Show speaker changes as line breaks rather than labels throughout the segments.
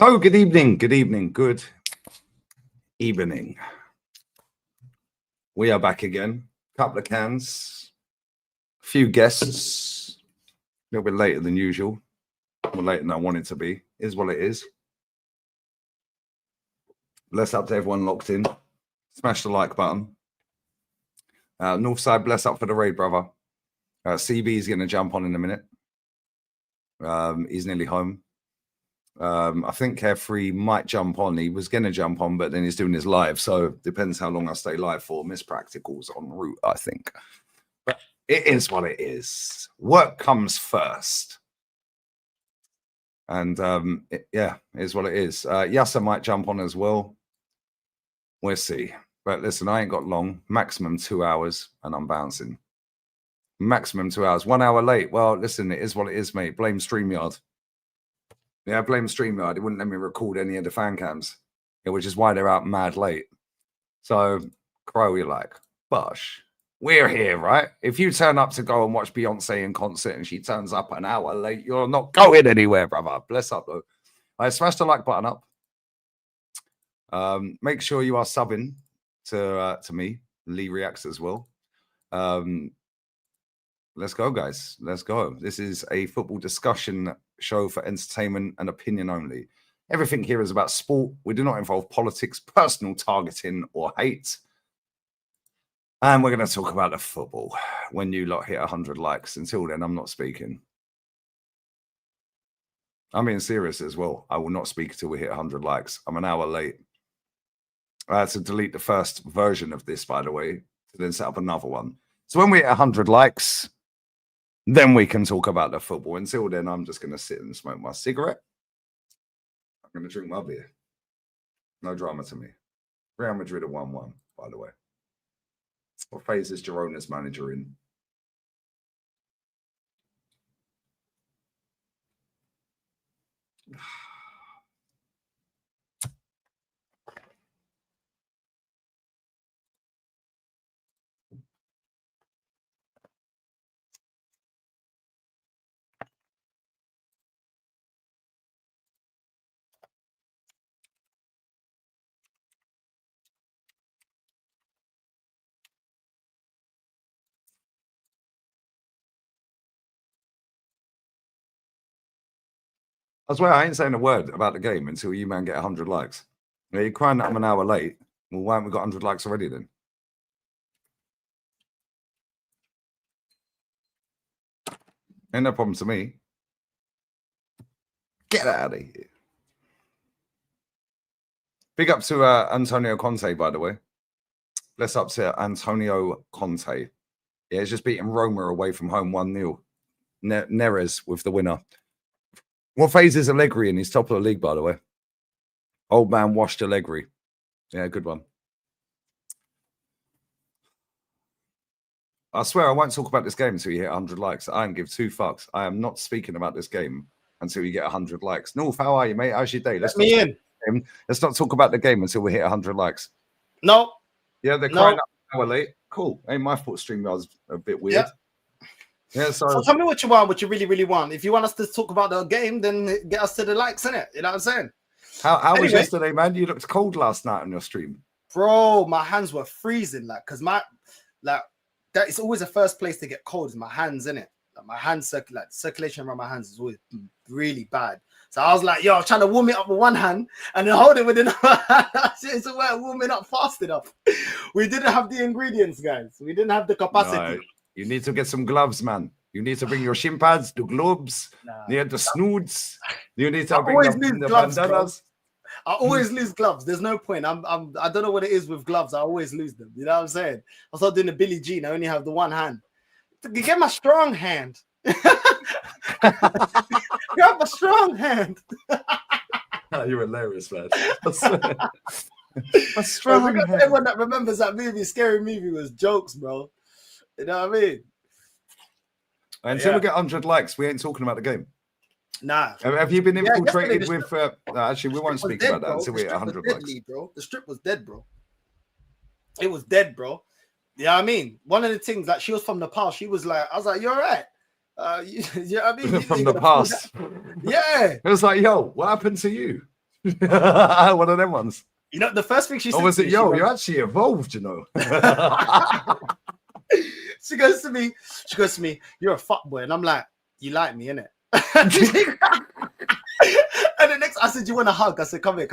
So, good evening, good evening. We are back again. Couple of cans, a few guests, a little bit later than usual. More later than I wanted to be. Is what it is. Bless up to everyone locked in. Smash the like button. Northside, bless up for the raid, brother. CB is going to jump on in a minute. He's nearly home. I think Carefree might jump on. He was going to jump on, but then he's doing his live. So depends how long I stay live for. Miss Practical's en route, I think. But it is what it is. Work comes first. And it is what it is. Yasser might jump on as well. We'll see. But listen, I ain't got long. Maximum 2 hours, and I'm bouncing. Maximum 2 hours. 1 hour late. Well, listen, it is what it is, mate. Blame StreamYard. Yeah, blame StreamYard. It wouldn't let me record any of the fan cams, which is why they're out mad late. So, Crow, you're like, Bosh, we're here, right? If you turn up to go and watch Beyonce in concert and she turns up an hour late, you're not going anywhere, brother. Bless up, though. Smash the like button up. Make sure you are subbing to me. Lee reacts as well. Let's go, guys. Let's go. This is a football discussion show for entertainment and opinion only. Everything here is about sport. We do not involve politics, personal targeting, or hate. And we're going to talk about the football when you lot hit 100 likes. Until then, I'm not speaking. I'm being serious as well. I will not speak until we hit 100 likes. I'm an hour late. I had to delete the first version of this, by the way, to then set up another one. So when we hit 100 likes, then we can talk about the football. Until then, I'm just going to sit and smoke my cigarette. I'm going to drink my beer. No drama to me. Real Madrid are 1-1, by the way. What phase is Girona's manager in? I swear I ain't saying a word about the game until you man get 100 likes. Yeah, you're crying that I'm an hour late. Well, why haven't we got 100 likes already then? Ain't no problem to me. Get out of here. Big up to Antonio Conte, by the way. Bless up to Antonio Conte. Yeah, he's just beating Roma away from home 1-0. Neres with the winner. What phase is Allegri in? He's top of the league, by the way. Old man washed Allegri. Yeah, good one. I swear I won't talk about this game until you hit 100 likes. I don't give two fucks. I am not speaking about this game until you get 100 likes. North, how are you, mate? How's your day? Let's not talk about the game until we hit 100 likes.
No.
Yeah, they're crying up an hour late. Cool. Ain't my fault StreamYard's a bit weird. Yeah, so
tell me what you want, what you really, really want. If you want us to talk about the game, then get us to the likes, innit? You know what I'm saying?
How was yesterday, man? You looked cold last night on your stream.
Bro, my hands were freezing, because that is always the first place to get cold is my hands, innit? Like my hand circulation around my hands is always really bad. So I was like, yo, I'm trying to warm it up with one hand and then hold it with another hand. It's a way of warming up fast enough. We didn't have the ingredients, guys. We didn't have the capacity.
No, you need to get some gloves, man. You need to bring your shin pads, the gloves, the snoods. You need to bring the
gloves,
bandanas.
I always lose gloves. There's no point. I don't know what it is with gloves. I always lose them. You know what I'm saying? I started doing the Billie Jean. I only have the one hand. Get my strong hand. Grab my strong hand.
You're hilarious, man. A strong hand.
Everyone that remembers that movie, scary movie, was jokes, bro. You know what I mean?
Until we get 100 likes, we ain't talking about the game.
Nah.
Have you been infiltrated with... actually, we won't speak about that until we hit 100 likes.
Bro. The strip was dead, bro. It was dead, bro. You know what I mean? One of the things, like, she was from Nepal. She was like, I was like, you're all right. You know what I mean?
From the past.
Yeah.
It was like, yo, what happened to you? One of them ones.
You know, the first thing she said
Or was
to
it,
me,
yo, you're actually evolved, you know.
she goes to me, you're a fuckboy. And I'm like, you like me, innit? And the next, I said, you want a hug? I said, come here.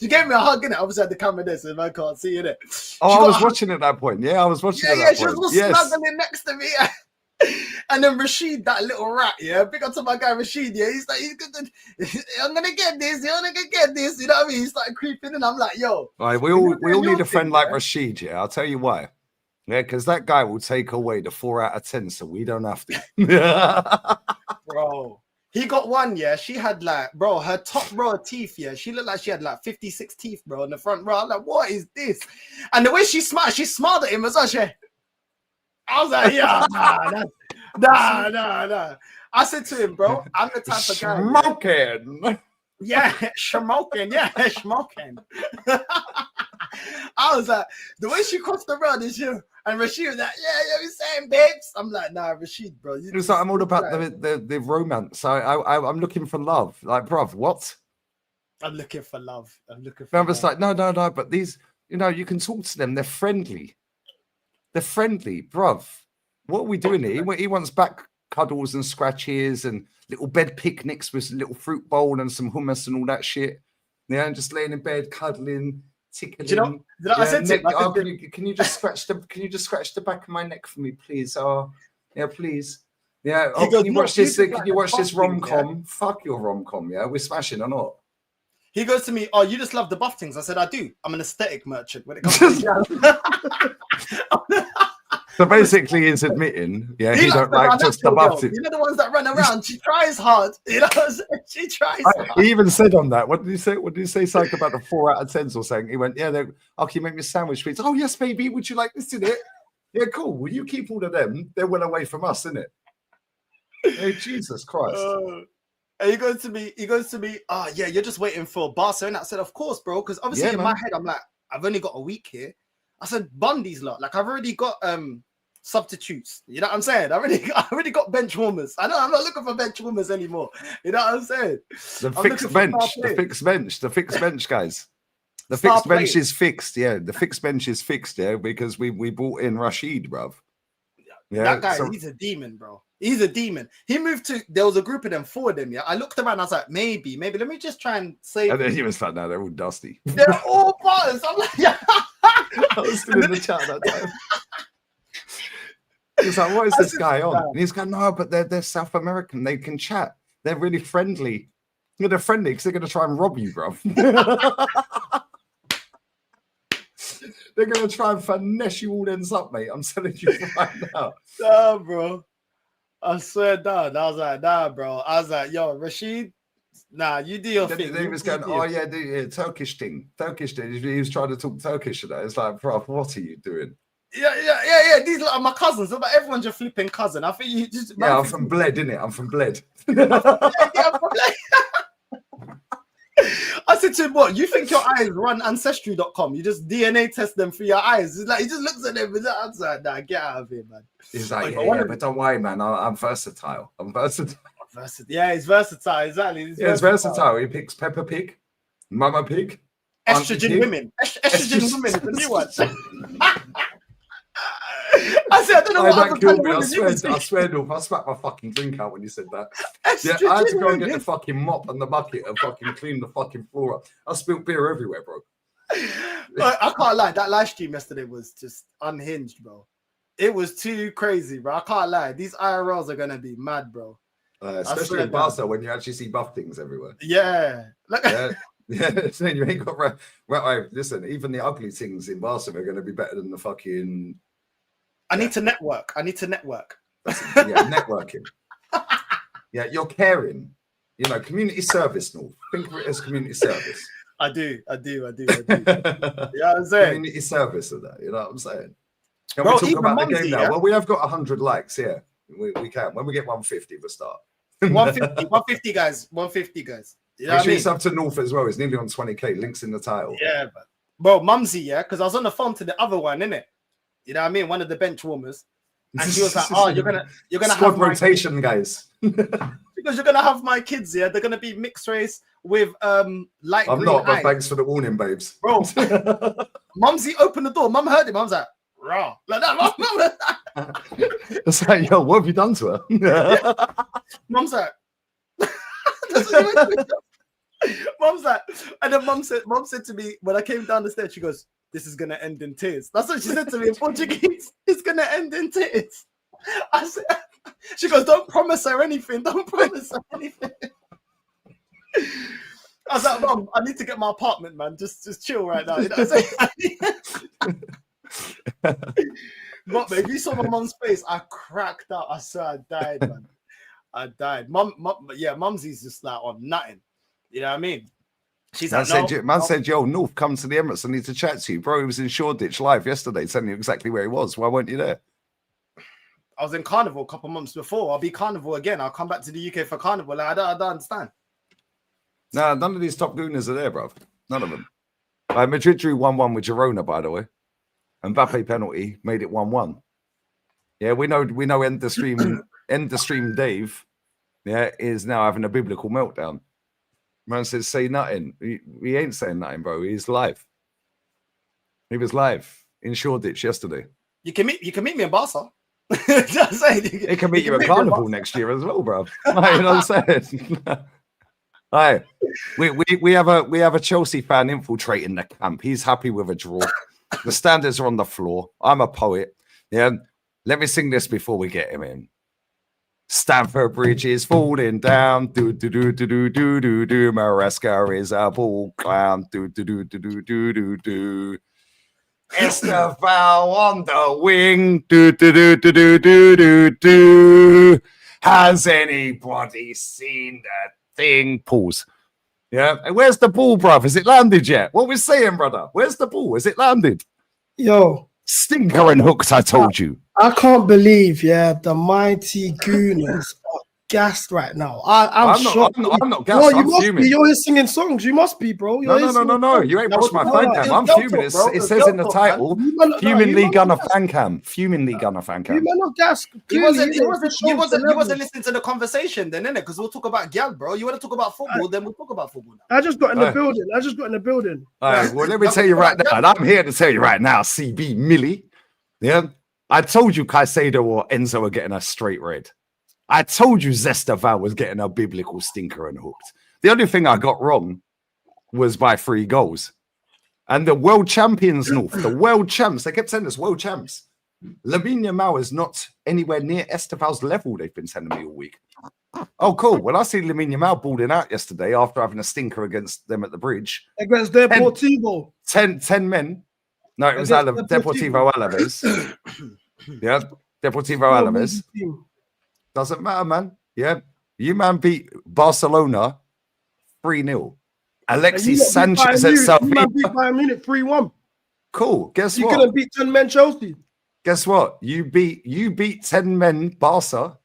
She gave me a hug, innit? Obviously, I had the camera there, so I can't see, innit?
Oh, I was watching at that point. Yeah, I was watching at that point.
She was all snuggling next to me. And then Rashid, that little rat, big up to my guy Rashid, he's like, I'm gonna get this, you're gonna get this, you know what I mean? He started creeping, and I'm like, yo.
Right, we all need a friend like Rashid, I'll tell you why. Yeah, because that guy will take away the 4 out of 10, so we don't have to.
Bro, he got one, she had like, bro, her top row of teeth, she looked like she had like 56 teeth, bro, in the front row. I'm like, what is this? And the way she smiled at him as well, I was like, yeah, nah. I said to him, bro, I'm the type of guy.
Smoking.
Yeah, smoking. I was like, the way she crossed the road and Rashid was like, yeah, you saying, babes? I'm like, nah, Rashid, bro.
It's like, I'm all about the romance. I'm looking for love. Like, bruv, what?
I'm looking for love. I'm
just like, no, but these, you can talk to them. They're friendly. They're friendly, bruv. What are we doing here? He wants back cuddles and scratches and little bed picnics with a little fruit bowl and some hummus and all that shit. Yeah, and just laying in bed, cuddling, tickling.
Do you know I said to him,
can you just scratch the back of my neck for me, please? Oh, yeah, please. Yeah. Oh, can you watch this? Can you watch this rom-com? Yeah? Fuck your rom-com, yeah? We're smashing or not?
He goes to me, oh, you just love the buff things. I said, I do. I'm an aesthetic merchant when it comes to
So basically, he's admitting, he don't like just the buff things.
You know the ones that run around. She tries hard. You know, she tries hard.
He even said on that. What did he say? What did he say? Something about the 4 out of 10s or something. He went, yeah. Can you make me a sandwich, please? Oh yes, baby. Would you like this in it? Yeah, cool. Will you keep all of them? They're well away from us, isn't it? Hey, Jesus Christ.
And he goes to me, oh yeah, you're just waiting for Barca. And I said, of course, bro, because obviously in my head, I'm like, I've only got a week here. I said, Bundy's lot. Like, I've already got substitutes. You know what I'm saying? I already got bench warmers. I'm not looking for bench warmers anymore. You know what I'm saying?
The fixed bench, guys. The fixed bench is fixed, yeah. The fixed bench is fixed, yeah, because we brought in Rashid, bruv.
Yeah, that guy, he's a demon, bro. He's a demon. He moved to, there was a group of them, 4 of them, yeah. I looked around, I was like, maybe, let me just try and save.
And then he was like, no, they're all dusty.
They're all butters. I'm like, yeah.
I was still in the chat that time. He's like, what is this guy on? And he's going, no, but they're South American. They can chat. They're really friendly. Yeah, they're friendly because they're going to try and rob you, bro. They're going to try and finesse you all ends up, mate. I'm telling you right now.
Nah, bro. I swear down. I was like, nah, bro. I was like, yo, Rashid, nah, you do your thing.
He was going, oh, yeah, the Turkish thing. He was trying to talk Turkish today. It's like, bro, what are you doing?
Yeah. These are my cousins. But everyone's your flipping cousin. I think you just.
Yeah, I'm from Bled, innit? I'm from Bled.
I'm from Bled. I said to him, what? You think your eyes run ancestry.com? You just DNA test them for your eyes. It's like he just looks at them and I was like, nah, get out of here, man.
He's like, yeah, but don't worry, man. I'm versatile.
Yeah, he's versatile, exactly.
He's versatile. He picks Peppa Pig, Mama Pig,
Estrogen women. Estrogen women is the new one. I said, I don't know what
that killed me. I swear, North, I smacked my fucking drink out when you said that. Yeah, I had to go and get the fucking mop and the bucket and fucking clean the fucking floor up. I spilled beer everywhere, bro.
I can't lie. That live stream yesterday was just unhinged, bro. It was too crazy, bro. I can't lie. These IRLs are gonna be mad, bro.
Especially in Barca when you actually see buff things everywhere.
Yeah.
Yeah, so you ain't got right. Listen, even the ugly things in Barca are going to be better than the fucking.
I need to network.
Yeah, networking. Yeah, you're caring. You know, community service, North. Think of it as community service.
I do. You know what I'm saying?
Community service of that. You know what I'm saying? Can
Bro,
we talk about the game now? Yeah? Well, we have got 100 likes. Yeah, we can. When we get 150, we'll start.
150 guys. 150 guys. You know
Make sure you sub to North as well. It's nearly on 20k. Links in the title.
Yeah, bro, Mumsy, yeah, because I was on the phone to the other one, innit? You know what I mean? One of the bench warmers, and she was like, "Oh, you're gonna
squad
have
rotation, guys."
She Because you're gonna have my kids here. They're gonna be mixed race with light
I'm
green
not, but
eyes.
thanks for the warning, babes.
Bro, Mumsy opened the door. Mum heard it. Mum's like, raw. Like that.
It's like, yo, what have you done to her?
Mum's like, Mum's like, and then mum said to me when I came down the stairs, she goes, "This is gonna end in tears." That's what she said to me in Portuguese. It's gonna end in tears. I said, she goes, "Don't promise her anything. Don't promise her anything." I was like, "Mum, I need to get my apartment, man. Just chill right now." You know what I'm saying? But if you saw my mum's face, I cracked up. I swear I died, man. I died. Mumsy's just like on nothing. You know what I mean? She's
Man
like,
said, yo, North, come to the Emirates. I need to chat to you. Bro, he was in Shoreditch live yesterday, telling you exactly where he was. Why weren't you there?
I was in Carnival a couple months before. I'll be Carnival again. I'll come back to the UK for Carnival. Like, I don't understand.
Nah, none of these top gooners are there, bro. None of them. Madrid drew 1-1 with Girona, by the way. And Mbappe penalty made it 1-1. Yeah, we know end the stream Dave, yeah, is now having a biblical meltdown. Man says, say nothing. He ain't saying nothing, bro. He's live. He was live in Shoreditch yesterday.
You can meet me in Barca. Just saying,
he can meet you at Carnival next year as well, bro. You know what I'm saying? Right. We have a Chelsea fan infiltrating the camp. He's happy with a draw. The standards are on the floor. I'm a poet. Yeah. Let me sing this before we get him in. Stamford Bridge is falling down. Do do do do do do do do. Maresca is a ball clown. Do do do do do do do do. Estevao on the wing. Do do do do do do do do. Has anybody seen that thing? Pause. Yeah. And where's the ball, bruv? Has it landed yet? What we're saying, brother? Where's the ball? Has it landed?
Yo.
Stinker and hooked, I told you.
I can't believe, the mighty Gooners are gassed right now. I'm shocked.
I'm not gassed.
No,
I'm fuming.
You're here singing songs. You must be, bro.
No. You ain't watched my fan cam. I'm fuming. It says in the title, Fumingly Gunner fan cam. Fumingly Gunner fan cam.
You man not gassed.
He wasn't listening to the conversation then, innit? Because we'll talk about gal, bro. You want to talk about football, then we'll talk about football now.
I just got in the building.
All right, well, let me tell you right now, and I'm here to tell you right now, CB Millie. Yeah, I told you Caicedo or Enzo were getting a straight red. I told you Zestaval was getting a biblical stinker and hooked. The only thing I got wrong was by 3 goals. And the world champions, North, the world champs, they kept saying this, world champs. Lamine Yamal is not anywhere near Esteval's level, they've been telling me all week. Oh, cool. Well, I see Lamine Yamal balling out yesterday after having a stinker against them at the bridge.
Against Deportivo.
10 men. No, it was Deportivo Alaves. Yeah, Deportivo Alaves. Doesn't matter, man. Yeah, you man beat Barcelona 3-0. Alexis Sanchez at Sevilla.
You man beat Bayern Munich 3-1.
Cool. Guess what?
You couldn't beat 10 men Chelsea.
Guess what? You beat 10 men Barca.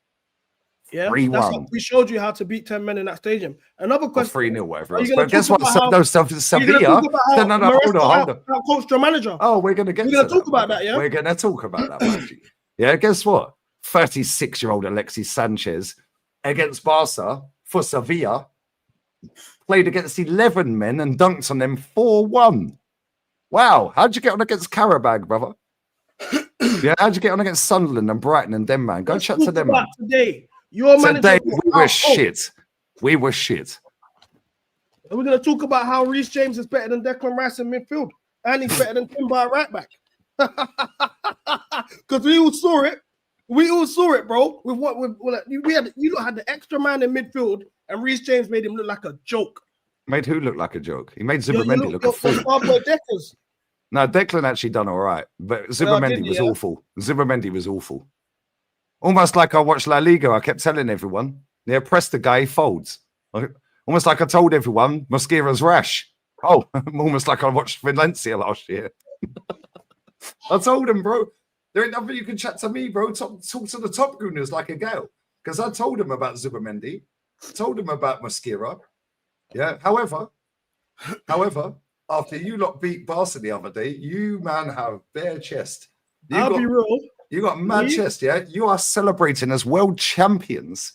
Yeah,
3-1.
We showed you how to beat 10 men in that stadium. Another question.
3-0, whatever else. But guess what? Sevilla. No, hold on.
How coached your manager.
Oh, we're going to get
to talk about that, yeah?
We're going to talk about that, yeah, guess what? 36-year-old Alexis Sanchez against Barca for Sevilla played against 11 men and dunked on them 4-1. Wow. How'd you get on against Karabag, brother? Yeah, how'd you get on against Sunderland and Brighton and them, man? Go chat to them, man.
Today, your manager.
We were shit. We were shit.
And we're going to talk about how Reece James is better than Declan Rice in midfield. And he's better than Timber at right back. Because we all saw it. We all saw it, bro. You had the extra man in midfield, and Reece James made him look like a joke.
Made who look like a joke? He made Zubimendi look a fool. No, Declan actually done all right, but Zubimendi was awful. Zubimendi was awful. Almost like I watched La Liga. I kept telling everyone, press the guy, he folds. Almost like I told everyone, Mosquera's rash. Oh, almost like I watched Valencia last year. I told him, bro, there ain't nothing you can chat to me, bro. Talk to the top gooners like a gal. Because I told him about Zubimendi. Told him about Mosquera. Yeah. However, after you lot beat Barca the other day, you man have bare chest.
I'll be real.
You got mad chest, yeah? You are celebrating as world champions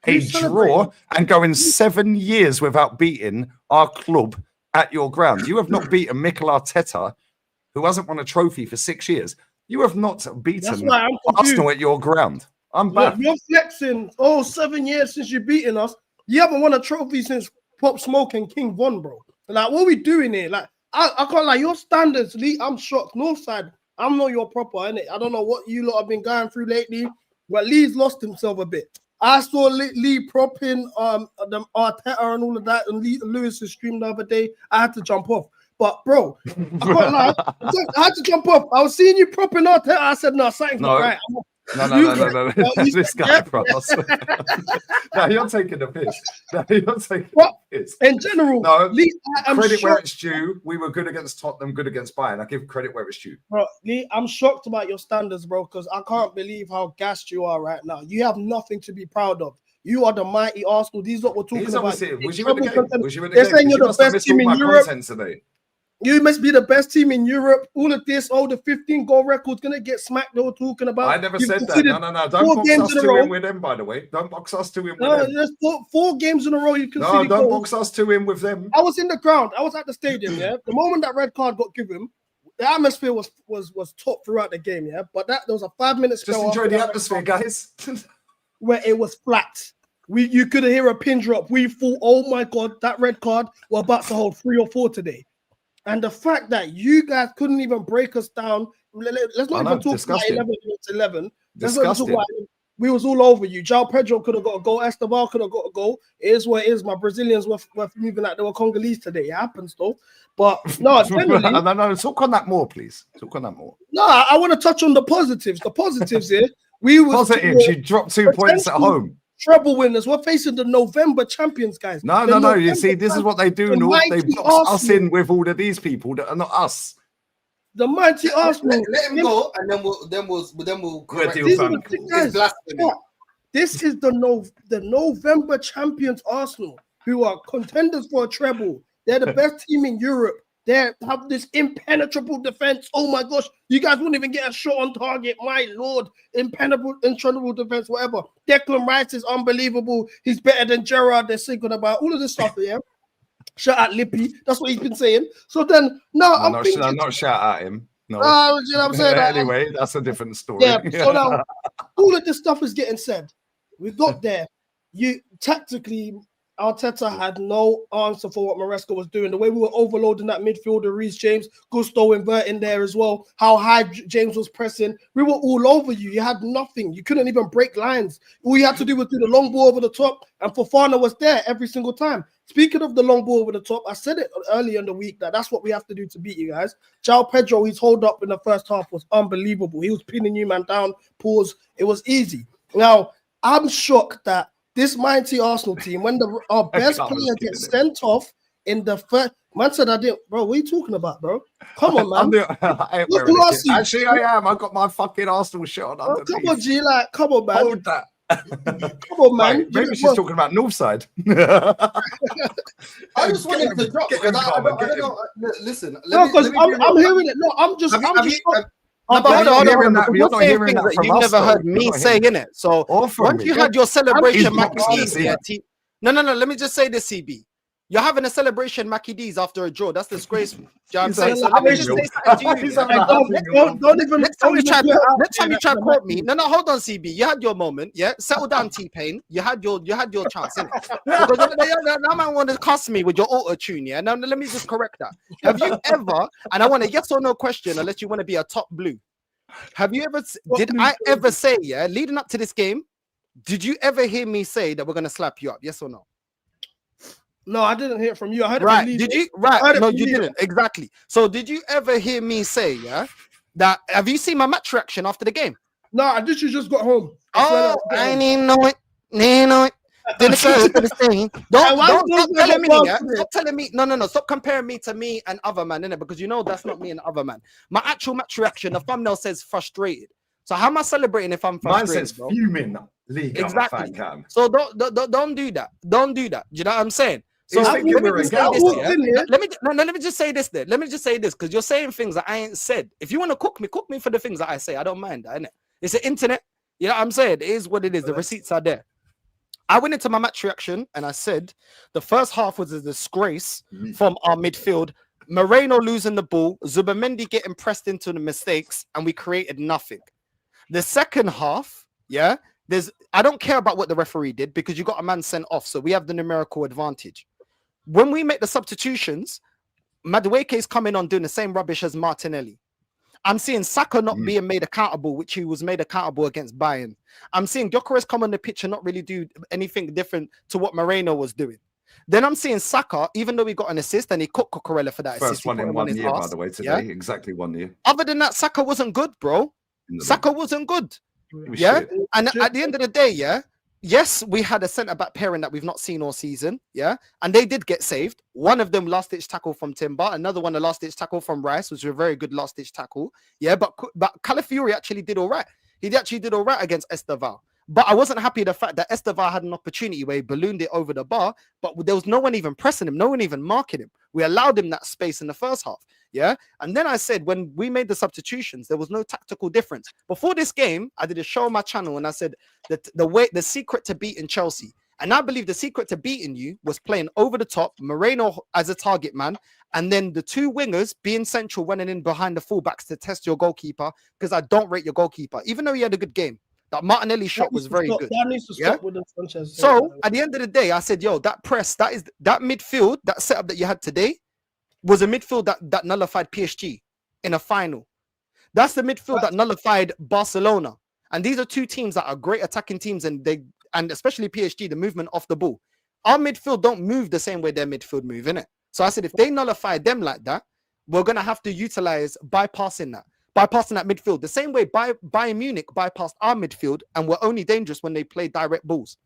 a
Who's
draw
celebrating?
and going 7 years without beating our club at your ground. You have not beaten Mikel Arteta, who hasn't won a trophy for 6 years. You have not
That's
beaten
why I'm confused.
Arsenal at your ground. I'm
Look,
back.
you're flexing. Oh, 7 years since you've beaten us. You haven't won a trophy since Pop Smoke and King Von, bro. Like, what are we doing here? Like, I can't like your standards, Lee. I'm shocked. Northside, I'm not your proper, innit? I don't know what you lot have been going through lately, but Lee's lost himself a bit. I saw Lee propping the Arteta and all of that, and Lewis's stream the other day. I had to jump off. But bro, I can't lie. I had to jump off. I was seeing you propping Arteta. I said, no, something's not right.
No. This guy, bro. No, you're taking the piss. No, you're taking the piss.
In general,
no,
Lee, I'm
credit where
shocked.
it's due. We were good against Tottenham, good against Bayern. I give credit where it's due.
Bro, Lee, I'm shocked about your standards, bro, because I can't believe how gassed you are right now. You have nothing to be proud of. You are the mighty Arsenal. These are what we're talking about.
Was you in the game? Was you in the
They're
game?
saying you're the best team in Europe.
Today.
You must be the best team in Europe. All of this, the 15-goal record's gonna get smacked. They were talking about.
I never said that. No. Don't box us two in with them, by the way. Don't box us two in with them.
There's four games in a row. You can see.
No, don't box us two in with them.
I was in the ground. I was at the stadium. Yeah, the moment that red card got given, the atmosphere was top throughout the game. Yeah, but there was a 5-minute spell.
Just enjoy the atmosphere, guys.
Where it was flat. You could hear a pin drop. We thought, oh my god, that red card, we're about to hold 3 or 4 today. And the fact that you guys couldn't even break us down, let's not even talk about 11.
Disgusting.
We was all over you. João Pedro could have got a goal. Esteban could have got a goal. It is what it is. My Brazilians were moving like they were Congolese today. It happens though. But no, generally,
no, talk on that more, please. Talk on that more.
No, I want to touch on the positives. The positives here. We were
positives. You dropped 2 points at home.
Treble winners. We're facing the November champions, guys.
No. You see, this is what they do. They box us in with all of these people that are not us.
The mighty Arsenal.
Let him go, and then we'll correct
This is the November champions Arsenal, who are contenders for a treble. They're the best team in Europe. They have this impenetrable defense. Oh my gosh, you guys won't even get a shot on target. My lord, impenetrable defense, whatever. Declan Rice is unbelievable. He's better than Gerrard. They're singing about all of this stuff, yeah. Shout out Lippy. That's what he's been saying. So then, I'm
not shout at him. No,
you know what I'm saying.
Anyway, that's a different story.
Yeah. So now, all of this stuff is getting said. We got there. You tactically. Arteta had no answer for what Maresca was doing. The way we were overloading that midfielder, Reece James, Gusto inverting there as well. How high James was pressing. We were all over you. You had nothing. You couldn't even break lines. All you had to do was do the long ball over the top, and Fofana was there every single time. Speaking of the long ball over the top, I said it earlier in the week that's what we have to do to beat you guys. João Pedro, his hold up in the first half was unbelievable. He was pinning you man down, pause. It was easy. Now, I'm shocked that this mighty Arsenal team, when our best player gets sent off in the first, man said I didn't, bro. What are you talking about, bro? Come on, man.
Actually, I am. I got my fucking Arsenal shirt on.
Oh, come on, G, come on, man.
Hold that.
Come on, man.
Right, maybe she's talking about Northside.
I just wanted to drop because I don't know. Listen,
because I'm hearing it. No, I'm just.
You're saying things that you never heard me say, innit? So once you had your celebration, Mackie D's. No. Let me just say this, CB. You're having a celebration, Mackie D's, after a draw. That's disgraceful. Do you know what I'm saying? So let me just say something to you. Next time you try to quote me. No, hold on, CB. You had your moment, yeah. Settle down, T-Pain. You had your chance, innit? Because that man want to cuss me with your auto tune, yeah. Now let me just correct that. Have you ever? And I want a yes or no question, unless you want to be a top blue. Have you ever? Did I ever say, yeah, leading up to this game? Did you ever hear me say that we're gonna slap you up? Yes or no?
No, I didn't hear it from you. I heard
right.
it from
Did you? Right. No, you didn't. Exactly. So did you ever hear me say, yeah, that have you seen my match reaction after the game?
No, I did. You just got home.
Oh, I didn't know it. Didn't go to the thing. Don't stop telling me. Yeah? Stop telling me. No. Stop comparing me to me and other man, innit? Because you know that's not me and other man. My actual match reaction, the thumbnail says frustrated. So how am I celebrating if I'm frustrated?
Mine says fuming. League
exactly. So don't do that. Don't do that. Do you know what I'm saying? So let me just say this then. Let me just say this because you're saying things that I ain't said. If you want to cook me for the things that I say. I don't mind that, innit? It's the internet. You know what I'm saying? It is what it is. The receipts are there. I went into my match reaction and I said the first half was a disgrace from our midfield. Moreno losing the ball, Zubamendi getting pressed into the mistakes, and we created nothing. The second half, yeah, I don't care about what the referee did because you got a man sent off, so we have the numerical advantage. When we make the substitutions, Madueke is coming on doing the same rubbish as Martinelli. I'm seeing Saka not being made accountable, which he was made accountable against Bayern. I'm seeing Gyökeres come on the pitch and not really do anything different to what Moreno was doing. Then I'm seeing Saka, even though he got an assist and he cooked Cucurella for that
First
assist.
one in 1 year, by the way, today. Yeah? Exactly 1 year.
Other than that, Saka wasn't good, bro. Saka wasn't good. Yeah. Shit. And at the end of the day, yeah, yes, we had a centre-back pairing that we've not seen all season, yeah, and they did get saved. One of them last-ditch tackle from Timber, another one a last-ditch tackle from Rice, which was a very good last-ditch tackle, yeah, but Calafiori actually did all right. He actually did all right against Esteval. But I wasn't happy with the fact that Esteval had an opportunity where he ballooned it over the bar, but there was no one even pressing him, no one even marking him. We allowed him that space in the first half, yeah? And then I said, when we made the substitutions, there was no tactical difference. Before this game, I did a show on my channel and I said that the secret to beating Chelsea, and I believe the secret to beating you was playing over the top, Moreno as a target man, and then the two wingers being central, running in behind the fullbacks to test your goalkeeper, because I don't rate your goalkeeper, even though he had a good game. That Martinelli shot was very good.
That needs to stop with the Sanchez.
So at the end of the day, I said, yo, that press, that midfield, that setup that you had today was a midfield that nullified PSG in a final. That's the midfield that nullified Barcelona. And these are two teams that are great attacking teams, and especially PSG, the movement off the ball. Our midfield don't move the same way their midfield move, innit? So I said, if they nullify them like that, we're gonna have to utilize bypassing that midfield. The same way Bayern Munich bypassed our midfield and were only dangerous when they played direct balls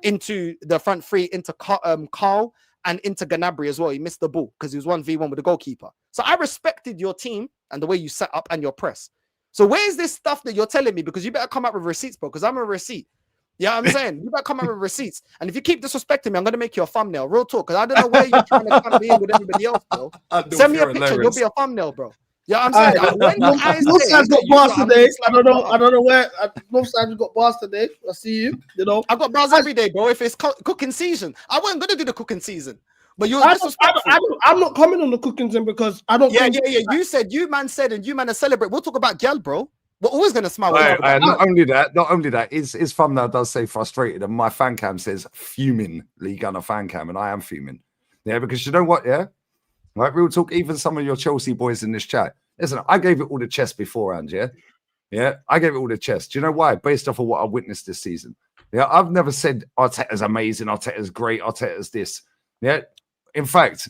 into the front three, into Carl and into Gnabry as well. He missed the ball because he was 1v1 with the goalkeeper. So I respected your team and the way you set up and your press. So where's this stuff that you're telling me? Because you better come up with receipts, bro, because I'm a receipt. Yeah, I'm saying you better come up with receipts. And if you keep disrespecting me, I'm gonna make you a thumbnail. Real talk, because I don't know where you're trying to come in with anybody else, bro. Send me a picture, you'll be a thumbnail, bro. Yeah, I'm saying
both sides got bars today. I don't know where both sides got bars today. I see you. You know,
I got bars every day, bro. If it's cooking season, I wasn't gonna do the cooking season. But you're
I'm not commenting on the cooking thing because I don't.
Yeah. You said, and you man to celebrate. We'll talk about gal, bro. We're always gonna smile.
Not only that, his thumbnail does say frustrated, and my fan cam says fuming. Lee Gunner fan cam, and I am fuming. Yeah, because you know what? Yeah. Right, real talk. Even some of your Chelsea boys in this chat. Listen, I gave it all the chest beforehand. Yeah, I gave it all the chest. Do you know why? Based off of what I witnessed this season. Yeah, I've never said Arteta's amazing, Arteta's great, Arteta's this. Yeah, in fact,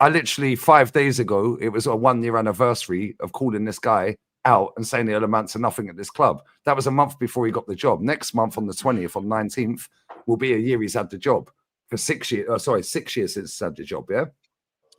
I literally 5 days ago, it was a 1 year anniversary of calling this guy out and saying he'll amount to nothing at this club. That was a month before he got the job. Next month on the 20th, on 19th, will be a year he's had the job. For 6 years. 6 years since he's had the job. Yeah,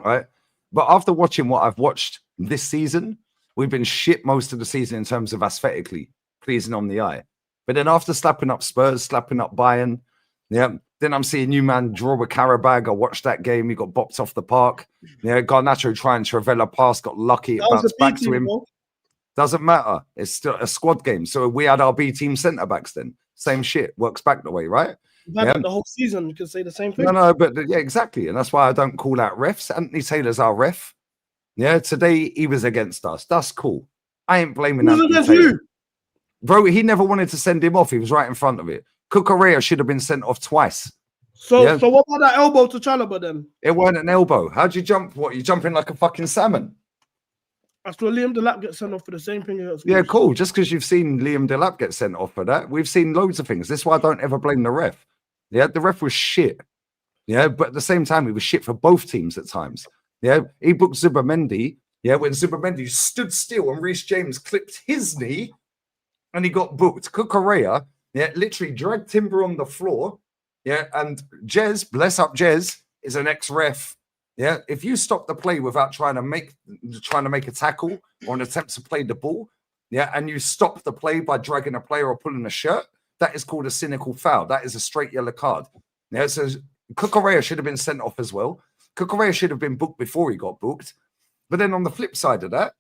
all right. But after watching what I've watched this season, we've been shit most of the season in terms of aesthetically pleasing on the eye. But then after slapping up Spurs, slapping up Bayern, yeah, then I'm seeing you man draw with Karabag. I watched that game. He got bopped off the park. Yeah, Garnacho trying to Travella pass, got lucky. It bounced back to him. Doesn't matter. It's still a squad game. So we had our B team centre backs then. Same shit. Works back the way, right?
The whole season, you could say the same thing.
No, but yeah, exactly. And that's why I don't call out refs. Anthony Taylor's our ref. Yeah, today he was against us. That's cool. I ain't blaming Anthony Taylor. Bro, he never wanted to send him off. He was right in front of it. Cucurella should have been sent off twice.
So what about that elbow to Chalobah then?
It weren't an elbow. How'd you jump? What, you jumping like a fucking salmon?
I saw Liam Delap get sent off for the same thing.
Yeah, cool. Just because you've seen Liam Delap get sent off for that, we've seen loads of things. This is why I don't ever blame the ref. Yeah, the ref was shit. Yeah, but at the same time, he was shit for both teams at times. Yeah, he booked Zubamendi. Yeah, when Zubamendi stood still and Reece James clipped his knee and he got booked. Cucurella, yeah, literally dragged Timber on the floor. Yeah, and Jez, bless up Jez, is an ex-ref. Yeah, if you stop the play without trying to make a tackle or an attempt to play the ball, yeah, and you stop the play by dragging a player or pulling a shirt, that is called a cynical foul. That is a straight yellow card. Yeah, so Cucurella should have been sent off as well. Cucurella should have been booked before he got booked. But then on the flip side of that,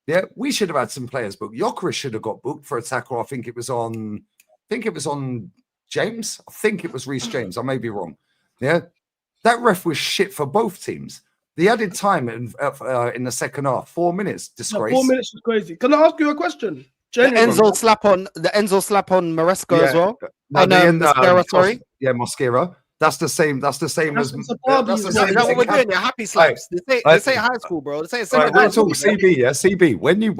yeah, we should have had some players booked. Gyökeres should have got booked for a tackle. I think it was on James. I think it was Reece James. I may be wrong. Yeah, that ref was shit for both teams. The added time in the second half, 4 minutes, disgrace.
4 minutes is crazy. Can I ask you a question?
The Enzo slap on Maresca as well.
No,
Mosquera, sorry.
Yeah, Mosquera. That's the same. That's the same as.
Is that what we're doing? Yeah, happy slaps. They say high school, bro. They say
we'll talk CB. Yeah, CB. When you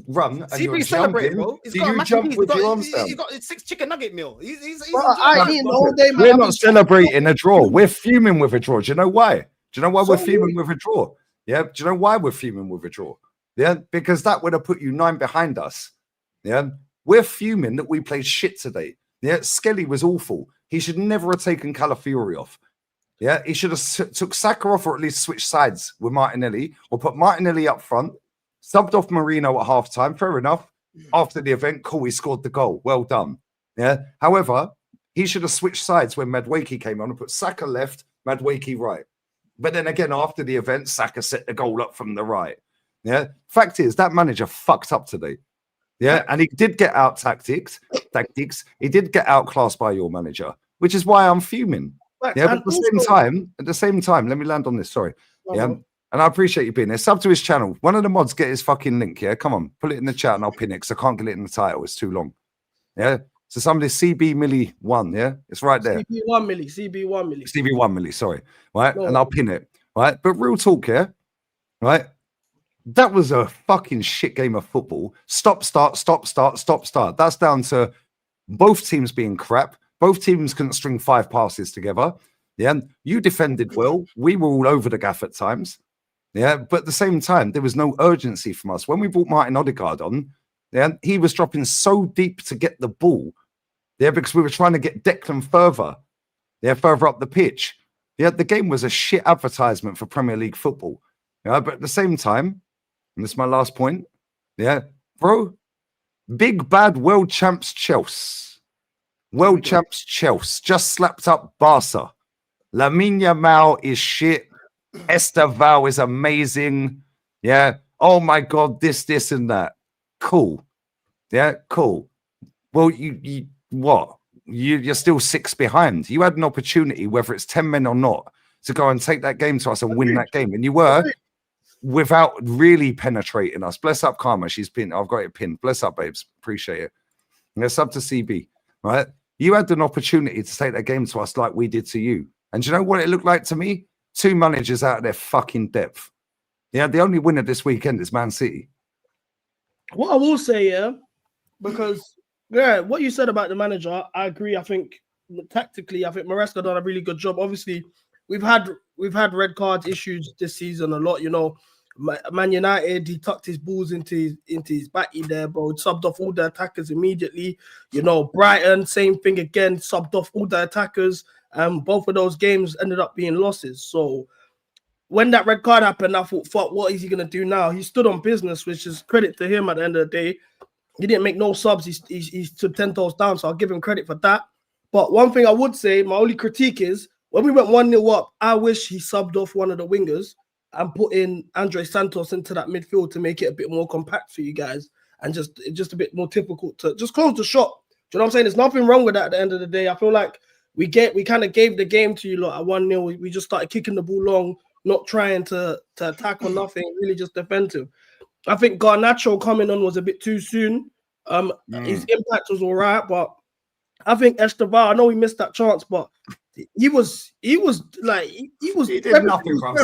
run and you're
celebrate,
jumping,
bro.
do you jump with your arms down?
He's got 6 chicken nugget meal.
I ain't eating all day, man.
We're not celebrating a draw. We're fuming with a draw. Do you know why? Do you know why we're fuming with a draw? Yeah. Do you know why we're fuming with a draw? Yeah, because that would have put you 9 behind us. Yeah, we're fuming that we played shit today. Yeah, Skelly was awful. He should never have taken Calafiori off. Yeah, he should have took Saka off or at least switched sides with Martinelli or put Martinelli up front, subbed off Marino at halftime. Fair enough. After the event, cool, he scored the goal. Well done. Yeah. However, he should have switched sides when Madueke came on and put Saka left, Madueke right. But then again, after the event, Saka set the goal up from the right. Yeah. Fact is, that manager fucked up today. Yeah. And he did get out tactics. He did get outclassed by your manager, which is why I'm fuming. Yeah, but at the same time, let me land on this. Sorry. Yeah. And I appreciate you being there. Sub to his channel. One of the mods, get his fucking link. Yeah. Come on. Put it in the chat and I'll pin it because I can't get it in the title. It's too long. Yeah. So somebody CB Millie 1. Yeah. It's right there.
CB1 Millie.
CB1 Millie. Sorry. Right. No. And I'll pin it. Right. But real talk here. Right. That was a fucking shit game of football. Stop, start. That's down to both teams being crap. Both teams couldn't string 5 passes together. Yeah, you defended well. We were all over the gaff at times. Yeah, but at the same time, there was no urgency from us. When we brought Martin Odegaard on, yeah, he was dropping so deep to get the ball. Yeah, because we were trying to get Declan further. Yeah, further up the pitch. Yeah, the game was a shit advertisement for Premier League football. Yeah, but at the same time, and this is my last point. Yeah, bro, big bad world champs Chelsea. World champs Chelsea just slapped up Barca. Lamine Yamal is shit. Esteval is amazing. Yeah. Oh my God, this and that. Cool. Yeah, cool. Well, you what? You're still 6 behind. You had an opportunity, whether it's 10 men or not, to go and take that game to us and win that game. And you were without really penetrating us. Bless up Karma. She's pinned. I've got it pinned. Bless up, babes. Appreciate it. Yeah, sub to CB. Right? You had an opportunity to take that game to us like we did to you. And do you know what it looked like to me? 2 managers out of their fucking depth. Yeah, the only winner this weekend is Man City.
What I will say, yeah, because what you said about the manager, I agree. I think tactically, I think Maresca done a really good job. Obviously, we've had red card issues this season a lot. You know, Man United, he tucked his balls into his backy there, bro. Subbed off all the attackers immediately. You know, Brighton, same thing again, subbed off all the attackers. Both of those games ended up being losses. So when that red card happened, I thought, fuck, what is he going to do now? He stood on business, which is credit to him at the end of the day. He didn't make no subs. He stood 10 toes down, so I'll give him credit for that. But one thing I would say, my only critique is, when we went 1-0 up, I wish he subbed off one of the wingers and put in Andre Santos into that midfield to make it a bit more compact for you guys and just a bit more difficult to just close the shot. Do you know what I'm saying? There's nothing wrong with that at the end of the day. I feel like we kind of gave the game to you lot at 1-0. We just started kicking the ball long, not trying to attack or nothing, really just defensive. I think Garnacho coming on was a bit too soon. His impact was all right, but I think Esteval, I know he missed that chance, but he
did nothing, bro.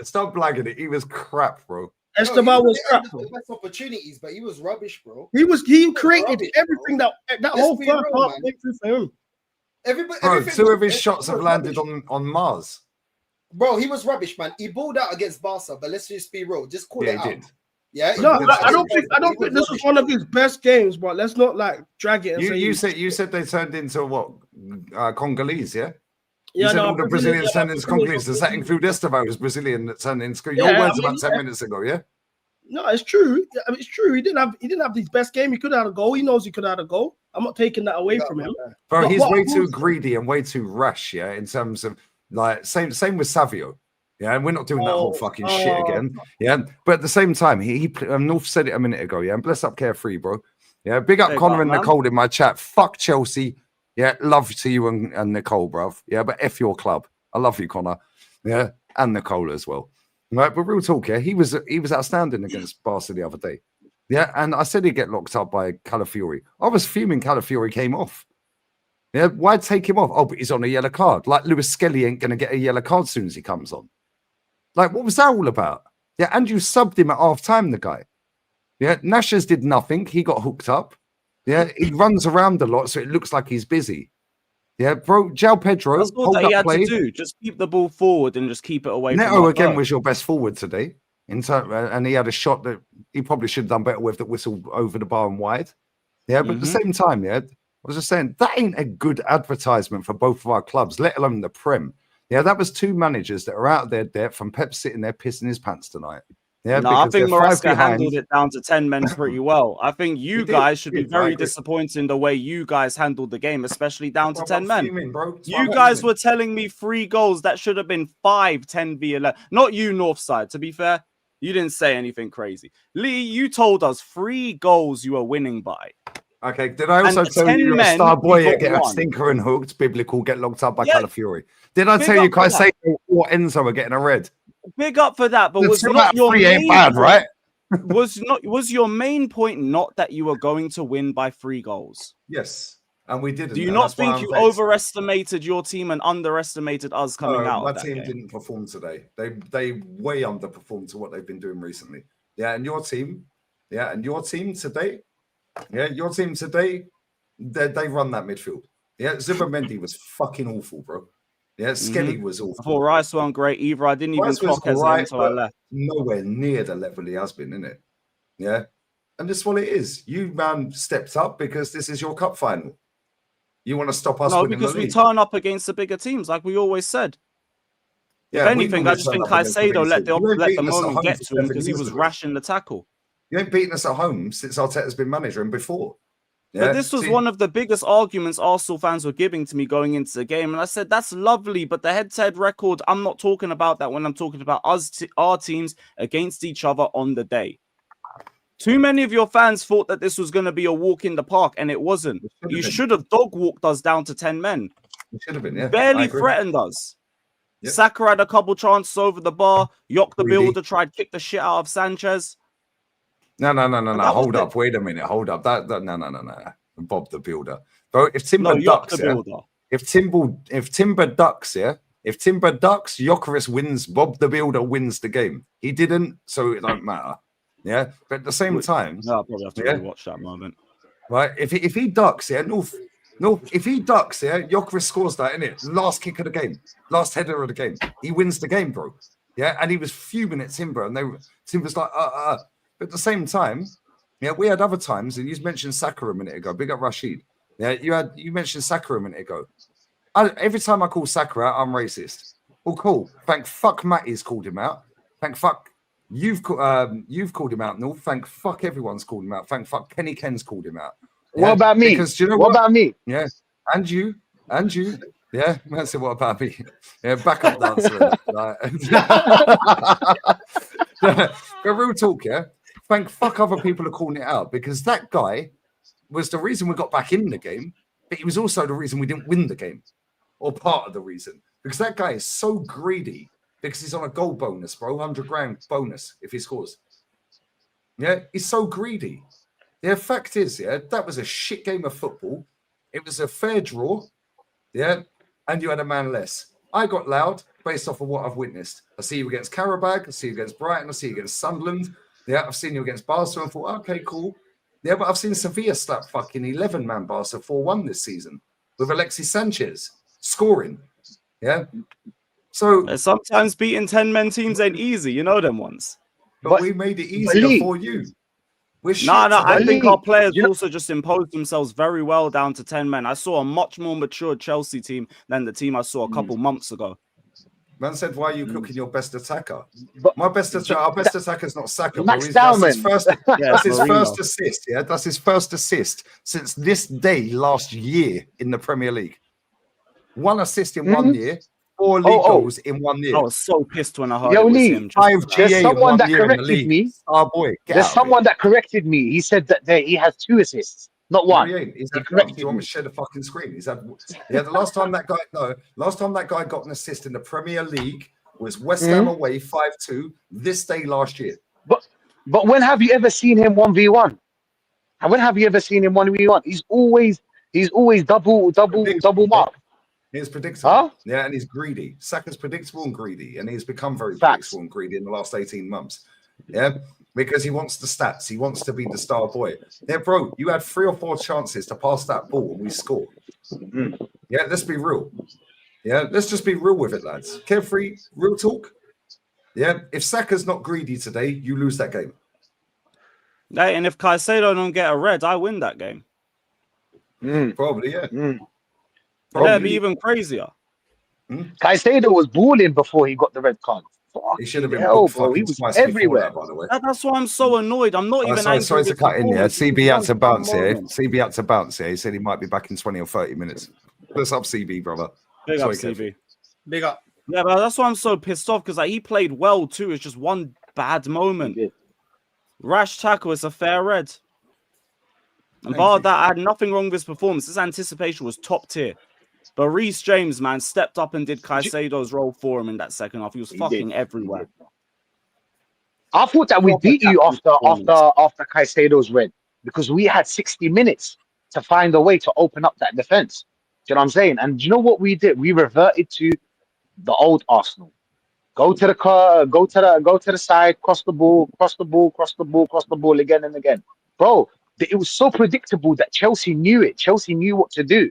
Stop blagging it. He was crap, bro.
Esteval was crap.
The best opportunities, but he was rubbish, bro.
He created everything that whole first half went through for him.
Bro, 2 of his shots have landed on Mars.
Bro, he was rubbish, man. He balled out against Barca, but let's just be real. Just call it out.
Did.
Yeah.
No, I don't think this was one of his best games, but let's not like drag it. And
you said they turned into what? Congolese, yeah.
Yeah,
all the Brazilians turned into Congolese. Does that include Esteval, who's Brazilian, that turned into your words about 10 minutes ago, yeah?
No, it's true. I mean, it's true. He didn't have his best game. He could have had a goal. He knows he could have had a goal. I'm not taking that away from him.
Bro, he's way too greedy and way too rash, yeah, in terms of like same with Savio. Yeah, and we're not doing that whole fucking shit again. Yeah, but at the same time, he North said it a minute ago. Yeah, and bless up Carefree, bro. Yeah, big up Connor and Nicole in my chat. Fuck Chelsea. Yeah, love to you and Nicole, bruv. Yeah, but F your club. I love you, Connor. Yeah, and Nicole as well. Right, but real talk, yeah, he was outstanding against Barca the other day. Yeah, and I said he'd get locked up by Calafiori. I was fuming Calafiori came off. Yeah, why take him off? Oh, but he's on a yellow card. Like Lewis Skelly ain't going to get a yellow card as soon as he comes on. Like, what was that all about? Yeah, and you subbed him at half time, the guy. Yeah, Nashers did nothing. He got hooked up. Yeah, he runs around a lot, so it looks like he's busy. Yeah, bro, João Pedro.
That's all that he had to do. Just keep the ball forward and just keep it away from
Neto again was your best forward today. And he had a shot that he probably should have done better with that whistle over the bar and wide. Yeah, but at the same time, yeah, I was just saying that ain't a good advertisement for both of our clubs, let alone the Prem. Yeah, that was two managers that are out of their depth and Pep sitting there pissing his pants tonight. Yeah,
no, I think Maresca handled it down to 10 men pretty well. I think you guys should be very disappointed in the way you guys handled the game, especially down to 10 men. You guys were telling me 3 goals that should have been 5, 10 v 11. Not you, Northside, to be fair. You didn't say anything crazy. Lee, you told us 3 goals you were winning by.
Okay, did I also tell you you're a star boy get a stinker and hooked, biblical, get locked up by Calafiori? Did I tell you Caicedo or Enzo were getting a red?
Big up for that, but was not your main
bad, right?
was your main point not that you were going to win by 3 goals?
Yes, and we didn't.
Do you not think you overestimated your team and underestimated us coming out?
My team didn't perform today. They way underperformed to what they've been doing recently. Yeah, and your team today. Yeah, your team today, they run that midfield. Yeah, Zubimendi was fucking awful, bro. Yeah, Skelly was awful.
I thought Rice weren't great either. I didn't even clock as until I left.
Nowhere near the level he has been, isn't it? Yeah, and this is what it is. You man stepped up because this is your cup final. You want to stop us?
No, because we turn up against the bigger teams, like we always said. Yeah, if anything, I just think Caicedo let the moment get to him because he was rash in the tackle.
You ain't beaten us at home since Arteta's been manager and before.
Yeah? But this was one of the biggest arguments Arsenal fans were giving to me going into the game. And I said, that's lovely, but the head-to-head record, I'm not talking about that when I'm talking about our teams against each other on the day. Too many of your fans thought that this was going to be a walk in the park, and it wasn't. You should have dog-walked us down to 10 men.
It should have been, yeah.
Barely threatened us. Yep. Saka had a couple chances over the bar. Yock the Builder tried to kick the shit out of Sanchez.
No. Hold up. Wait a minute. Hold up. No. Bob the Builder. Bro, if Timber ducks, if Timber ducks, Jokeris wins, Bob the Builder wins the game. He didn't, so it don't matter. Yeah. But at the same time.
No, I'll probably have to watch that moment.
Right. If he ducks, if he ducks, Jokeris scores that, innit? Last kick of the game. Last header of the game. He wins the game, bro. Yeah. And he was fuming at Timber, and Timber's like, But at the same time, we had other times, and you mentioned Saka a minute ago. Big up Rashid. Yeah, you mentioned Saka a minute ago. Every time I call Saka out, I'm racist. Well, cool. Thank fuck Matty's called him out. Thank fuck you've called him out, North. Thank fuck everyone's called him out. Thank fuck Kenny Ken's called him out.
Yeah? What about me?
Because you know
what about me?
Yeah, and you. Yeah, that's it. What about me? Yeah, backup dancer. But real talk, yeah. Thank fuck other people are calling it out, because that guy was the reason we got back in the game, but he was also the reason we didn't win the game, or part of the reason, because that guy is so greedy because he's on a goal bonus, bro, 100 grand bonus if he scores. Yeah, he's so greedy. The fact is, that was a shit game of football. It was a fair draw, and you had a man less. I got loud based off of what I've witnessed. I see you against Qarabag, I see you against Brighton, I see you against Sunderland. Yeah, I've seen you against Barca and thought, okay, cool. Yeah, but I've seen Sevilla slap fucking 11-man Barca 4-1 this season with Alexis Sanchez scoring. Yeah. So
sometimes beating 10-man teams ain't easy, you know them ones.
But we made it easier for you.
I think our players also just imposed themselves very well down to 10 men. I saw a much more mature Chelsea team than the team I saw a couple months ago.
Man said, why are you cooking your best attacker? Our best attacker is not Saka.
Max
That's his first assist. Yeah, that's his first assist since this day last year in the Premier League. 1 assist in 1 year, 4 league goals in 1 year.
I was so pissed when I heard it was him.
5 GA
There's someone that corrected
me. Our boy,
there's someone that corrected me. He said that he has 2 assists. Not one.
No, he ain't. He's
He
had one. Do
corrected
you want me
me.
to share the fucking screen? He's had. Yeah, the last time that guy got an assist in the Premier League was West Ham away 5-2 this day last year.
But when have you ever seen him 1v1? And when have you ever seen him 1v1? He's always double mark.
He's predictable.
Huh?
Yeah, and he's greedy. Saka's predictable and greedy, and he's become very
Facts.
predictable and greedy in the last 18 months. Yeah, because he wants the stats. He wants to be the star boy. Yeah, bro, you had 3 or 4 chances to pass that ball and we scored. Yeah, let's be real. Yeah, let's just be real with it, lads. Carefree, real talk. Yeah, if Saka's not greedy today, you lose that game.
Hey, and if Caicedo don't get a red, I win that game.
Probably, yeah.
That'd be even crazier.
Caicedo was balling before he got the red card.
He should have been
hell,
booked
bro. He
fucking
was
twice
everywhere.
before that, by the way.
That's why I'm so annoyed. I'm not even angry.
Sorry to
with
cut in there.
performance.
CB had to bounce here.
Moment.
CB had to bounce here. He said he might be back in 20 or 30 minutes. What's up, CB, brother?
Big up,
Sorry,
CB.
Big up.
Yeah, but that's why I'm so pissed off, because like, he played well too. It's just one bad moment. Rash tackle is a fair red. And bar that, I had nothing wrong with his performance. His anticipation was top tier. But Reece James, man, stepped up and did Caicedo's role for him in that second half. He was fucking everywhere.
I thought that we beat you after Caicedo's red, because we had 60 minutes to find a way to open up that defense. Do you know what I'm saying? And do you know what we did? We reverted to the old Arsenal. Go to the side, cross the ball again and again. Bro, it was so predictable that Chelsea knew it. Chelsea knew what to do.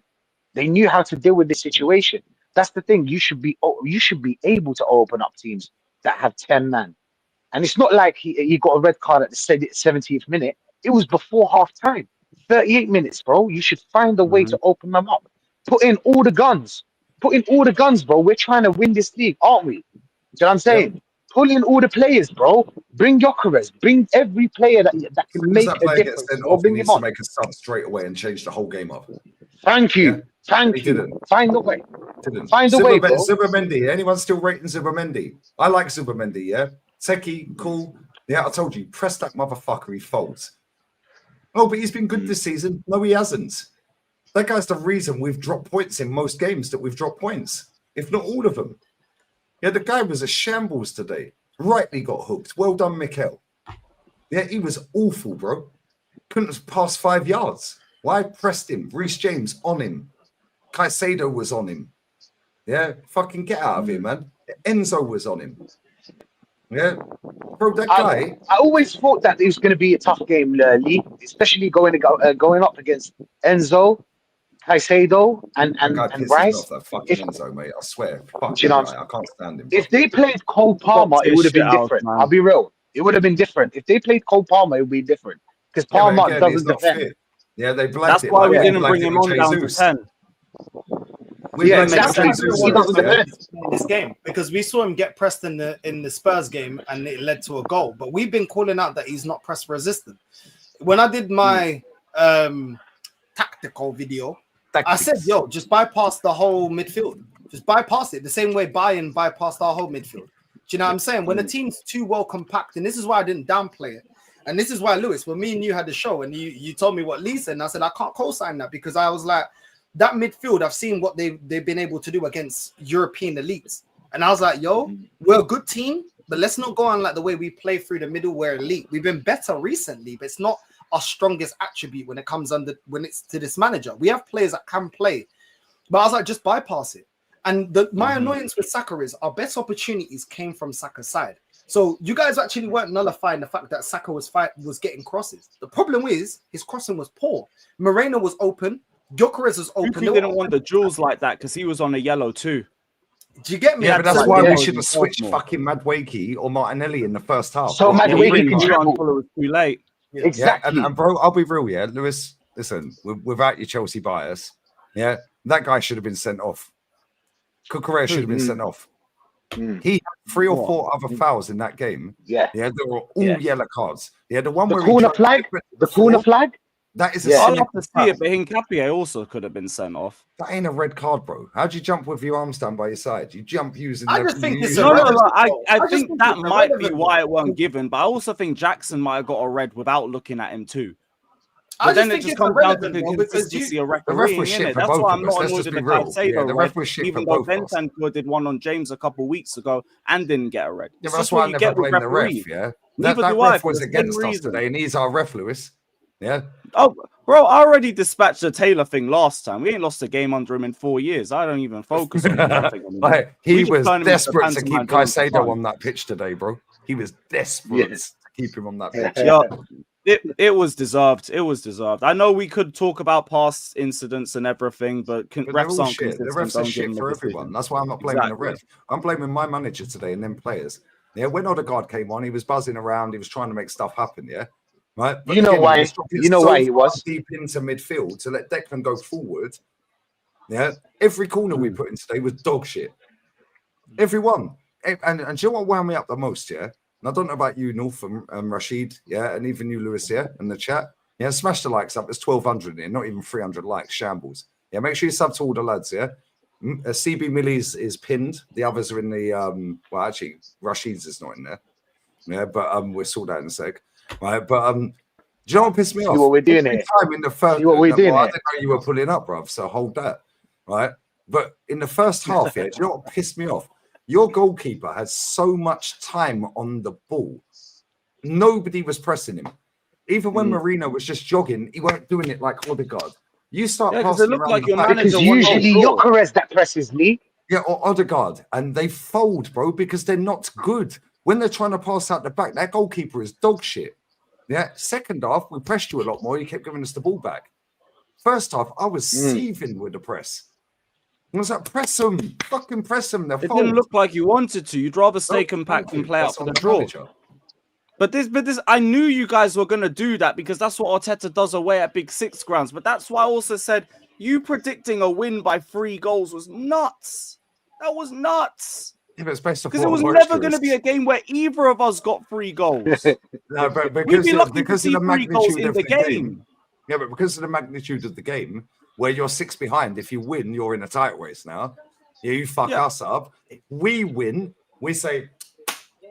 They knew how to deal with this situation. That's the thing. You should be able to open up teams that have 10 man. And it's not like he got a red card at the 70th minute. It was before half time. 38 minutes, bro. You should find a way to open them up. Put in all the guns. Bro. We're trying to win this league, aren't we? Do you know what I'm saying? Yep. Pull in all the players, bro. Bring Gyökeres. Bring every player that can make a difference.
He needs to make a sub straight away and change the whole game up.
Thank you. Yeah. Thank you. Didn't. Find a way. Find a way, bro.
Zubimendi. Anyone still rating Zubimendi? I like Zubimendi, yeah? Techie, cool. Yeah, I told you, press that motherfucker, he folds. Oh, but he's been good this season. No, he hasn't. That guy's the reason we've dropped points in most games that we've dropped points, if not all of them. Yeah, the guy was a shambles today. Rightly got hooked. Well done, Mikel. Yeah, he was awful, bro. Couldn't have passed 5 yards. Why pressed him? Reece James on him. Caicedo was on him. Yeah, fucking get out of here, man. Enzo was on him. Yeah, bro, that guy.
I always thought that it was going to be a tough game, Lee, especially going up against Enzo, Caicedo, and Rice.
That fucking Enzo, mate. I swear. Fuck
you know,
I can't stand him.
If they played Cole Palmer, it would have been different. I'll be real. It would have been different. If they played Cole Palmer, it would be different. Because Palmer doesn't defend.
Fit. Yeah, they blagged
That's
it.
why we didn't bring him on down to 10.
Yeah, exactly. He doesn't defend
this game, because we saw him get pressed in the Spurs game and it led to a goal. But we've been calling out that he's not press resistant. When I did my tactical video, I said, yo, just bypass the whole midfield. Just bypass it the same way Bayern bypassed our whole midfield. Do you know what I'm saying? When a team's too well compact, and this is why I didn't downplay it. And this is why, Lewis, when me and you had the show and you told me what Lee said, and I said, I can't co-sign that, because I was like, that midfield, I've seen what they've been able to do against European elites. And I was like, yo, we're a good team, but let's not go on like the way we play through the middle, we're elite. We've been better recently, but it's not our strongest attribute when it's to this manager. We have players that can play. But I was like, just bypass it. And my annoyance with Saka is our best opportunities came from Saka's side. So you guys actually weren't nullifying the fact that Saka was getting crosses. The problem is his crossing was poor. Moreno was open. Gyökeres was open.
He didn't want the jewels like that because he was on a yellow too.
Do you get me?
Yeah, but that's why we should have switched fucking Madueke or Martinelli in the first half.
So Madueke can dribble.
It was too late.
Yeah.
Exactly.
And bro, I'll be real, yeah. Lewis, listen, without your Chelsea bias, yeah, that guy should have been sent off. Cucurella should have been sent off. He had 3 or 4 other fouls in that game.
Yeah.
Yeah, they were all yellow cards. Yeah, the one
the
where
corner flag. The corner flag.
That is
I'll have to see it, but Hincapié also could have been sent off.
That ain't a red card, bro. How'd you jump with your arms down by your side? You jump using.
I just think it's
I think that might be why it weren't given, but I also think Jackson might have got a red without looking at him too. But then it just comes down to the consistency of refereeing, innit? That's why I'm not annoyed with the Caicedo red, even though Bentancur did one on James a couple weeks ago and didn't get a red.
Yeah, that's why I never blame the ref, yeah? That ref was against us today, and he's our ref, Lewis. Yeah.
Oh, bro, I already dispatched the Taylor thing last time. We ain't lost a game under him in 4 years. I don't even focus on the
He was desperate to keep Caicedo on that pitch today, bro. He was desperate to keep him on that pitch.
Yeah. It was deserved. It was deserved. I know we could talk about past incidents and everything, but refs aren't
shit. The refs are shit for everyone. That's why I'm not blaming the ref. I'm blaming my manager today and them players. Yeah, when Odegaard came on, he was buzzing around. He was trying to make stuff happen. Yeah, right. But
you know why? You know why he was
deep into midfield to let Declan go forward. Yeah, every corner we put in today was dog shit. Everyone. And do you know what wound me up the most? Yeah. And I don't know about you, North and Rashid, yeah, and even you, Lewis, yeah, in the chat. Yeah, smash the likes up. There's 1,200 here, not even 300 likes. Shambles. Yeah, make sure you sub to all the lads, yeah. CB Millies is pinned. The others are in the, well, actually, Rashid's is not in there. Yeah, but we'll sort that in a sec. Right, but do you know what pissed me off?
See what we're doing here.
Time in the first,
what we're doing
I didn't know you were pulling up, bruv, so hold that. Right, but in the first half, yeah, do you know what pissed me off? Your goalkeeper has so much time on the ball. Nobody was pressing him. Even when Marino was just jogging, he weren't doing it like Odegaard. You start passing around
like because usually Gyökeres that presses me.
Yeah, or Odegaard. And they fold, bro, because they're not good. When they're trying to pass out the back, that goalkeeper is dog shit. Yeah, second half, we pressed you a lot more. You kept giving us the ball back. First half, I was seething with the press. I was like, press them, fucking press them. It
didn't look like you wanted to. You'd rather stay compact and play out for the draw. But this, I knew you guys were gonna do that because that's what Arteta does away at Big Six grounds. But that's why I also said you predicting a win by 3 goals was nuts. That was nuts.
Yeah, but it's based off
because it was never going to be a game where either of us got 3 goals.
No, but because of the magnitude of the game. Yeah, but because of the magnitude of the game, where you're 6 behind, if you win, you're in a tight race now. Yeah, you fuck us up. If we win, we say,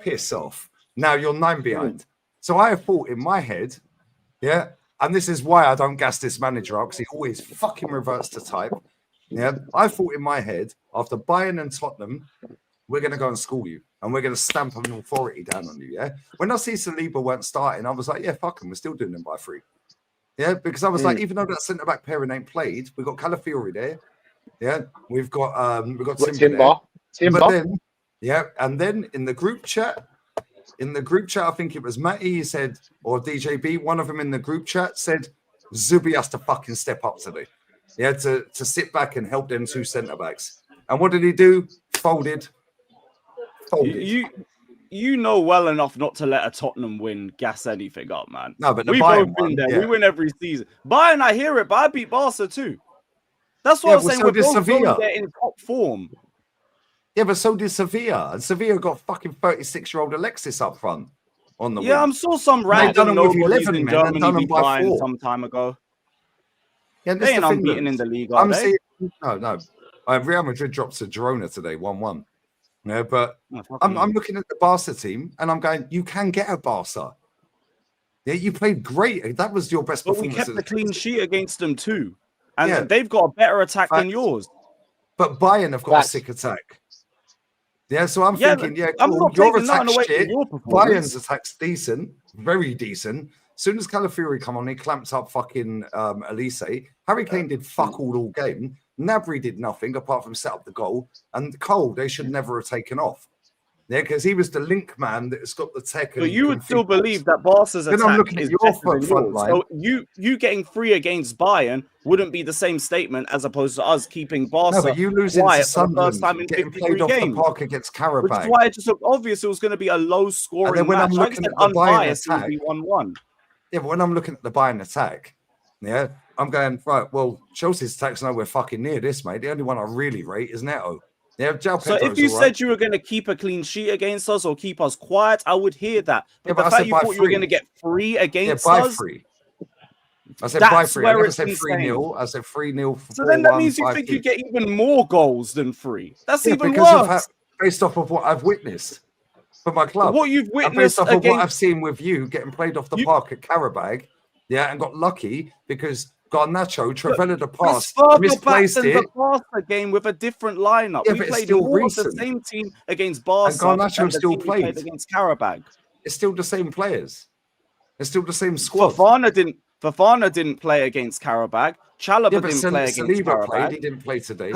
piss off. Now you're 9 behind. So I have thought in my head, yeah, and this is why I don't gas this manager up, because he always fucking reverts to type. Yeah, I thought in my head, after Bayern and Tottenham, we're going to go and school you, and we're going to stamp an authority down on you, yeah? When I see Saliba weren't starting, I was like, yeah, fuck them, we're still doing them by 3. Yeah, because I was like, even though that centre-back pairing ain't played, we've got Calafiori there. Yeah, we've got Timber. But then, yeah, and then in the group chat, I think it was Matty, he said, or DJB, one of them in the group chat said, Zubi has to fucking step up today. Yeah, to sit back and help them 2 centre-backs. And what did he do? Folded.
You know well enough not to let a Tottenham win gas anything up, man.
No, but
we both win there. Yeah. We win every season. Bayern, I hear it, but I beat Barca too. That's what I'm saying. We're both going there in top form.
Yeah, but so did Sevilla. And Sevilla got fucking 36-year-old Alexis up front on the win.
I'm sure some random nobodies in Germany beat Bayern some time ago. Yeah, they ain't unbeaten in the league, are they?
No. Real Madrid dropped to Girona today, 1-1. Yeah, but I'm looking at the Barca team and I'm going, you can get a Barca. Yeah, you played great. That was your best performance.
But we kept the clean sheet against them too. And they've got a better attack than yours.
But Bayern have got a sick attack. Yeah, so I'm thinking, cool. Your attack's shit. Bayern's attack's decent, very decent. As soon as Calafiori come on, he clamped up fucking Elise. Harry Kane did fuck all game. Gnabry did nothing apart from set up the goal. And Cole, they should never have taken off. Yeah, because he was the link man that's got the tech.
But you would still believe that Barca's attack is better than yours. So you getting 3 against Bayern wouldn't be the same statement as opposed to us keeping Barca.
No, but you losing to Sunderland, getting played off the park against Karabakh.
Which is why it just looked obvious it was going to be a low-scoring match.
I'm looking at the Bayern attack, 1-1. Yeah, but when I'm looking at the Bayern attack, yeah, I'm going, right, well, Chelsea's attack's nowhere fucking near this, mate. The only one I really rate is Neto. Yeah,
so if you said you were going to keep a clean sheet against us or keep us quiet, I would hear that. But the fact you thought you were going to get 3 against us...
I said by 3. I never said 3-0. I said 3-0.
So then that means you think you get even more goals than 3. That's even worse.
Based off of what I've witnessed for my club.
What you've witnessed
based off of what I've seen with you getting played off the park at Karabakh. Yeah, and got lucky because Garnacho travelled a pass,
further
misplaced
back than
it.
the Barca game with a different lineup.
Yeah,
We
but it's
played
still
more
recent.
of the same team against Barca
Garnacho
than the
still
team we played
played.
against Karabag.
It's still the same players. It's still the same squad.
Fofana didn't play against Karabag. Chalobah didn't play against
Saliba
Karabag.
played. He didn't play today.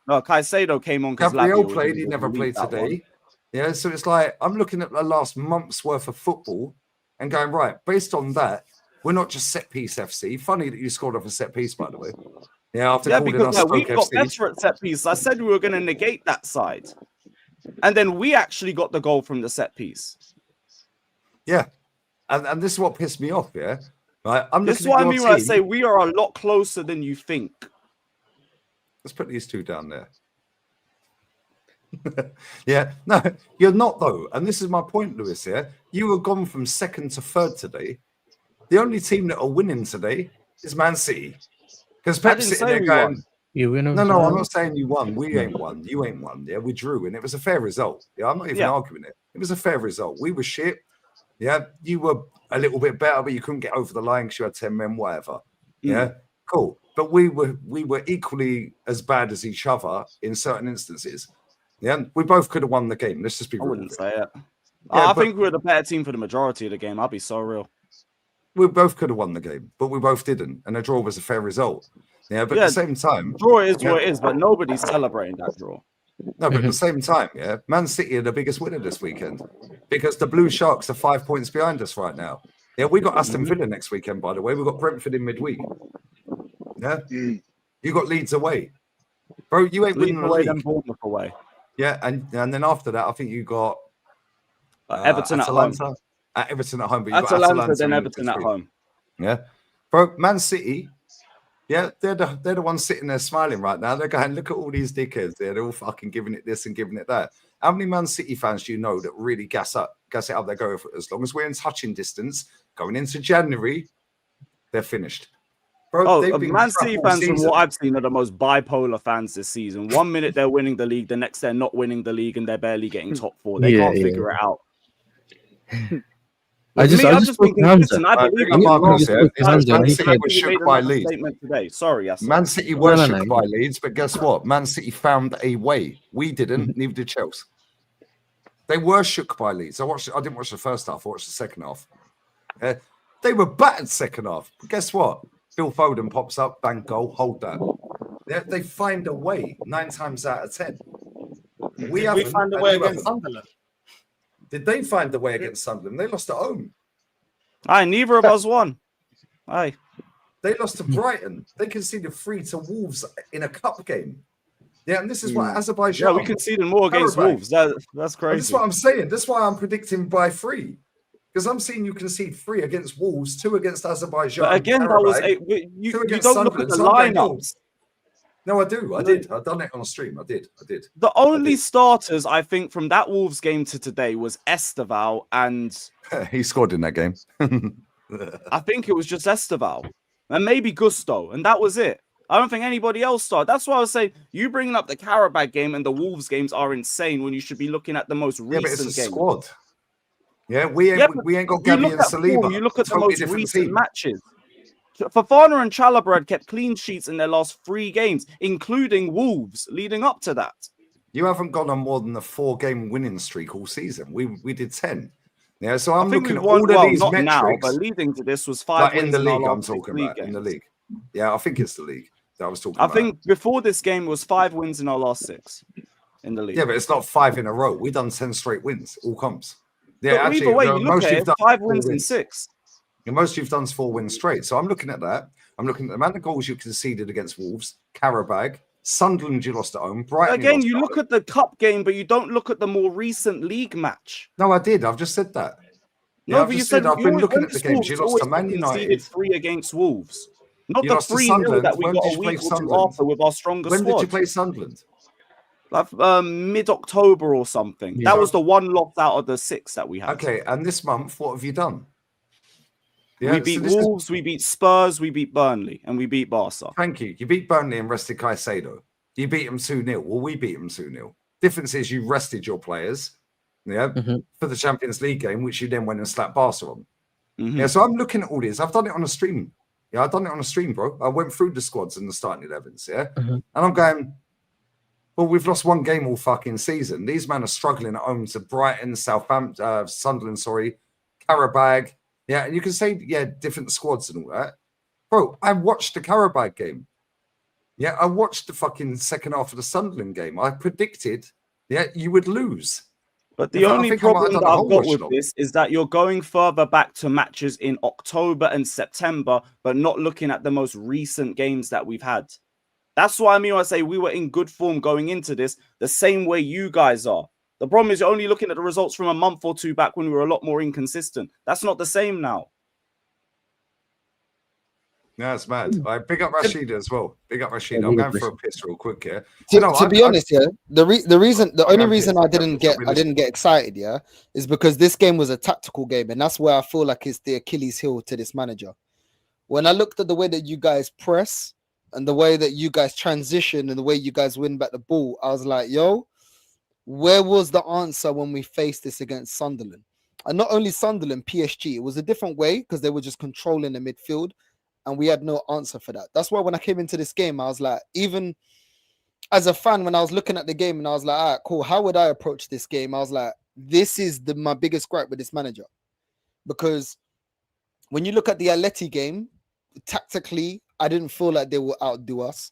Caicedo came on because
Gabriel played. He never played today. Yeah, so it's like I'm looking at the last month's worth of football and going, right, based on that, we're not just set piece FC. Funny that you scored off a set piece, by the way. Yeah, after calling us Stoke
we got
FC.
better at set piece. I said we were going to negate that side. And then we actually got the goal from the set piece.
Yeah. And this is what pissed me off, yeah? Right.
This is what I mean when I say we are a lot closer than you think.
Let's put these two down there. Yeah, no, you're not though. And this is my point, Lewis, here. You were gone from second to third today. The only team that are winning today is Man City. Because Pep's sitting there going,
you win.
No, I'm not saying you won. We ain't won. You ain't won. Yeah, we drew. And it was a fair result. Yeah, I'm not even arguing it. It was a fair result. We were shit. Yeah, you were a little bit better, but you couldn't get over the line because you had 10 men, whatever. Yeah, cool. But we were equally as bad as each other in certain instances. Yeah, we both could have won the game. Let's just be real.
I wouldn't say it.
Yeah,
I think we were the better team for the majority of the game. I'll be so real.
We both could have won the game, but we both didn't. And a draw was a fair result. Yeah, but at the same time...
Draw is what it is, but nobody's celebrating that draw.
No, but at the same time, yeah, Man City are the biggest winner this weekend because the Blue Sharks are 5 points behind us right now. Yeah, we got Aston Villa next weekend, by the way. We've got Brentford in midweek. Yeah, you got Leeds away. Bro, you ain't winning the league.
Then Bournemouth away.
Yeah, and then after that, I think you got
Everton
Atalanta.
at home.
Everton at home, but you got
Atalanta, then Everton at home.
Yeah, bro, Man City. Yeah, they're the ones sitting there smiling right now. They're going, look at all these dickheads. They're all fucking giving it this and giving it that. How many Man City fans do you know that really gas it up? They're going for it. As long as we're in touching distance, going into January, they're finished. Bro,
Man City fans, from what I've seen, are the most bipolar fans this season. 1 minute they're winning the league, the next they're not winning the league, and they're barely getting top four. They can't figure it out.
I just think
listen, I believe
Man City was shook by Leeds
today. Sorry,
Man City were shook by Leeds, but guess what? Man City found a way. We didn't. Neither did Chelsea. They were shook by Leeds. I didn't watch the first half. I watched the second half. They were battered second half. But guess what? Phil Foden pops up, bang, goal, hold that. They find a way 9 times out of 10.
We find a way against Sunderland.
Did they find the way against Sunderland? They lost at home.
Neither of us won. They
lost to Brighton. They conceded 3 to Wolves in a cup game. Yeah, and this is what Azerbaijan.
Yeah, we conceded more against Wolves. That's crazy.
That's what I'm saying. That's why I'm predicting by 3. Because I'm seeing you concede 3 against Wolves, 2 against Azerbaijan.
But again, that was you don't look at the lineups.
No, I do. I did. I've done it on stream. I did.
The only starters I think from that Wolves game to today was Esteval, and
he scored in that game.
I think it was just Esteval and maybe Gusto, and that was it. I don't think anybody else started. That's why I was saying you bringing up the Karabag game and the Wolves games are insane when you should be looking at the most recent
but it's a
game.
Squad. Yeah, we ain't got Gabby and Saliba.
You look at the most recent matches. Fofana and Chalobah had kept clean sheets in their last 3 games, including Wolves, leading up to that.
You haven't gone on more than a 4-game winning streak all season. We did 10. Yeah, so I'm looking at all of these metrics.
Now, but leading to this was 5 wins
in the league. I'm talking about in the league. Yeah, I think it's the league that I was talking about.
I think before this game was 5 wins in our last 6 in the league.
Yeah, but it's not 5 in a row. We've done 10 straight wins, all comps. Yeah,
but
actually,
either way, you look at it, 5 wins in 6.
The most you've done is 4 wins straight. So I'm looking at that. I'm looking at the amount of goals you conceded against Wolves, Karabag, Sunderland you lost at home, Brighton.
Again, you look at the cup game, but you don't look at the more recent league match.
No, I did. I've just said that.
No, but you said
I've been looking at the games. You lost to Man United.
3 against Wolves. Not the 3-0 that we got a week or 2 after with our stronger squad.
When did you play Sunderland?
Like mid-October or something. Yeah. That was the one loss out of the 6 that we had.
Okay, and this month, what have you done?
Yeah, we beat Wolves, we beat Spurs, we beat Burnley, and we beat Barca.
Thank you. You beat Burnley and rested Caicedo. You beat them 2-0. Well, we beat them 2-0. Difference is you rested your players, for the Champions League game, which you then went and slapped Barca on. Yeah, so I'm looking at all this. I've done it on a stream. Yeah, I've done it on a stream, bro. I went through the squads and the starting 11s, yeah? And I'm going, well, we've lost one game all fucking season. These men are struggling at home to Brighton, Southampton, Sunderland, Qarabag. Yeah, and you can say, yeah, different squads and all that. Bro, I watched the Qarabag game. Yeah, I watched the fucking second half of the Sunderland game. I predicted, yeah, you would lose.
But the only problem that I've got with this is that you're going further back to matches in October and September, but not looking at the most recent games that we've had. That's why I mean, I say we were in good form going into this, the same way you guys are. The problem is you're only looking at the results from a month or two back when we were a lot more inconsistent. That's not the same now.
Yeah, it's mad. I big up Rashid as well. Big up Rashid. I'm going for a piss real quick here.
To be honest, yeah, the only reason I didn't get excited, yeah, is because this game was a tactical game, and that's where I feel like it's the Achilles heel to this manager. When I looked at the way that you guys press and the way that you guys transition and the way you guys win back the ball, I was like, yo, where was the answer when we faced this against Sunderland? And not only Sunderland, PSG, it was a different way because they were just controlling the midfield. And we had no answer for that. That's why when I came into this game, I was like, even as a fan, when I was looking at the game and I was like, all right, cool. How would I approach this game? I was like, this is my biggest gripe with this manager. Because when you look at the Atleti game, tactically, I didn't feel like they will outdo us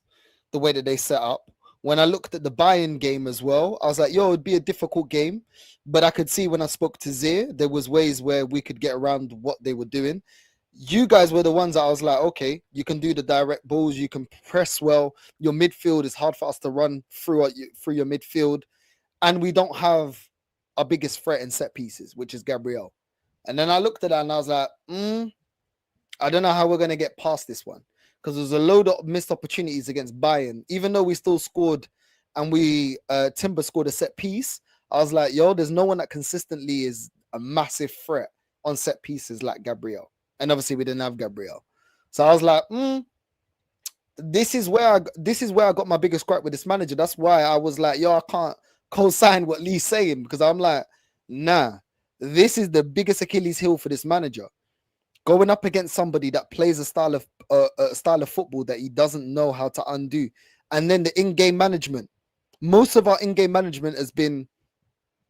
the way that they set up. When I looked at the Bayern game as well, I was like, yo, it'd be a difficult game. But I could see when I spoke to Zir, there was ways where we could get around what they were doing. You guys were the ones that I was like, okay, you can do the direct balls, you can press well. Your midfield is hard for us to run through your midfield, and we don't have our biggest threat in set pieces, which is Gabriel. And then I looked at that and I was like, I don't know how we're gonna get past this one because there's a load of missed opportunities against Bayern. Even though we still scored and we Timber scored a set piece, I was like, yo, there's no one that consistently is a massive threat on set pieces like Gabriel. And obviously we didn't have Gabriel. So I was like, this is where I got my biggest gripe with this manager. That's why I was like, yo, I can't co-sign what Lee's saying because I'm like, nah, this is the biggest Achilles heel for this manager. Going up against somebody that plays a style of football that he doesn't know how to undo. And then the in-game management. Most of our in-game management has been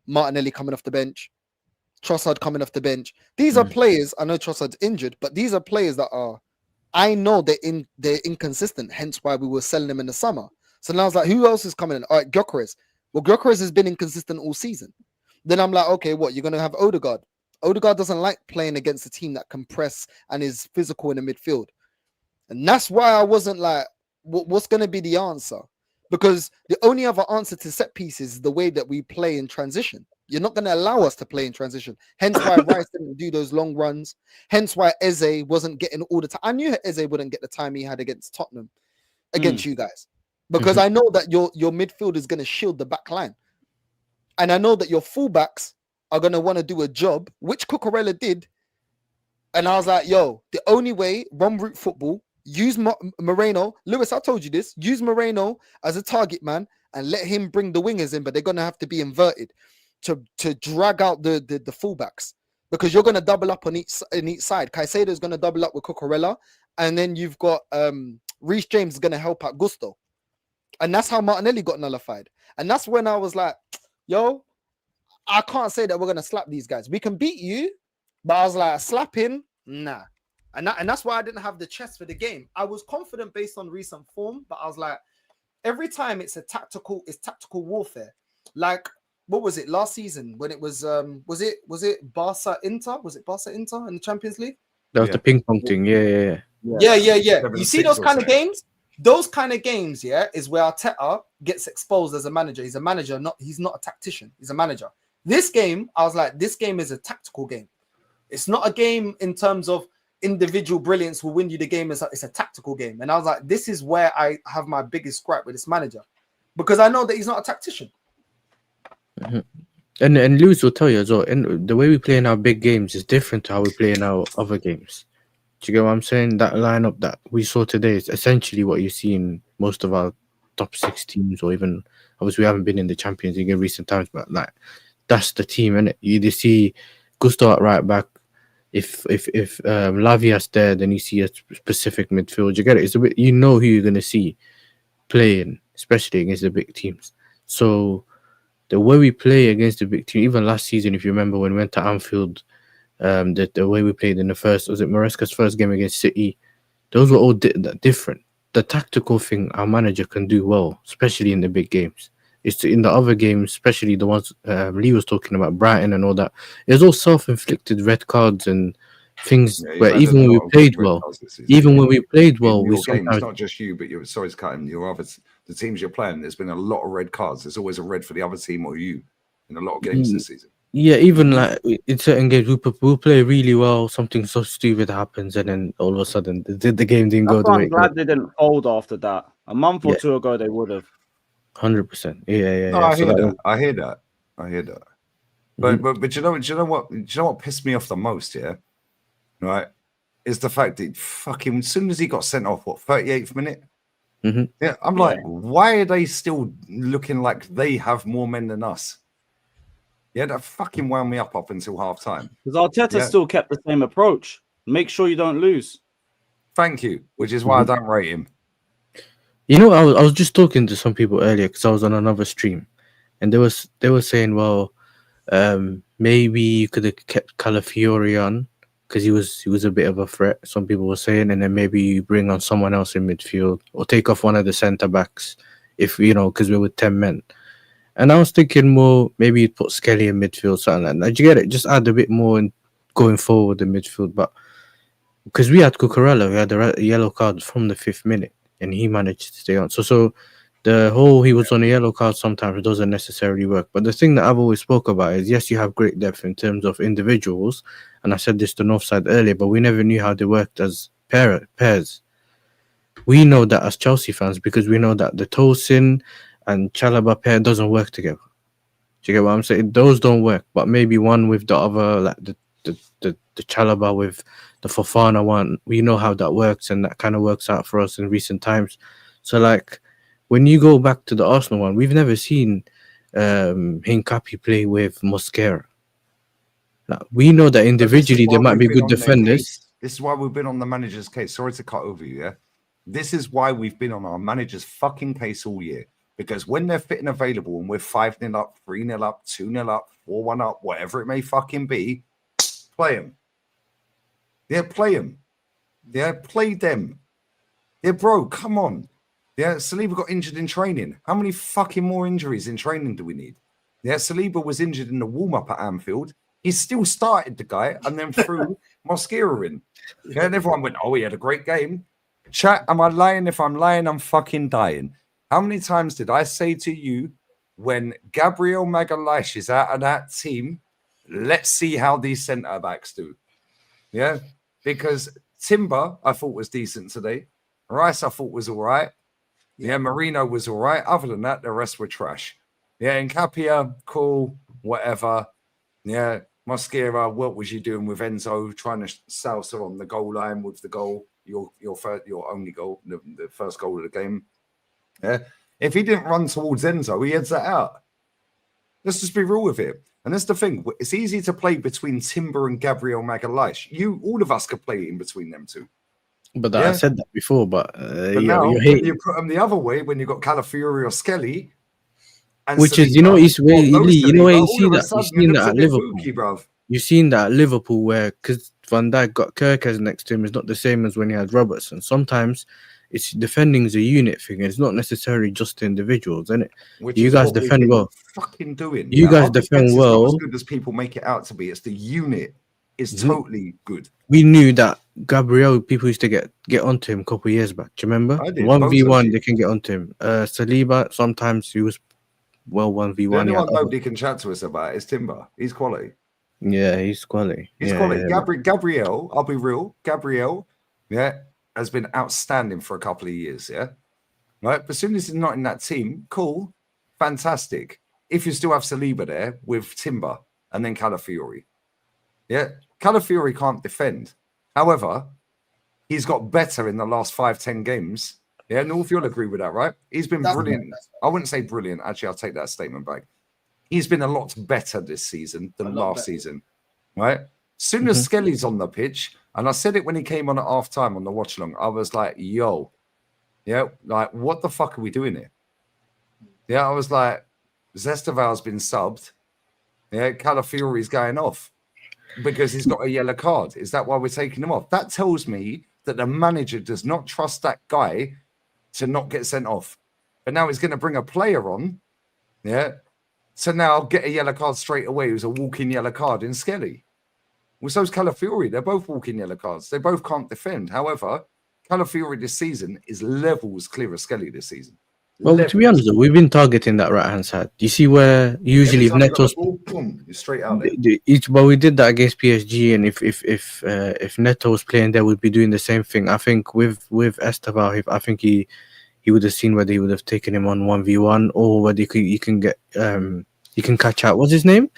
Martinelli coming off the bench, Trossard coming off the bench. These are players. I know Trossard's injured, but these are players that are. I know they're inconsistent. Hence why we were selling them in the summer. So now I was like, who else is coming in? All right, Gyökeres. Well, Gyökeres has been inconsistent all season. Then I'm like, okay, what? You're gonna have Odegaard. Odegaard doesn't like playing against a team that can press and is physical in the midfield, and that's why I wasn't like, what's gonna be the answer? Because the only other answer to set pieces is the way that we play in transition. You're not going to allow us to play in transition. Hence why Rice didn't do those long runs. Hence why Eze wasn't getting all the time. I knew Eze wouldn't get the time he had against Tottenham, against you guys. Because I know that your midfield is going to shield the back line. And I know that your fullbacks are going to want to do a job, which Cucurella did. And I was like, yo, the only way, run route football, use Moreno. Lewis, I told you this. Use Moreno as a target man and let him bring the wingers in, but they're going to have to be inverted to drag out the fullbacks because you're going to double up on each side. Caicedo is going to double up with Cucurella, and then you've got Reece James is going to help out Gusto. And that's how Martinelli got nullified. And that's when I was like, yo, I can't say that we're going to slap these guys. We can beat you, but I was like, slapping, nah. And that's why I didn't have the chest for the game. I was confident based on recent form, but I was like, every time it's tactical warfare. Like, what was it last season when it was it Barca Inter? Was it Barca Inter in the Champions League?
That was the ping pong thing. Yeah.
You see those kind of games? Those kind of games, yeah, is where Arteta gets exposed as a manager. He's a manager, he's not a tactician. He's a manager. This game, I was like, this game is a tactical game. It's not a game in terms of individual brilliance will win you the game. It's a tactical game. And I was like, this is where I have my biggest gripe with this manager. Because I know that he's not a tactician.
And Lewis will tell you as well, and the way we play in our big games is different to how we play in our other games. Do you get what I'm saying? That lineup that we saw today is essentially what you see in most of our top 6 teams, or even obviously we haven't been in the Champions League in recent times, but like that's the team, innit? You either see Gusto at right back, if Lavia's there, then you see a specific midfield. You get it. It's a bit, you know who you're gonna see playing, especially against the big teams. So the way we play against the big team, even last season, if you remember when we went to Anfield, the way we played in the first, was it Maresca's first game against City? Those were all different. The tactical thing our manager can do well, especially in the big games. It's in the other games, especially the ones Lee was talking about, Brighton and all that. It was all self-inflicted red cards and things where even when we played well, we
sometimes not just you, but you're sorry to cut in your other the teams you're playing. There's been a lot of red cards. There's always a red for the other team or you in a lot of games this season.
Yeah, even like in certain games, we'll play really well. Something so stupid happens, and then all of a sudden, the game didn't go the way.
I'm glad they didn't fold after that. A month or two ago, they would have.
100%. Yeah.
No, I hear that. But you know what pissed me off the most? Yeah, right, is the fact that fucking as soon as he got sent off, 38th minute. Yeah, I'm like, why are they still looking like they have more men than us? Yeah, that fucking wound me up until half time.
Because Arteta still kept the same approach. Make sure you don't lose.
Thank you, which is why I don't rate him.
You know, I was just talking to some people earlier because I was on another stream, and they were saying, well, maybe you could have kept Calafiori on because he was a bit of a threat. Some people were saying, and then maybe you bring on someone else in midfield or take off one of the centre backs if because we're with 10 men. And I was thinking more, maybe you'd put Skelly in midfield, something like that. Did you get it? Just add a bit more in going forward in midfield. But because we had Cucurella, we had a yellow card from the 5th minute, and he managed to stay on. So the whole he was on a yellow card sometimes doesn't necessarily work. But the thing that I've always spoke about is, yes, you have great depth in terms of individuals. And I said this to Northside earlier, but we never knew how they worked as pairs. We know that as Chelsea fans because we know that the Tosin and Chalobah pair doesn't work together. Do you get what I'm saying? Those don't work, but maybe one with the other, like the Chalobah with the Fofana one, we know how that works, and that kind of works out for us in recent times. So, like, when you go back to the Arsenal one, we've never seen Hincapi play with Mosquera. Now, we know that individually they might be good defenders.
This is why we've been on the manager's case. Sorry to cut over you, yeah? This is why we've been on our manager's fucking case all year. Because when they're fit and available and we're 5-0 up, 3-0 up, 2-0 up, 4-1 up, whatever it may fucking be, play them. Yeah, play them. Yeah, play them. Yeah, bro, come on. Yeah, Saliba got injured in training. How many fucking more injuries in training do we need? Yeah, Saliba was injured in the warm-up at Anfield. He still started the guy and then threw Mosquera in. Yeah, and everyone went, oh, he had a great game. Chat, am I lying? If I'm lying, I'm fucking dying. How many times did I say to you when Gabriel Magalhaes is out of that team, let's see how these centre-backs do? Yeah, because Timber, I thought was decent today. Rice, I thought was all right. Yeah, Marino was all right. Other than that, the rest were trash. Yeah, Nkapia, cool, whatever. Yeah, Mosquera, what was you doing with Enzo trying to souse on the goal line with the goal, your only goal, the first goal of the game? Yeah. If he didn't run towards Enzo, he heads that out. Let's just be real with it. And that's the thing. It's easy to play between Timber and Gabriel Magalhaes. All of us could play in between them two.
But I said that before. But
now, when you put them the other way, when you've got Calafiori or Skelly,
which is, he's where you see that. You've seen that at Liverpool. You've seen that at Liverpool where, because Van Dijk got Kirkes next to him, is not the same as when he had Robertson. Sometimes it's defending is a unit thing. It's not necessarily just individuals, isn't it? You guys defend well.
Fucking doing.
You guys defend well.
Not as good as people make it out to be. It's the unit is totally good.
We knew that Gabriel. People used to get onto him a couple of years back. Do you remember? 1v1, they can get onto him. Saliba, sometimes he was 1v1.
The only one nobody can chat to us about is Timber. He's quality.
Yeah, he's quality.
He's quality. Yeah. Gabriel, I'll be real. Gabriel, has been outstanding for a couple of years, right? But as soon as he's not in that team, cool, fantastic. If you still have Saliba there with Timber and then Calafiori, Calafiori can't defend. However, he's got better in the last 5-10 games. Yeah, North, you'll agree with that, right? He's been brilliant. I wouldn't say brilliant. Actually, I'll take that statement back. He's been a lot better this season than last season, right? Soon as Skelly's on the pitch, and I said it when he came on at half time on the watch along, I was like, yo, yeah, like, what the fuck are we doing here? Yeah, I was like, Zestaval's been subbed. Yeah, Calafiori's going off because he's got a yellow card. Is that why we're taking him off? That tells me that the manager does not trust that guy to not get sent off. But now he's going to bring a player on. Yeah. So now I'll get a yellow card straight away. Who's a walking yellow card in Skelly. Well, so's Calafiori. They're both walking yellow cards. They both can't defend. However, Calafiori this season is levels clear of Skelly this season.
Well, to be honest, though, we've been targeting that right hand side. You see where usually if Neto's
boom, you're straight out there.
But we did that against PSG, and if Neto was playing there, we'd be doing the same thing. I think with Esteval, I think he would have seen whether he would have taken him on 1v1 or whether you can get you can catch out. What's his name?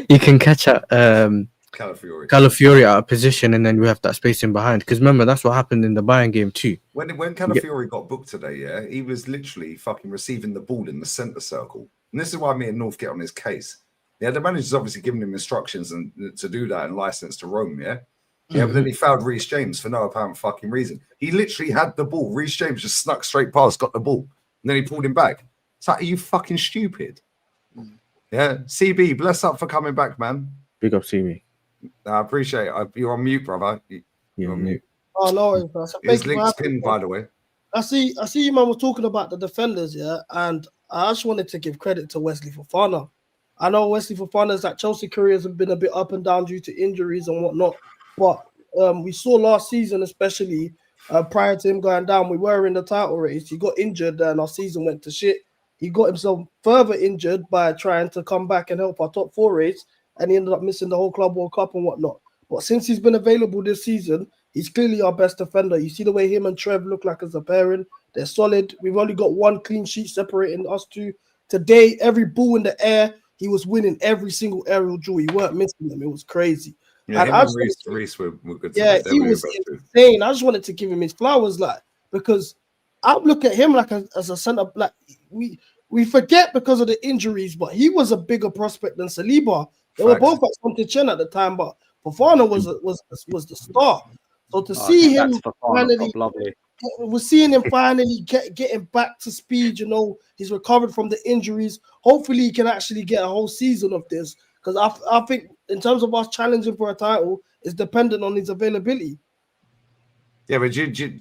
You can catch out Calafiori out of position, and then we have that space in behind. Because remember, that's what happened in the Bayern game too.
When Calafiori got booked today, yeah, he was literally fucking receiving the ball in the centre circle. And this is why me and North get on his case. Yeah, the manager's obviously giving him instructions and to do that and license to roam, yeah? Yeah, but then he fouled Reece James for no apparent fucking reason. He literally had the ball. Reece James just snuck straight past, got the ball, and then he pulled him back. It's like, are you fucking stupid? Yeah, CB, bless up for coming back, man.
Big up, CB.
I appreciate it. You're on mute, brother. You're on mute.
Oh no,
his link's pinned, by the way.
I see you, man, was talking about the defenders, yeah, and I just wanted to give credit to Wesley Fofana. I know Wesley Fofana's like Chelsea careers have been a bit up and down due to injuries and whatnot, but we saw last season, especially prior to him going down, we were in the title race. He got injured and our season went to shit. He got himself further injured by trying to come back and help our top four race, and he ended up missing the whole Club World Cup and whatnot. But since he's been available this season, he's clearly our best defender. You see the way him and Trev look like as a pairing. They're solid. We've only got one clean sheet separating us two. Today, every ball in the air, he was winning every single aerial duel. He weren't missing them. It was crazy.
Yeah, and Reece were good.
Yeah, he was insane. I just wanted to give him his flowers, like, because I look at him like as a centre. Like we forget because of the injuries, but he was a bigger prospect than Saliba. They were both at something chin at the time, but Fofana was the star. So to see him finally, we're seeing him finally getting back to speed. You know, he's recovered from the injuries. Hopefully, he can actually get a whole season of this, because I think in terms of us challenging for a title, it's dependent on his availability.
Yeah, but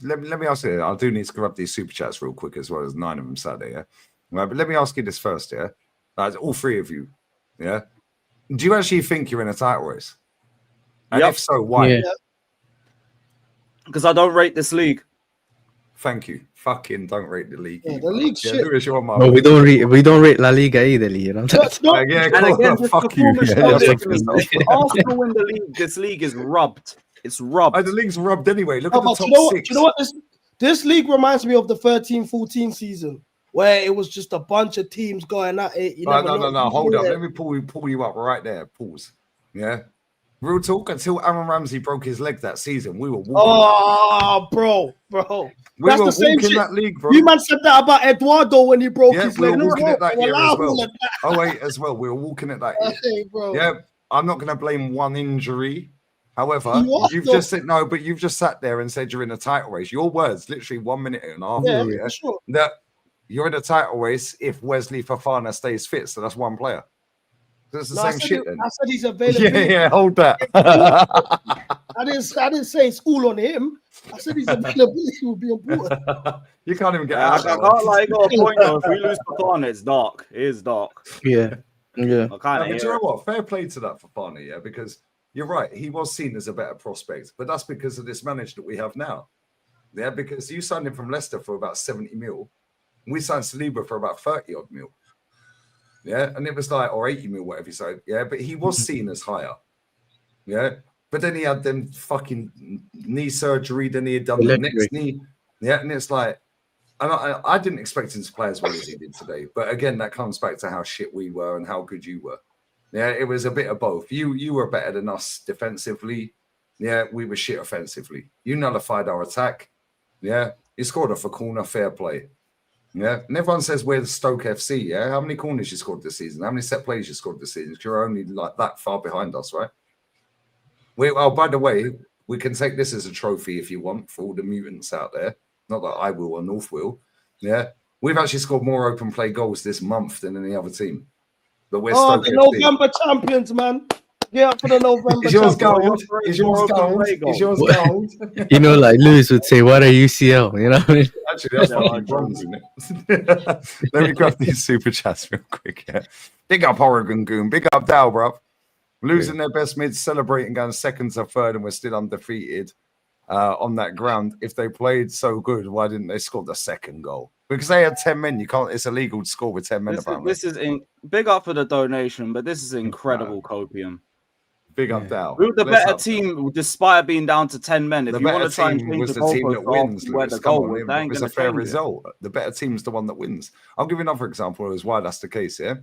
let me ask you. I do need to grab these super chats real quick as well. As 9 of them Saturday, yeah. Right, but let me ask you this first, yeah. All 3 of you, yeah. Do you actually think you're in a title race? And if so, why?
Yeah. Because I don't rate this league.
Thank you. Fucking don't rate the league.
Yeah, the league's shit.
No, we don't rate La Liga either, you know.
Yeah,
and again,
fuck you.
Arsenal win the league. This league is rubbed. It's rubbed.
The league's rubbed anyway. Look at the top 6.
You know what? This league reminds me of the 13-14 season, where it was just a bunch of teams going at it.
No. Hold up. Let me pull you up right there. Pause. Yeah. Real talk. Until Aaron Ramsey broke his leg that season, we were walking.
Oh, bro.
We were walking that league, bro.
You man said that about Eduardo when he broke his leg.
We were walking it that year as well. Oh wait, as well. We were walking it that year.
Okay, bro.
Yeah. I'm not going to blame one injury. However, you've just said no, but you've just sat there and said you're in a title race. Your words, literally 1 minute and a half.
Yeah, sure.
That you're in a title race if Wesley Fofana stays fit. So that's one player. It's the same shit. Then
I said he's available.
Yeah, hold that.
I didn't say it's all on him. I said his availability will be important.
You can't even get
out. I can't like got a point though. If we lose Fofana, it's dark. It is dark.
Yeah.
But do you know what? Fair play to that Fofana, yeah, because you're right. He was seen as a better prospect, but that's because of this manager that we have now. Yeah, because you signed him from Leicester for about 70 mil. We signed Saliba for about 30 odd mil. Yeah, and it was like, or 80 mil, whatever you said. Yeah, but he was seen as higher. Yeah, but then he had them fucking knee surgery. Then he had done the next knee. Yeah, and it's like, and I didn't expect him to play as well as he did today. But again, that comes back to how shit we were and how good you were. Yeah, it was a bit of both. You were better than us defensively. Yeah, we were shit offensively. You nullified our attack. Yeah, you scored off a corner, fair play. Yeah, and everyone says we're the Stoke FC. Yeah, how many corners you scored this season? How many set plays you scored this season? Because you're only like that far behind us, right? Oh, by the way, we can take this as a trophy if you want for all the mutants out there. Not that I will or North will. Yeah, we've actually scored more open play goals this month than any other team. But we're
the November champions, man. Get up for the November.
Is yours gold? Is yours gold? Is yours gold?
You know, like Lewis would say, "What are UCL?" You know what I mean?
Actually, that's fucking bronze, isn't it? Let me grab these super chats real quick. Yeah. Big up Oregon Goon. Big up Dow, bro. Losing their best mids, celebrating, going second to third, and we're still undefeated on that ground. If they played so good, why didn't they score the second goal? Because they had 10 men. You can't. It's illegal to score with 10 men.
This is big up for the donation, but this is incredible copium.
Big up Dow.
We were the better team, despite being down to 10 men. If you want to try and change the team that wins,
where the goal was, that ain't going to fair result. The better team's the one that wins. I'll give you another example as why that's the case. Yeah,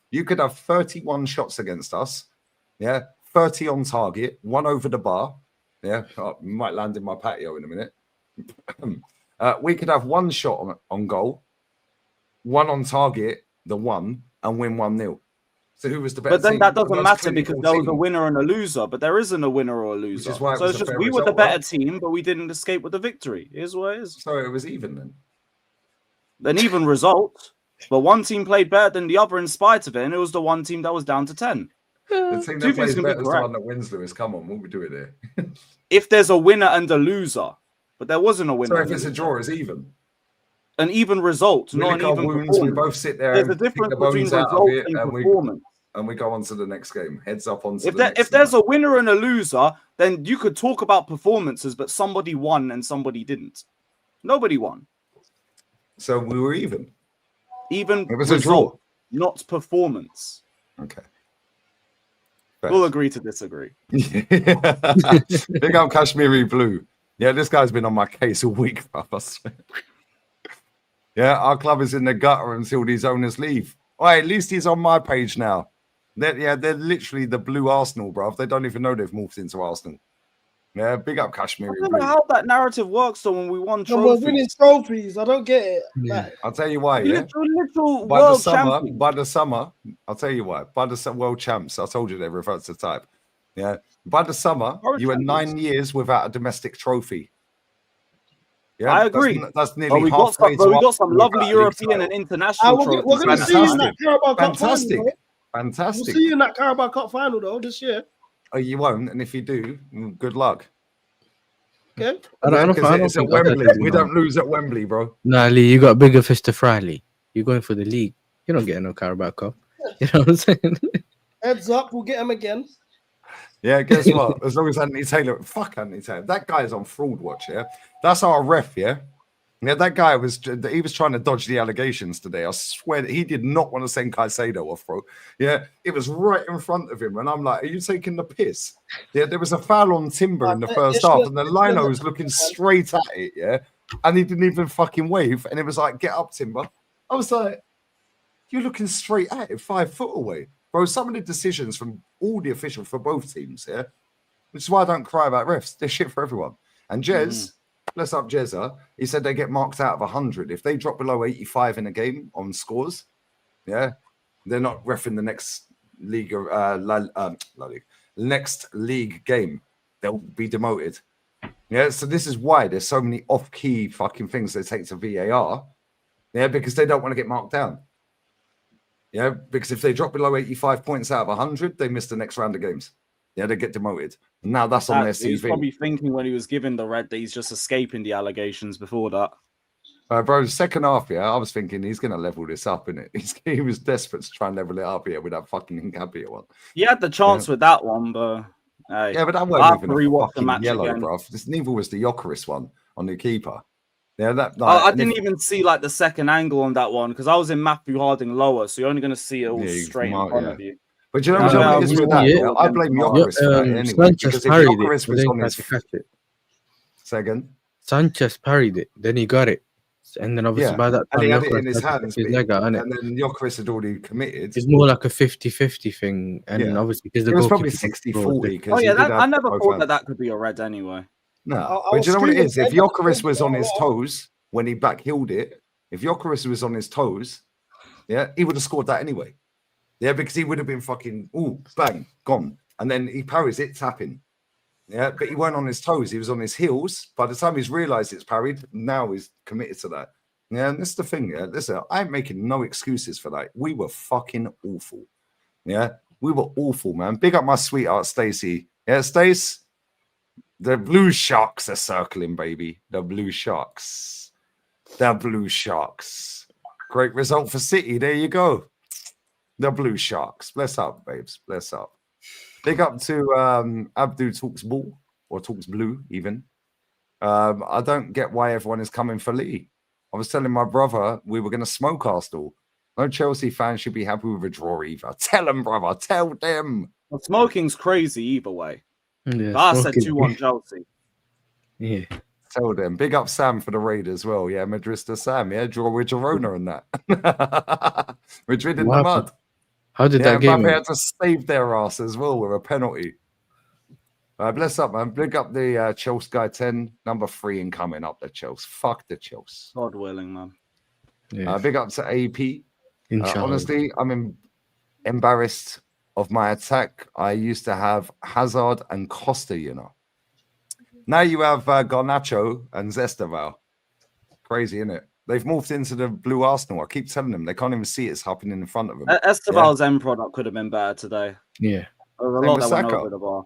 you could have 31 shots against us. Yeah, 30 on target, 1 over the bar. Yeah, might land in my patio in a minute. We could have 1 shot on goal, 1 on target, the 1, and win 1-0. So who was the better?
But then
team?
that doesn't matter because there was a winner and a loser, but there isn't a winner or a loser.
Which is why
so it's just we were the better team, but we didn't escape with the victory. Here's what it is.
So it was even then.
An even result, but one team played better than the other in spite of it, and it was the one team that was down to 10.
The team that plays better is the one that wins, Lewis. Come on, what we do it there?
If there's a winner and a loser, but there wasn't a winner.
So if it's a draw, it's even.
An even result, not an even
wounds, we both sit there.
There's a difference between result and performance.
And we go on to the next game. Heads up on.
If there's a winner and a loser, then you could talk about performances, but somebody won and somebody didn't. Nobody won.
So we were even.
Even
it was result,
a draw, not performance.
Okay.
We'll agree to disagree.
Big up Kashmiri Blue. Yeah, this guy's been on my case all week, bro. Yeah, our club is in the gutter until these owners leave. Oh, at least he's on my page now. They're literally the blue Arsenal, bro. They don't even know they've morphed into Arsenal. Yeah, big up Kashmiri.
I don't know how that narrative works. So when we won trophies,
we're winning trophies. I don't get it.
Yeah. I'll tell you why. Yeah,
literal
by the summer, I'll tell you why. By the world champs, I told you they referred to type. Yeah, by the summer, you were 9 years without a domestic trophy. Yeah,
I agree.
That's nearly
we got some lovely European and international trophies.
We're going to see you in that Carabao Cup
final.
Fantastic. We'll see you in that Carabao Cup final, though, this year.
Oh, you won't, and if you do, good luck.
Okay.
I don't
it's at Wembley. We don't lose at Wembley, bro.
Nah, Lee, you got bigger fish to fry, Lee. You're going for the league. You're not getting no Carabao Cup. You know what I'm saying?
Heads up, we'll get him again.
Yeah, guess what? As long as Anthony Taylor, fuck Anthony Taylor. That guy is on fraud watch, yeah? That's our ref, yeah? Yeah, that guy was trying to dodge the allegations today. I swear that he did not want to send Caicedo off, bro. Yeah, it was right in front of him. And I'm like, are you taking the piss? Yeah, there was a foul on Timber in the first half, and the lino was looking straight at it, yeah? And he didn't even fucking wave. And it was like, get up, Timber. I was like, you're looking straight at it, 5 foot away. Bro, some of the decisions from all the officials for both teams, yeah? Which is why I don't cry about refs. They're shit for everyone. And Jez, bless up Jezza, he said they get marked out of 100. If they drop below 85 in a game on scores, yeah, they're not reffing the next league next league game. They'll be demoted. Yeah, so this is why there's so many off-key fucking things they take to VAR. Yeah, because they don't want to get marked down. Yeah, because if they drop below 85 points out of 100, they miss the next round of games. Yeah, they get demoted. Now that's on their CV.
He was probably thinking when he was given the red that he's just escaping the allegations before that.
Bro, second half, yeah, I was thinking he's going to level this up, innit? He was desperate to try and level it up here with that fucking Incapia one.
He had the chance with that one, but...
yeah, but that wasn't even a fucking yellow, bro. Neither was the Jokeris one on the keeper. Yeah, that.
I didn't even see like the second angle on that one because I was in Matthew Harding lower, so you're only going to see it all straight in front of you.
But you know what it is with that? Yeah, I blame Jokeris for that anyway. Because if Jokeris was on his... Say again?
Sanchez parried it, then he got it. And then obviously by that time,
he had it in his hands. And then Jokeris had already committed.
It's more like a 50-50 thing. And obviously, because
it was probably 60-40.
Oh, yeah, I never thought that could be a red anyway.
No, but you know what it is? If Jokeris was on his toes when he back-heeled it, if Jokeris was on his toes, yeah, he would have scored that anyway. Yeah, because he would have been fucking, bang, gone. And then he parries it, tapping. Yeah, but he weren't on his toes. He was on his heels. By the time he's realised it's parried, now he's committed to that. Yeah, and this is the thing. Yeah, listen, I'm making no excuses for that. We were fucking awful. Yeah, we were awful, man. Big up my sweetheart, Stacey. Yeah, Stace. The Blue Sharks are circling, baby. The Blue Sharks. The Blue Sharks. Great result for City. There you go. The Blue Sharks. Bless up, babes. Bless up. Big up to Abdu Talks Ball or Talks Blue, even. I don't get why everyone is coming for Lee. I was telling my brother we were going to smoke Arsenal. No Chelsea fans should be happy with a draw either. Tell them, brother. Tell them.
Well, smoking's crazy either way.
Yeah,
I said 2-1 Chelsea.
Yeah.
Tell them. Big up Sam for the raid as well. Yeah, Madrista Sam. Yeah, draw with Girona and that. Madrid in the mud.
How did that game?
Mbappe had to save their ass as well with a penalty. Bless up, man. Big up the Chelsea guy 10, number 3 incoming up the Chelsea. Fuck the Chelsea.
God willing, man.
Yeah.
Big up to AP.
Inshallah.
Honestly, I'm embarrassed of my attack. I used to have Hazard and Costa, you know. Now you have Garnacho and Zestaval. Crazy, isn't it? They've morphed into the blue Arsenal. I keep telling them they can't even see it's happening in front of them.
Esteval's end product could have been better today.
Yeah.
There was a lot that went over the bar.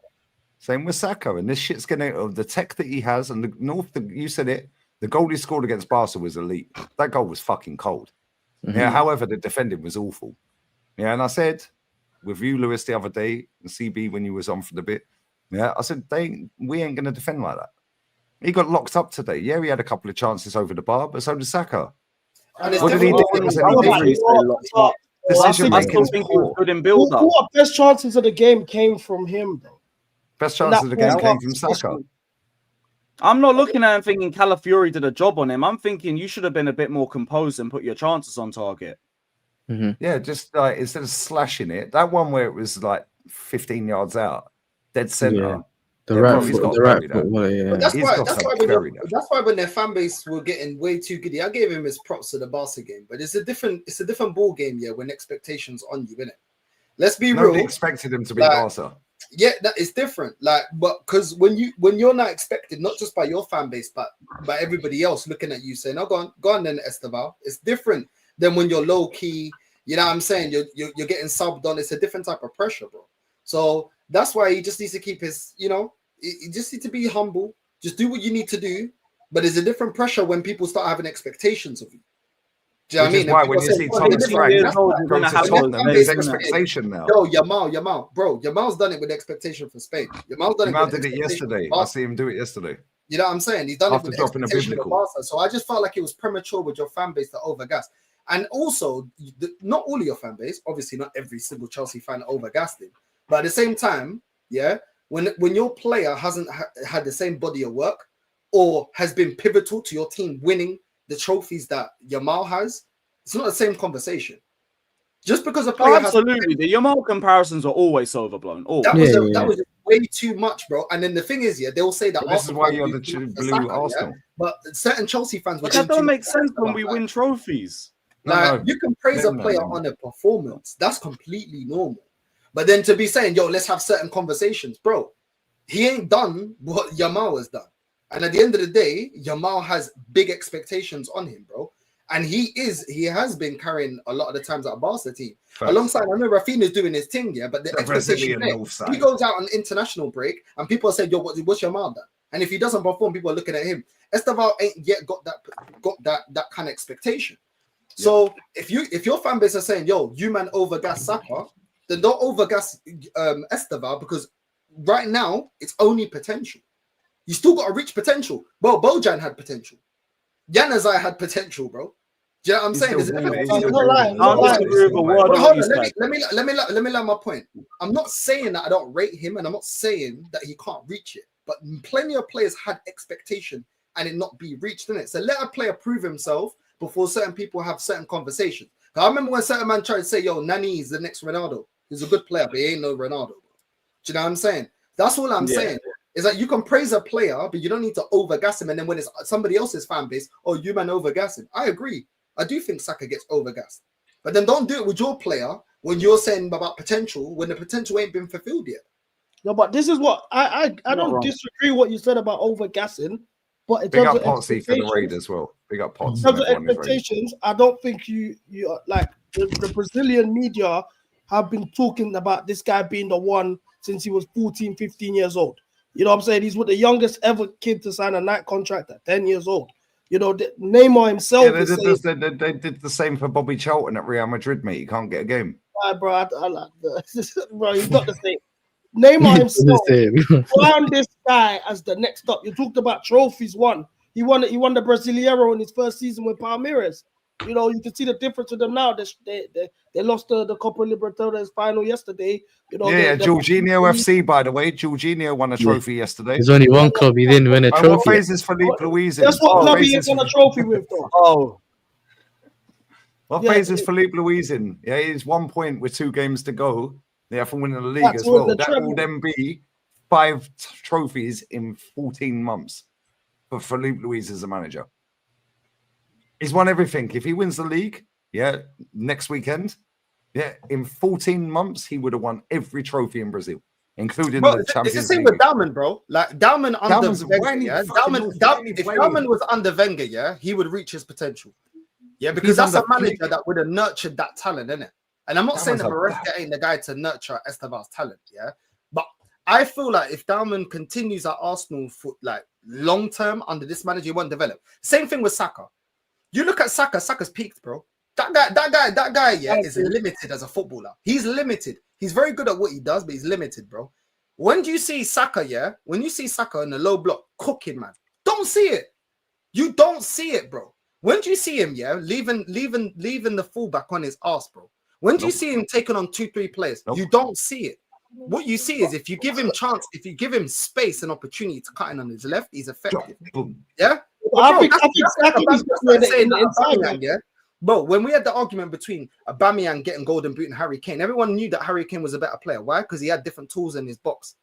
Same with Saka. And this shit's going to, the tech that he has, and the North, you said it, the goal he scored against Barca was elite. That goal was fucking cold.
Mm-hmm.
Yeah. However, the defending was awful. Yeah. And I said, with you, Lewis, the other day, and CB when you was on for the bit, yeah, I said, we ain't going to defend like that. He got locked up today. Yeah, he had a couple of chances over the bar, but so did Saka.
What
did he do? Decision making is poor.
Who our best chances of the game came from him, though?
Best chances of the game came from Saka.
I'm not looking at him thinking Calafiori did a job on him. I'm thinking you should have been a bit more composed and put your chances on target.
Mm-hmm.
Yeah, just instead of slashing it, that one where it was like 15 yards out, dead center.
Yeah. The right foot, yeah.
That's why when their fan base were getting way too giddy, I gave him his props to the Barca game. But it's a different ball game, yeah, when expectations on you, innit? Let's be real.
Nobody expected him to be Barca.
Yeah, that is different. Like, but because when you're not expected, not just by your fan base, but by everybody else looking at you saying, "Oh, go on then, Esteval." It's different than when you're low key. You know what I'm saying? You're getting subbed on. It's a different type of pressure, bro. So that's why he just needs to keep his, he just needs to be humble. Just do what you need to do. But there's a different pressure when people start having expectations of you. Do you know what I mean?
Why when you see Thomas Frank, there's expectation now.
Yo, Yamal, bro. Yamal's done it with expectation for Spain.
Yamal did it yesterday. I see him do it yesterday.
You know what I'm saying? He's done
after
it with
dropping
expectation for Barca. So I just felt like it was premature with your fan base to overgas. And also, not all of your fan base, obviously not every single Chelsea fan overgassed him. But at the same time, yeah, when your player hasn't had the same body of work or has been pivotal to your team winning the trophies that Yamal has, it's not the same conversation. Just because a player
absolutely, the Yamal comparisons are always overblown.
That was way too much, bro. And then the thing is, yeah, they'll say that
this is why you're the blue Arsenal.
Yeah? But certain Chelsea fans,
but that don't make sense when we win trophies.
You can praise a player on a performance. That's completely normal. But then to be saying, yo, let's have certain conversations, bro. He ain't done what Yamal has done. And at the end of the day, Yamal has big expectations on him, bro. And he has been carrying a lot of the times at a Barca team. Alongside, I know Rafinha's doing his thing, yeah, but the expectation there, he goes out on international break and people say, yo, what's Yamal done? And if he doesn't perform, people are looking at him. Esteval ain't yet got that kind of expectation. So if your fan base is saying, yo, you man overgas Saka, then don't overgas Esteval, because right now it's only potential. You still got to reach potential. Well, Bojan had potential. Januzaj had potential, bro. Do you know what I'm saying? Let me land my point. I'm not saying that I don't rate him, and I'm not saying that he can't reach it. But plenty of players had expectation and it not be reached, innit? So let a player prove himself before certain people have certain conversations. I remember when certain man tried to say, yo, Nani is the next Ronaldo. He's a good player, but he ain't no Ronaldo. Bro. Do you know what I'm saying? That's all I'm saying. Is that you can praise a player, but you don't need to overgas him. And then when it's somebody else's fan base, oh, you man overgas him. I agree. I do think Saka gets overgassed. But then don't do it with your player when you're saying about potential, when the potential ain't been fulfilled yet.
No, but this is what I don't disagree what you said about overgassing, but in
Big
terms
up
of
Potsy for the raid
expectations,
as well. Big up Pots.
in terms of expectations, I don't think you are like the Brazilian media have been talking about this guy being the one since he was 14, 15 years old. You know what I'm saying? He's with the youngest ever kid to sign a night contract at 10 years old. You know, Neymar himself.
Yeah, they did the same for Bobby Charlton at Real Madrid, mate. You can't get a game.
Bro, I like bro, he's not the same. Neymar himself found this guy as the next up. You talked about trophies won. He won the Brasileiro in his first season with Palmeiras. You know, you can see the difference with them now. They lost the Copa Libertadores final yesterday. You know,
Jorginho FC, by the way. Jorginho won a trophy yesterday.
There's only one club he didn't win a trophy.
What phase is Felipe Luis in?
That's what club he won a trophy with, though.
Oh.
What phase is Felipe Luis in? Yeah, he's 1 point with 2 games to go. They have to win the league as well. That will then be 5 trophies in 14 months for Felipe Luis as a manager. He's won everything. If he wins the league, next weekend, in 14 months, he would have won every trophy in Brazil, including the Champions League.
It's the same with Dalman, bro. Like Dalman under Wenger, if Dalman was under Wenger, he would reach his potential. Yeah, because that's a manager that would have nurtured that talent, innit? And I'm not saying that Maresca ain't the guy to nurture Esteban's talent, but I feel like if Dalman continues at Arsenal for like long term under this manager, he won't develop. Same thing with Saka. You look at Saka, Saka's peaked, bro. That guy, is limited as a footballer. He's limited. He's very good at what he does, but he's limited, bro. When do you see Saka, when you see Saka in the low block cooking, man, don't see it. You don't see it, bro. When do you see him, leaving the fullback on his ass, bro? When do you see him taking on 2-3 players? You don't see it. What you see is if you give him chance, if you give him space and opportunity to cut in on his left, he's effective. Yeah? I think Bro, when we had the argument between Aubameyang getting Golden Boot and Harry Kane, everyone knew that Harry Kane was a better player. Why? Because he had different tools in his box.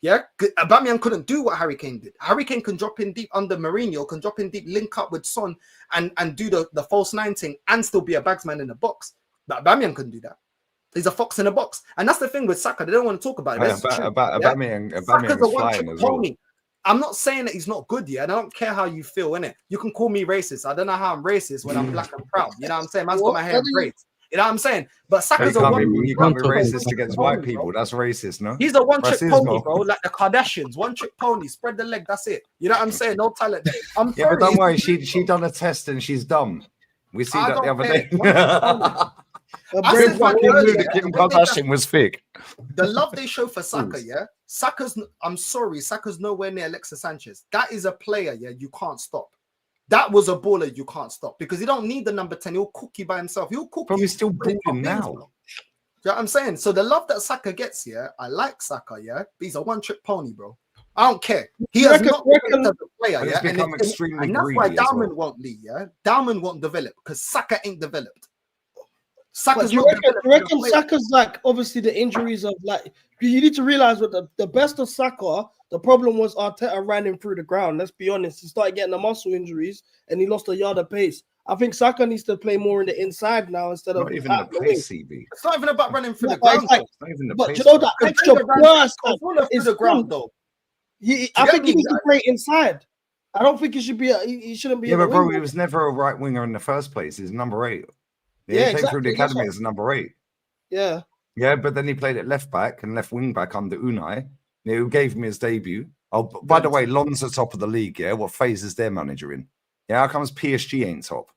Yeah? Aubameyang couldn't do what Harry Kane did. Harry Kane can drop in deep under Mourinho, can drop in deep, link up with Son and do the false 9 thing and still be a bagsman in the box. But Aubameyang couldn't do that. He's a fox in a box. And that's the thing with Saka. They don't want to talk about it.
Aubameyang
Saka's a one-trick pony. I'm not saying that he's not good, and I don't care how you feel, innit? You can call me racist. I don't know how I'm racist when I'm black and proud. You know what I'm saying? Man's got my hair braids. You know what I'm saying? But Saka's
you can't be racist against white people. That's racist, no?
He's a one-trick pony, bro. Like the Kardashians. One-trick pony. Spread the leg. That's it. You know what I'm saying? No talent there.
But don't worry. She done a test and she's dumb. We see that the other day. Kim Kardashian was fake.
The love they show for Saka, I'm sorry, Saka's nowhere near Alexis Sanchez. That is a player, you can't stop. That was a baller you can't stop because you don't need the number 10. He'll cook you by himself. He'll cook you.
He's still balling now.
You know what I'm saying? So the love that Saka gets, I like Saka, but he's a one-trick pony, bro. I don't care. He has not developed as a player,
and that's
why Dalman won't lead, Dalman won't develop because Saka ain't developed.
Saka's you reckon Saka's like obviously the injuries of like you need to realize with the best of Saka, the problem was Arteta ran him through the ground. Let's be honest. He started getting the muscle injuries and he lost a yard of pace. I think Saka needs to play more in the inside now instead of
even the pace, CB.
It's not even about running through the ground.
But you know that extra burst
is the ground though.
I think he needs to play inside. I don't think he should be. He shouldn't be.
Yeah, but bro, he was never a right winger in the first place. He's number 8. He came through the academy as number 8.
Yeah.
Yeah, but then he played at left back and left wing back under Unai, who gave him his debut. Oh, by the way, Lens are top of the league. Yeah, what phase is their manager in? Yeah, how comes PSG ain't top?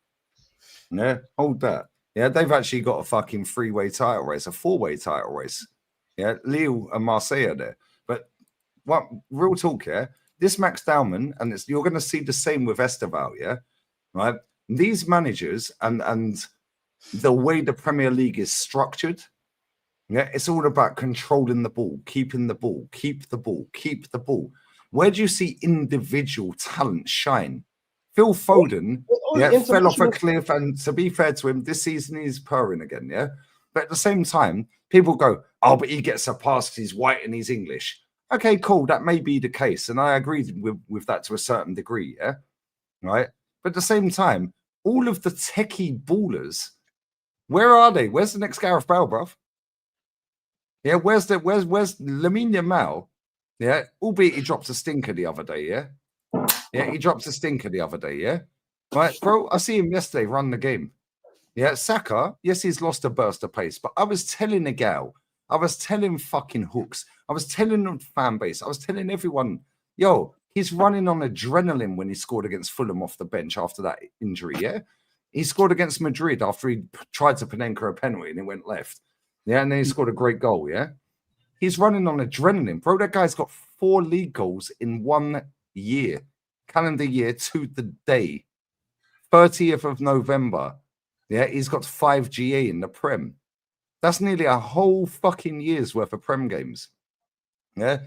Yeah, hold that. Yeah, they've actually got a fucking 3-way title race, a 4-way title race. Yeah, Lille and Marseille are there. But what real talk? Yeah, this Max Dalman, and you're going to see the same with Esteval. Yeah, right. These managers and the way the Premier League is structured, it's all about controlling the ball, keeping the ball, keep the ball, keep the ball. Where do you see individual talent shine? Phil Foden fell off a cliff, and to be fair to him, this season he's purring again, But at the same time, people go, oh, but he gets a pass because he's white and he's English. Okay, cool, that may be the case, and I agree with that to a certain degree, right? But at the same time, all of the techie ballers, where are they? Where's the next Gareth Bale, bruv? Yeah, where's Lamine Yamal? Yeah, albeit he dropped a stinker the other day. Yeah, he dropped a stinker the other day. Yeah, right, bro. I see him yesterday run the game. Yeah, Saka. Yes, he's lost a burst of pace, but I was telling the gal, I was telling fucking Hooks, I was telling the fan base, I was telling everyone, yo, he's running on adrenaline when he scored against Fulham off the bench after that injury. Yeah, he scored against Madrid after he tried to Panenka a penalty and it went left. Yeah, and then he scored a great goal. Yeah. He's running on adrenaline, bro. That guy's got 4 league goals in 1 year, calendar year to the day, 30th of November. Yeah, he's got 5 GA in the Prem. That's nearly a whole fucking year's worth of Prem games. Yeah,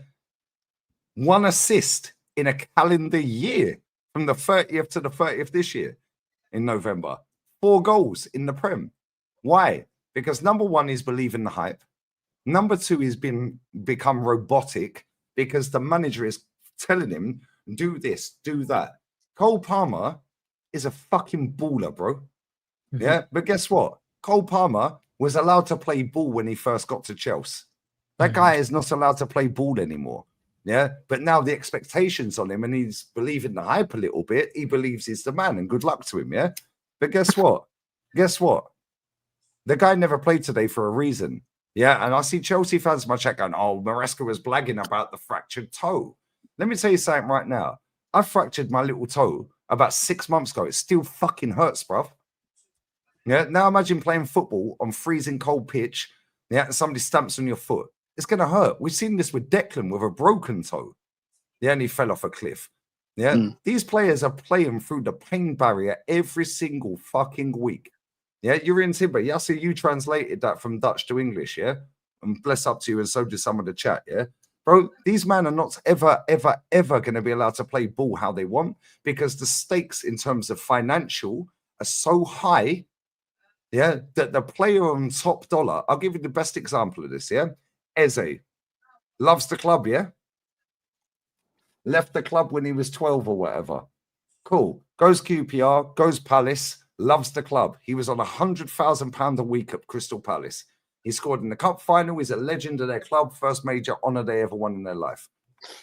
1 assist in a calendar year from the 30th to the 30th this year in November. 4 goals in the Prem. Why? Because number 1 is believing the hype. Number 2 is become robotic because the manager is telling him, do this, do that. Cole Palmer is a fucking baller, bro. Yeah, but guess what? Cole Palmer was allowed to play ball when he first got to Chelsea. That guy is not allowed to play ball anymore. Yeah, but now the expectations on him and he's believing the hype a little bit. He believes he's the man and good luck to him. Yeah, but guess what? Guess what? The guy never played today for a reason. Yeah, and I see Chelsea fans in my chat going, oh, Maresca was blagging about the fractured toe. Let me tell you something right now. I fractured my little toe about 6 months ago. It still fucking hurts, bruv. Yeah, now imagine playing football on freezing cold pitch. Yeah, and somebody stamps on your foot. It's going to hurt. We've seen this with Declan with a broken toe. Yeah, and he fell off a cliff. Yeah, these players are playing through the pain barrier every single fucking week. Yeah, you're in Timber. Yeah, I see you translated that from Dutch to English. Yeah, and bless up to you, and so did some of the chat. Yeah, bro, these men are not ever going to be allowed to play ball how they want because the stakes in terms of financial are so high. Yeah, that the player on top dollar. I'll give you the best example of this. Yeah, Eze loves the club. Yeah, left the club when he was 12 or whatever. Cool. Goes QPR, goes Palace. Loves the club. He was on £100,000 a week at Crystal Palace. He scored in the cup final. He's a legend of their club. First major honour they ever won in their life.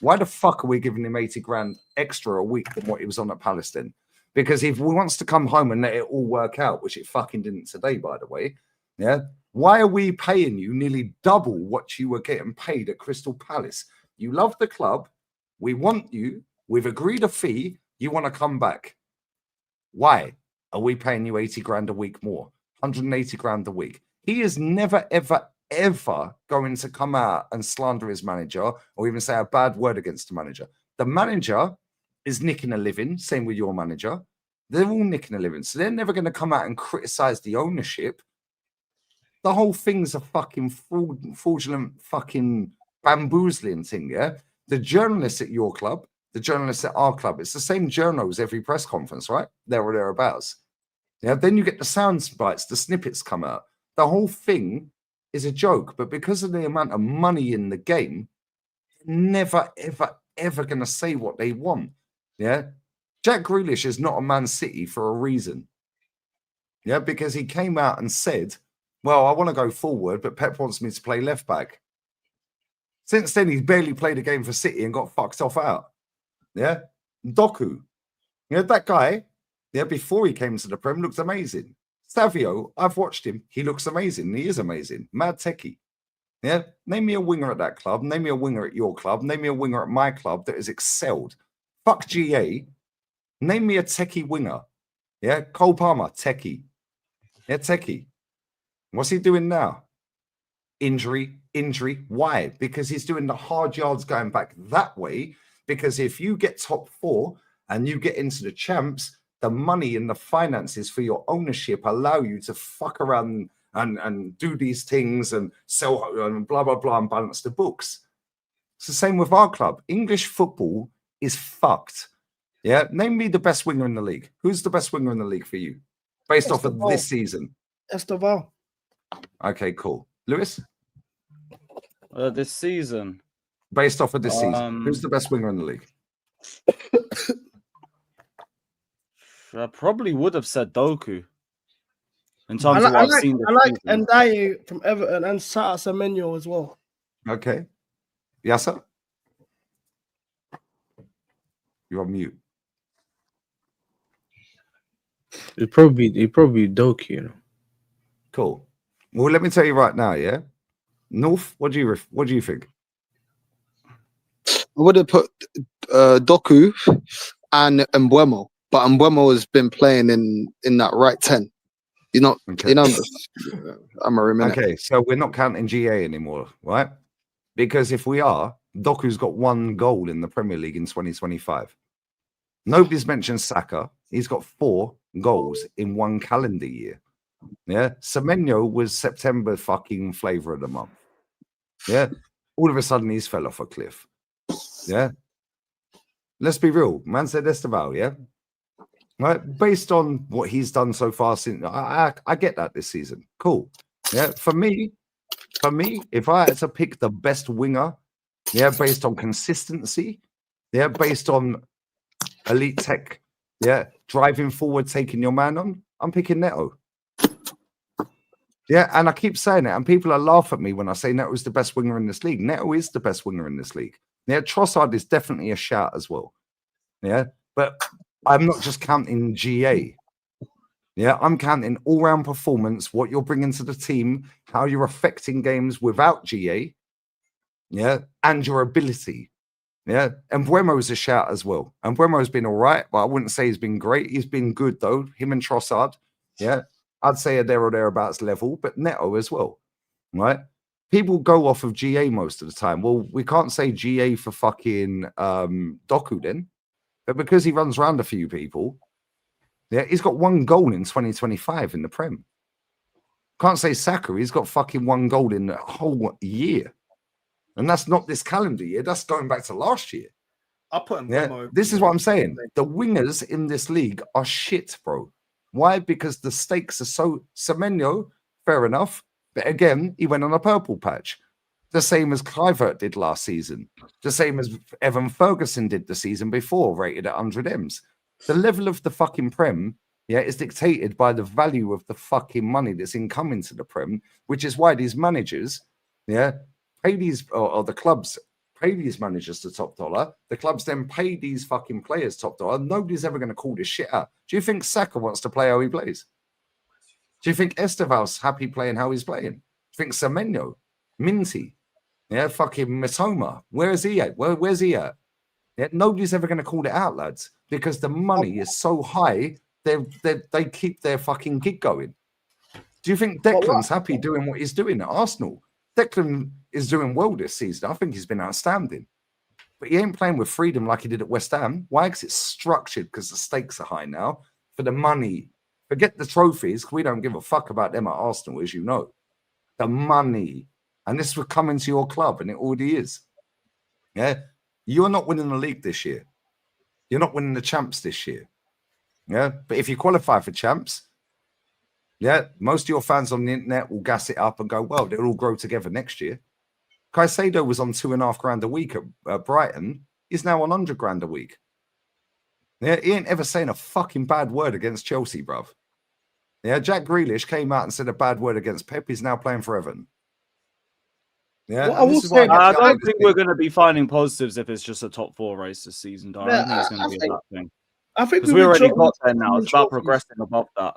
Why the fuck are we giving him 80 grand extra a week than what he was on at Palace then? Because if he wants to come home and let it all work out, which it fucking didn't today, by the way, yeah, why are we paying you nearly double what you were getting paid at Crystal Palace? You love the club. We want you. We've agreed a fee. You want to come back. Why are we paying you 80 grand a week more? 180 grand a week. He is never, ever going to come out and slander his manager or even say a bad word against the manager. The manager is nicking a living, same with your manager. They're all nicking a living. So they're never going to come out and criticize the ownership. The whole thing's a fucking fraudulent fucking bamboozling thing, yeah? The journalists at your club, the journalists at our club, it's the same journals every press conference, right? There or thereabouts. Yeah, then you get the sound bites, the snippets come out. The whole thing is a joke, but because of the amount of money in the game, never, ever going to say what they want. Yeah, Jack Grealish is not a Man City for a reason. Yeah, because he came out and said, well, I want to go forward, but Pep wants me to play left back. Since then, he's barely played a game for City and got fucked off out. Yeah, Doku. You know, that guy, yeah, before he came to the Prem, looked amazing. Savio, I've watched him. He looks amazing. He is amazing. Mad techie. Yeah, name me a winger at that club. Name me a winger at your club. Name me a winger at my club that has excelled. Fuck GA. Name me a techie winger. Yeah, Cole Palmer, techie. Yeah, techie. What's he doing now? Injury. Why? Because he's doing the hard yards going back that way. Because if you get top 4 and you get into the champs, the money and the finances for your ownership allow you to fuck around and do these things and sell and blah, blah, blah, and balance the books. It's the same with our club. English football is fucked. Yeah. Name me the best winger in the league. Who's the best winger in the league for you? Based off of this season.
Esteval.
Okay, cool. Lewis?
This season.
Based off of this season. Who's the best winger in the league?
I probably would have said Doku. In terms of what I've seen this season.
Ndiaye from Everton and Sata Semenyo as well.
Okay. Yes, sir. You're on mute.
It'd probably Doku, you know.
Cool. Well, let me tell you right now, yeah. North, what do you think?
I would have put Doku and Mbeumo, but Mbeumo has been playing in that right 10.
Okay.
I'm a minute.
Okay, so we're not counting GA anymore, right? Because if we are, Doku's got 1 goal in the Premier League in 2025. Nobody's mentioned Saka. He's got 4 goals in 1 calendar year. Yeah, Semenyo was September fucking flavor of the month. Yeah, all of a sudden he's fell off a cliff. Yeah, let's be real. Man said Esteval, yeah, right. Based on what he's done so far, since I get that this season, cool. Yeah, for me, if I had to pick the best winger, yeah, based on consistency, yeah, based on elite tech, yeah, driving forward, taking your man on, I'm picking Neto. Yeah, and I keep saying it, and people are laugh at me when I say Neto is the best winger in this league. Neto is the best winger in this league. Yeah, Trossard is definitely a shout as well. Yeah, but I'm not just counting GA. Yeah, I'm counting all-round performance, what you're bringing to the team, how you're affecting games without GA. Yeah, and your ability. Yeah, and Mbeumo's a shout as well. And Mbeumo's been all right, but I wouldn't say he's been great. He's been good though. Him and Trossard. Yeah. I'd say a there or thereabouts level, but Neto as well, right? People go off of GA most of the time. Well, we can't say GA for fucking Doku then, but because he runs around a few people, yeah, he's got 1 goal in 2025 in the Prem. Can't say Saka, he's got fucking 1 goal in the whole year. And that's not this calendar year, that's going back to last year.
I'll put him.
Yeah, this is what I'm saying. The wingers in this league are shit, bro. Why? Because the stakes are so... Semenyo, fair enough. But again, he went on a purple patch. The same as Kluivert did last season. The same as Evan Ferguson did the season before, rated at 100 M's. The level of the fucking Prem, yeah, is dictated by the value of the fucking money that's incoming to the Prem, which is why these managers, yeah, pay these... or the clubs... pay these managers to top dollar. The clubs then pay these fucking players top dollar. Nobody's ever going to call this shit out. Do you think Saka wants to play how he plays? Do you think Esteval's happy playing how he's playing? Do you think Semenyo, Minty, yeah, fucking Matoma, where is he at? Where's he at? Yeah, nobody's ever going to call it out, lads, because the money is so high, they keep their fucking gig going. Do you think Declan's happy doing what he's doing at Arsenal? Declan is doing well this season. I think he's been outstanding. But he ain't playing with freedom like he did at West Ham. Why? Because it's structured, because the stakes are high now. For the money. Forget the trophies, because we don't give a fuck about them at Arsenal, as you know. The money. And this will come into your club, and it already is. Yeah? You're not winning the league this year. You're not winning the champs this year. Yeah? But if you qualify for champs, yeah, most of your fans on the internet will gas it up and go, well, they'll all grow together next year. Caicedo was on $2,500 a week at Brighton. He's now on $100,000 a week. Yeah, he ain't ever saying a fucking bad word against Chelsea, bruv. Yeah, Jack Grealish came out and said a bad word against Pep. He's now playing for Everton. Yeah,
well,
I don't think we're going to be finding positives if it's just a top 4 race this season. I don't think it's going to be a bad thing.
I think
we already got there now. It's about progressing above that.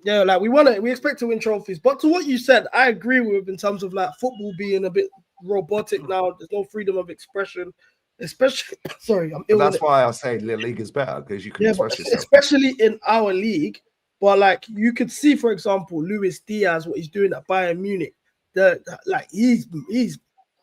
Yeah, like we expect to win trophies. But to what you said, I agree with in terms of like football being a bit robotic now. There's no freedom of expression, especially. Sorry, I'm ill.
That's why I say the league is better, because you can express yourself,
especially in our league. But like you could see, for example, Luis Diaz, what he's doing at Bayern Munich. Like he's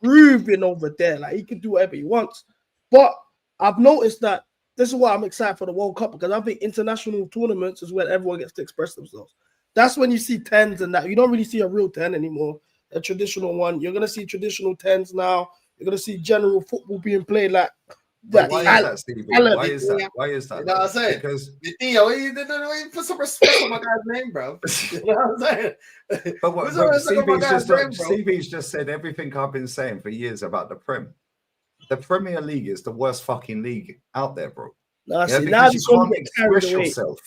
grooving over there. Like he can do whatever he wants. But I've noticed that. This is why I'm excited for the World Cup, because I think international tournaments is where everyone gets to express themselves. That's when you see 10s and that. You don't really see a real 10 anymore, a traditional one. You're going to see traditional 10s now. You're going to see general football being played like that.
Why is that, Stevie? Why is that? Why is that?
You know what I'm saying?
Because
Theo, he put some respect on my guy's name, bro. You know what I'm saying?
But what CB's just said everything I've been saying for years about the Prem. The Premier League is the worst fucking league out there, bro.
No,
yeah, because you can't express yourself.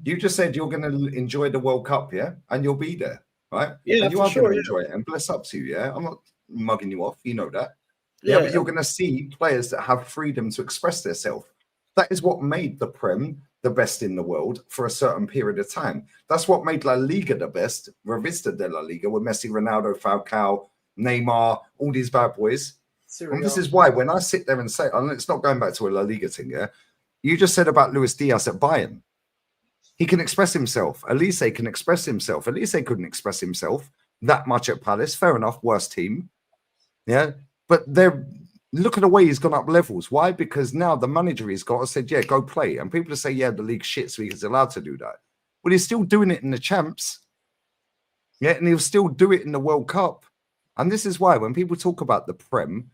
You just said you're going to enjoy the World Cup, yeah? And you'll be there, right?
Yeah,
and you are
going
to enjoy it, and bless up to you, yeah? I'm mugging you off. You know that. Yeah, but you're going to see players that have freedom to express themselves. That is what made the Prem the best in the world for a certain period of time. That's what made La Liga the best, Revista de La Liga, with Messi, Ronaldo, Falcao, Neymar, all these bad boys. And this is why when I sit there and say, and it's not going back to a La Liga thing, yeah? You just said about Luis Diaz at Bayern. He can express himself. Elise can express himself. Elise couldn't express himself that much at Palace. Fair enough, worst team. Yeah, but look at the way he's gone up levels. Why? Because now the manager he's got has said, yeah, go play. And people say, yeah, the league's shit, so he's allowed to do that. Well, he's still doing it in the champs. Yeah, and he'll still do it in the World Cup. And this is why when people talk about the Prem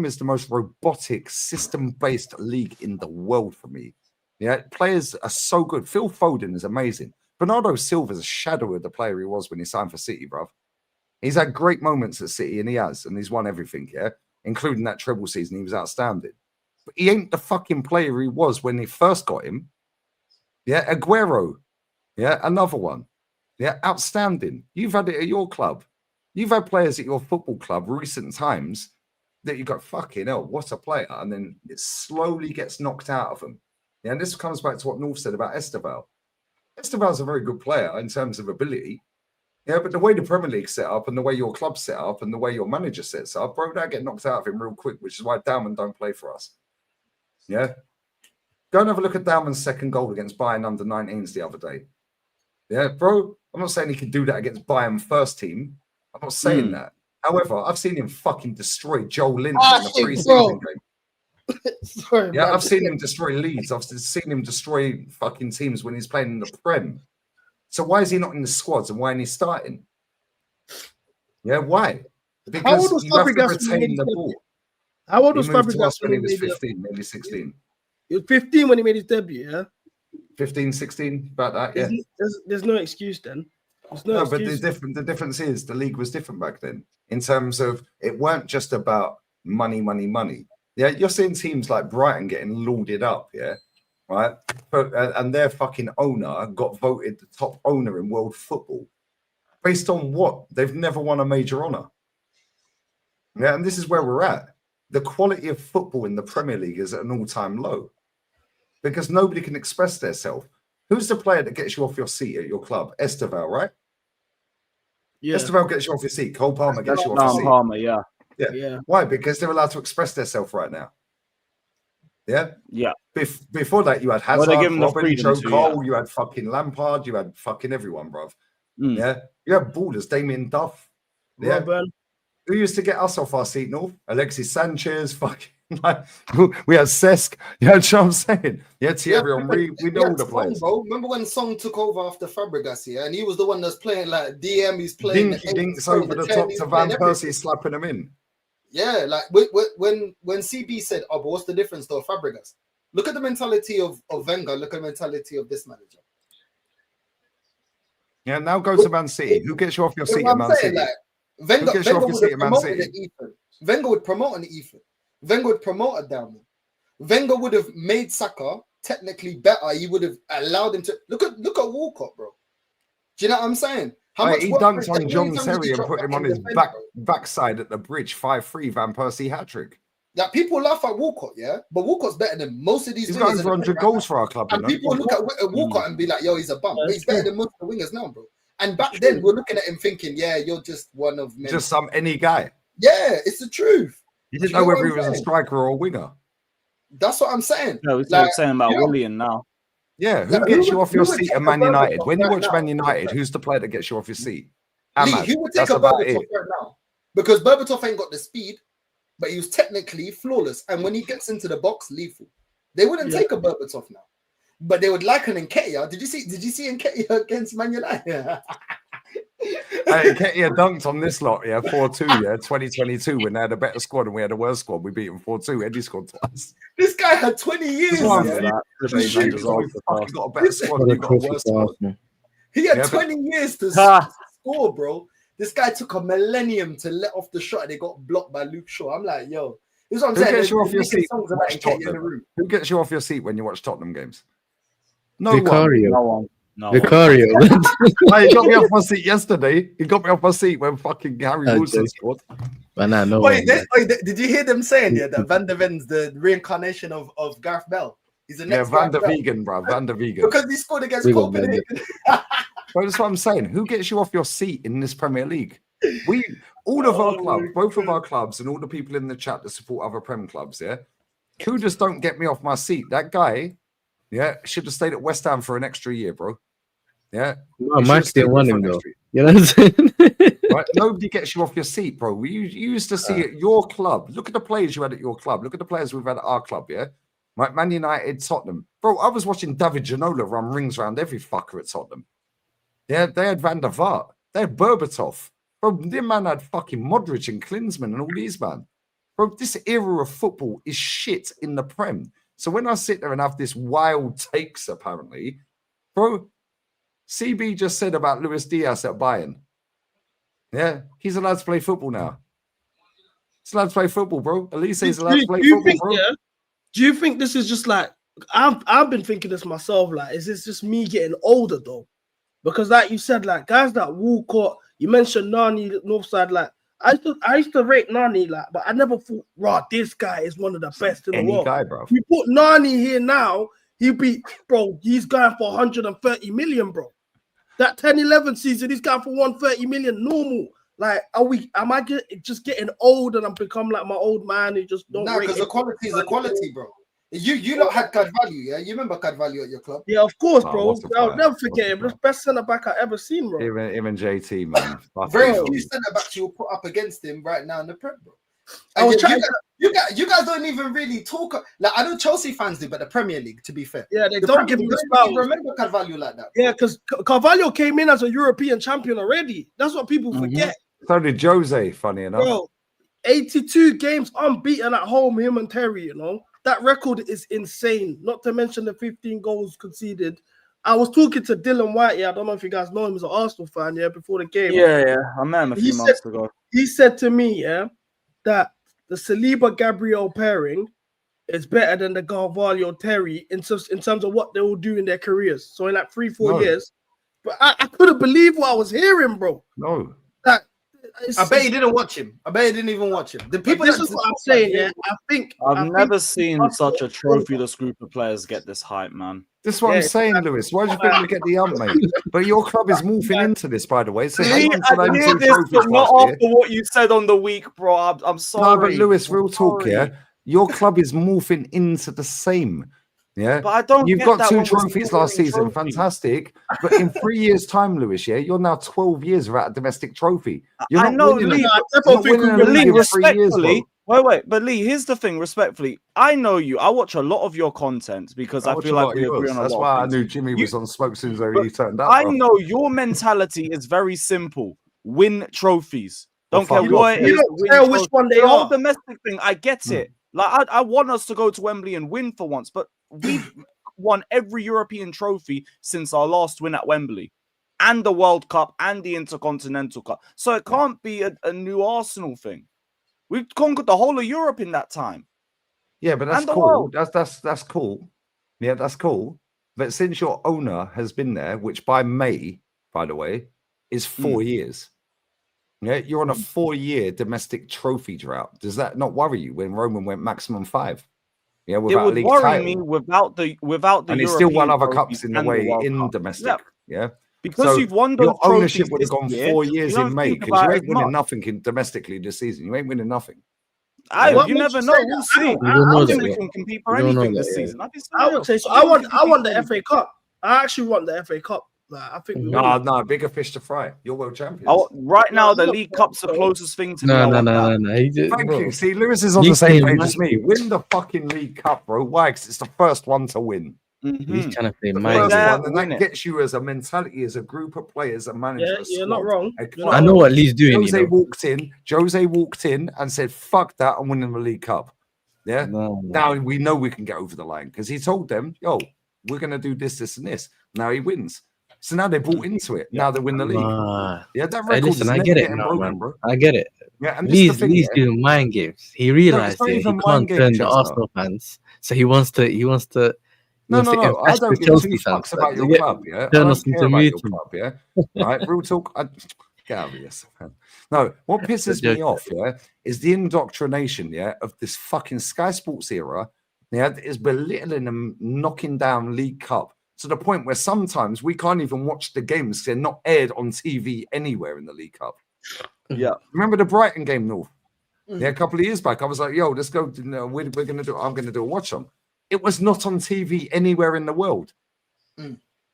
is the most robotic, system-based league in the world for me. Yeah, players are so good. Phil Foden is amazing. Bernardo Silva's a shadow of the player he was when he signed for City, bruv. He's had great moments at City, and he's won everything, yeah? Including that treble season, he was outstanding. But he ain't the fucking player he was when they first got him. Yeah, Aguero. Yeah, another one. Yeah, outstanding. You've had it at your club. You've had players at your football club recent times that you go, fucking hell, what a player. And then it slowly gets knocked out of them. Yeah, and this comes back to what North said about Esteval. Esteval's a very good player in terms of ability. Yeah, but the way the Premier League set up and the way your club set up and the way your manager sets up, bro, that get knocked out of him real quick, which is why Dalman don't play for us. Yeah. Go and have a look at Dalman's second goal against Bayern under 19s the other day. Yeah, bro, I'm not saying he can do that against Bayern first team. I'm not saying that. However, I've seen him fucking destroy Joe Linton in the pre-season game.
Sorry,
yeah,
man.
I've seen him destroy Leeds. I've seen him destroy fucking teams when he's playing in the Prem. So why is he not in the squads and why isn't he starting? Yeah, why? Because you have to retain the ball.
How old was Fabregas
when he was 15, maybe 16?
He was 15 when he made his debut, yeah?
15, 16, about that, yeah.
There's no excuse then.
No, but the difference is the league was different back then in terms of it weren't just about money. Yeah, you're seeing teams like Brighton getting lauded up, yeah, right? But and their fucking owner got voted the top owner in world football based on what? They've never won a major honor. Yeah, and this is where we're at. The quality of football in the Premier League is at an all-time low because nobody can express themselves. Who's the player that gets you off your seat at your club? Esteval, right? Yeah. Esteval gets you off your seat. Cole Palmer gets you off your seat.
Palmer, yeah.
Why? Because they're allowed to express themselves right now. Yeah?
Yeah.
Before that, you had Hazard, Robin, Joe Cole, you had fucking Lampard, you had fucking everyone, bruv. Yeah? You had ballers, Damien Duff. Yeah?
Robin.
Who used to get us off our seat, North? Alexis Sanchez, fucking like we had Cesc. You know what I'm saying? You had Thierry Henry. We know all the players.
Bro. Remember when Song took over after Fabregas, yeah? And he was the one that's playing like DM, he's playing
dinks over the top to Van Persie, slapping him in.
Yeah, like when CB said, oh, but what's the difference though, Fabregas? Look at the mentality of Wenger, look at the mentality of this manager.
Yeah, now go to Man City. Who gets you off your seat at Man City?
Like, Wenger would promote an Ethan. Wenger would promote a Dalman. Wenger would have made Saka technically better. He would have allowed him to look at Walcott, bro. Do you know what I'm saying?
He dunked on John Terry and put him on his backside at the bridge, 5-3 Van Persie hat trick.
Like people laugh at Walcott, yeah, but Walcott's better than most of these.
He's got over 100 goals for our club.
And people look at Walcott and be like, "Yo, he's a bum." But he's better than most of the wingers now, bro. And back then, we're looking at him thinking, "Yeah, you're just one of many."
Just any guy.
Yeah, it's the truth.
You didn't know whether he was a striker or a winger.
That's what I'm saying.
No, we're saying about Willian now.
Yeah, who gets you off your seat at Man United? When you watch Man United, who's the player that gets you off your seat?
Lee, who would take a Berbatov right now? Because Berbatov ain't got the speed, but he was technically flawless. And when he gets into the box, lethal. They wouldn't take a Berbatov now, but they would like an Nketiah. Did you see Nketiah against Man United?
Nketiah dunked on this lot, 4-2, 2022, when they had a better squad and we had a worse squad. We beat them 4-2. Eddie scored twice.
This guy had 20 years.
He got a better squad. He got a worse squad.
He had 20 years to score, bro. This guy took a millennium to let off the shot and they got blocked by Luke Shaw. I'm like, yo, this is what I'm saying.
Gets you off your seat Who gets you off your seat when you watch Tottenham games? No
Vicario.
one.
No.
Vicario.
Hey, he got me off my seat yesterday. He got me off my seat when fucking Harry Wilson scored.
Man, I know.
Wait, did you hear them saying that Van der Ven's the reincarnation of Gareth Bell? He's the next
Van der
Gareth
Vegan, bro. Van der Vegan.
because he scored against
We got
Copenhagen.
Bro, that's what I'm saying. Who gets you off your seat in this Premier League? All of our clubs, both of our clubs, and all the people in the chat that support other Prem clubs, yeah, who just don't get me off my seat? That guy, yeah, should have stayed at West Ham for an extra year, bro. Yeah,
No, Mike didn't want him though. You know what I'm saying?
Right? Nobody gets you off your seat, bro. You used to see at your club. Look at the players you had at your club. Look at the players we've had at our club, yeah? Right, Man United, Tottenham. Bro, I was watching David Ginola run rings around every fucker at Tottenham. Yeah, they had Van der Vaart. They had Berbatov. Bro, this man had fucking Modric and Klinsmann and all these, man. Bro, this era of football is shit in the Prem. So when I sit there and have this wild takes, apparently, bro, CB just said about Luis Diaz at Bayern. Yeah, he's allowed to play football now. He's allowed to play football, bro. Elise is allowed to play football, bro.
Yeah, do you think this is just like I've been thinking this myself? Like, is this just me getting older though? Because like you said, like guys that Walcott, you mentioned Nani Northside, like I used to rate Nani, like, but I never thought, raw, this guy is one of the best in the world.
Guy, bro.
If you put Nani here now, he'd be, bro, he's going for 130 million, bro. That 10-11 season, he's going for 130 million normal. Like, am I just getting old and I'm become like my old man who just don't?
No, because the quality is the quality, bro. You lot had Carvalho, yeah? You remember Carvalho at your club?
Yeah, of course, bro. I'll never forget him. That's best centre back I ever seen, bro.
Him and JT, man.
Very few centre backs you'll put up against him right now in the Prem, bro. You guys don't even really talk. Like, I know Chelsea fans do, but the Premier League, to be fair.
Yeah, they don't give him the spell.
Remember Carvalho like that?
Yeah, because Carvalho came in as a European champion already. That's what people forget.
So did Jose, funny enough.
Bro, 82 games unbeaten at home, him and Terry, you know. That record is insane. Not to mention the 15 goals conceded. I was talking to Dylan White. Yeah, I don't know if you guys know him. He's an Arsenal fan. Yeah, before the game.
Yeah. I met him a few months ago.
He said to me, yeah, that the Saliba Gabriel pairing is better than the Carvalho Terry in terms of what they will do in their careers. So in like 3-4 years, but I couldn't believe what I was hearing, bro.
No.
I bet you didn't watch him. I bet you didn't even watch him. The people.
This is what I'm saying. Yeah,
I've never seen such a trophyless group of players get this hype, man.
This is what I'm saying, Lewis. Why do you think we get the ump, mate? But your club is morphing into this, by the way. So
I hear this, but not after what you said on the week, bro. I'm sorry.
No, but Lewis, real talk, yeah. Your club is morphing into the same. Yeah,
but I don't.
You've got 2 trophies last season, fantastic. But in 3 years' time, Lewis, yeah, you're now 12 years without a domestic trophy. You're not winning.
Lee, respectfully. Wait, but Lee, here's the thing. Respectfully, I know you. I watch a lot of your content because I feel like we agree on a lot.
That's why I knew Jimmy was on smoke since he turned up.
I know your mentality is very simple: win trophies. Don't care what it is.
You don't care which one they are.
The whole domestic thing, I get it. Like I want us to go to Wembley and win for once, but we've won every European trophy since our last win at Wembley, and the World Cup and the Intercontinental Cup. So it can't be a new Arsenal thing. We've conquered the whole of Europe in that time.
Yeah, but that's cool. That's cool. Yeah, that's cool. But since your owner has been there, which by May, by the way, is 4 years. Yeah, you're on a 4-year domestic trophy drought. Does that not worry you when Roman went maximum 5? Yeah, without
it would worry me without the
and he still won other cups in the way in domestic. Yeah.
Because you've won those
your ownership would have gone 4 years in May because you ain't winning nothing domestically this season. You ain't winning nothing.
You never know. We'll see. I think we can compete for anything this season.
I would say so. I want the FA Cup. I actually want the FA Cup. I think
no, bigger fish to fry. You're world champions.
Right now, the League Cup's the closest thing to
no.
Thank you. See, Lewis is on the same page as me. Win the fucking League Cup, bro. Why? Because it's the first one to win.
He's trying to play
mind games. And that gets you as a mentality, as a group of players, a manager.
Yeah, you're not wrong.
I know what Lee's doing.
Jose walked in and said, "Fuck that! I'm winning the League Cup." Yeah. Now we know we can get over the line because he told them, "Yo, we're gonna do this, this, and this." Now he wins. So now they bought into it. Now they win the league. Yeah, that record is
I get it now, broken, bro. I get it. Yeah, and Lee's doing mind games. He realized he can't turn the Arsenal fans, so he wants to
No. I don't give two fucks about your club. Yeah, I don't care about your club. Yeah, right. Real talk. Get out of here. No, what pisses me off, is the indoctrination, of this fucking Sky Sports era, that is belittling and knocking down League Cup to the point where sometimes we can't even watch the games because they're not aired on TV anywhere in the League Cup.
Yeah.
Remember the Brighton game, North? Yeah, a couple of years back, I was like, yo, let's go. We're going to do, I'm going to do a watch on. It was not on TV anywhere in the world.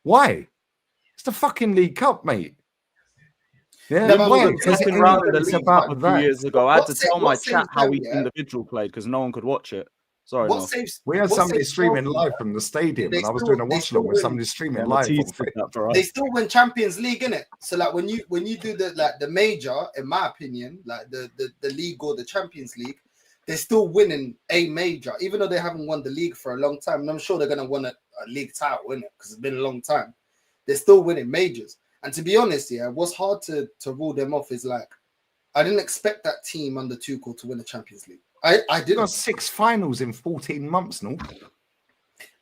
Why? It's the fucking League Cup, mate. Yeah,
it's been around in the League Cup a few years ago. I had to tell my chat how each individual played because no one could watch it. Sorry,
we had somebody streaming live from the stadium, and I was doing a watch along with somebody streaming live.
They still win Champions League, innit? So like when you do the major, in my opinion, like the league or the Champions League, they're still winning a major, even though they haven't won the league for a long time. And I'm sure they're gonna win a league title, innit? Because it's been a long time. They're still winning majors. And to be honest, what's hard to rule them off is like, I didn't expect that team under Tuchel to win the Champions League. I did.
Got 6 finals in 14 months, no?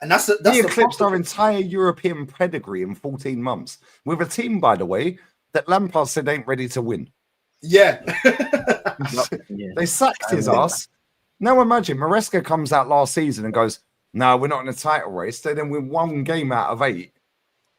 And that's
eclipsed our entire European pedigree in 14 months with a team, by the way, that Lampard said ain't ready to win.
Yeah.
They sacked his ass. Now imagine Maresca comes out last season and goes, "No, we're not in a title race." They then win 1 game out of 8.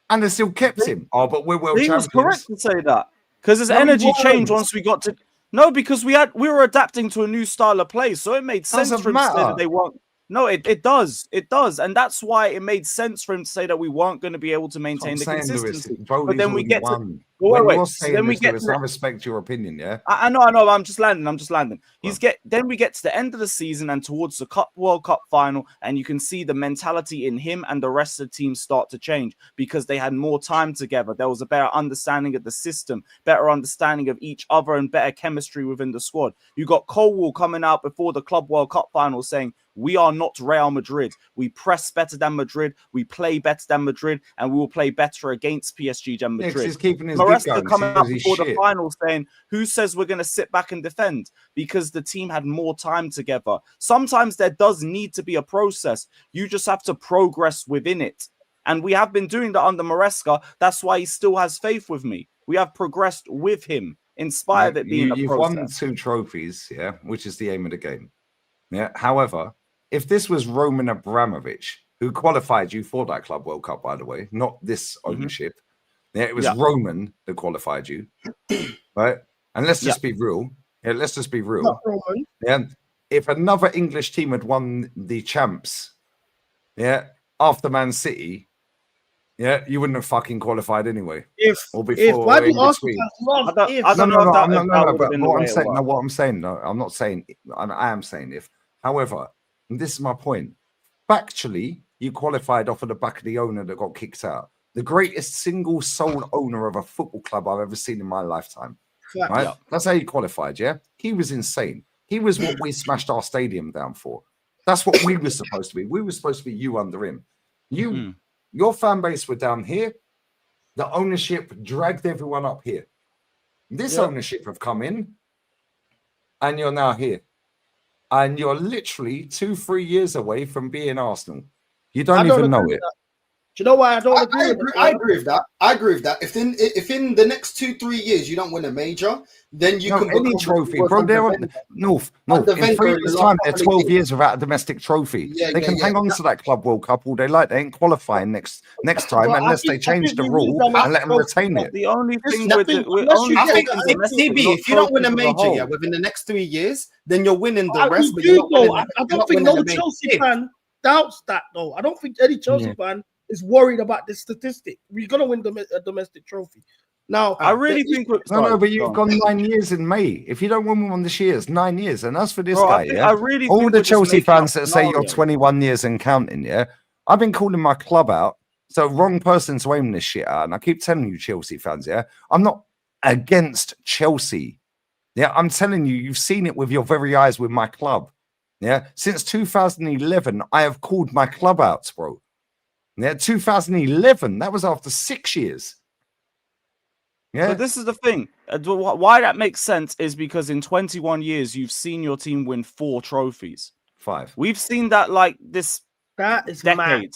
And they still kept him. Oh, but we're world champions.
He was correct to say that. Because his energy changed once we got to... No, because we were adapting to a new style of play. So it made sense for him to say that they weren't... No, it does. It does. And that's why it made sense for him to say that we weren't going to be able to maintain the consistency. But then we get to...
I respect your opinion, yeah?
I know. I'm just landing. Then we get to the end of the season and towards the World Cup final, and you can see the mentality in him and the rest of the team start to change because they had more time together. There was a better understanding of the system, better understanding of each other, and better chemistry within the squad. You got Colwell coming out before the Club World Cup final saying, "We are not Real Madrid. We press better than Madrid. We play better than Madrid, and we will play better against PSG than Madrid."
He's keeping his
Maresca coming out before the final saying, "Who says we're going to sit back and defend?" Because the team had more time together. Sometimes there does need to be a process. You just have to progress within it. And we have been doing that under Maresca. That's why he still has faith with me. We have progressed with him in spite of it being a process.
You've won 2 trophies, which is the aim of the game. Yeah. However, if this was Roman Abramovich, who qualified you for that Club World Cup, by the way, not this ownership. Yeah, it was Roman that qualified you, right? And let's just be real. Yeah, let's just be real.
Not Roman.
Yeah, if another English team had won the champs, after Man City, you wouldn't have fucking qualified anyway.
What
I'm saying, I am saying if. However, and this is my point. Factually, you qualified off of the back of the owner that got kicked out. The greatest single soul owner of a football club I've ever seen in my lifetime. Right? Yeah. That's how he qualified, He was insane. He was what we smashed our stadium down for. That's what we were supposed to be. We were supposed to be you under him. Your fan base were down here. The ownership dragged everyone up here. This ownership have come in, and you're now here. And you're literally 2-3 years away from being Arsenal. You don't even know it.
Do you know why I don't agree?
I agree with that. I agree with that. If in the next 2-3 years you don't win a major, then you can
any trophy, bro. They're on North. In 3 years' time, they're 12 years without a domestic trophy. They can hang on to that Club World Cup all they like. They ain't qualifying next time unless they change the rule and let them retain it.
The only thing
I think if you don't win a major within the next 3 years, then you're winning the rest.
I don't think no Chelsea fan doubts that though. I don't think any Chelsea fan is worried about this statistic. We're gonna win a domestic trophy. Now,
I really think
but you've gone 9 years in May. If you don't win one this year, it's 9 years. And as for this guy, all the Chelsea fans that say you're 21 years and counting, I've been calling my club out. So wrong person to aim this shit at. And I keep telling you, Chelsea fans, I'm not against Chelsea. I'm telling you, you've seen it with your very eyes with my club. Since 2011, I have called my club out, bro. 2011. That was after 6 years.
So this is the thing. Why that makes sense is because in 21 years, you've seen your team win 4 trophies.
5.
We've seen that like this
that is
decade.
mad.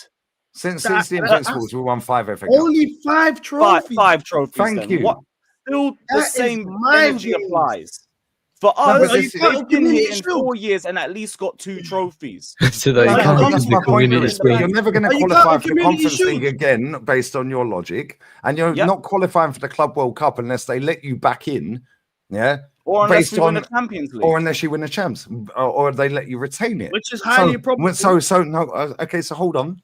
Since the Invincibles, we won 5 FA Cups.
Only 5 trophies.
Five trophies.
Thank
then.
you.
What? Still the
That is
same
mind
energy
games.
applies. For
No, but
us,
this-
they've been here in
Shield.
4 years and at least got 2 trophies.
So that you
Like,
can't
that's
use
my
the
point.
community
You're
shield.
never going
Are
to
you
qualify
counting
for the
Community
Conference League
Shield?
again, based on your logic, and you're
Yep.
not qualifying for the Club World Cup unless they let you back in. Yeah.
Or unless
Based
we win
on-
the Champions League.
Or unless you win the champs, or they let you retain it.
Which is highly probable.
So no. Okay, so hold on.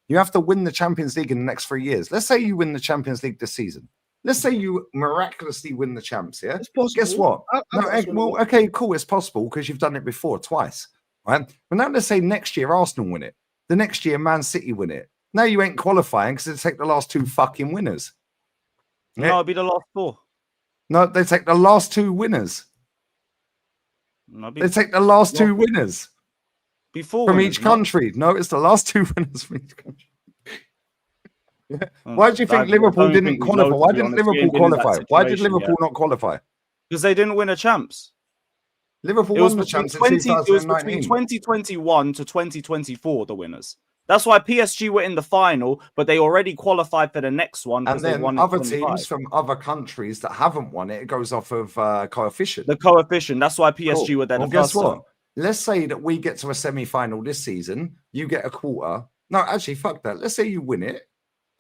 You have to win the Champions League in the next 3 years. Let's say you win the Champions League this season. Let's say you miraculously win the champs. Yeah.
It's possible.
Guess what?
I
Okay, cool. It's possible because you've done it before twice, right? But now let's say next year Arsenal win it. The next year Man City win it. Now you ain't qualifying because they take the last 2 fucking winners.
No,
Yeah.
it'll be the last 4.
No, they take the last 2 winners.
No,
They take the last 2 winners
before
from
winners,
each country. No, it's the last 2 winners from each country. Yeah. Why do you think Liverpool didn't qualify? Why didn't Liverpool qualify? Why did Liverpool not qualify?
Because they didn't win a champs.
Liverpool
It was
won the
between
champs in
2019. 2021 to 2024, the winners. That's why PSG were in the final, but they already qualified for the next one.
And
They
then
won
other
25.
teams from other countries that haven't won it, it goes off of coefficient.
The coefficient. That's why PSG were there.
Well,
the
guess
first
what?
time.
Let's say that we get to a semi-final this season. You get a quarter. No, actually, fuck that. Let's say you win it,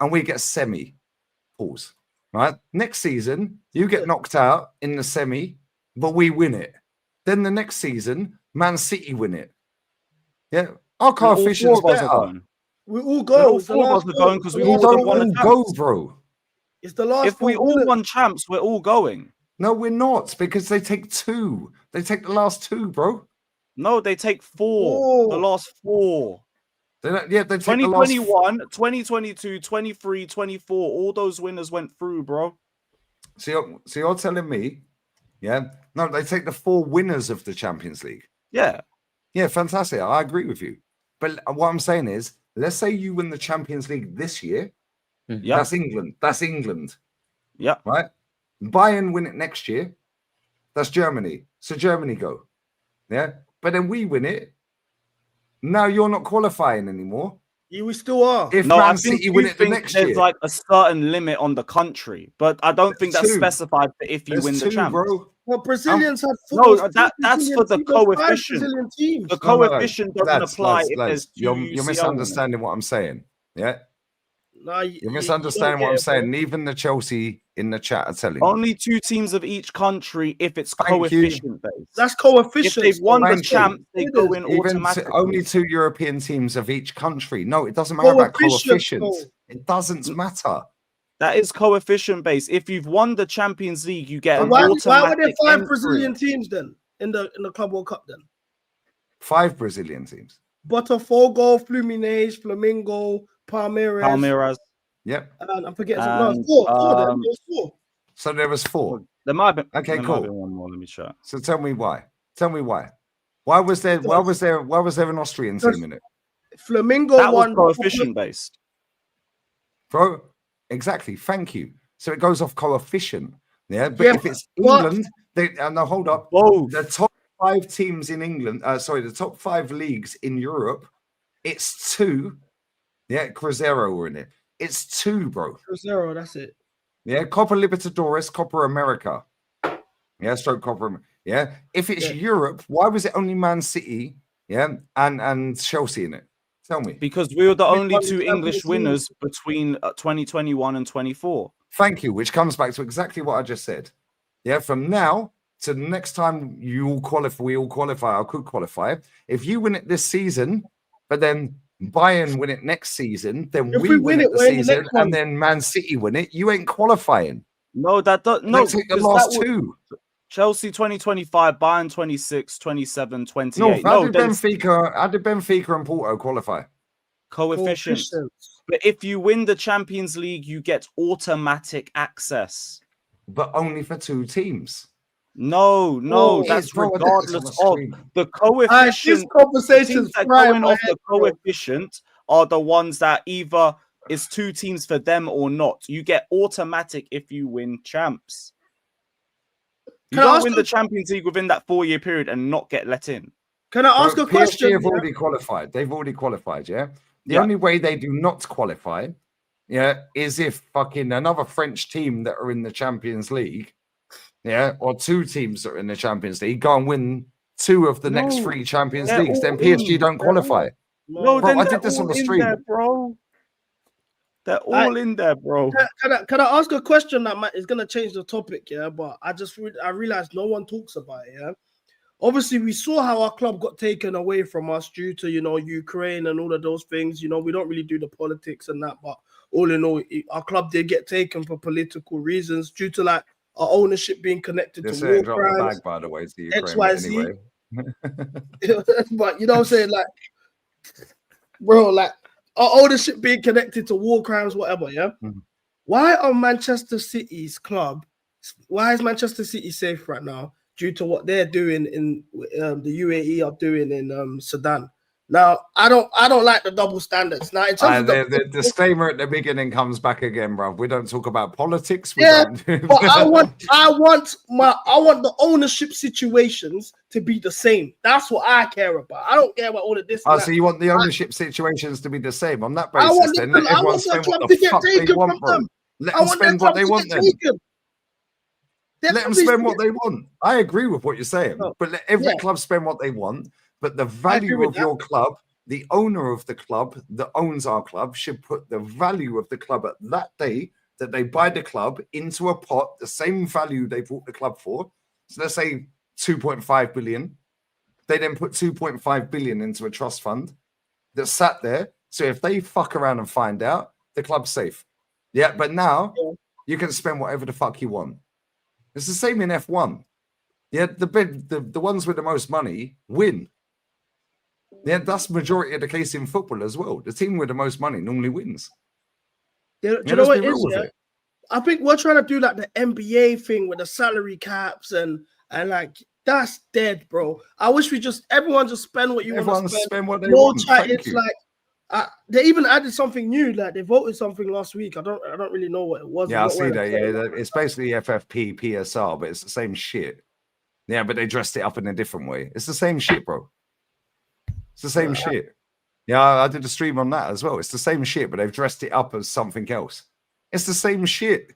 and we get semi. Pause. Right. Next season, you get knocked out in the semi, but we win it. Then the next season, Man City win it. Yeah, our coefficient's better.
We all go.
All 4 of us are going because we all
don't
won
all
the
go,
champs.
bro.
It's the last.
If we all won champs, we're all going.
No, we're not, because they take 2. They take the last 2, bro.
No, they take 4. The last 4.
They take
2021, 2022, 23, 24. All those winners went through, bro.
So you're telling me, yeah? No, they take the 4 winners of the Champions League.
Yeah.
Yeah, fantastic. I agree with you. But what I'm saying is, let's say you win the Champions League this year.
Yeah.
That's England. That's England.
Yeah.
Right? Bayern win it next year. That's Germany. So Germany go. Yeah. But then we win it. Now you're not qualifying anymore.
Yeah, we still are.
If
No,
Man
I think
City win it the next
there's
year.
like a certain limit on the country, but I don't think that's
2.
specified for if you
There's
win
2,
the champs.
bro.
Well, Brazilians have
No,
four
that's for the
Brazilian teams, 5
coefficient.
Brazilian teams.
The
No,
coefficient doesn't
lads,
apply if
lads,
there's 2
you're
UCL
misunderstanding what I'm saying. Yeah.
Nah,
You're misunderstanding what I'm saying. Even the Chelsea in the chat are telling you.
Only 2 teams of each country if it's
Thank you.
coefficient based.
That's
If
coefficient.
they've won the
Thank you.
champs, they go in
Even
automatically.
only 2 European teams of each country. No, it doesn't matter about
Coefficient,
coefficients. It doesn't matter.
That is coefficient based. If you've won the Champions League, you get an
Why
automatic
were there 5
entry.
Brazilian teams then in the Club World Cup then?
5 Brazilian teams.
Botafogo, Fluminense, Flamengo,
Palmeiras.
Yep.
And I'm forgetting
And,
something. No, 4 then. There was 4.
So there was 4.
There might be.
Okay,
there
cool.
Might be one more. Let me check.
So tell me why. Tell me why. Why was there an Austrian team in it?
Flamingo
That was
won.
coefficient based.
Bro, exactly. Thank you. So it goes off coefficient. Yeah, but
Yeah,
if it's
but-
England, no, hold up.
Both.
The top 5 teams in England, the top 5 leagues in Europe, it's 2. Yeah, Cruzeiro were in it. It's 2, bro.
0, that's it.
Yeah, Copa Libertadores, Copa America. Yeah, stroke Copa. Yeah. If it's Europe, why was it only Man City? Yeah, and Chelsea in it? Tell me.
Because we were the only
won the
2
Champions
English
League.
winners between 2021 and 24.
Thank you, which comes back to exactly what I just said. Yeah, from now to the next time you all qualify, we all qualify, or could qualify. If you win it this season, but then Bayern win it next season, then
If
we
we
win
win
it
it,
the
we're in the
season,
next one.
and then Man City win it, you ain't qualifying.
No, that does
They
no.
take the
'cause
last
that would-
2.
Chelsea 2025, Bayern 26, 27, 28.
No, how did
there's
Benfica and Porto qualify?
coefficients.
Coefficients.
But if you win the Champions League, you get automatic access.
But only for 2 teams.
No,
Oh,
that's
It's, bro, I did this on
regardless
the
of
stream.
the
This
coefficient. The
conversation's
teams that
frying
going
my
off
head,
the
bro.
coefficient are the ones that either is 2 teams for them or not. You get automatic if you win champs. You
Can I
don't
ask
win
you-
the Champions League within that 4-year period and not get let in.
can I ask
Bro,
a question?
PSG have
Yeah?
already qualified. They've already qualified, yeah? The only way they do not qualify, is if fucking another French team that are in the Champions League, or two teams that are in the Champions League go and win 2 of the next 3 Champions Leagues, then PSG don't qualify.
No,
bro,
then
I did this on the stream,
there, bro. They're all in there, bro.
Can I ask a question that is gonna change the topic? Yeah, but I realized no one talks about it. Yeah, obviously we saw how our club got taken away from us due to Ukraine and all of those things. We don't really do the politics and that, but all in all, our club did get taken for political reasons due to like our ownership being connected to war crimes.
The bag, by the way, to Ukraine,
XYZ.
anyway.
But you know what I'm saying, like, bro, like our ownership being connected to war crimes, whatever. Yeah. Mm-hmm. Why are Manchester City's club? Why is Manchester City safe right now due to what they're doing in the UAE are doing in Sudan? Now, I don't like the double standards. Now, in terms of
the disclaimer at the beginning comes back again, bro. We don't talk about politics.
But I want the ownership situations to be the same. That's what I care about. I don't care about all of this.
So you want the ownership situations to be the same on that basis? Then let everyone spend what the fuck they want, bro. Let them spend what they want, then. Let them spend what they want. I agree with what you're saying, but let every club spend what they want. But the value of your club, the owner of the club that owns our club should put the value of the club at that day that they buy the club into a pot, the same value they bought the club for. So let's say 2.5 billion. They then put 2.5 billion into a trust fund that sat there. So if they fuck around and find out, the club's safe. Yeah, but now you can spend whatever the fuck you want. It's the same in F1. Yeah, the ones with the most money win. Yeah, that's majority of the case in football as well. The team with the most money normally wins.
Do you know what it is? Yeah? I think we're trying to do like the NBA thing with the salary caps and like that's dead, bro. I wish everyone just spend what you want to spend.
What they want.
It's like they even added something new. Like they voted something last week. I don't really know what it was.
Yeah, I see that. Yeah, it's basically FFP PSR, but it's the same shit. Yeah, but they dressed it up in a different way. It's the same shit, bro. It's the same shit. Yeah, I did a stream on that as well. It's the same shit, but they've dressed it up as something else. It's the same shit.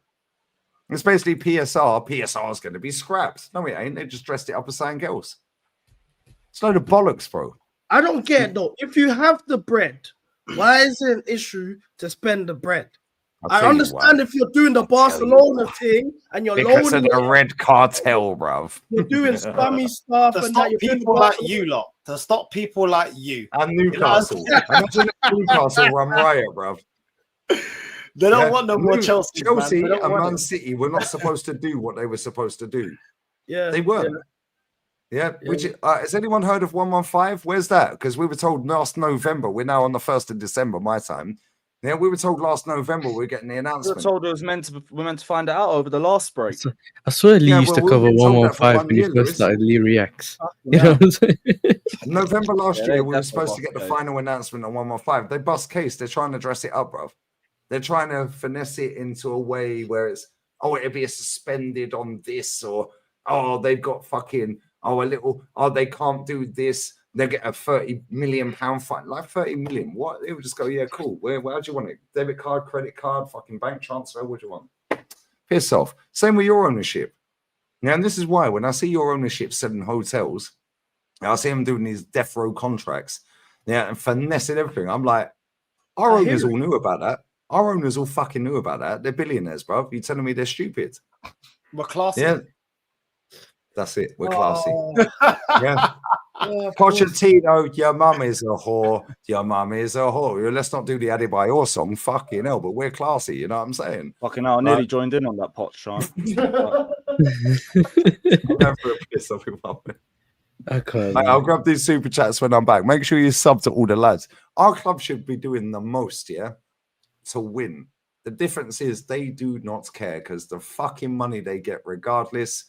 It's basically PSR. PSR is going to be scrapped. No, it ain't. They just dressed it up as something else. It's a load of bollocks, bro.
I don't get it, though. If you have the bread, why is it an issue to spend the bread? I understand if you're doing the Barcelona thing and you're
because of the red cartel, bruv.
You're doing scummy stuff
to
and
stop people like you lot. To stop people like you.
And Newcastle. Imagine Newcastle run riot, bruv.
They don't want no more Chelsea.
Chelsea and Man City were not supposed to do what they were supposed to do.
Yeah,
they weren't. Yeah. Which has anyone heard of 115? Where's that? Because we were told last November. We're now on the 1st of December, my time. Yeah, we were told last November we're getting the announcement.
We were told we're meant to find it out over the last break.
I swear Lee used to cover 115 when he first started Lee Reacts. You know what I'm saying?
November last year, we were supposed to get the final announcement on 115. They bust case. They're trying to dress it up, bruv. They're trying to finesse it into a way where it's, it'll be a suspended on this, or, they've got fucking, they can't do this. They'll get a £30 million fine. Like 30 million. What? They would just go, yeah, cool. Where do you want it? Debit card, credit card, fucking bank transfer? What do you want? Piss off. Same with your ownership. Now, and this is why when I see your ownership selling hotels, I see them doing these death row contracts, and finessing everything. I'm like, our owners all knew about that. Our owners all fucking knew about that. They're billionaires, bro. You're telling me they're stupid?
We're classy.
Yeah. That's it. We're classy. Yeah. Pochettino, your mum is a whore. Your mum is a whore. Let's not do the Adebayor song. Fucking hell, but we're classy. You know what I'm saying?
Fucking hell, I nearly joined in on that pot, Sean.
I'll grab these super chats when I'm back. Make sure you sub to all the lads. Our club should be doing the most, to win. The difference is they do not care because the fucking money they get, regardless,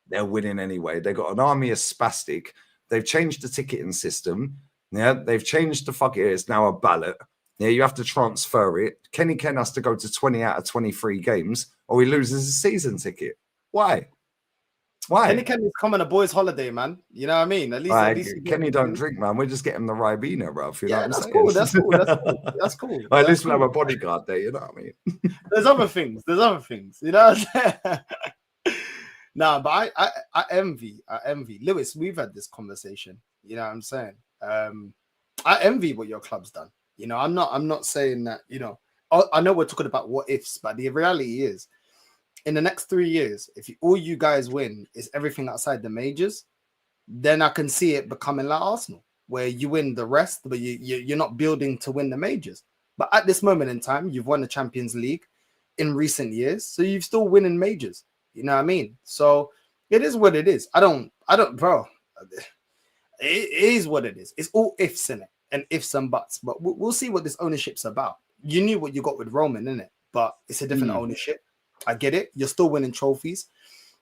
they're winning anyway. They got an army of spastic. They've changed the ticketing system. Yeah, they've changed the it's now a ballot. Yeah, you have to transfer it. Kenny Ken has to go to 20 out of 23 games, or he loses his season ticket. Why? Why?
Kenny's come on a boys' holiday, man. You know what I mean? At least
Kenny don't drink, man. We're just getting the Ribena, bro. You know what I'm saying?
Cool. That's cool. That's cool.
At least we'll have a bodyguard there. You know what I mean?
There's other things. You know what I'm saying? Nah, but I envy Lewis. We've had this conversation. You know what I'm saying? I envy what your club's done. You know, I'm not saying that. You know, I know we're talking about what ifs, but the reality is, in the next 3 years, if all you guys win is everything outside the majors, then I can see it becoming like Arsenal, where you win the rest, but you're not building to win the majors. But at this moment in time, you've won the Champions League in recent years, so you've still winning majors. You know what I mean? So it is what it is. I don't, bro. It is what it is. It's all ifs in it, and ifs and buts. But we'll see what this ownership's about. You knew what you got with Roman, innit? But it's a different ownership. I get it. You're still winning trophies.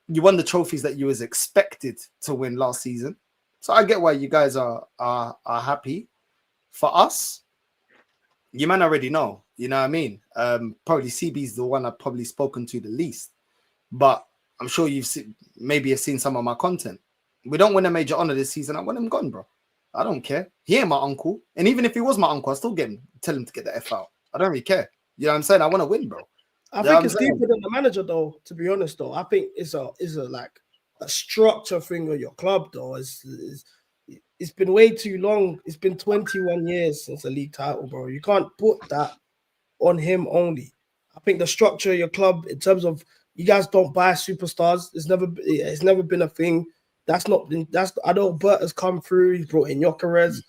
You won the trophies that you was expected to win last season. So I get why you guys are happy. For us, you man already know. You know what I mean? Probably CB's the one I've probably spoken to the least. But I'm sure you've seen some of my content. We don't win a major honor this season. I want him gone, bro. I don't care. He ain't my uncle. And even if he was my uncle, I still tell him to get the F out. I don't really care. You know what I'm saying? I want to win, bro.
I think it's deeper than the manager, though. To be honest, though, I think it's a like a structure thing of your club, though. It's been way too long. It's been 21 years since a league title, bro. You can't put that on him only. I think the structure of your club, in terms of you guys don't buy superstars. It's never been a thing. I know Bert has come through. He's brought in Gyökeres.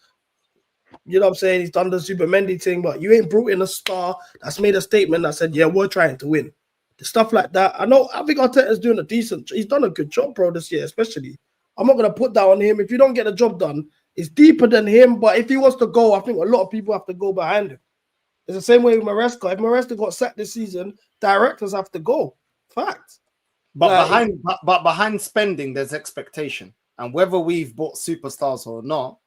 You know what I'm saying? He's done the Super Mendy thing, but you ain't brought in a star that's made a statement that said, yeah, we're trying to win. The stuff like that. I think Arteta's doing he's done a good job, bro, this year, especially. I'm not going to put that on him. If you don't get the job done, it's deeper than him, but if he wants to go, I think a lot of people have to go behind him. It's the same way with Maresca. If Maresca got sacked this season, directors have to go. Fact.
But behind spending, there's expectation. And whether we've bought superstars or not,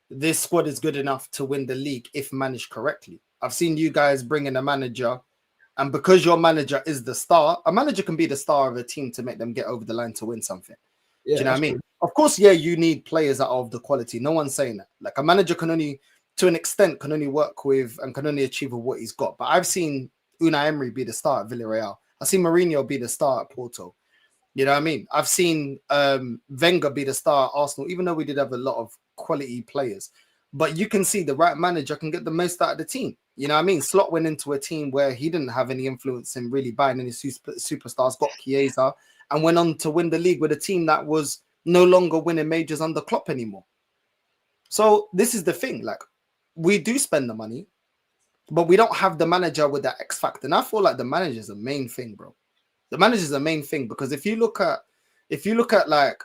this squad is good enough to win the league if managed correctly. I've seen you guys bring in a manager, and because your manager is the star, a manager can be the star of a team to make them get over the line to win something.
Yeah,
do you know what I mean? Of course, yeah, you need players that are of the quality. No one's saying that. Like a manager can only, to an extent, can only work with and can only achieve with what he's got. But I've seen Unai Emery be the star at Villarreal. I've seen Mourinho be the star at Porto. You know what I mean? I've seen Wenger be the star at Arsenal, even though we did have a lot of quality players. But you can see the right manager can get the most out of the team. You know what I mean? Slot went into a team where he didn't have any influence in really buying any superstars, got Chiesa, and went on to win the league with a team that was no longer winning majors under Klopp anymore. So this is the thing. Like, we do spend the money, but we don't have the manager with that X factor. And I feel like the manager is the main thing, bro. The manager is the main thing, because if you look at like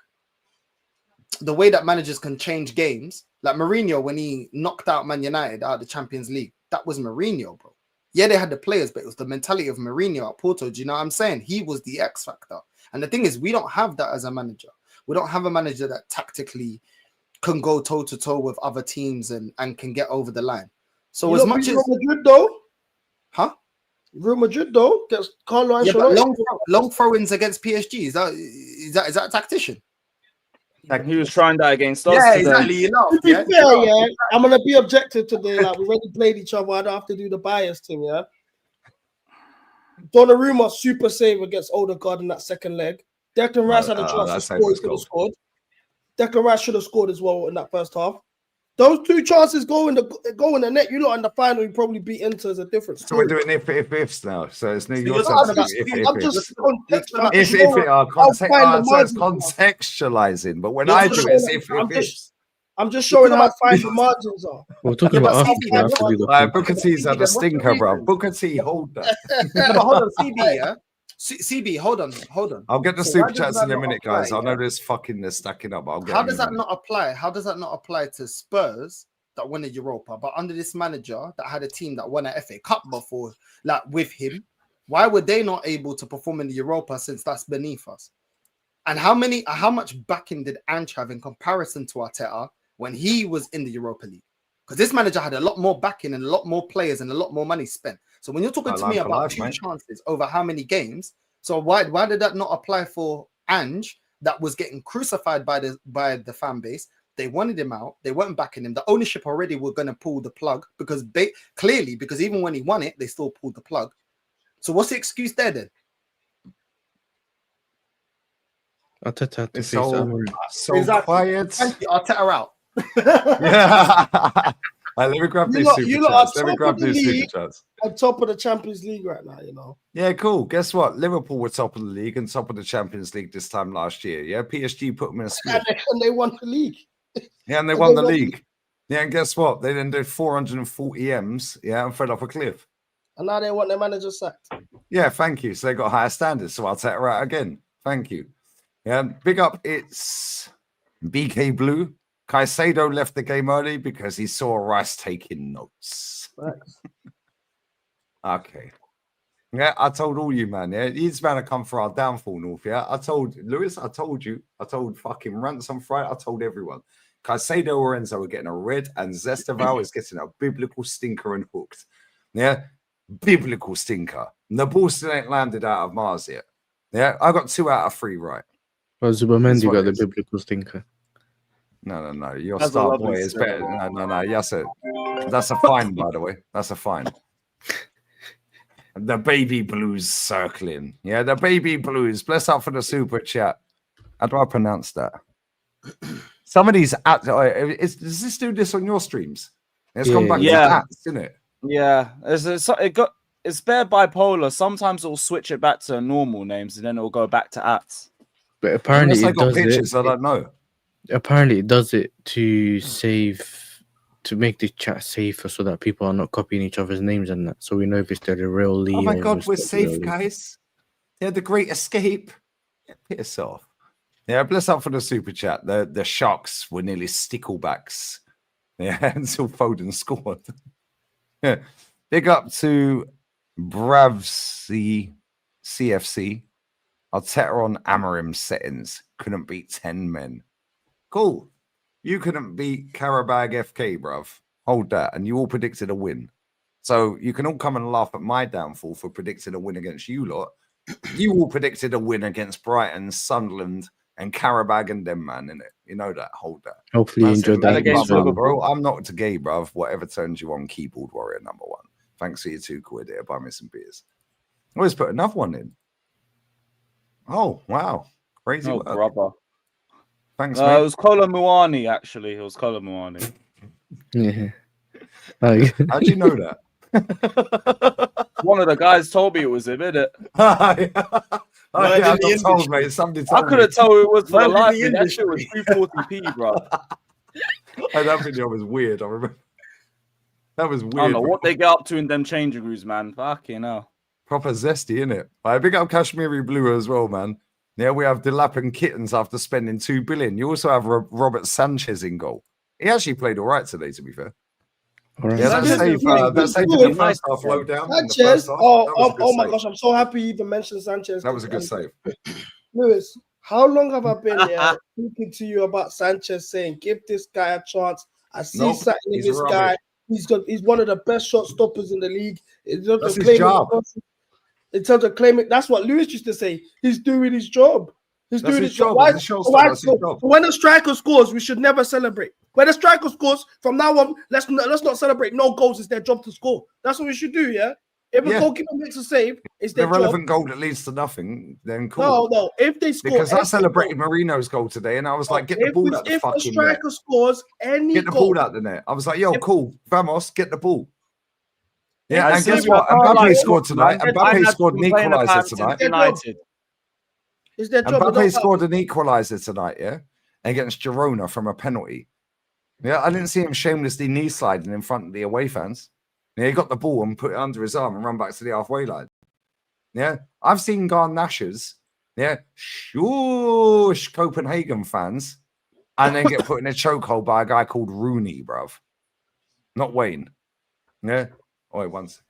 the way that managers can change games, like Mourinho, when he knocked out Man United out of the Champions League, that was Mourinho, bro. Yeah, they had the players, but it was the mentality of Mourinho at Porto. Do you know what I'm saying? He was the X factor. And the thing is, we don't have that as a manager. We don't have a manager that tactically can go toe-to-toe with other teams and can get over the line. So as much as
Real Madrid, though,
huh?
Real Madrid, though, gets Carlo
yeah, but long throw-ins against PSG. Is that a tactician?
Like he was trying that against us.
Yeah,
today.
exactly. You know,
to be fair, I'm gonna be objective today. Like we already played each other. I don't have to do the bias thing. Yeah. Donnarumma super save against Odegaard in that second leg. Declan Rice had a chance to score. He could have scored. Declan Rice should have scored as well in that first half. Those two chances go in the net. You lot in the final, you probably beat Inter as a difference.
So we're doing ifs now. So it's new.
I'm just
contextualizing. But when I do it, it's
I'm just showing how fine the margins are.
We're talking about after
Booker T's had a stinker, bro. Booker T, hold that.
No, but hold on, CB, yeah. CB, hold on.
I'll get the super chats in a minute, guys. I know there's stacking up.
How does that not apply? How does that not apply to Spurs that won a Europa, but under this manager that had a team that won an FA Cup before, like with him? Why were they not able to perform in the Europa since that's beneath us? And how much backing did Ange have in comparison to Arteta when he was in the Europa League? Because this manager had a lot more backing and a lot more players and a lot more money spent. So when you're talking to me about two chances over how many games, so why did that not apply for Ange that was getting crucified by the fan base. They wanted him out. They weren't backing him. The ownership already were going to pull the plug because because even when he won it, they still pulled the plug. So what's the excuse there then?
Arteta had to
It's
face Amorim.
so
Exactly.
quiet.
Thank you. Arteta out.
Yeah. Let me grab these super chats. Let me grab these super chats.
On top of the Champions League right now, you know.
Yeah, cool. Guess what? Liverpool were top of the league and top of the Champions League this time last year. Yeah, PSG put them in a split.
And they won the league.
Yeah, and they won the league. Yeah, and guess what? They then did 440 M's, yeah, and fell off a cliff.
And now they want their manager sacked.
Yeah, thank you. So they got higher standards. So I'll take it out again. Thank you. Yeah, big up. It's BK Blue. Caicedo left the game early because he saw Rice taking notes. Okay. Yeah, I told all you, man. Yeah, he's about to come for our downfall, North. Yeah, I told Lewis, I told you, I told fucking Rants on Friday, I told everyone. Caicedo or Enzo are getting a red, and Zestaval is getting a biblical stinker and hooked. Yeah, biblical stinker. And the ball still ain't landed out of Mars yet. Yeah, I got 2 out of 3 right.
Well, Zubamendi got the biblical stinker.
No. Your star boy is better. No. Yes, that's a fine, by the way. That's a fine. The baby blues circling. Yeah, the baby blues. Bless up for the super chat. How do I pronounce that? Some of these does this do this on your streams? It's gone back to ads, isn't it?
Yeah. It's bare bipolar. Sometimes it'll switch it back to normal names and then it'll go back to ats.
But apparently it does
pictures, I don't know.
Apparently it does it to make the chat safer so that people are not copying each other's names and that. So we know if it's the real Lee.
Oh my God, we're safe, guys. Yeah, the great escape. Yeah, piss off. Yeah, bless up for the super chat. The Sharks were nearly sticklebacks. Yeah, until Foden scored. Yeah. Big up to Bravsy CFC. Arteta on Amorim settings. Couldn't beat 10 men. Cool. You couldn't beat Karabag FK, bruv. Hold that. And you all predicted a win. So you can all come and laugh at my downfall for predicting a win against you lot. You all predicted a win against Brighton, Sunderland, and Karabag and them, man, innit? You know that. Hold that.
Hopefully you enjoyed that
game, bro. I'm not gay, bruv. Whatever turns you on, keyboard warrior #1. Thanks for your £2 here. Buy me some beers. Always put another one in. Oh, wow. Crazy work.
Brother.
Thanks, mate.
It was Kolo Muani, actually. It was Kolo Muani.
Yeah.
How'd you know that?
One of the guys told me it was him, innit?
I told, mate. Somebody told
I couldn't tell who it was for the life. That shit was 240p, bro.
That video was weird. I remember. That was weird.
I don't know what they get up to in them changing rooms, man. Fucking hell.
Proper zesty, innit? I big up Kashmiri Blue as well, man. Yeah, we have Delap and Kittens after spending $2 billion. You also have Robert Sanchez in goal. He actually played all right today, to be fair.
All right.
Yeah, that save in the first half low down.
Sanchez, oh my gosh, I'm so happy you even mentioned Sanchez.
That was a good save.
Lewis, how long have I been here speaking to you about Sanchez saying, give this guy a chance? I see something in this guy. He's one of the best shot stoppers in the league.
That's his job.
In terms of claiming, that's what Lewis used to say. He's doing his job. He's doing his job. When a striker scores, we should never celebrate. When a striker scores, from now on, let's not celebrate. No goals. It's their job to score. That's what we should do. Yeah. If a goalkeeper makes a save, it's their
irrelevant
job.
goal that leads to nothing. Then cool.
No. If they score,
because I celebrated Marino's goal today, and I was like, get the ball out the fucking net. If a striker
scores any
get the
goal,
ball out the net. I was like, yo, cool, vamos, get the ball. Yeah, and guess what? Mbappe scored tonight. Mbappe scored an equaliser tonight. Mbappe scored an equaliser tonight, yeah, against Girona from a penalty. Yeah, I didn't see him shamelessly knee sliding in front of the away fans. Yeah, he got the ball and put it under his arm and run back to the halfway line. Yeah, I've seen Garnashers, shush Copenhagen fans, and then get put in a chokehold by a guy called Rooney, bruv. Not Wayne. Yeah. Oh, wait, 1 second.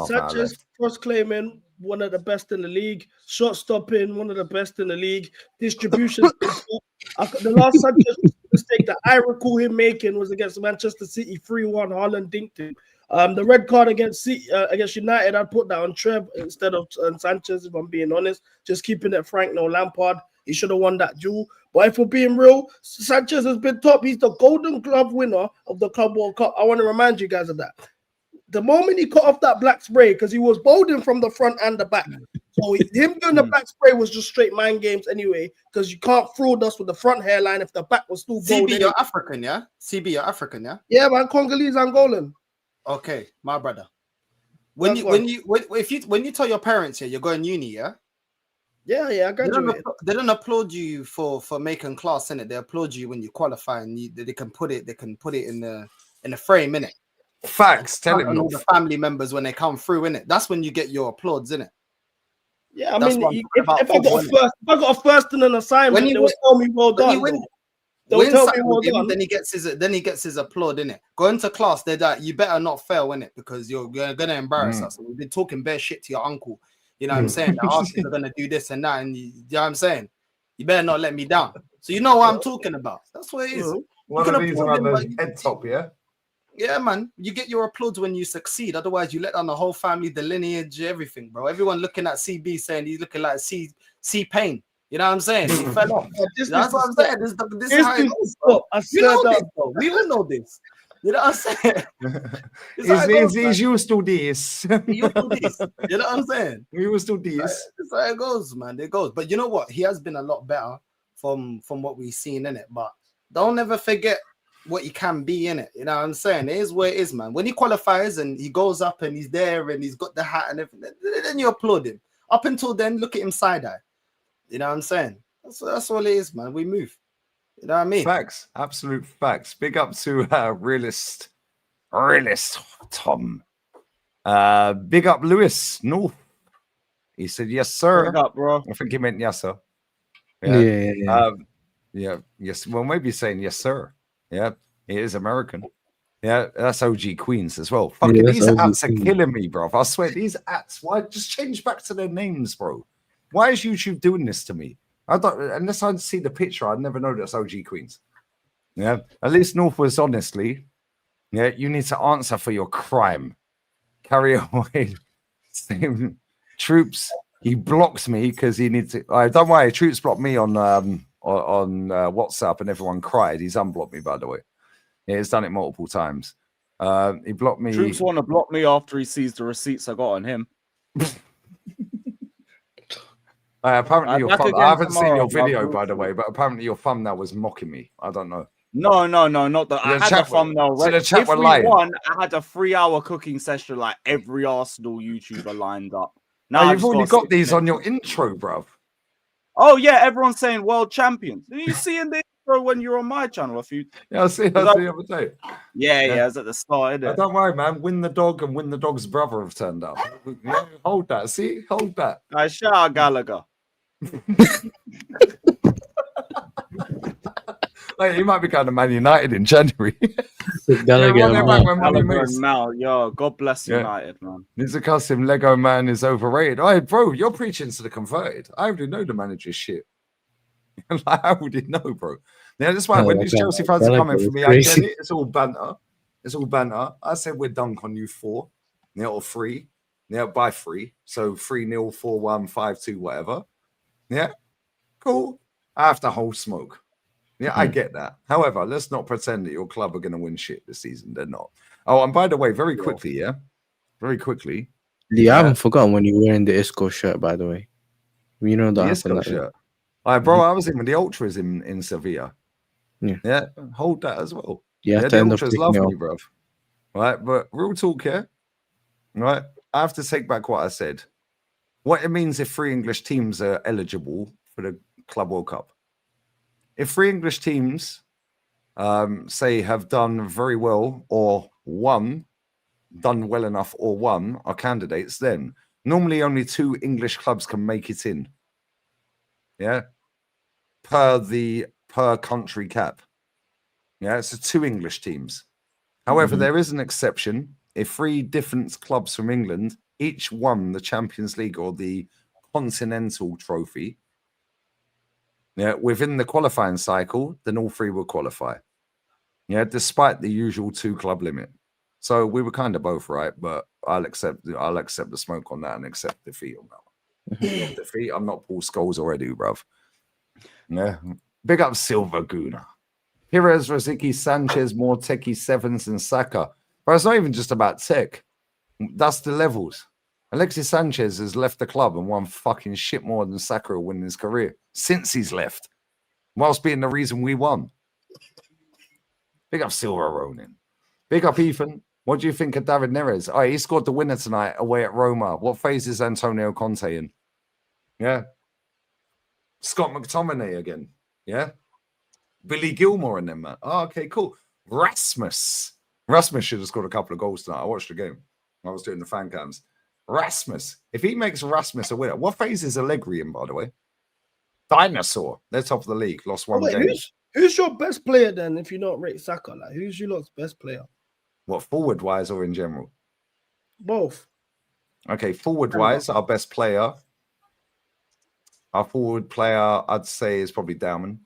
Sanchez cross claiming one of the best in the league, shot stopping one of the best in the league, distribution. The last Sanchez mistake that I recall him making was against Manchester City 3-1. Haaland dinked him. The red card against United, I'd put that on Trev instead of Sanchez, if I'm being honest. Just keeping it frank, no Lampard. He should have won that duel. But if we're being real, Sanchez has been top. He's the Golden Glove winner of the Club World Cup. I want to remind you guys of that. The moment he cut off that black spray, because he was bowling from the front and the back. So him doing the black spray was just straight mind games anyway, because you can't fraud us with the front hairline if the back was still bowled.
CB, you're African, yeah? CB, you're African, yeah?
Yeah, man, Congolese, Angolan.
Okay, my brother. When you tell your parents here you're going uni, yeah?
Yeah, I graduated.
They don't applaud you for making class, innit? They applaud you when you qualify and they can put it in the frame, innit?
Facts, tell him
all the family members when they come through, innit? That's when you get your applauds, innit?
Yeah, I mean, if I got a first in an assignment, they will tell me well done. They'll tell me well done.
Then he gets his applaud, innit? Going to class, they're like, you better not fail, innit? Because you're gonna embarrass us. We've been talking bare shit to your uncle. You know what I'm saying? The aunties are gonna do this and that, and you know what I'm saying? You better not let me down. So you know what I'm talking about. That's what it is.
One of these around the head top, yeah?
Yeah, man. You get your applause when you succeed. Otherwise, you let down the whole family, the lineage, everything, bro. Everyone looking at CB saying he's looking like C Pain. You know what I'm saying? He fell off. That's what I'm saying. This is how it goes, bro. You know this, bro. We all know this. You know what I'm saying?
He's used to this.
You know what I'm saying?
We used to this.
That's how it goes, man. It goes. But you know what? He has been a lot better from what we've seen in it. But don't ever forget what he can be in it. You know what I'm saying? It is where it is, man. When he qualifies and he goes up and he's there and he's got the hat and everything, then you applaud him. Up until then, look at him side eye. You know what I'm saying? That's all it is, man. We move. You know what I mean?
Facts, absolute facts. Big up to realist Tom. Big up Lewis North. He said yes, sir.
Big up, bro.
I think he meant yes, sir.
Yeah.
Yes. Well, maybe saying yes, sir. Yeah, he is American. Yeah, that's OG Queens as well. Fucking these apps are killing me, bro. I swear, these apps. Why just change back to their names, bro? Why is YouTube doing this to me? I don't, unless I see the picture, I'd never know that's OG Queens. Yeah, at least North was honestly. Yeah, you need to answer for your crime. Carry away. Same troops. He blocks me because he needs to. Don't worry, troops blocked me on WhatsApp and everyone cried. He's unblocked me, by the way. Yeah, he's done it multiple times. He blocked me.
Troops want to block me after he sees the receipts I got on him.
Apparently, I haven't seen your video, by the way, but apparently your thumbnail was mocking me. I don't know.
No, not that. I had a thumbnail.
So the chat
if
were
we
lying.
won, I had a 3-hour cooking session like every Arsenal YouTuber lined up.
Now you've already got these on your intro, bruv.
Oh yeah, everyone's saying world champions. Did you see in the intro when you're on my channel a few?
Yeah, I see the other day.
Yeah, it was at the start.
Don't worry, man. Win the dog and Win the Dog's brother have turned up. Yeah, hold that. See, hold that.
I shout out Gallagher.
Like, he might be going to Man United in January.
Gallagher and Mal, yo, God bless United, man.
It's a custom Lego man is overrated. Hey, bro, you're preaching to the converted. I already know the manager's shit. I already know, bro. Yeah, that's why when these Chelsea fans are coming for me, I get it. It's all banter. It's all banter. I said we're dunk on you 4, or 3, by 3. So 3-0, 4-1, 5-2, whatever. Yeah, cool. I have to hold smoke. Yeah, I get that. However, let's not pretend that your club are going to win shit this season. They're not. Oh, and by the way, very quickly, very quickly.
Yeah, I haven't forgotten when you were wearing the Isco shirt, by the way. You know that
Isco shirt. All right, bro, I was in with the Ultras in Sevilla. Yeah, hold that as well.
Yeah,
the Ultras love me, bro. Right, but real talk here. Right, I have to take back what I said. What it means if 3 English teams are eligible for the Club World Cup. If 3 English teams, say, have done very well or done well enough or won, are candidates, then normally only 2 English clubs can make it in. Yeah, per country cap. Yeah, so 2 English teams. However, there is an exception. If 3 different clubs from England each won the Champions League or the Continental Trophy, within the qualifying cycle, then all 3 will qualify. Yeah, despite the usual 2 club limit. So we were kind of both right, but I'll accept the smoke on that and accept defeat on that one. Defeat. I'm not Paul Scholes already, bruv. Yeah. Big up Silver Guna. Perez, Rosicky, Sanchez, more techie sevens than Saka. But it's not even just about tech. That's the levels. Alexis Sanchez has left the club and won fucking shit more than Saka will win in his career since he's left, whilst being the reason we won. Big up Silver Ronin. Big up Ethan. What do you think of David Neres? Oh, he scored the winner tonight away at Roma. What phase is Antonio Conte in? Yeah. Scott McTominay again. Yeah. Billy Gilmore and them, man. Oh, okay, cool. Rasmus should have scored a couple of goals tonight. I watched the game. I was doing the fan cams. Rasmus. If he makes Rasmus a winner, what phase is Allegri in, by the way? Dinosaur. They're top of the league. Lost one game.
Who's your best player then if you don't rate Saka? Like, who's your lot's best player?
What, forward-wise or in general?
Both.
Okay, forward-wise, our best player. Our forward player, I'd say, is probably Dauman.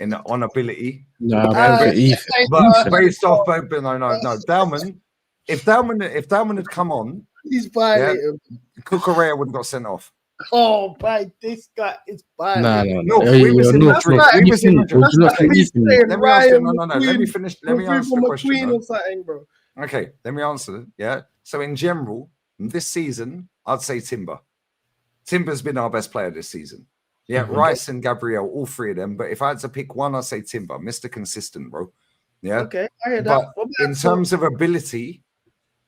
On ability.
No,
but based off, no. Dauman. If Dauman had come on,
he's violating.
Yeah, Cucurella would have got sent off.
Oh, boy, this guy is violating.
No.
We was in Madrid.
Let
me finish. Let me answer the question.
Bro.
Okay, let me answer. Yeah. So in general, this season, I'd say Timber. Timber's been our best player this season. Yeah, Rice and Gabriel, all three of them. But if I had to pick one, I'd say Timber. Mr. Consistent, bro. Yeah.
Okay, I hear that.
But in terms of ability,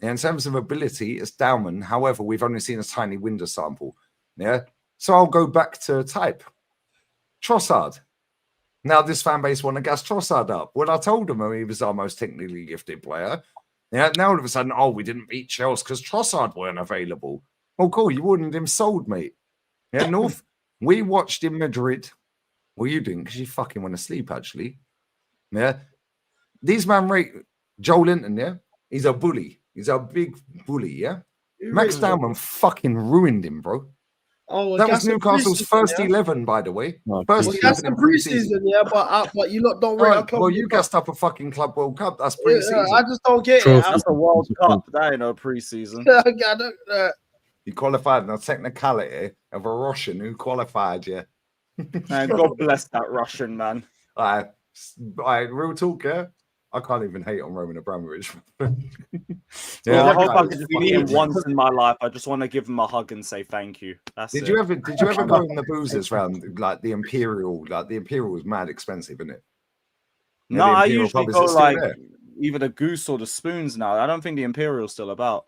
it's Dauman. However, we've only seen a tiny window sample. Yeah. So I'll go back to type. Trossard. Now this fan base want to gas Trossard up. When I told them he was our most technically gifted player, yeah, now all of a sudden, we didn't beat Chelsea because Trossard weren't available. Oh, cool. You wanted him sold, mate. Yeah, North. We watched in Madrid. Well, you didn't because you fucking went to sleep, actually. Yeah. These man rate Joe Linton, yeah? He's a bully. He's a big bully, yeah? Max Dauman fucking ruined him, bro.
Oh,
that was Newcastle's first 11, by the way. First 11 in
pre-season, yeah, but you lot don't rate our club.
Well, you gassed up a fucking Club World Cup. That's pre-season.
I just don't get it.
That's a World Cup. That ain't no pre-season.
He qualified in a technicality of a Russian who qualified, yeah.
Man, God bless that Russian, man.
Real talk, yeah? I can't even hate on Roman Abramovich.
I hope I could just meet him once in my life. I just want to give him a hug and say thank you.
Did you ever go in the boozers round like the Imperial? Like the Imperial was mad expensive, isn't it?
No, I usually go like either the Goose or the Spoons now. I don't think the Imperial's still about.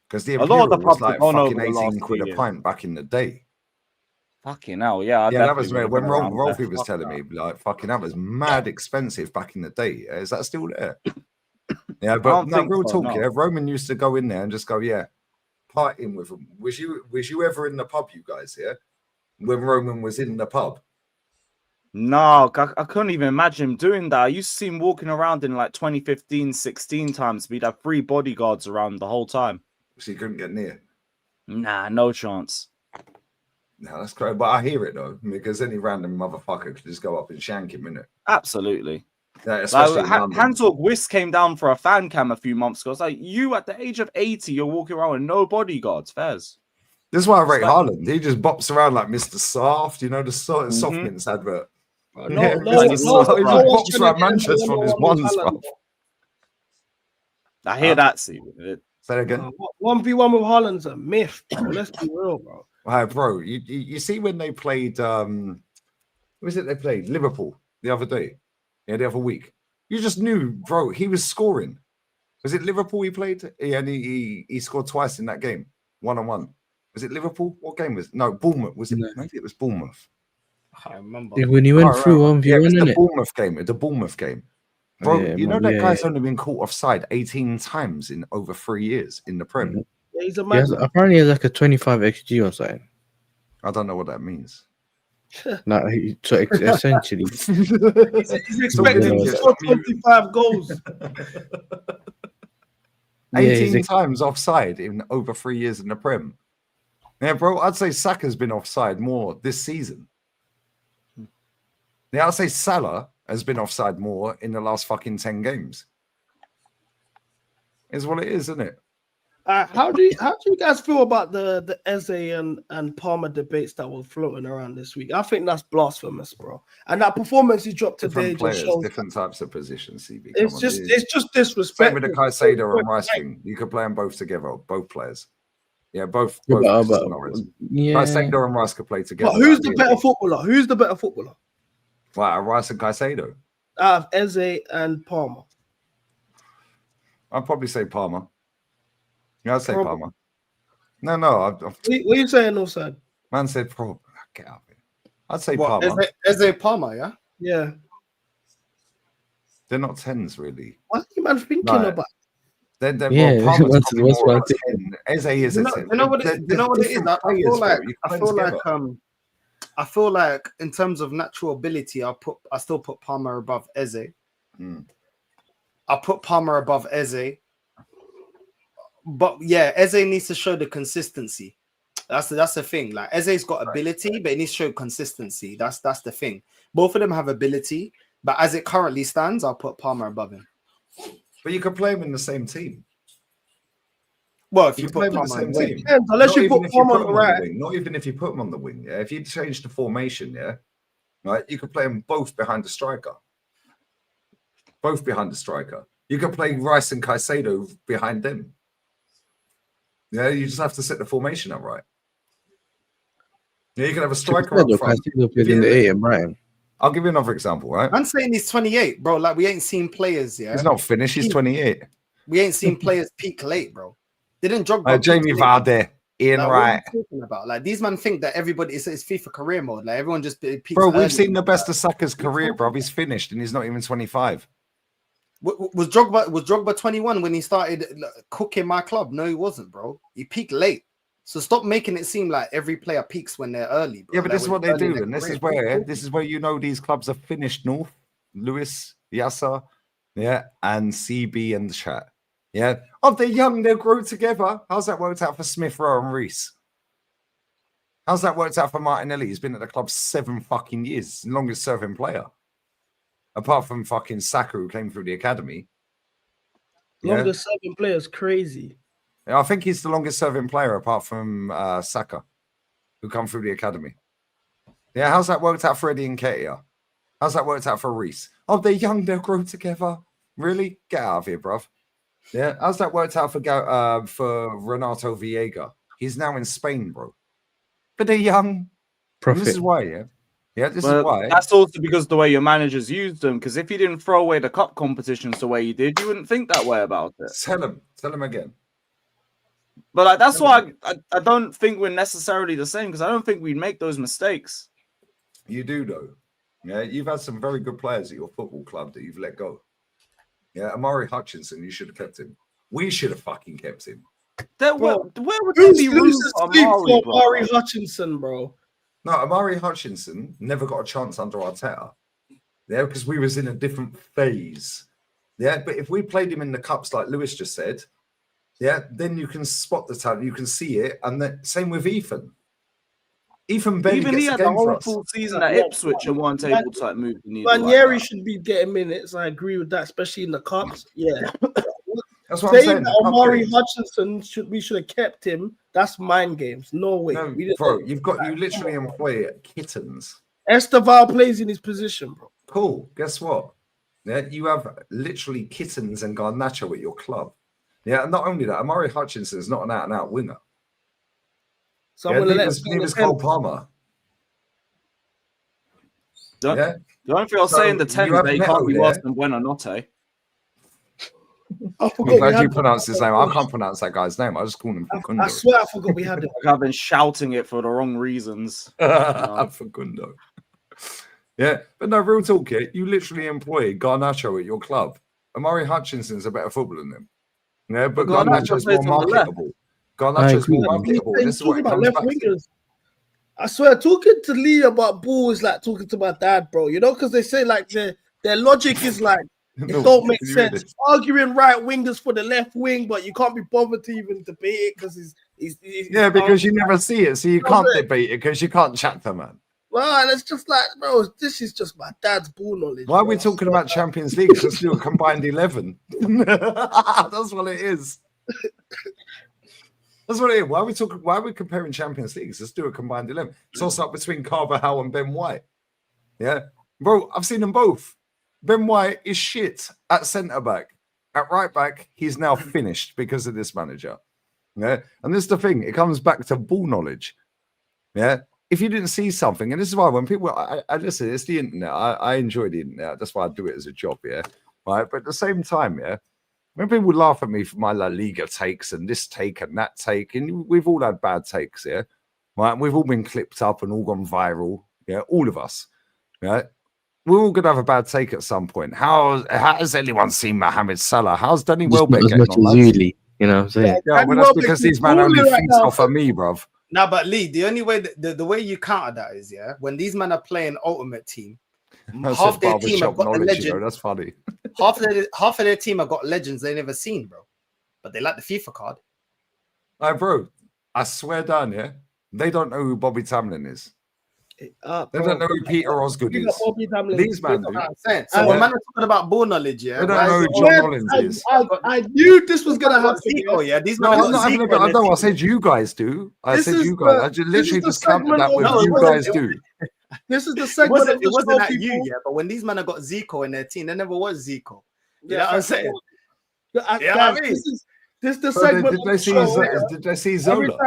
Because the Imperial was like fucking 18 quid a pint back in the day.
Fucking hell, yeah.
Yeah, that was when Rolfie was telling me, like, fucking that was mad expensive back in the day. Is that still there? Yeah, but no, real talk, yeah. Roman used to go in there and just go, yeah, partying with them. Was you ever in the pub, you guys, yeah? When Roman was in the pub?
No, I couldn't even imagine him doing that. I used to see him walking around in like 2015, 16 times. We'd have 3 bodyguards around the whole time.
So you couldn't get near?
Nah, no chance.
No, that's great. But I hear it though, because any random motherfucker could just go up and shank him, innit?
Absolutely.
Yeah, especially
Hansel Whisk came down for a fan cam a few months ago. It's like, you at the age of 80, you're walking around with no bodyguards. Fairs.
This is why I rate Haaland. He just bops around like Mr. Soft, you know, the soft mints advert.
He
bops around Manchester on his ones, bro.
I hear that, see.
Say that again.
1v1 with Haaland's a myth, bro. Let's be real, bro.
Bro, you see when they played who was it they played? Liverpool the other day. Yeah, the other week. You just knew, bro, he was scoring. Was it Liverpool he played? Yeah, and he scored twice in that game. 1-on-1. Was it Liverpool? What game was it? No, Bournemouth. Was it? Maybe it was Bournemouth.
I remember.
Yeah, when he went through 1v1,
yeah, it was the Bournemouth game. The Bournemouth game. Bro, you know that guy's only been caught offside 18 times in over 3 years in the Prem.
Yeah, he's a man.
Apparently he has like a 25 XG or something.
I don't know what that means.
No, so essentially
he's expecting to score 25 goals.
18 times offside in over 3 years in the Prem. Yeah, bro, I'd say Saka's been offside more this season. Yeah, I'd say Salah has been offside more in the last fucking 10 games. Is what it is, isn't it?
How do you guys feel about the Eze and Palmer debates that were floating around this week? I think that's blasphemous, bro. And that performance he dropped today
Different players,
just shows
different types of positions. CB,
it's just disrespectful.
Same with the Caicedo and Rice thing. You could play them both together, both players. Yeah, both.
Yeah.
Caicedo and Rice could play together.
But who's the better footballer? Who's the better footballer?
Wow, Rice and Caicedo.
Out of Eze and Palmer.
I'd probably say Palmer. Yeah, I'd say Palmer. No.
What are you saying, Northside?
Man said Palmer. Get out of here. I'd say Palmer.
Eze Palmer, yeah?
Yeah.
They're not 10s, really.
What are you man thinking about?
They're
Palmer's
more like 10. Eze is a 10.
You know what it is? I feel like in terms of natural ability, I still put Palmer above Eze. I put Palmer above Eze. But yeah, Eze needs to show the consistency. That's the thing. Like Eze's got ability, but he needs to show consistency. That's the thing. Both of them have ability, but as it currently stands, I'll put Palmer above him.
But you can play him in the same team.
Well, if you
play
put
him in the same team,
unless you put Palmer on the right.
Not even if you put him on the wing. Yeah, if you change the formation, yeah, right, you could play them both behind the striker. Both behind the striker. You could play Rice and Caicedo behind them. Yeah, you just have to set the formation up right. Yeah, you can have a striker up front.
In the 8 and Brighton.
I'll give you another example, right?
I'm saying he's 28, bro. Like we ain't seen players, yeah.
He's not finished. He's 28.
We ain't seen players peak late, bro. Didn't Drogba?
Jamie Vardy, Ian Wright.
What are you talking about? Like these men think that everybody is FIFA career mode. Like everyone just peaks.
Bro, we've seen the best of Saka's career, bro. He's finished and he's not even 25.
Was Drogba 21 when he started cooking my club? No, he wasn't, bro. He peaked late. So stop making it seem like every player peaks when they're early, bro.
Yeah, but this is what they do, and this is where you know these clubs are finished. North, Lewis, Yasser, yeah, and CB and the chat. Yeah. Oh, they're young, they'll grow together. How's that worked out for Smith Rowe and Reese? How's that worked out for Martinelli? He's been at the club 7 fucking years, longest serving player. Apart from fucking Saka, who came through the academy.
Longest serving player is crazy.
I think he's the longest serving player apart from Saka, who come through the academy. Yeah, how's that worked out for Eddie and Ketia? How's that worked out for Reese? Oh, they're young, they'll grow together. Really? Get out of here, bruv. Yeah, how's that worked out for Renato Viega? He's now in Spain, bro. But they're young. This is why, yeah. Yeah, this is why.
That's also because the way your managers used them. Because if you didn't throw away the cup competitions the way you did, you wouldn't think that way about it.
Tell him again.
But like, that's why I don't think we're necessarily the same, because I don't think we'd make those mistakes.
You do, though. Yeah, you've had some very good players at your football club that you've let go. Yeah, Amari Hutchinson, you should have kept him. We should have fucking kept him.
Where would there be room for
Amari Hutchinson, bro?
No, Amari Hutchinson never got a chance under Arteta. Yeah, because we was in a different phase. Yeah, but if we played him in the cups like Lewis just said, yeah, then you can spot the talent, you can see it, and the same with Ethan. Ethan barely
Even
gets
he had the whole full season at Ipswich and one table type move.
Ranieri should be getting minutes. I agree with that, especially in the cups. Yeah.
That's what I'm saying.
Amari Hutchinson we should have kept him. That's mind games. No way.
No, bro, you literally employ kittens.
Esteval plays in his position, bro.
Cool. Guess what? Yeah, you have literally kittens and Garnacho at your club. Yeah, and not only that, Amari Hutchinson is not an out-and-out winger. Neither is Cole Palmer.
The only thing I'll say in the 10 they can't be worse than Buonanotte.
I'm
glad you pronounced his name. I can't pronounce that guy's name. I just call him Facundo.
I swear I forgot we had him.
I've been shouting it for the wrong reasons.
Facundo. Yeah, but no, real talk here. You literally employ Garnacho at your club. Amari Hutchinson's a better footballer than him. Yeah, but Garnacho's more marketable. Garnacho's more marketable. This is what it comes back to.
I swear, talking to Lee about ball is like talking to my dad, bro. You know, because they say like their logic is like, it don't make sense. Arguing right wingers for the left wing, but you can't be bothered to even debate it because he's
because you never see it, so you can't debate it because you can't chat to man.
Well, it's just like, bro, this is just my dad's ball knowledge.
Why are we talking about Champions League? Let's do a combined 11. That's what it is. That's what it is. Why are we comparing Champions Leagues? Let's do a combined 11. Toss up between Carvajal and Ben White. Yeah. Bro, I've seen them both. Ben White is shit at centre back. At right back, he's now finished because of this manager. Yeah. And this is the thing. It comes back to ball knowledge. Yeah. If you didn't see something, and this is why when people, I listen, it's the internet. I enjoy the internet. That's why I do it as a job. Yeah. Right. But at the same time, yeah, when people laugh at me for my La Liga takes and this take and that take, and we've all had bad takes, yeah, right? We've all been clipped up and all gone viral, yeah, all of us, yeah. We're all gonna have a bad take at some point. How has anyone seen Mohamed Salah? How's Danny Welbeck
as
getting
much
on?
as you, Lee, you know what I'm saying?
Yeah, well, that's because these man only feeds off of me, bruv.
Now, but Lee, the only way the way you counter that is, yeah, when these men are playing Ultimate Team, half their team have got the legend.
You know, that's funny.
Half of their team have got legends they never seen, bro. But they like the FIFA card.
Hey, bro, I swear down, yeah, they don't know who Bobby Tamlin is. They don't know who Peter Osgood is. These man do.
So when man are talking about ball knowledge, yeah,
they don't know who John Hollins is.
I knew this was gonna happen.
Zico, yeah, these
no, I'm not having a go. I know. I said you guys do. I said you guys. I just literally just counted that with you guys do.
This is the segment.
It wasn't at you, yeah. But when these men have got Zico in their team, there never was Zico. You know what I'm saying?
Yeah, this is the segment.
Did they see Zola?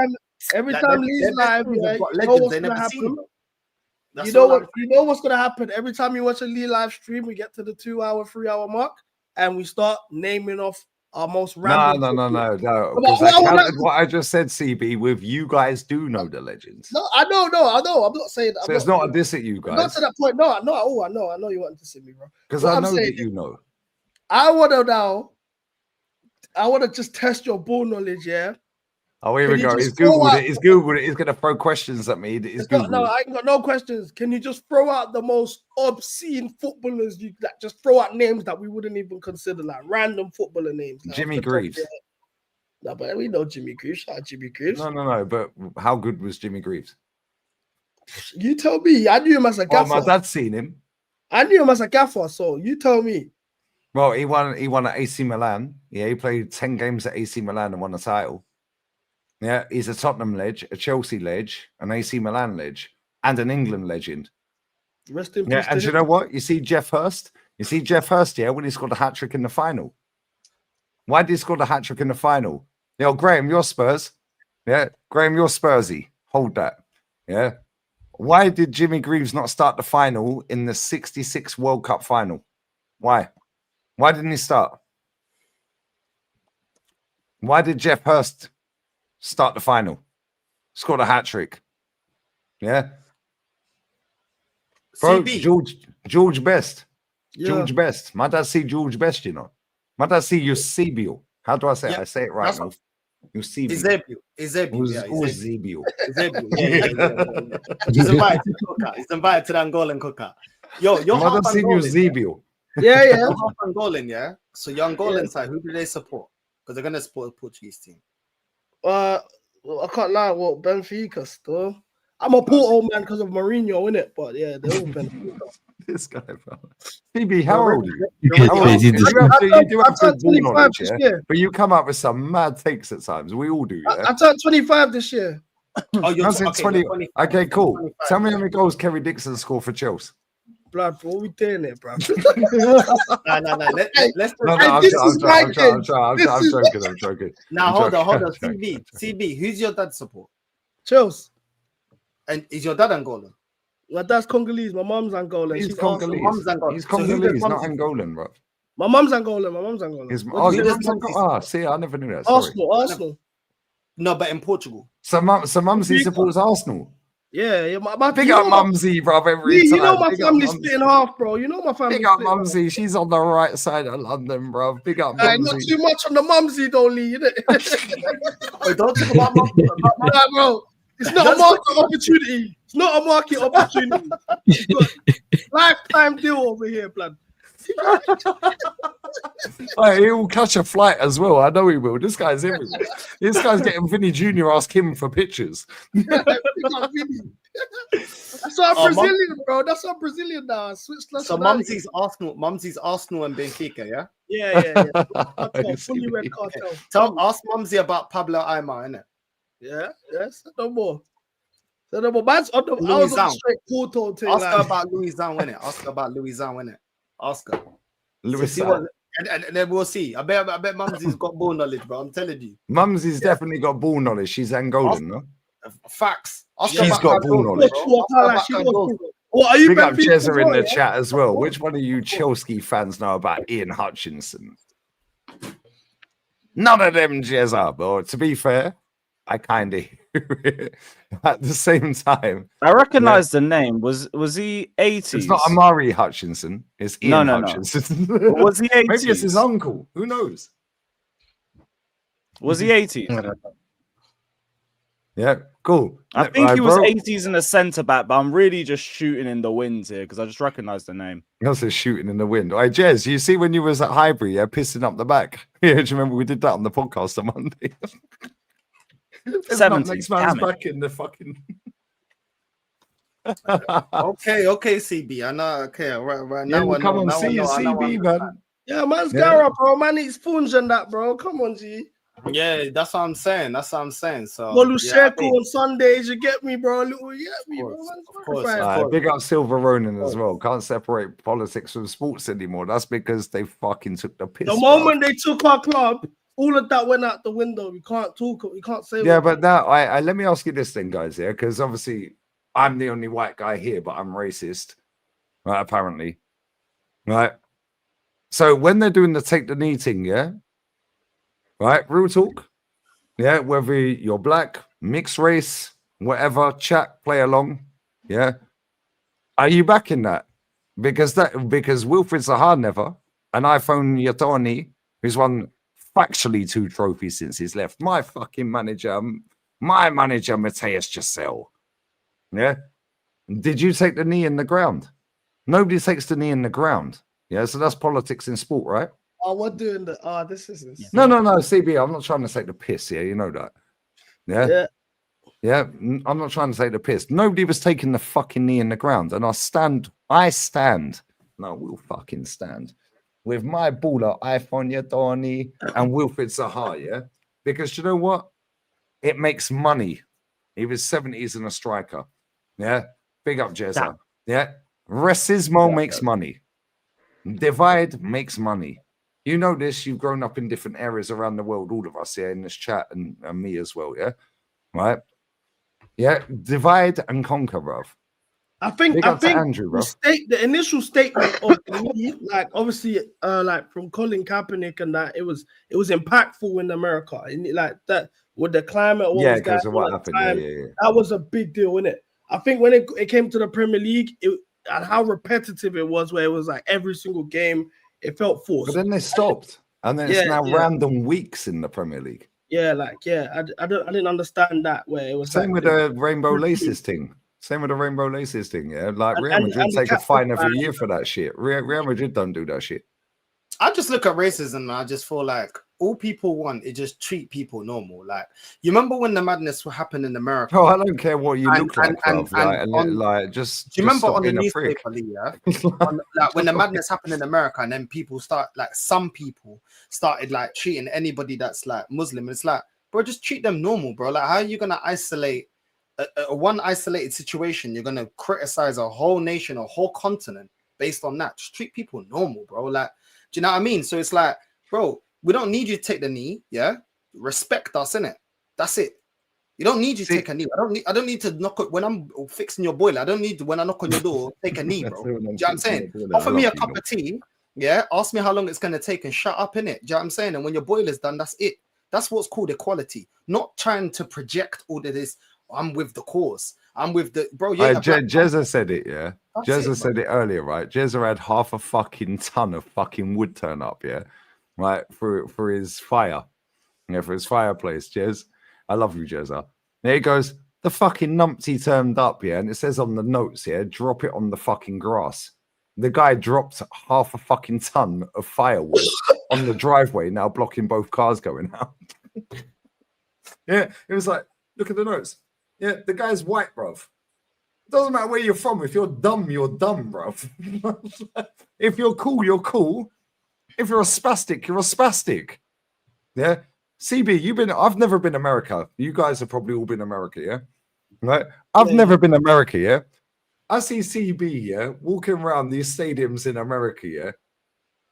Every time Lee's live,
yeah, legends they never seen.
You know what's gonna happen every time you watch a Lee live stream. We get to the 2-hour, 3-hour mark, and we start naming off our most random.
No. Because I counted what I just said, CB. With you guys do know the legends.
No, I know. I'm not saying that.
So it's not a diss at you guys.
Not to that point. No. I know you want to see me, bro.
Because I know that you know.
I want to just test your ball knowledge, yeah.
Oh, here we go. He's Googled it. He's Googled it. He's going to throw questions at me.
No, I ain't got no questions. Can you just throw out the most obscene footballers? Just throw out names that we wouldn't even consider, like random footballer names. Like
Jimmy Greaves.
No, but we know Jimmy Greaves. Shout out Jimmy Greaves.
No. But how good was Jimmy Greaves?
You tell me. I knew him as a gaffer.
Oh, my dad's seen him.
I knew him as a gaffer, so you tell me.
Well, he won at AC Milan. Yeah, he played 10 games at AC Milan and won a title. Yeah, he's a Tottenham ledge, a Chelsea ledge, an AC Milan ledge, and an England legend.
Rest in peace.
Yeah, and you know what? You see Jeff Hurst? Yeah, when he scored a hat-trick in the final. Why did he score the hat-trick in the final? Yo, Graham, you're Spurs. Yeah, Graham, you're Spursy. Hold that. Yeah. Why did Jimmy Greaves not start the final in the 66 World Cup final? Why? Why didn't he start? Why did Jeff Hurst start the final? Scored a hat-trick. Yeah. Bro,
CB.
George Best.
Yeah.
George Best. My dad see George Best, you know. My dad see Eusebio. How do I say it? I say it right now. Eusebio. Eusebio.
He's invited to cooker. He's invited to the Angolan cooker. Yo, you're
my dad seen Eusebio.
Yeah.
You're half Angolan, yeah? So your Angolan side, who do they support? Because they're going to support the Portuguese team.
I can't lie. Well, Benfica still. I'm a Porto man because of Mourinho, innit? But yeah, they're all Benfica.
This guy, bro. CB, how old are you?
You
do have good ball knowledge, yeah? But you come up with some mad takes at times. We all do, yeah?
I turned 25 this year.
Oh, you're
okay, 20. Okay, cool. 25, tell me how many goals Kerry Dixon scored for Chelsea.
Blood, what we doing there, bro?
No. Let's.
I'm joking.
Now hold on. CB, who's your dad support?
Chelsea.
And is your dad Angolan?
My dad's Congolese. My mom's Angolan.
He's Congolese. He's Congolese, not Angolan, bro.
My mom's Angolan.
See, I never knew that.
Arsenal.
No, but in Portugal.
So Mumsy supports Arsenal.
Yeah.
Big up Mumsy, bro. Every time.
You know my family's split in half, bro. You know my family.
Big up Mumsy. She's on the right side of London, bro. Big up Mumsy.
Not too much on the Mumsy, though, Lee.
Wait, don't talk about Mumsy.
Bro. It's not a market opportunity. It's not a market opportunity. Lifetime deal over here, blood.
He will catch a flight as well. I know he will. This guy's everywhere. This guy's getting Vinny Jr. ask him for pictures.
That's why I'm Brazilian, bro. That's why I'm Brazilian now. Switch
So Mumsy's Arsenal and Benfica, yeah?
Yeah. Cartel, fully red cartel.
Ask Mumsy about Pablo Aimar, innit?
Yeah, yes. No more. Man's on the, I
Louis
was on the
Zhang.
straight Porto thing.
Ask her about Louis Zhang, innit? Ask her about Louis Zhang, innit? Ask her.
Louis
See what, and then we'll see. I bet Mumsy's got ball knowledge, bro. I'm telling you.
Mumsy's definitely got ball knowledge. She's Angolan, no?
Facts.
She's got ball knowledge.
What are you?
Big up Jezza in the chat as well. Which one of you Chelsea fans know about Ian Hutchinson? None of them, Jezza. But to be fair, I kind of hear it. At the same time,
I recognize the name. Was he 80s?
It's not Amari Hutchinson. It's Ian Hutchinson.
Was he 80s?
Maybe it's his uncle. Who knows?
Was he 80s?
Yeah, cool.
I think he was 80s in the centre back, but I'm really just shooting in the wind here because I just recognize the name.
Also shooting in the wind. All right, Jez, you see when you was at Highbury, pissing up the back. Yeah, do you remember we did that on the podcast on Monday?
70.
Next man's back in the fucking.
okay, CB. I know. Okay, right now.
Yeah, come on, see you, CB, man.
Yeah, man's Gara, bro. Man eats sponge and that, bro. Come on, G.
Yeah, that's what I'm saying. So
Moluseko on Sundays, you get me, bro. You get me, bro.
Of course.
Big up Silver Ronin as well. Can't separate politics from sports anymore. That's because they fucking took the piss.
The moment they took our club, all of that went out the window. We can't talk. We can't say.
Yeah, but now I let me ask you this thing, guys. Yeah, because obviously I'm the only white guy here, but I'm racist, right? Apparently, right. So when they're doing the take the knee thing, yeah, right, real talk, yeah, whether you're black, mixed race, whatever, chat, play along, yeah. Are you backing that? Because Wilfred Zaha never, and iPhone Yatoni, who's won factually 2 trophies since he's left. My manager, Mateus Giselle. Yeah. Did you take the knee in the ground? Nobody takes the knee in the ground. Yeah. So that's politics in sport, right?
Oh, we're doing the. This is.
No, CB. I'm not trying to take the piss here. You know that. Yeah. I'm not trying to take the piss. Nobody was taking the fucking knee in the ground. And I stand. No, we'll fucking stand with my baller, iPhone Yadoni, and Wilfred Zaha, yeah? Because you know what? It makes money. He was 70s and a striker. Yeah? Big up, Jezza. Yeah? Racismo makes money. Divide makes money. You know this. You've grown up in different areas around the world, all of us, yeah, in this chat, and me as well, yeah? Right? Yeah? Divide and conquer, bruv.
I think
Andrew,
the initial statement of me, like obviously, like from Colin Kaepernick and that, it was impactful in America, and like that with the climate.
Because of what happened. Yeah.
That was a big deal, innit? I think when it came to the Premier League, and how repetitive it was, where it was like every single game, it felt forced.
But then they stopped, and then it's now random weeks in the Premier League.
Yeah, I didn't understand that where it was
same with the Rainbow Laces thing. Same with the Rainbow Laces thing, yeah. Like Real Madrid take a fine every year for that shit. Real Madrid don't do that shit.
I just look at racism and I just feel like all people want is just treat people normal. Like, you remember when the madness happened in America?
Oh, I don't care what you look like, just.
Do you remember on the newspaper, like when the madness happened in America, and then some people started like treating anybody that's like Muslim? It's like, bro, just treat them normal, bro. Like, how are you gonna isolate one isolated situation? You're gonna criticize a whole nation, a whole continent based on that? Just treat people normal, bro. Like, do you know what I mean? So it's like, bro, we don't need you to take the knee, yeah? Respect us, innit? That's it. You don't need you to take a knee. I don't need to knock it when I'm fixing your boiler. I don't need to, when I knock on your door, take a knee, bro. Do you know what I'm saying? Offer me a cup of tea, yeah? Ask me how long it's gonna take and shut up, innit? Do you know what I'm saying? And when your boiler's done, that's it. That's what's called equality. Not trying to project all of this. I'm with the cause. I'm with the bro.
Jezza said it, yeah. Jezza said it earlier, right? Jezza had half a fucking ton of fucking wood turn up, yeah, right, for his fire, yeah, for his fireplace. Jez, I love you, Jezza. There he goes. The fucking numpty turned up, yeah, and it says on the notes, yeah, drop it on the fucking grass. The guy dropped half a fucking ton of firewood on the driveway, now blocking both cars going out. Yeah, it was like, look at the notes. Yeah, the guy's white, bruv. Doesn't matter where you're from. If you're dumb, bro. If you're cool, you're cool. If you're a spastic, you're a spastic. Yeah. CB, I've never been America. You guys have probably all been America, yeah? Right? I've never been America, yeah? I see CB, yeah, walking around these stadiums in America, yeah?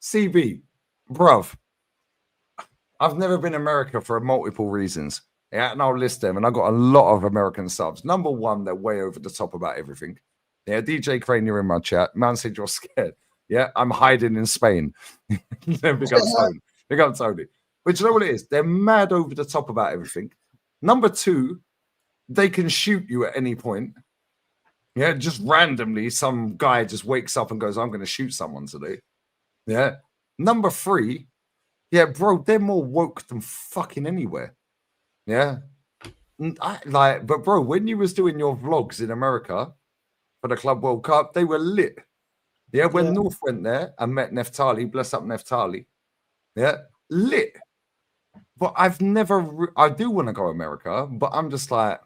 CB, bruv, I've never been America for multiple reasons. Yeah, and I'll list them. And I've got a lot of American subs. Number one, they're way over the top about everything. Yeah, DJ Crane, you're in my chat. Man said you're scared. Yeah, I'm hiding in Spain. Big up Tony. Big up Tony. But you know what it is? They're mad over the top about everything. Number two, they can shoot you at any point. Yeah, just randomly, some guy just wakes up and goes, I'm going to shoot someone today. Yeah. Number three, yeah, bro, they're more woke than fucking anywhere. Yeah. But bro, when you was doing your vlogs in America for the Club World Cup, they were lit. Yeah, when North went there and met Neftali, bless up Neftali. Yeah, lit. But I've never, I do want to go America, but I'm just like,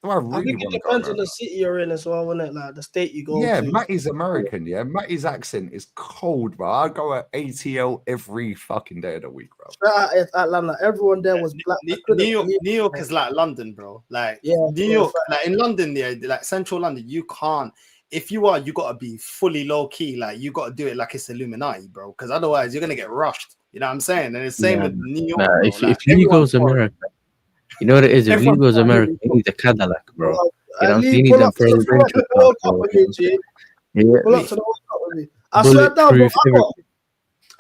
do I really
I think it depends on the city you're in as well, isn't it? Like the state you go to.
Yeah, Matty's American, yeah. Matty's accent is cold, bro. I go at ATL every fucking day of the week, bro.
Straight out Atlanta, everyone there was black.
New York is like London, bro. Like New York, like in London, yeah, like central London, you can't. If you are, you gotta be fully low key. Like you gotta do it like it's Illuminati, bro. Because otherwise, you're gonna get rushed. You know what I'm saying? And it's same with New York.
Nah, if Lee goes America, you know what it is. If Lee goes America, he needs a Cadillac, bro. You know, he needs a presidential car, bro.
I swear down, bro.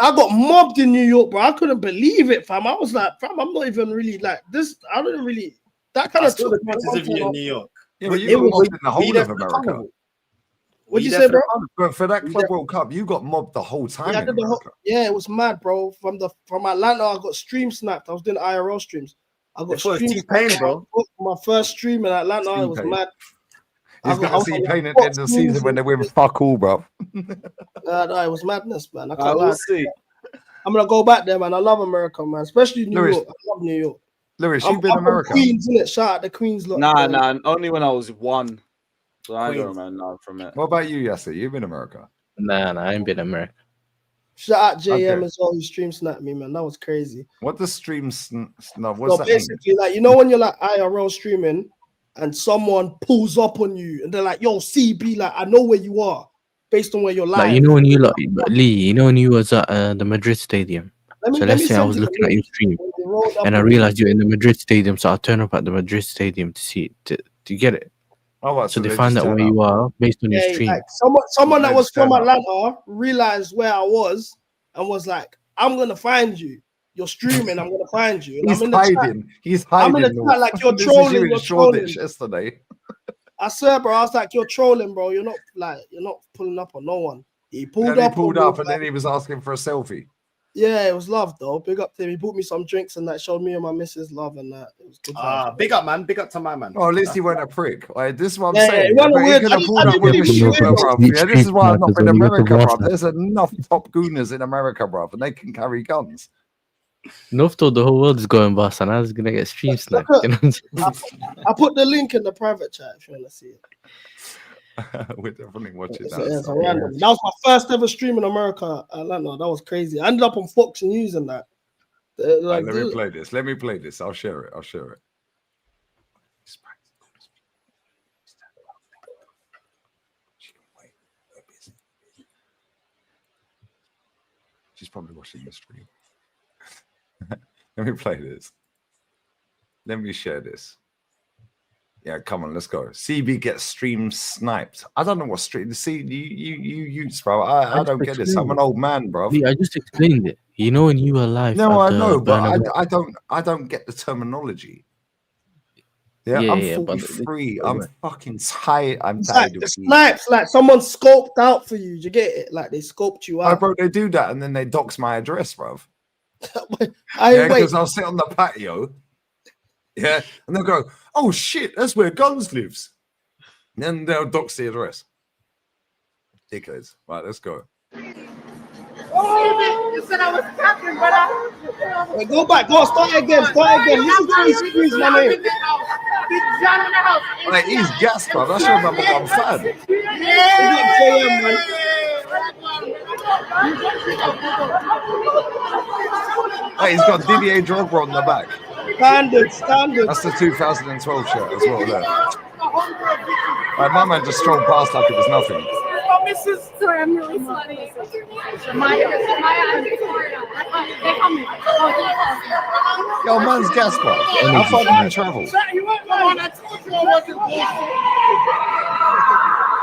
I got mobbed in New York, bro. I couldn't believe it, fam. I was like, fam, I'm not even really like this. I didn't really. That kind of took
the chances of you in New York.
Yeah, but you got mobbed in the whole of America.
What'd you say, bro?
But for that Club World Cup, you got mobbed the whole time.
Yeah, it was mad, bro. From Atlanta, I got stream snapped. I was doing IRL streams. I got
T-Pain, bro.
My first stream in Atlanta, it was mad.
He's got to see Pain at the end of the season when they win fuck all, bro.
No, it was madness, man. I will see. I'm gonna go back there, man. I love America, man. Especially New York. I love New York.
Lewis, you've been America.
Queens, innit? Shout out the Queens. Lot,
nah. Only when I was 1. So I don't remember from it.
What about you, Yasser? You've been America?
Nah, I ain't been America.
Shout out JM as well. Who stream snapped me, man. That was crazy.
What does stream snap? What's that
basically
mean?
Like, you know, when you're like IRL streaming and someone pulls up on you and they're like, yo, CB, like, I know where you are based on where you're live.
Like, you know, when you Lee, you know, when you was at the Madrid stadium. Let's say I was looking at your stream and I realized you're in the Madrid stadium, so I turn up at the Madrid stadium to see it. To get it.
Oh, right,
so they find out where you are based on your stream.
Like someone that was from Atlanta realized where I was and was like, I'm gonna find you. You're streaming, I'm gonna find you. And
He's hiding. He's hiding.
I'm in the chat like you're trolling. You're trolling.
Yesterday.
I swear, bro. I was like, you're trolling, bro. You're not pulling up on no one. He pulled up,
and then he was asking for a selfie.
Yeah, it was love though. Big up to him. He bought me some drinks and that showed me and my missus love and that. It was good.
Big up, man. Big up to my man.
Oh, at least he wasn't a prick. Like, this is what I'm saying. He could have pulled up with a shooter, bro. Yeah, this is why I'm not in America, bro. There's enough top gooners in America, bro, and they can carry guns.
North told the whole world is going bust, and I was gonna get stream sniped. You know
I put the link in the private chat if you want to see it.
We're definitely watching that.
That was my first ever stream in America, Atlanta. That was crazy. I ended up on Fox News and that.
Let me play this. Let me play this. I'll share it. She's probably watching the stream. Let me play this. Let me share this. Yeah, come on, let's go. CB gets stream sniped. I don't know what stream. See, you use, bro. I don't get this. I'm an old man, bro.
Yeah, I just explained it. You know, when you were live.
No, I know, but I don't get the terminology. Yeah, I'm 43. I'm fucking tired. I'm tired of
snipes. Like someone scoped out for you. You get it? Like they scoped you out.
Oh, bro, they do that and then they dox my address, bro. Because I'll sit on the patio. Yeah, and they'll go, oh shit, that's where Guns lives. And then they'll dox the address. Dickheads. Right, let's go.
Oh, you said I was captain, brother. Wait, go back, start again. Listen to me squeeze my name.
Like, he's gassed, bro. That's your number one fan. Hey, he's got Didier Drogba on the back.
Standard.
That's the 2012 shirt as well. There. Like, my man just strolled past like it was nothing.
Sorry, I'm really sweaty.
Yo, man's gas, bro. How far did you travel?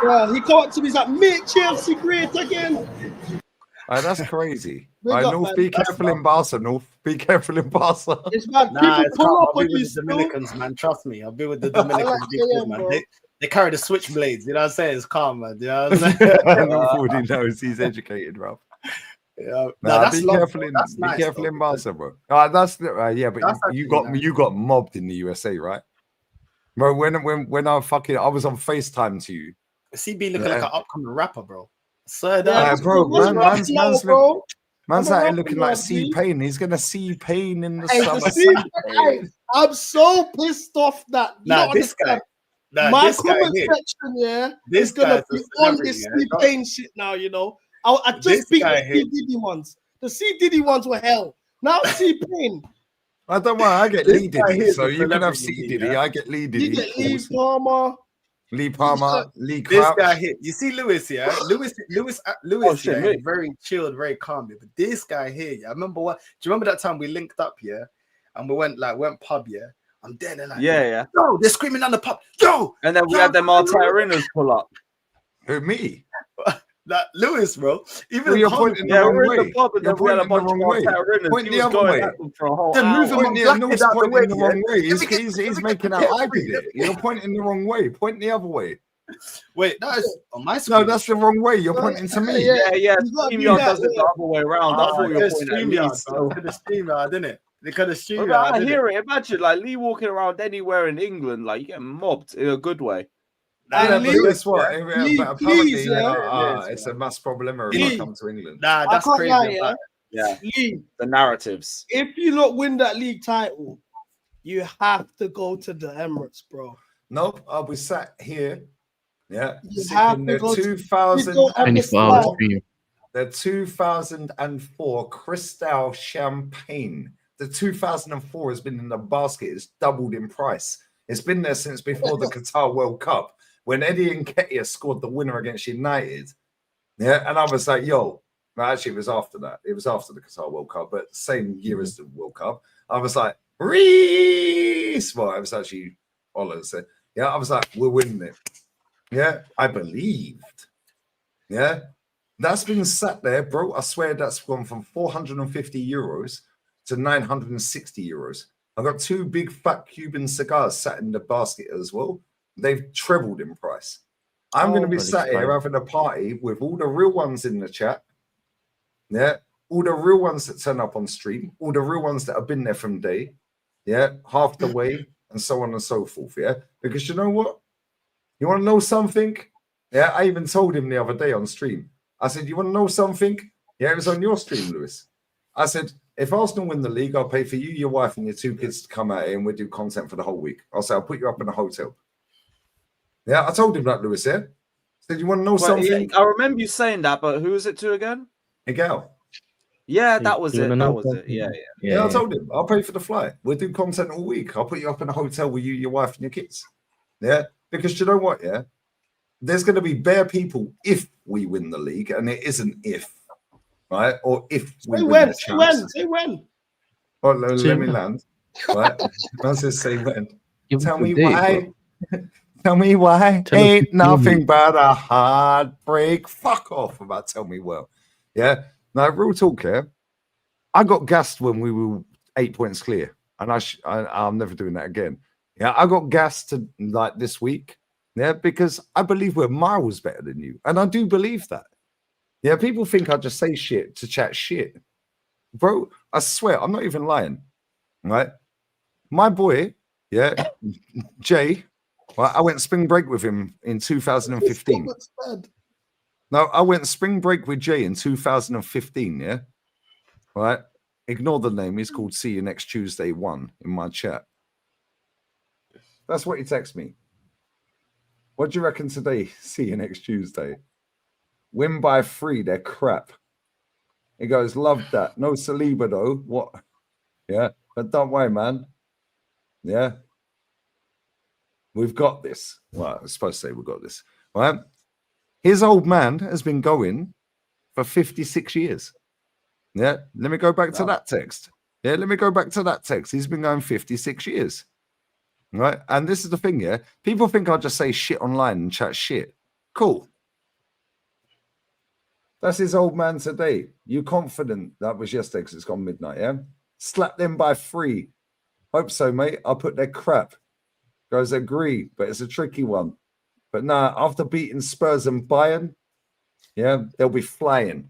Yeah, he came up to me, he's like, make Chelsea great again.
That's crazy.
Big
Right,
up,
North,
man.
be careful in Barca, North. Be careful in Barca.
It's bad.
Nah,
People
it's
pull
calm.
up
I'll
on
be
you
with the
still.
Dominicans, man. Trust me. I'll be with the Dominicans.
JM,
man.
bro.
They carry the switchblades. You know what I'm saying? It's calm, man. You know what I'm saying?
North already knows he's educated, bro.
Yeah.
Be careful
bro.
in
That's
be
nice,
careful
though,
in
because
Barca, bro. That's yeah, but
that's
you
actually
got
nice.
mobbed in the USA, right? Bro, when I was on FaceTime to you.
CB looking like an upcoming rapper, bro. Sir,
Bro, man's out here looking like
C
C-Pain. He's gonna C-Pain in the
Hey,
summer.
I'm so pissed off that
this guy.
My
this guy
comment
here.
section, yeah,
This
is gonna
guy's
be
a
on
celebrity,
this
yeah.
Steve Payne shit now. You know, I
This
just beat
guy
the
here.
C Diddy ones. The C Diddy ones were hell. Now C Payne.
I don't mind. I get
This
Lee
guy
Diddy,
here is
so
a
you can have
celebrity,
C Diddy.
yeah.
I get Lee
You
Diddy.
get Lee Palmer.
Lee Palmer, Lee
This
Crouch.
guy here. You see Lewis, yeah? Lewis,
shit,
yeah,
mate.
very chilled, very calm. But this guy here, yeah, I remember what? Do you remember that time we linked up, yeah? And we went pub, yeah? I'm dead and like,
Yeah.
yo, they're screaming down the pub, yo.
And then we had them Artairiners pull up.
Who, me?
That Lewis, bro. Even
Well, you're pointing the
Yeah,
wrong
we're in
way.
the pub and
You're
then we had a
pointing the
bunch of
wrong way.
Artairiners.
Point
He
the
was
other
going
way.
at them for a whole
They're
hour.
moving
He's pointing the wrong way. He's making out I did it. You're pointing the wrong way. Point the other way.
Wait, that is on my screen.
No, that's the wrong way. You're pointing to me.
Yeah.
You gotta do
StreamYard
that,
does it the other way around. I thought you were pointing at me.
They could have StreamYard, didn't it? They could have
But
StreamYard.
I hear it. Imagine like Lee walking around anywhere in England, like you get mobbed in a good way.
Yeah,
Lee,
but guess what?
Lee,
But
please,
apparently, it's a mass problem if I come to England.
Nah,
I
that's
can't
crazy.
lie, yeah.
Yeah,
Lee,
the narratives.
if you not win that league title, you have to go to the Emirates, bro.
Nope, I'll be sat here. Yeah,
You
sipping
have to
the
go to-
2004,
stream.
the 2004 Cristal Champagne. The 2004 has been in the basket. It's doubled in price. It's been there since before the Qatar World Cup when Eddie Nketiah scored the winner against United. Yeah, and I was like, yo, no, actually, it was after that. It was after the Qatar World Cup, but same year as the World Cup. I was like, Reese. Well, I was actually Ola said, yeah, I was like, we're winning it. Yeah, I believed. Yeah, that's been sat there, bro. I swear that's gone from 450 euros to 960 euros. I've got two big fat Cuban cigars sat in the basket as well. They've trebled in price. I'm going to be sat here having a party with all the real ones in the chat. Yeah, all the real ones that turn up on stream, all the real ones that have been there from day. Yeah, half the way, and so on and so forth. Yeah, because you know what? You want to know something? Yeah, I even told him the other day on stream. I said, you want to know something? Yeah, it was on your stream, Lewis. I said, if Arsenal win the league, I'll pay for you, your wife, and your two kids to come out here and we'll do content for the whole week. I'll say, I'll put you up in a hotel. Yeah, I told him that, Lewis, yeah? I said, you want to know something?
Yeah, I remember you saying that, but who was it to again?
Miguel.
Yeah, that was it. That was it. Yeah.
I told him, I'll pay for the flight. We'll do content all week. I'll put you up in a hotel with you, your wife, and your kids. Yeah, because you know what, yeah? There's going to be bare people if we win the league, and it isn't if, right? Or if we win the champs.
Say when.
Oh, let me land. Right? I was just say when. Tell me why. Tell me why. Ain't nothing but a heartbreak. Fuck off about tell me well. Yeah. Now, real talk here. I got gassed when we were 8 points clear, and I'm never doing that again. Yeah, I got gassed to like this week. Yeah, because I believe we're miles better than you, and I do believe that. Yeah, people think I just say shit to chat shit, bro. I swear, I'm not even lying. Right, my boy, yeah, Jay. Well, I went spring break with him in 2015. No, I went spring break with Jay in 2015. Yeah, right. Ignore the name. He's called See You Next Tuesday 1 in my chat. That's what he texted me. What do you reckon today? See you next Tuesday. Win by 3, they're crap. He goes, love that. No Saliba though. What? Yeah, but don't worry, man. Yeah. We've got this. Well, I was supposed to say we've got this. Right? His old man has been going for 56 years. Yeah. Let me go back to that text. Yeah, let me go back to that text. He's been going 56 years. Right? And this is the thing, yeah. People think I'll just say shit online and chat shit. Cool. That's his old man today. You confident? That was yesterday because it's gone midnight, yeah? Slap them by 3. Hope so, mate. I'll put their crap. Goes, agree, but it's a tricky one. But nah, after beating Spurs and Bayern, yeah, they'll be flying.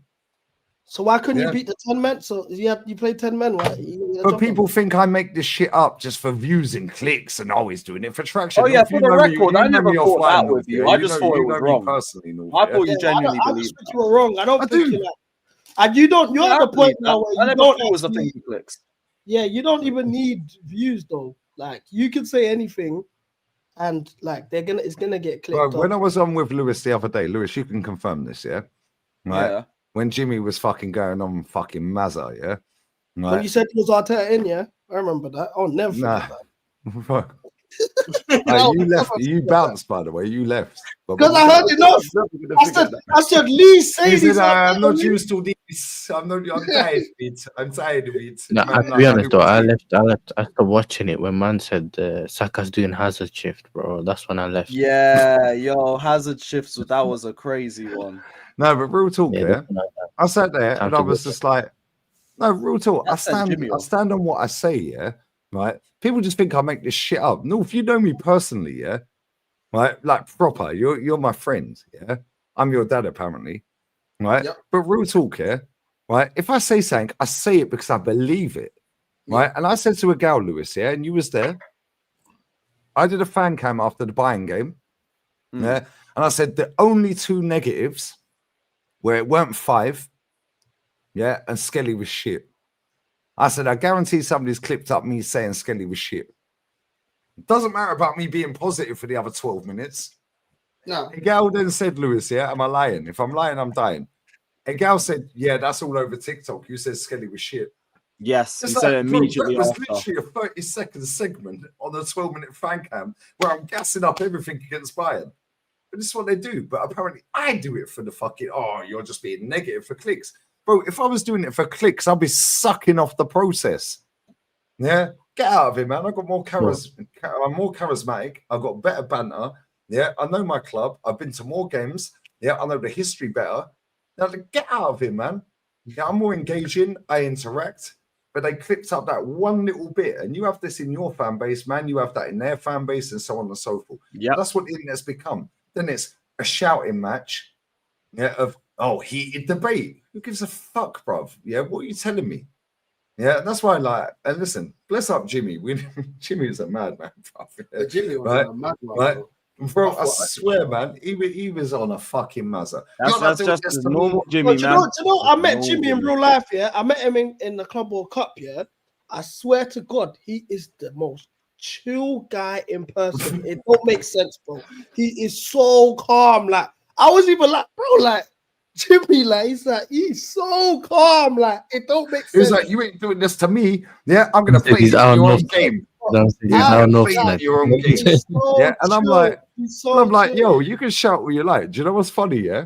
So why couldn't you beat the 10 men? So you played 10 men, right?
But people think I make this shit up just for views and clicks and always doing it for traction.
Oh yeah, for the record, I never thought that with you. I just thought it was wrong.
Personally,
I thought you genuinely believed
that. You were wrong. I don't think you. And you don't. You're at the point now where you don't.
It was a thing for clicks.
Yeah, you don't even need views though. Like you can say anything, and like it's gonna get clicked.
Right, when I was on with Lewis the other day, Lewis, you can confirm this, yeah? Right. Yeah. When Jimmy was fucking going on fucking Mazza, yeah? Right.
When you said it was Arteta in, yeah? I remember that. I'll never forget that.
You left. You bounced, by the way. You left.
Because I heard enough. I said, Lee, say this.
I'm not used to this. I'm tired of it. I'm tired of it.
No, to be honest, though, I stopped watching it when man said Saka's doing Hazard shift, bro. That's when I left.
Yeah, yo, Hazard shifts. That was a crazy one.
No, but real talk, yeah. I sat there and I was just like, no, real talk. I stand on what I say, yeah. Right? People just think I make this shit up. No, if you know me personally, yeah, right, like proper, you're my friend, yeah. I'm your dad, apparently, right? Yep. But real talk, yeah, right. If I say something, I say it because I believe it, right? And I said to a gal, Lewis, yeah, and you was there. I did a fan cam after the Bayern game, yeah, and I said the only 2 negatives where it weren't 5, yeah, and Skelly was shit. I said, I guarantee somebody's clipped up me saying Skelly was shit. It doesn't matter about me being positive for the other 12 minutes.
No.
A gal then said, Lewis, yeah, am I lying? If I'm lying, I'm dying. A gal said, yeah, that's all over TikTok. You said Skelly was shit.
Yes, he said it immediately
after.
It
was literally a 30-second segment on a 12-minute fan cam where I'm gassing up everything against Bayern. But this is what they do. But apparently I do it for the fucking, you're just being negative for clicks. Bro, if I was doing it for clicks, I'd be sucking off the process. Yeah, get out of it, man. I've got more I'm more charismatic. I've got better banter. Yeah, I know my club. I've been to more games. Yeah, I know the history better. Now, get out of here, man. Yeah, I'm more engaging. I interact. But they clipped up that one little bit. And you have this in your fan base, man. You have that in their fan base and so on and so forth.
Yeah,
that's what the internet's become. Then it's a shouting match. Yeah, of heated debate. Who gives a fuck, bruv? Yeah, what are you telling me? Yeah, that's why, like, and listen, bless up Jimmy. Jimmy was a madman, bruv.
Yeah, Jimmy was a madman,
right? Bro, I swear, man, he was on a fucking mazza.
That's just normal Jimmy, man.
Do you know, I met Jimmy in real life, yeah? I met him in the Club World Cup, yeah? I swear to God, he is the most chill guy in person. It don't make sense, bro. He is so calm. Like, I was even like, bro, like, Jimmy, like, he's so calm, like, it don't make sense.
He's like, you ain't doing this to me. Yeah, I'm gonna play your own game. Yeah, and I'm like, yo, you can shout what you like. Do you know what's funny? Yeah,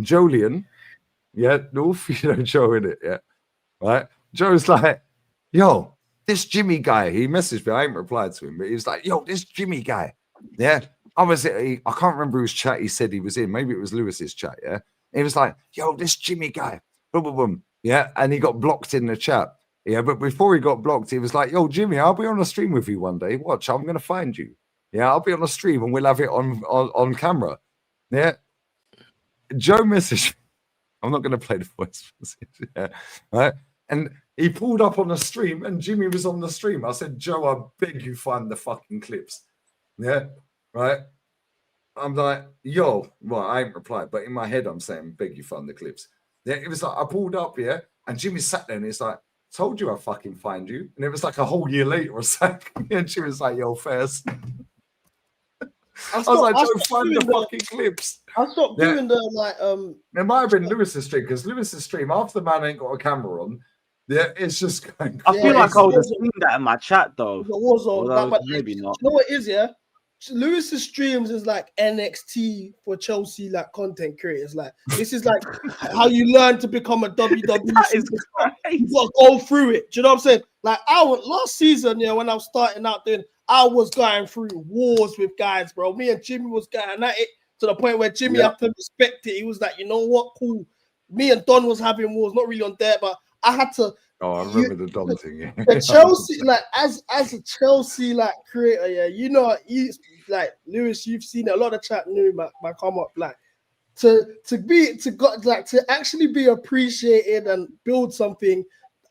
Jolien, yeah, North, you know Joe in it, yeah, right. Joe's like, yo, this Jimmy guy. He messaged me. I ain't replied to him, but he was like, yo, this Jimmy guy. Yeah, I can't remember whose chat he said he was in. Maybe it was Lewis's chat. Yeah. He was like, yo, this Jimmy guy, boom, boom, boom. Yeah, and he got blocked in the chat. Yeah, but before he got blocked, he was like, yo, Jimmy, I'll be on a stream with you one day. Watch, I'm going to find you. Yeah, I'll be on a stream and we'll have it on camera. Yeah. Joe messaged me. I'm not going to play the voice. Yeah, right? And he pulled up on the stream and Jimmy was on the stream. I said, Joe, I beg you find the fucking clips. Yeah, right? I'm like, yo, well, I ain't replied, but in my head, I'm saying, beg you find the clips. Yeah, it was like, I pulled up, yeah, and Jimmy sat there and he's like, told you I fucking find you. And it was like a whole year later or something. And she was like, yo, first. I was like, Joe, find the fucking clips.
I stopped doing the like
It might have been Lewis's stream because Lewis's stream after the man ain't got a camera on. Yeah, it's just going.
I feel like I would have seen that in my chat though.
The Warzone, but
maybe not.
You know what it is, yeah? Lewis's streams is like NXT for Chelsea, like content creators. Like this is like how you learn to become a WWE superstar. You gotta go through it. Do you know what I'm saying? Like last season, yeah, when I was starting out, then I was going through wars with guys, bro. Me and Jimmy was going at it to the point where Jimmy had to respect it. He was like, you know what, cool. Me and Don was having wars, not really on there, but I had to.
Oh, I remember the Don thing. Yeah.
The Chelsea, like as a Chelsea like creator, yeah, you know, you like Lewis, you've seen it. A lot of chat knew my come up, like to actually be appreciated and build something.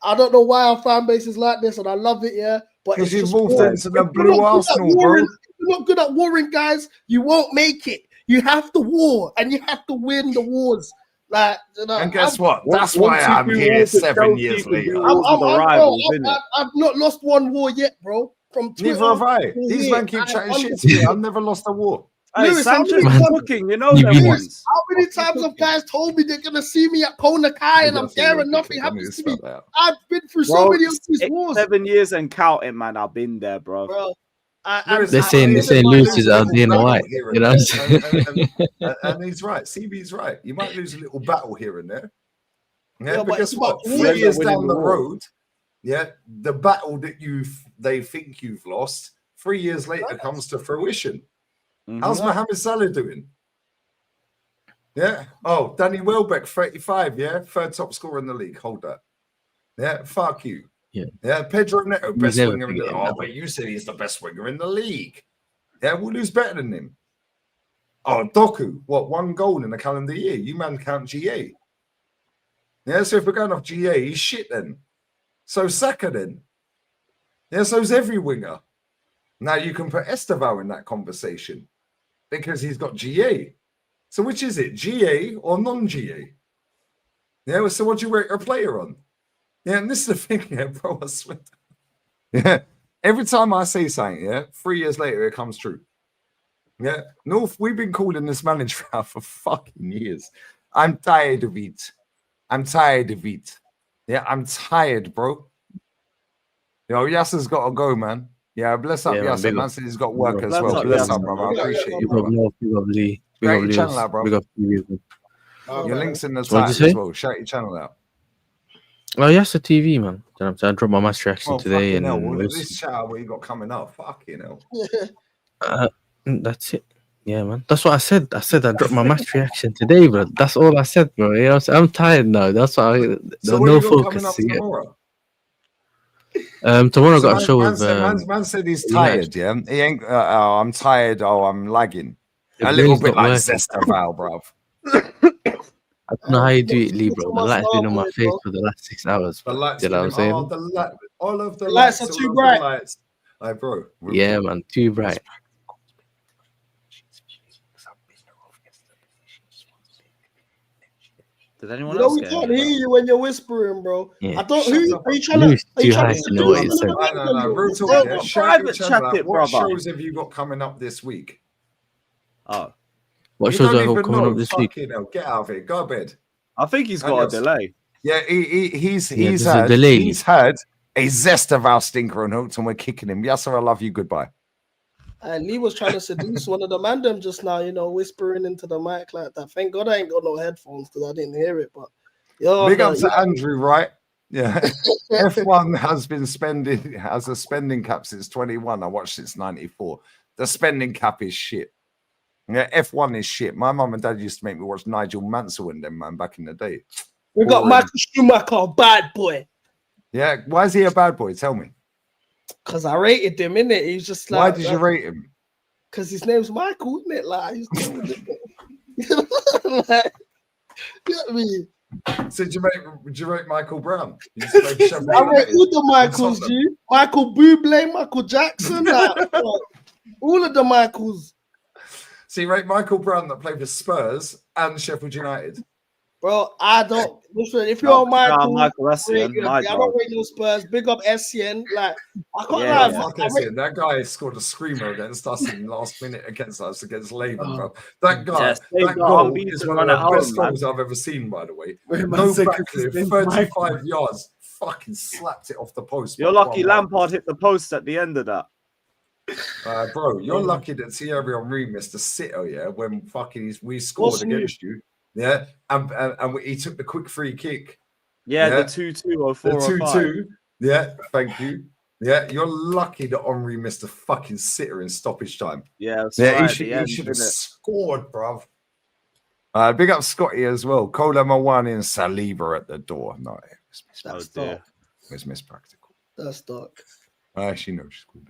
I don't know why our fan base is like this, and I love it, yeah. But it's just
moved into the blue Arsenal, bro.
If you're not good at warring, guys, you won't make it. You have to war, and you have to win the wars. Like, you know,
and guess what? That's why I'm here 7 years later.
I've not lost one war yet, bro. From Twitter.
Neither have I. These men keep chatting shit to me. I've never lost a war.
Hey,
Lewis,
Sanchez talking, you know them ones.
How many times have guys told me they're gonna see me at Kona Kai and I'm there and nothing happens to me? I've been through so many of these wars.
7 years and counting, man. I've been there, bro.
They're saying Lewis is out there white. You know,
and he's right. CB's right. You might lose a little battle here and there.
Yeah,
but guess what? 3 years down the road, the battle that they think you've lost 3 years later comes to fruition. How's Mohamed Salah doing? Yeah. Oh, Danny Welbeck, 35. Yeah, third top scorer in the league. Hold that. Yeah. Fuck you. Yeah, Pedro Neto, best winger in the league. Oh, but you said he's the best winger in the league. Yeah, well, who's better than him? Oh, Doku, what, 1 goal in a calendar year? You man count GA. Yeah, so if we're going off GA, he's shit then. So Saka then. Yeah, so's every winger. Now you can put Esteval in that conversation because he's got GA. So which is it, GA or non-GA? Yeah, so what do you rate a player on? Yeah, and this is the thing, yeah, bro, I swear. Yeah, every time I say something, 3 years later, it comes true. Yeah, North, we've been calling this manager out for fucking years. I'm tired of it. Yeah, I'm tired, bro. Yo, Yasser's got to go, man. Yeah, bless up, Yasser. Man said he's got work as well. Bless up, brother. I appreciate you, brother. Shout your channel out, bro. Your link's in the title as well. Shout your channel out.
Oh, Yasser TV, man. I dropped my match reaction today. And
this shout what you got coming up. Fucking hell.
That's it. Yeah, man. That's what I said. I dropped my match reaction today, bro. That's all I said, bro. You know, I'm tired now. That's why there's no focus. Tomorrow I got a show with.
Man said he's tired. Yeah, he ain't. I'm tired. Oh, I'm lagging. A little bit like Zestaval, bro.
I don't know how you do it, Lee, bro. The light's been on my face for the last 6 hours. Bro. You know what I'm saying?
All of the
lights are too bright.
Like, bro.
Yeah, man, too bright.
Did anyone else
we can't hear you when you're whispering, bro.
Yeah.
I don't. Are you trying to?
Too high to know what you said.
No. Private chat it, brother. What shows have you got coming up this week?
Oh.
What shows have you got coming up this week?
Get out of it. Go to bed.
I think he's got a delay.
Yeah, he's had a Zestaval stinker on hooks and we're kicking him. Yes, sir, I love you. Goodbye.
And Lee was trying to seduce one of the mandem just now, you know, whispering into the mic like that. Thank God I ain't got no headphones because I didn't hear it. But
big up to Andrew, right? Yeah. F1 has a spending cap since 21. I watched since 94. The spending cap is shit. Yeah, F1 is shit. My mum and dad used to make me watch Nigel Mansell and them, man, back in the day.
We got Michael Schumacher, bad boy.
Yeah, why is he a bad boy? Tell me.
Because I rated him, innit? He's just like.
Why did you rate him?
Because his name's Michael, isn't it? Like, you know what I mean?
So did you rate Michael Brown?
I rate all the Michaels, G. Michael Bublé, Michael Jackson, like, all of the Michaels.
So you rate Michael Brown that played for Spurs and Sheffield United?
Bro, I don't. Listen, if you're Michael,
Essien,
I don't rate no Spurs. Big up Essien. Like, I can't lie.
Fuck Essien. That guy scored a screamer against us in the last minute against Leyden, bro. That guy, that goal is one of the best goals I've ever seen, by the way. No backflip, 35 yards. Fucking slapped it off the post.
You're lucky Lampard hit the post at the end of that.
Bro, you're lucky that Thierry Henry missed a sitter, yeah, when fucking we scored against you. Yeah, and he took the quick free kick.
Yeah, the 2-2 or 4
the 2-2. Yeah, thank you. Yeah, you're lucky that Henry missed a fucking sitter in stoppage time.
Yeah, right.
He should have scored, bruv. Big up Scotty as well. Kola Mawani and Saliba at the door. No,
that's dark.
It's Miss Practical.
That's dark.
She knows she's called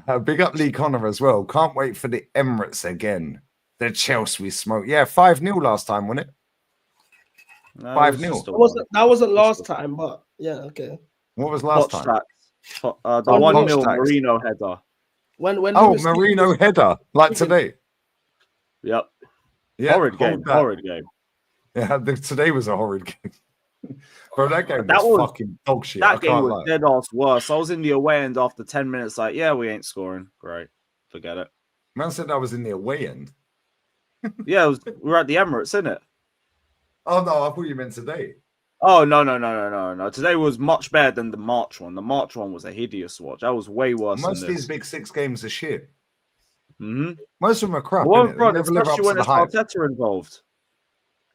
that. Big up Lee Connor as well. Can't wait for the Emirates again. The Chelsea we smoked. Yeah, 5-0 last time, wasn't it? 5-0.
That wasn't last time, but yeah, okay.
What was last time?
The 1-0 Marino header.
When
Marino header, like today.
Yep.
Yeah,
horrid game.
Yeah, today was a horrid game. Bro, that game was fucking dog shit.
That game was dead ass worse. I was in the away end after 10 minutes, like, yeah, we ain't scoring. Great. Forget it.
Man said I was in the away end.
Yeah, we're at the Emirates, isn't it?
Oh no, I thought you meant today.
Oh no. Today was much better than the March one. The March one was a hideous watch. That was way worse.
Most of these big 6 games are shit.
Mm-hmm.
Most of them are crap.
Especially when it's Arteta involved.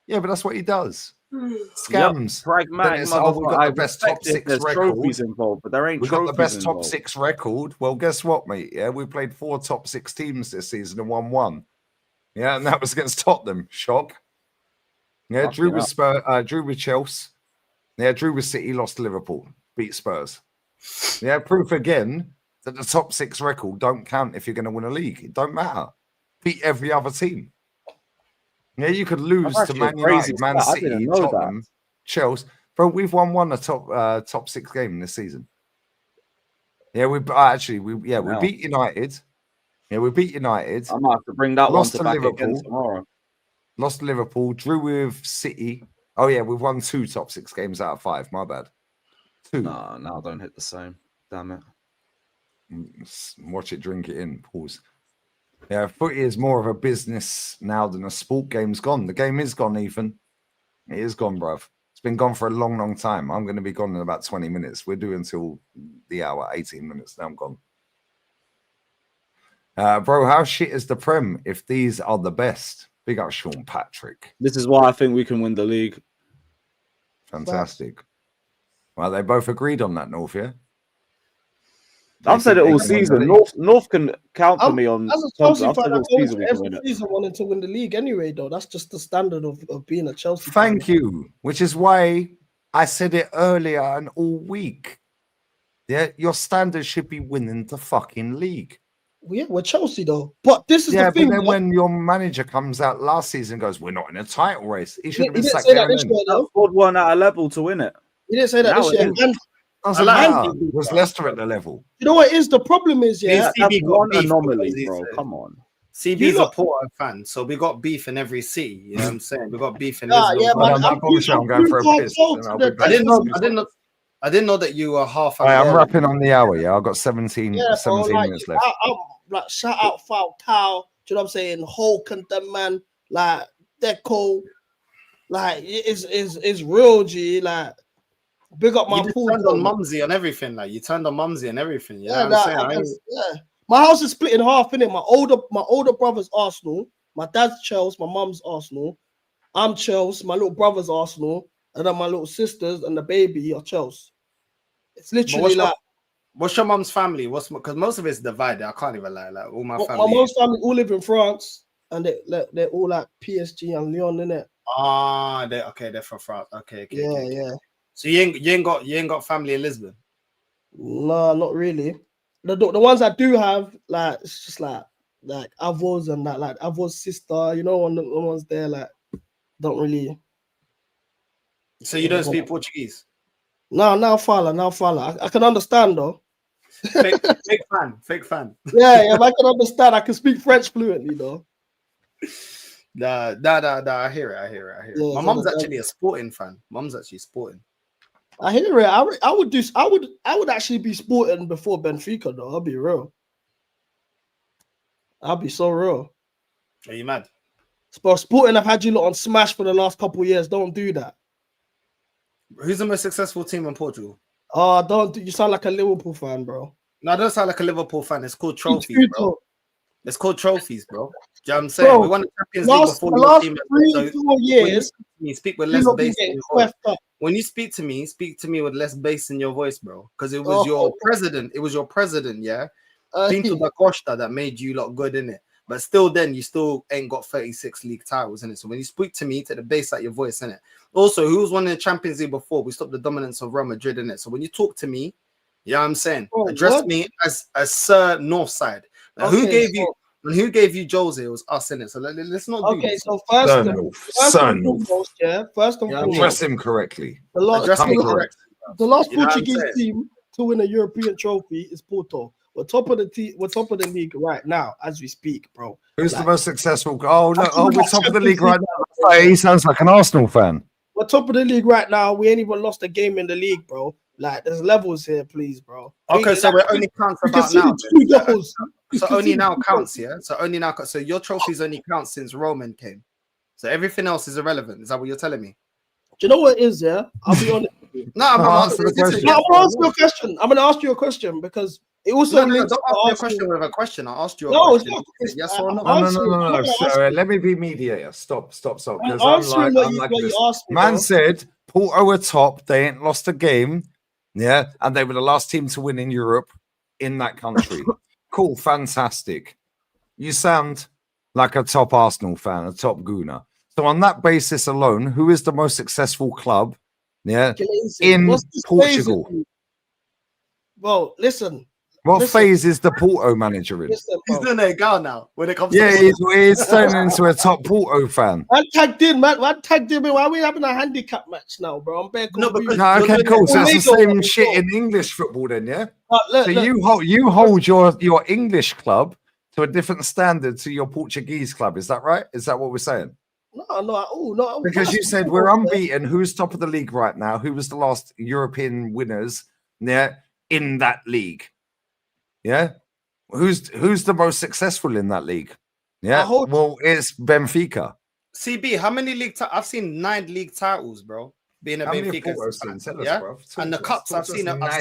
Yeah, but that's what he does. Scams.
Yep. Pragmatic.
We've got the best top 6 record.
Trophies involved, but there ain't.
We've got the best top 6 record. Well, guess what, mate? Yeah, we played 4 top 6 teams this season and won 1. Yeah, and that was against Tottenham. Shock. Yeah, drew with Chelsea. Yeah, drew with City, lost to Liverpool, beat Spurs. Yeah, proof again that the top 6 record don't count if you're going to win a league. It don't matter. Beat every other team. Yeah, you could lose to Man United, Man City, Tottenham, Chelsea. Bro, we've won a top 6 game this season. Yeah, we beat United. Yeah, we beat United.
I might have to bring that one to back again tomorrow.
Lost to Liverpool, drew with City. Oh yeah, we've won 2 top 6 games out of 5. My bad. 2.
No, now don't hit the same. Damn it.
Watch it, drink it in. Pause. Yeah, footy is more of a business now than a sport. Game's gone. The game is gone, Ethan. It is gone, bruv. It's been gone for a long, long time. I'm going to be gone in about 20 minutes. We're doing until the hour, 18 minutes. Now I'm gone. Bro, how shit is the Prem if these are the best? Big up Sean Patrick.
This is why I think we can win the league.
Fantastic. Well, they both agreed on that, North, yeah?
I've said it all season. North can count for me on.
As a Chelsea fan, every season wanted to win the league anyway, though. That's just the standard of being a Chelsea fan.
Thank you. Which is why I said it earlier and all week. Yeah, your standard should be winning the fucking league.
Yeah, we're Chelsea though. But this is the thing.
But then when your manager comes out last season and goes, we're not in a title race, he should have been sacked.
Squad weren't at a level to win it.
He didn't say that this year.
Was Leicester at the level?
You know what it is? The problem is,
CB got
an anomaly, bro. Come on.
CB's a Porto fan, so we got beef in every city. You know what I'm saying? We got beef in Lisbon. Yeah, man,
I'm going for a piss.
I didn't know that you were half.
I'm wrapping on the hour. Yeah, I've got 17 minutes left.
Like shout out Falcao. Do you know what I'm saying? Hulk and the man, like Deco, like it's real, G. Like big up my pool.
You turned on Mumsy and everything. Like you turned on Mumsy and everything. You know what I'm saying?
Yeah. My house is split in half, innit? My older brother's Arsenal. My dad's Chelsea. My mum's Arsenal. I'm Chelsea. My little brother's Arsenal, and then my little sisters and the baby are Chelsea. It's literally
what's your mum's family? Because most of it's divided. I can't even lie. Like all my family.
My mom's family all live in France, and they're all like PSG and Lyon, innit?
Ah, they're from France. Okay.
Yeah.
So you ain't got family in Lisbon?
No, not really. The ones I do have, like it's just like Avos and that, like Avos sister, you know, and the ones there, like don't really.
So you don't speak Portuguese?
No, now fala. I can understand though.
Fake fan.
Yeah, if I can understand, I can speak French fluently though.
Nah. I hear it.
Yeah,
My
it's
mum's
on the
actually a sporting fan. Mum's actually sporting.
I hear it. I would actually be sporting before Benfica though. I'll be real. I'll be so real.
Are you mad?
But sporting, I've had you lot on smash for the last couple of years. Don't do that.
Who's the most successful team in Portugal?
Oh, don't do. You sound like a Liverpool fan, bro.
No, I don't sound like a Liverpool fan. It's called trophies, bro. It's called trophies, bro. Do you know what I'm saying?
Bro,
we won the Champions League before
the
your
last
team.
3-4 years.
You speak with less bass in your voice. When you speak to me with less bass in your voice, bro. Because it was your president. It was your president, yeah. Pinto da Costa that made you look good in it. But still, then you still ain't got 36 league titles in it. So when you speak to me, take the bass out your voice in it. Also, who was won the Champions League before? We stopped the dominance of Real Madrid in it. So when you talk to me, you know what I'm saying? Address me as Sir Northside. Now, who gave you Jose? It was us in it. So let's not do this.
So first and foremost,
address him correctly.
The last Portuguese team to win a European trophy is Porto. We're top of the league right now as we speak, bro.
Who's the most successful? Oh no! Oh, we're top of the league right now. He sounds like an Arsenal fan.
We're top of the league right now. We ain't even lost a game in the league, bro. Like, there's levels here, please, bro.
Okay, so it only counts about now. So only now counts, yeah. So only now. So your trophies only count since Roman came. So everything else is irrelevant. Is that what you're telling me?
Do you know what it is? Yeah, I'll be honest.
I'm gonna ask
you a question. I'm gonna ask you a question because it also
don't ask me a question with a question. I asked you a question. Yes or no?
No. So, let me be mediator. Stop. Because I'm like this. Man said Porto were top. They ain't lost a game. Yeah, and they were the last team to win in Europe in that country. Cool, fantastic. You sound like a top Arsenal fan, a top Gooner. So on that basis alone, who is the most successful club? Yeah, in Portugal.
Well, listen.
What phase is the Porto manager in?
He's doing a gal now when it comes.
Yeah, he's turning into a top Porto fan.
I tagged in, man. Why are we having a handicap match now, bro? I'm okay,
cool. So it's the same shit in English football, then, yeah. You hold your English club to a different standard to your Portuguese club. Is that right? Is that what we're saying?
No.
Because you said we're unbeaten. Who's top of the league right now? Who was the last European winners? Yeah, in that league. Yeah, who's the most successful in that league? Yeah, well, it's Benfica.
CB, how many league? I've seen 9 league titles, bro. Being a Benfica fan, yeah. And the cups, I've seen about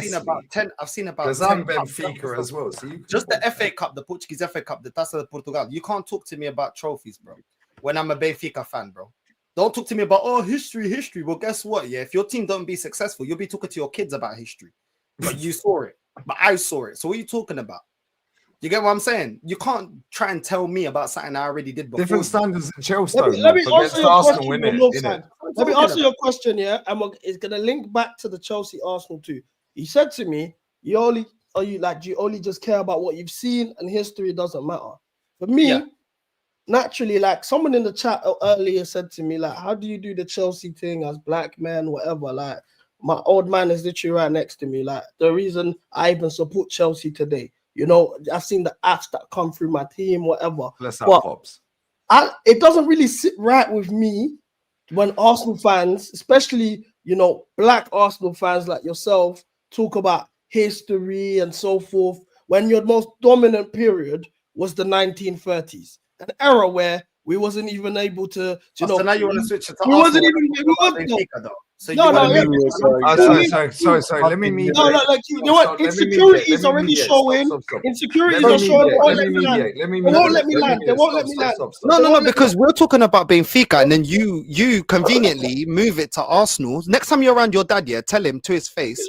10. I've seen about.
Because I'm Benfica as well. So
just the FA Cup, the Portuguese FA Cup, the Taça de Portugal. You can't talk to me about trophies, bro. When I'm a Benfica fan, bro. Don't talk to me about history. Well, guess what? Yeah, if your team don't be successful, you'll be talking to your kids about history. But you saw it. But I saw it. So what are you talking about? You get what I'm saying? You can't try and tell me about something I already did before.
Different standards in Chelsea.
Let me answer your question, yeah? And it's gonna link back to the Chelsea Arsenal too. He said to me, do you only just care about what you've seen and history doesn't matter? For me, naturally, like someone in the chat earlier said to me, like, how do you do the Chelsea thing as black man, whatever? Like, my old man is literally right next to me. Like, the reason I even support Chelsea today, you know, I've seen the apps that come through my team, whatever. It doesn't really sit right with me when Arsenal fans, especially, you know, black Arsenal fans like yourself, talk about history and so forth, when your most dominant period was the 1930s, an era where we wasn't even able to,
so now you want to switch it to
Arsenal.
Sorry.
Let me meet.
No, like, you know what? Insecurity is already showing. Insecurities are showing. They won't let me land.
No, because we're talking about Benfica, and then you conveniently move it to Arsenal. Next time you're around your dad, yeah, tell him to his face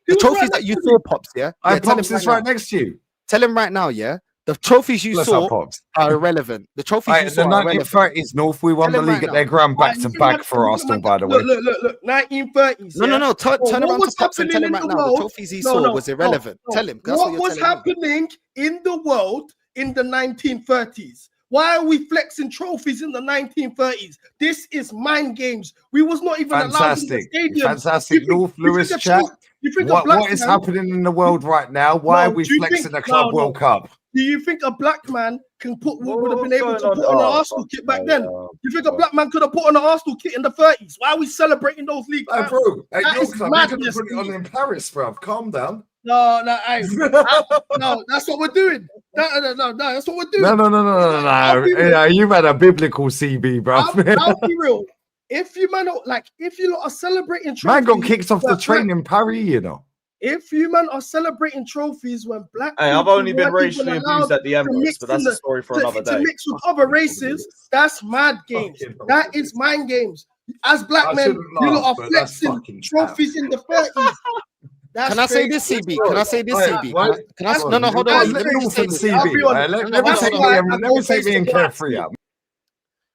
the trophies that you saw, Pops. Yeah,
Pops is right next to you.
Tell him right now, yeah. The trophies you saw are irrelevant. The trophies you saw are irrelevant.
The 1930s, North, we won the league at their ground back to back for Arsenal, by the way.
Look, 1930s.
No. Turn around to Pops and tell him right now. The trophies he saw was irrelevant. Tell him.
What was happening in the world in the 1930s? Why are we flexing trophies in the 1930s? This is mind games. We was not even allowed in the stadium.
Fantastic. North Lewis chat. What is happening in the world right now? Why are we flexing the Club World Cup?
Do you think a black man would have been able to put on an Arsenal kit back then? Do you think a black man could have put on an Arsenal kit in the 30s? Why are we celebrating those leagues?
Hey, bro, at
That
your
is
club, you could
madness,
have put it on in Paris, bruv. Calm down.
No, that's what we're doing. No, that's what we're doing.
No. Yeah, you've had a biblical CB, bruv.
I'll be real. If you man are celebrating trophies,
man got kicked off the train in Paris, you know.
If you man are celebrating trophies when black
Hey, I've only been racially abused at the Emirates, but that's a story for another day.
To mix with other races, that's mad games. That is mind games. As black men, you lot are flexing trophies in the 30s.
Can I say this, CB? Can I say this, CB? No, hold on. Let me say this.
Let me take me and Carefree out.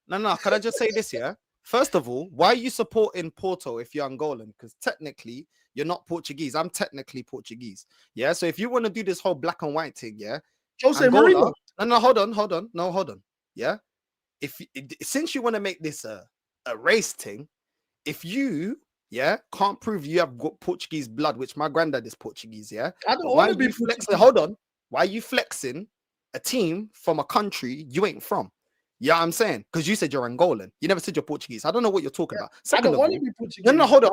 No. Can I just say this, yeah? First of all, why are you supporting Porto if you're Angolan? Because technically, you're not Portuguese. I'm technically Portuguese. Yeah. So if you want to do this whole black and white thing, yeah.
Jose Mourinho.
No, hold on. Yeah. Since you want to make this a race thing, if you can't prove you have got Portuguese blood, which my granddad is Portuguese, yeah.
I don't want to be
flexing. Hold on. Why are you flexing a team from a country you ain't from? Yeah, I'm saying, because you said you're Angolan. You never said you're Portuguese. I don't know what you're talking about.
I don't want to be Portuguese.
No, hold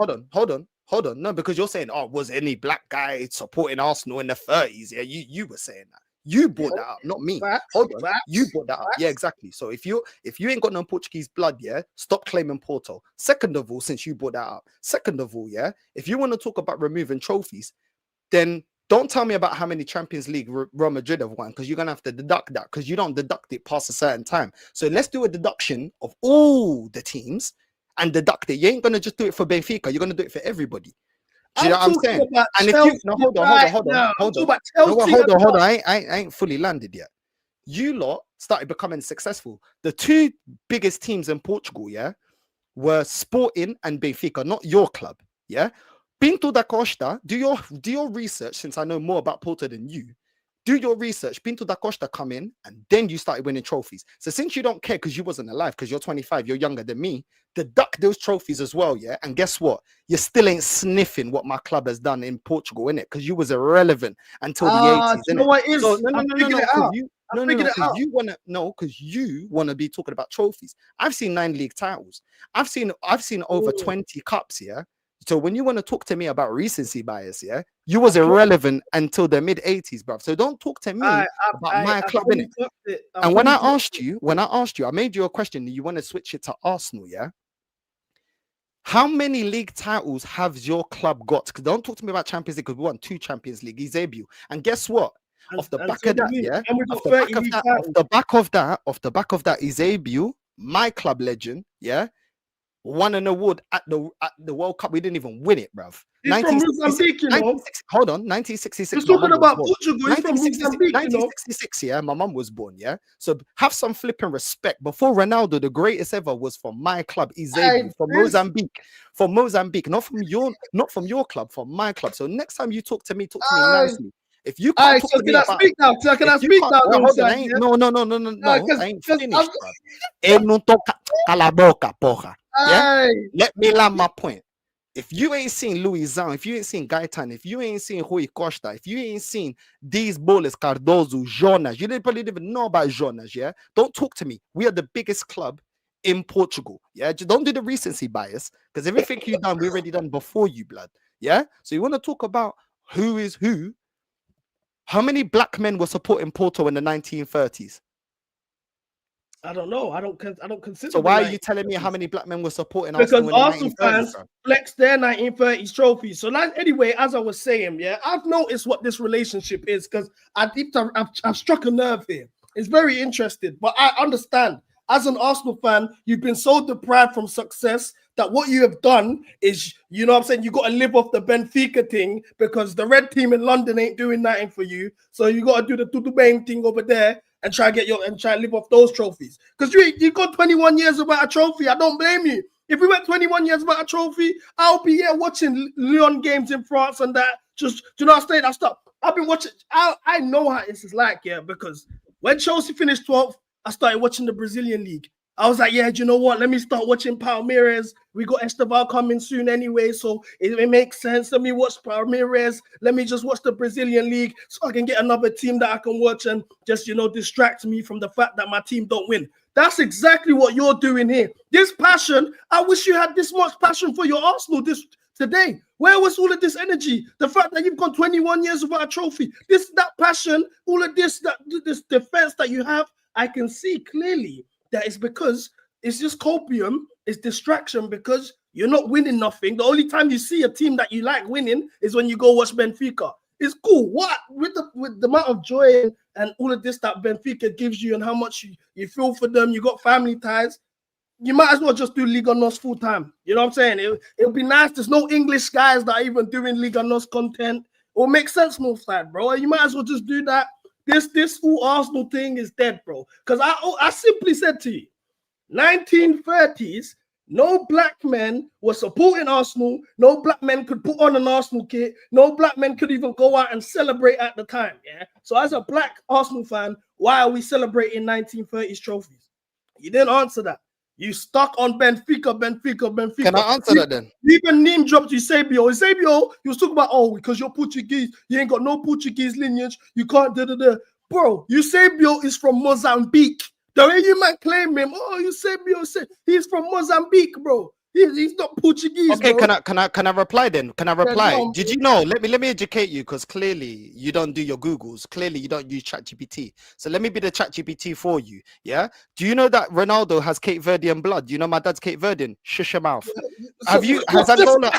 on. No, because you're saying, was any black guy supporting Arsenal in the 30s? Yeah, you were saying that. You brought that up, not me. Hold on. You brought that up. Yeah, exactly. So if you ain't got no Portuguese blood, yeah, stop claiming Porto. Second of all, since you brought that up. Second of all, yeah, if you want to talk about removing trophies, then don't tell me about how many Champions League Real Madrid have won, because you're going to have to deduct that, because you don't deduct it past a certain time. So let's do a deduction of all the teams and deduct it. You ain't going to just do it for Benfica. You're going to do it for everybody. Do you know what I'm saying? And if you hold on. I ain't fully landed yet. You lot started becoming successful. The two biggest teams in Portugal, yeah, were Sporting and Benfica, not your club, yeah. Pinto da Costa, do your research, since I know more about Porto than you. Do your research. Pinto da Costa come in, and then you started winning trophies. So since you don't care because you wasn't alive, because you're 25, you're younger than me, deduct those trophies as well, yeah? And guess what? You still ain't sniffing what my club has done in Portugal, innit? Because you was irrelevant until the 80s,
you know what it is?
So, because you want to be talking about trophies. I've seen 9 league titles. I've seen over 20 cups, yeah? So when you want to talk to me about recency bias, yeah, you was irrelevant until the mid 80s, bro. So don't talk to me about my club, innit? And when I asked you, I made you a question. You want to switch it to Arsenal, yeah? How many league titles has your club got? Because don't talk to me about Champions League, because we won 2 Champions League. He's debut. And guess what? Off the back of that, yeah. Off the back of that, Eusebio, my club legend, yeah, won an award at the World Cup. We didn't even win it, bruv. Hold on, 1966.
You're talking about Portugal. He's from Mozambique,
1966, yeah. My mum was born, yeah. So have some flipping respect. Before Ronaldo, the greatest ever was from my club, Eusebio, from Mozambique. From Mozambique, not from your club, from my club. So next time you talk to me nicely. If you can't talk to me about,
can I speak now?
No, I ain't finished, bro. Eu não tô cala a boca, porra. Yeah? Let me land my point. If you ain't seen Luizão, if you ain't seen Gaetan, if you ain't seen Rui Costa, if you ain't seen these ballers, Cardozo, Jonas, you probably didn't even know about Jonas, yeah? Don't talk to me. We are the biggest club in Portugal, yeah? Just don't do the recency bias, because everything you've done, we already done before you, blood, yeah? So you want to talk about who is who? How many black men were supporting Porto in the 1930s?
I don't know. I don't consider.
So why are you telling me how many black men were supporting
Arsenal? Because Arsenal fans flex their 1930s trophies. So anyway, as I was saying, yeah, I've noticed what this relationship is, because I've struck a nerve here. It's very interesting, but I understand. As an Arsenal fan, you've been so deprived from success that what you have done is, you know what I'm saying, you got to live off the Benfica thing, because the red team in London ain't doing nothing for you. So you got to do the Tutu thing over there and try to live off those trophies. Because you got 21 years without a trophy. I don't blame you. If we went 21 years without a trophy, I'll be here watching Lyon games in France and that. Just, do you know what I'm saying? That stuff. I've been watching. I know how this is like, yeah, because when Chelsea finished 12th, I started watching the Brazilian league. I was like, yeah, do you know what? Let me start watching Palmeiras. We got Esteval coming soon anyway, so it makes sense. Let me watch Palmeiras. Let me just watch the Brazilian league so I can get another team that I can watch and just, distract me from the fact that my team don't win. That's exactly what you're doing here. This passion, I wish you had this much passion for your Arsenal today. Where was all of this energy? The fact that you've gone 21 years without a trophy, that passion, all of this defense that you have, I can see clearly that it's because it's just copium, it's distraction because you're not winning nothing. The only time you see a team that you like winning is when you go watch Benfica. It's cool. What with the amount of joy and all of this that Benfica gives you and how much you feel for them, you got family ties. You might as well just do Liga NOS full time. You know what I'm saying? It'll be nice. There's no English guys that are even doing Liga NOS content. It'll make sense more side, bro. You might as well just do that. This full Arsenal thing is dead, bro. Because I simply said to you, 1930s, no black men were supporting Arsenal. No black men could put on an Arsenal kit. No black men could even go out and celebrate at the time. Yeah. So as a black Arsenal fan, why are we celebrating 1930s trophies? You didn't answer that. You stuck on Benfica.
Can I answer that then?
You even name dropped Eusebio. Eusebio, you was talking about, because you're Portuguese. You ain't got no Portuguese lineage. You can't Bro, Eusebio is from Mozambique. The way you might claim him, Eusebio, he's from Mozambique, bro. He's not Portuguese.
Okay,
bro.
can I reply then? Can I reply?
Yeah,
Did you know? Let me educate you, because clearly you don't do your Googles. Clearly you don't use ChatGPT. So let me be the ChatGPT for you. Yeah. Do you know that Ronaldo has Cape Verdean blood? Do you know my dad's Cape Verdean? Shush your mouth. Has Angola?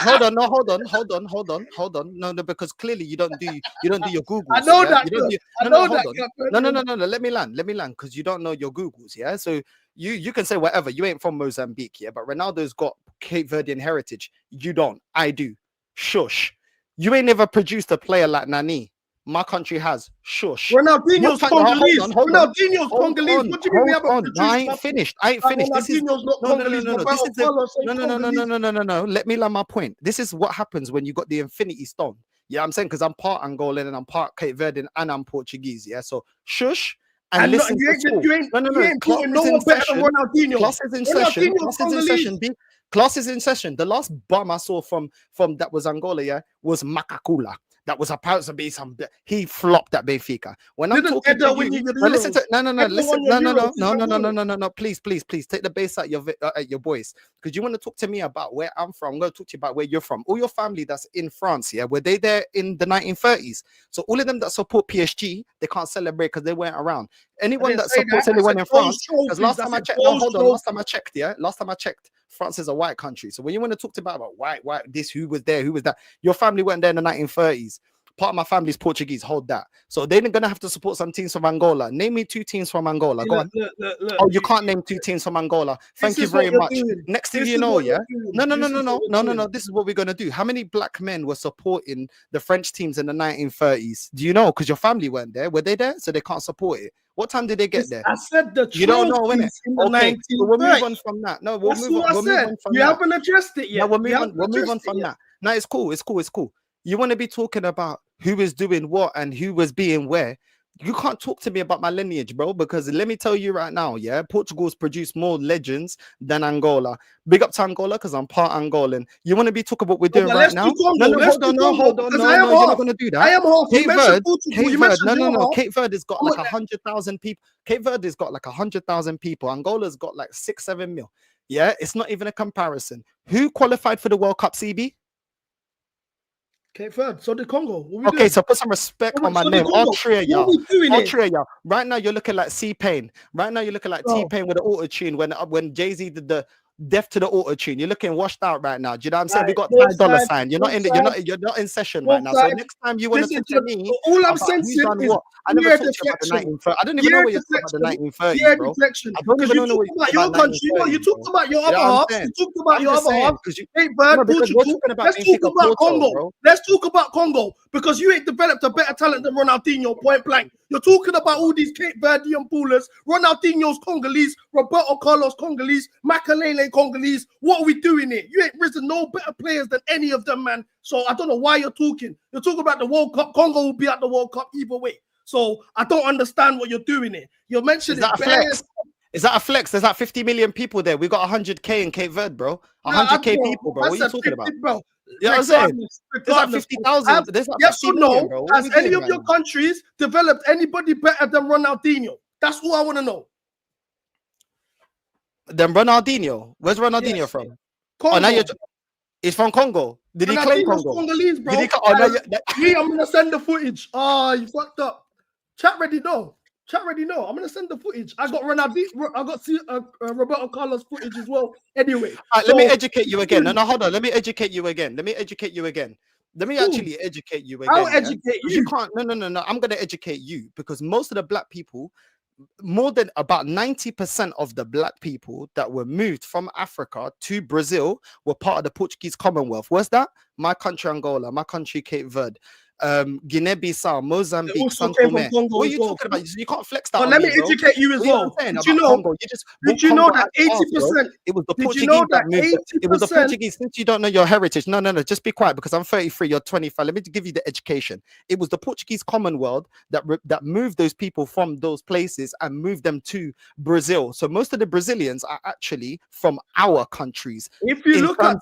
Hold on. No, because clearly you don't do your Googles.
I know
yeah?
that.
No. Let me land, because you don't know your Googles. Yeah. So you can say whatever. You ain't from Mozambique, yeah, but Ronaldo's got Cape Verdean heritage. You don't. I do. Shush. You ain't never produced a player like Nani. My country has. Shush.
Ronaldinho's Congolese.
Hold on.
Ronaldinho's Congolese. What do you mean we haven't produced?
I ain't finished. This is no. Let me land my point. This is what happens when you got the Infinity Stone. Yeah, I'm saying, because I'm part Angolan and I'm part Cape Verdean and I'm Portuguese. Yeah, so shush. And listen,
you ain't putting no one better than Ronaldinho.
Class is in session. Class is in session. The last bum I saw from that was Angola, yeah, was Makakula. That was supposed to be he flopped at Benfica. When I'm talking to you, listen to no. Please, take the bass at your voice, because you want to talk to me about where I'm from. I'm going to talk to you about where you're from. All your family that's in France, yeah, were they there in the 1930s? So all of them that support PSG, they can't celebrate because they weren't around. Anyone that supports anyone in France, because last time I checked, France is a white country. So when you want to talk about white, this, who was there, who was that? Your family weren't there in the 1930s. Part of my family is Portuguese. Hold that. So they're going to have to support some teams from Angola. Name me 2 teams from Angola. Go on. Oh, you can't name 2 teams from Angola. Thank you very much. Next thing you know, yeah. No. This is what we're going to do. How many black men were supporting the French teams in the 1930s? Do you know? Because your family weren't there. Were they there? So they can't support it. What time did they get there?
I said
you don't know, innit?
Okay,
so we'll move on from that. No, we'll move on from that.
You haven't addressed it yet.
No, we'll move on from that. No, it's cool. You want to be talking about who is doing what and who was being where. You can't talk to me about my lineage, bro, because let me tell you right now, yeah, Portugal's produced more legends than Angola. Big up to Angola, because I'm part Angolan. You want to be talking about what we're doing right now? Hold on, you're not going to do that.
I am half.
Cape Verde has got like 100,000 people. Cape Verde has got like 100,000 people. Angola's got like 6-7 mil. Yeah, it's not even a comparison. Who qualified for the World Cup, CB?
Cape Verde, so did Congo.
Okay, so put some respect on my name. All three of y'all. Right now, you're looking like C-Pain. Right now, you're looking like T-Pain with the auto-tune when Jay-Z did the deaf to the auto-tune. You're looking washed out right now. Do you know what I'm saying? We got $5 You're not in session right now. So next time you want to talk to me,
all I'm sensing is
I never talked to you about the 1930s. I don't even know what you're talking about the 1930s, bro. I don't even know what you're talking about your country.
You talked about your other half. You talked about your other half. Cape Verde, Portugal. Let's talk about Congo. Let's talk about Congo, because you ain't developed a better talent than Ronaldinho, point blank. You're talking about all these Cape Verdean ballers. Ronaldinho's Congolese, Roberto Carlos Congolese, Makalele Congolese. What are we doing here? You ain't risen no better players than any of them, man. So I don't know why you're talking. You're talking about the World Cup. Congo will be at the World Cup either way. So I don't understand what you're doing here. You're mentioning
flex. Is that a flex? There's like 50 million people there. We got 100K in Cape Verde, bro. 100K people, bro. What are you talking about?
Bro.
You know what I'm saying? There's like 50,000. There's like
Yes
50
or
million,
no?
bro. What are
Has
we
any
doing
of your countries developed anybody better than Ronaldinho? That's all I want to know.
Then Ronaldinho. Where's Ronaldinho from?
Congo.
Oh, now he's from Congo. Did he claim Congo?
Congolese, bro.
Did he
I'm gonna send the footage. Oh, you fucked up. Chat ready, no. Chat ready, no. I'm gonna send the footage. I got Ronaldinho. I got Roberto Carlos footage as well. Anyway,
let me educate you again. No, hold on. Let me educate you again. Let me actually educate you again.
I'll educate you.
You can't. No. I'm gonna educate you because most of the black people, more than about 90% of the black people that were moved from Africa to Brazil were part of the Portuguese Commonwealth. Where's that? My country, Angola. My country, Cape Verde. Guinea-Bissau, Mozambique, Saint Tomé. What are you talking about? You can't flex that.
But let me educate you as well. Did you know that 80%?
It was the Portuguese that moved. It was the Portuguese. Since you don't know your heritage, no, just be quiet because I'm 33. You're 25. Let me give you the education. It was the Portuguese Commonwealth that moved those people from those places and moved them to Brazil. So most of the Brazilians are actually from our countries.
If you look at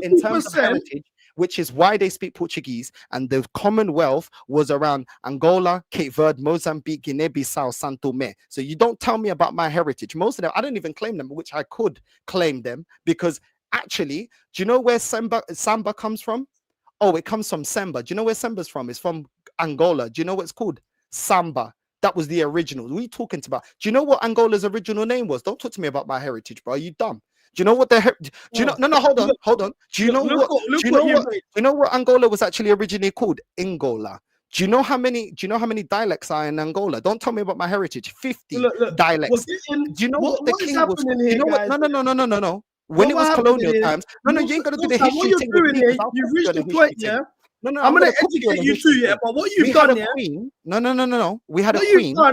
in terms of heritage, which is why they speak Portuguese, and the Commonwealth was around Angola, Cape Verde, Mozambique, Guinea-Bissau, Saint Tomé. So you don't tell me about my heritage. Most of them, I don't even claim them, which I could claim them, because actually, do you know where samba comes from? Oh, it comes from samba. Do you know where samba's from? It's from Angola. Do you know what it's called? Samba. That was the original. What are you talking about? Do you know what Angola's original name was? Don't talk to me about my heritage, bro. Are you dumb? Do you know what do you know? No, hold on. Do you know what Angola was actually originally called? Angola. Do you know how many dialects are in Angola? Don't tell me about my heritage. 50 dialects. Do you know what the king was? You know what? No. When it was colonial times. No, you ain't gonna do the history thing with me.
You reached the point, yeah. No, I'm gonna educate you too, yeah. But what you've done, yeah.
No. We had a queen. We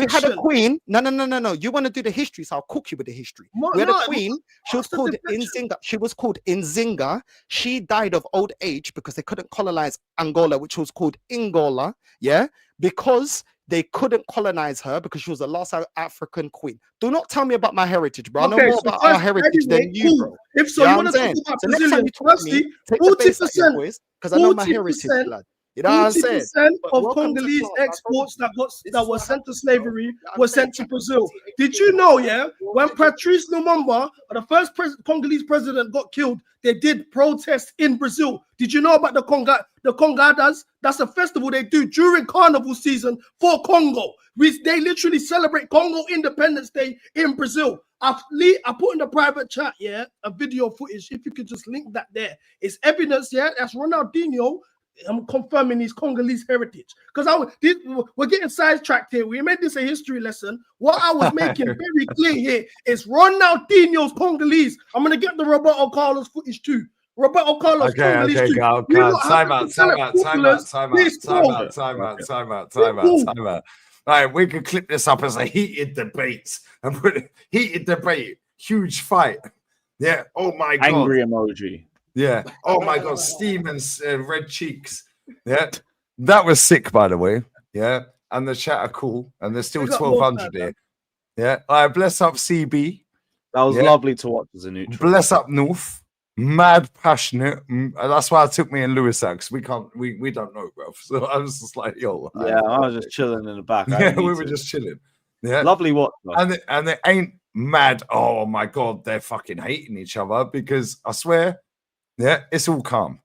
had a queen. No. You want to do the history, so I'll cook you with the history. We had a queen. She was called Nzinga. She was called Nzinga. She died of old age because they couldn't colonize Angola, which was called Angola. Yeah, because they couldn't colonize her because she was the last African queen. Do not tell me about my heritage, bro. I know more about our heritage than you, bro.
If so, you want to talk about Brazilians. Firstly, 40%,
because I know my heritage, lad. You know what I'm saying?
40% of Congolese exports that were sent to slavery were sent to Brazil. Did you know, yeah, when Patrice Lumumba, the first Congolese president, got killed, they did protests in Brazil. Did you know about the Congadas? That's a festival they do during carnival season for Congo. They literally celebrate Congo Independence Day in Brazil. I put in the private chat, yeah, a video footage. If you could just link that there. It's evidence, yeah, that's Ronaldinho. I'm confirming his Congolese heritage because we're getting sidetracked here. We made this a history lesson. What I was making very clear here is Ronaldinho's Congolese. I'm gonna get the Roberto Carlos footage too. Roberto Carlos Congolese too.
Time out. All right, we could clip this up as a heated debate and put a heated debate, huge fight. Yeah. Oh my God.
Angry emoji.
Yeah. Oh my God. Steam and red cheeks. Yeah. That was sick, by the way. Yeah. And the chat are cool. And there's still 1,200 here. Yeah. All right. Bless up CB.
That was lovely to watch as a neutral.
Bless up North. Mad passionate. That's why I took me and Lewis out because we don't know, bro. So I was just like, yo.
Yeah, I was just chilling in the back.
Yeah, we were just chilling. Yeah.
Lovely watch.
And they ain't mad. Oh my God, they're fucking hating each other because I swear. Yeah, it's all calm.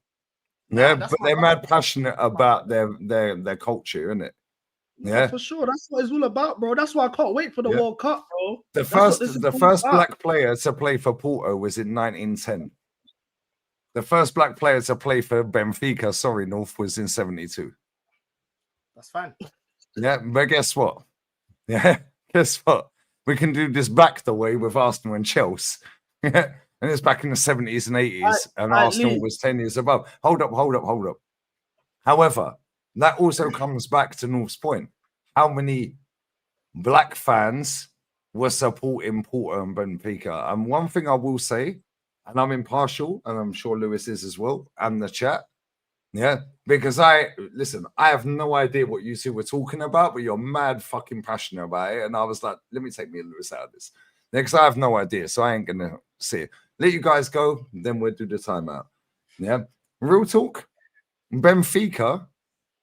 Yeah, but they're mad passionate about their culture, isn't it? Yeah,
for sure. That's what it's all about, bro. That's why I can't wait for the World Cup, bro.
The first black player to play for Porto was in 1910. The first black player to play for Benfica, North, was in 72.
That's fine.
Yeah, but guess what? Yeah, guess what? We can do this back the way with Arsenal and Chelsea. Yeah. And it's back in the 70s and 80s, and Arsenal was 10 years above. Hold up. However, that also comes back to North's point. How many black fans were supporting Porto and Benfica? And one thing I will say, and I'm impartial, and I'm sure Lewis is as well, and the chat, Yeah, because listen, I have no idea what you two were talking about, but you're mad fucking passionate about it. And I was like, let me take me and Lewis out of this. Next, I have no idea, so I ain't gonna see it. Let you guys go, then we'll do the timeout. Yeah, real talk. Benfica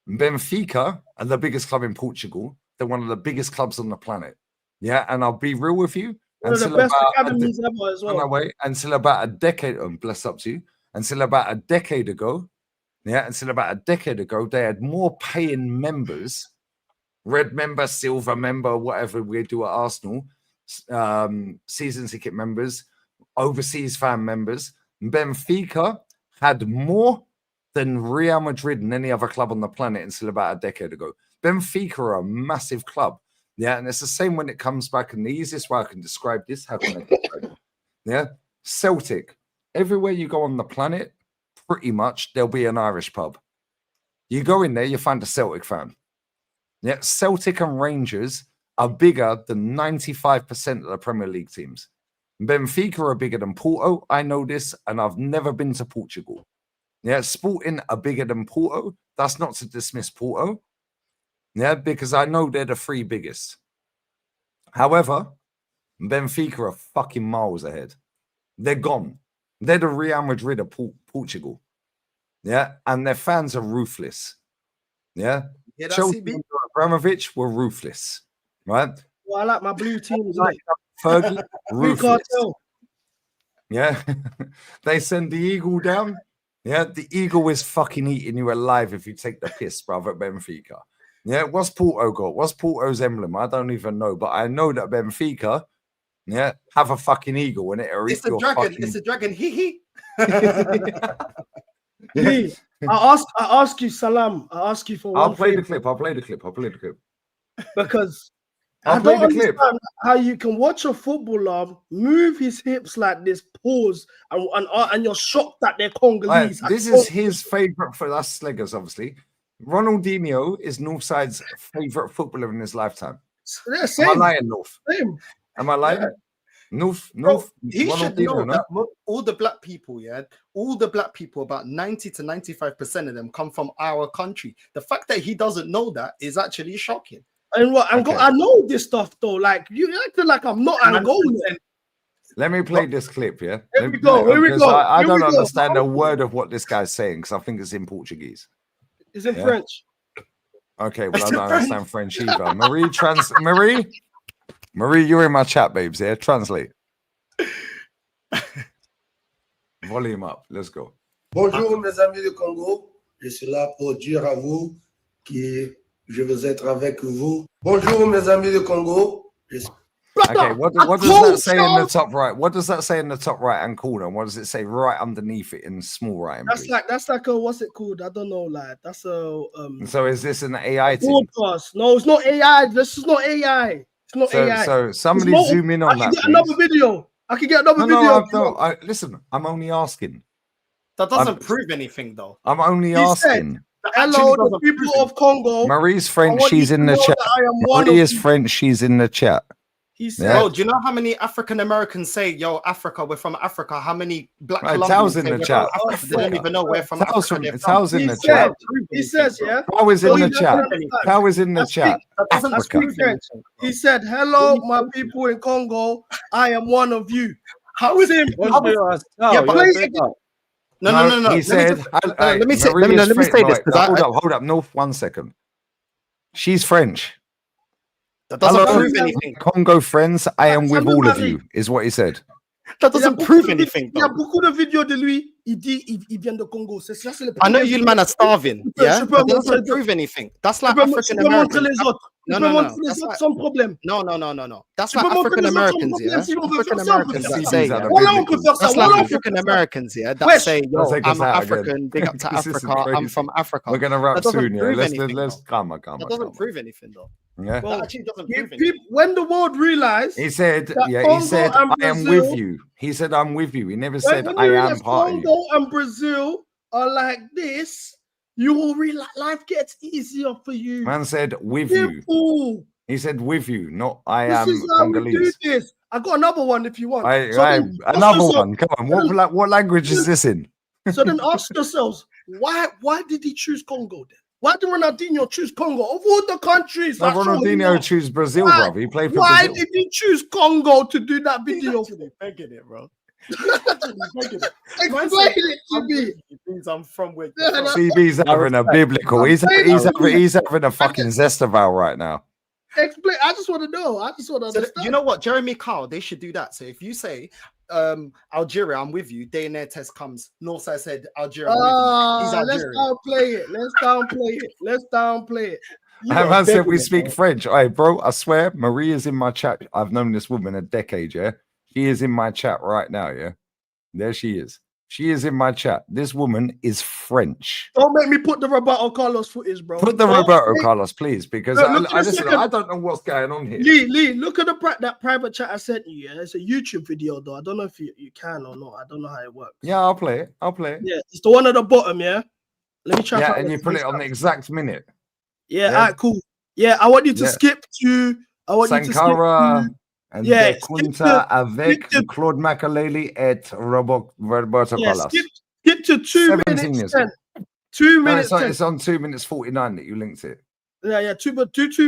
are the biggest club in Portugal. They're one of the biggest clubs on the planet. Yeah, and I'll be real with you.
One of the best academies ever as well.
Until about a decade, bless up to you. Until about a decade ago, they had more paying members, red member, silver member, whatever we do at Arsenal, season ticket members, overseas fan members. Benfica had more than Real Madrid and any other club on the planet until about a decade ago. Benfica are a massive club. Yeah, and it's the same when it comes back. And the easiest way I can describe this, how can I describe it? Yeah, Celtic. Everywhere you go on the planet, pretty much there'll be an Irish pub. You go in there, you find a Celtic fan. Yeah, Celtic and Rangers are bigger than 95% of the Premier League teams. Benfica are bigger than Porto. I know this, and I've never been to Portugal. Yeah, Sporting are bigger than Porto. That's not to dismiss Porto. Yeah, because I know they're the three biggest. However, Benfica are fucking miles ahead. They're gone. They're the Real Madrid of Portugal. Yeah, and their fans are ruthless. Yeah, Chelsea and Abramovich were ruthless, right?
Well, I like my blue teams.
Fergie, ruthless. Yeah, they send the eagle down. Yeah, the eagle is fucking eating you alive if you take the piss, brother, at Benfica. Yeah, what's Porto got? What's Porto's emblem? I don't even know, but I know that Benfica, yeah, have a fucking eagle in it.
It's a dragon. It's a dragon. Hee.
Lee, I ask you, Salam. I ask you for.
I'll play the clip.
Because I don't understand how you can watch a footballer move his hips like this, pause, and you're shocked that they're Congolese.
This is his favorite for us Sleggers, obviously. Ronaldinho is Northside's favorite footballer in his lifetime.
Yeah, same.
Am I lying, North?
Same.
Am I lying?
Yeah.
North.
He should know that all the black people, about 90 to 95% of them come from our country. The fact that he doesn't know that is actually shocking.
And what? Okay. I know this stuff though. Like you acting like I'm not Angolan.
Let me play this clip. Yeah.
Here we go.
I don't understand a word of what this guy's saying because I think it's in Portuguese.
It's in French.
Okay, well, I don't understand French either. Marie, you're in my chat, babes. Yeah, translate. Volume up. Let's go.
Bonjour, mes amis du Congo. Je suis là pour dire à vous que je veux être avec vous. Bonjour, mes amis du Congo.
Okay, what does that say in the top right? What does that say in the top right hand corner? What does it say right underneath it in small writing?
That's like a what's it called? I don't know. Like that's a.
So is this an AI thing?
Broadcast? No, it's not AI. This is not AI. It's not AI.
So somebody zoom in on that.
I can get another video. I can get another video.
Listen, I'm only asking.
That doesn't prove anything, though.
I'm only asking.
Hello, the people of Congo.
Marie's French. She's in the chat. Marie is French. She's in the chat.
He said, "Oh, do you know how many African Americans say, 'Yo, Africa, we're from Africa'? How many black
Colombians in the chat?
They don't even know where from Africa.
Tow's in the chat.
He says, yeah.
How is in the chat? How is in the chat?
He said, "Hello, my people in Congo. I am one of you." How is him?
No.
He said,
"Let me say this."
Hold up. No, 1 second. She's French.
That doesn't prove anything.
Congo friends, I am with all of you, is what he said.
That doesn't prove anything.
Il y a beaucoup de vidéos de lui. Il dit il vient de Congo.
I know you man are starving. Yeah, but that doesn't prove anything. That's like African Americans. No. That's like African Americans, yeah. African Americans that say, that's like African Americans, yeah, that say, yo, I'm African, big up to Africa, I'm from Africa.
We're gonna wrap soon, yeah. Let's calm.
That doesn't prove anything, though.
Yeah.
That actually doesn't prove anything.
When the world realized,
he said, I am with you. He said, I'm with you. He never said, I am part of you.
Congo and Brazil are like this. You will realize life gets easier for you.
Man said, with you. He said, with you, not I am Congolese.
I got another one if you want.
Another one. Come on. What language is this in?
So then ask yourselves, Why did he choose Congo then? Why did Ronaldinho choose Congo of all the countries?
No, Ronaldinho choose Brazil, bro. He played for
Why
Brazil.
did he choose Congo to do that video?
He's begging it, bro.
Explain it to me.
I'm from where
CB's having a biblical. He's having a fucking Zestaval right now.
Explain. I just want to know. I just want to understand.
You know what, Jeremy Kyle, they should do that. So if you say Algeria, I'm with you. Day and their test comes. Northside said Algeria.
Let's downplay it. Let's downplay it.
Man said we speak French. Hey, bro, I swear, Marie is in my chat. I've known this woman a decade, yeah? She is in my chat right now, yeah? There she is. She is in my chat. This woman is French.
Don't make me put the Roberto Carlos footage, bro.
Put the Roberto Carlos, please, because I don't know what's going on here.
Lee, look at that private chat I sent you, yeah? It's a YouTube video, though. I don't know if you can or not. I don't know how it works.
Yeah, I'll play it.
Yeah, it's the one at the bottom, yeah? Let me try.
Yeah, and you put it on the exact minute.
Yeah, all right, cool. Yeah, I want you to skip to.
Sankara and De Quinta avec Claude Makaleli et Roberto Carlos.
Skip to 2 minutes 10. 2 minutes 10.
It's on 2 minutes 49 that you linked it.
Yeah, 2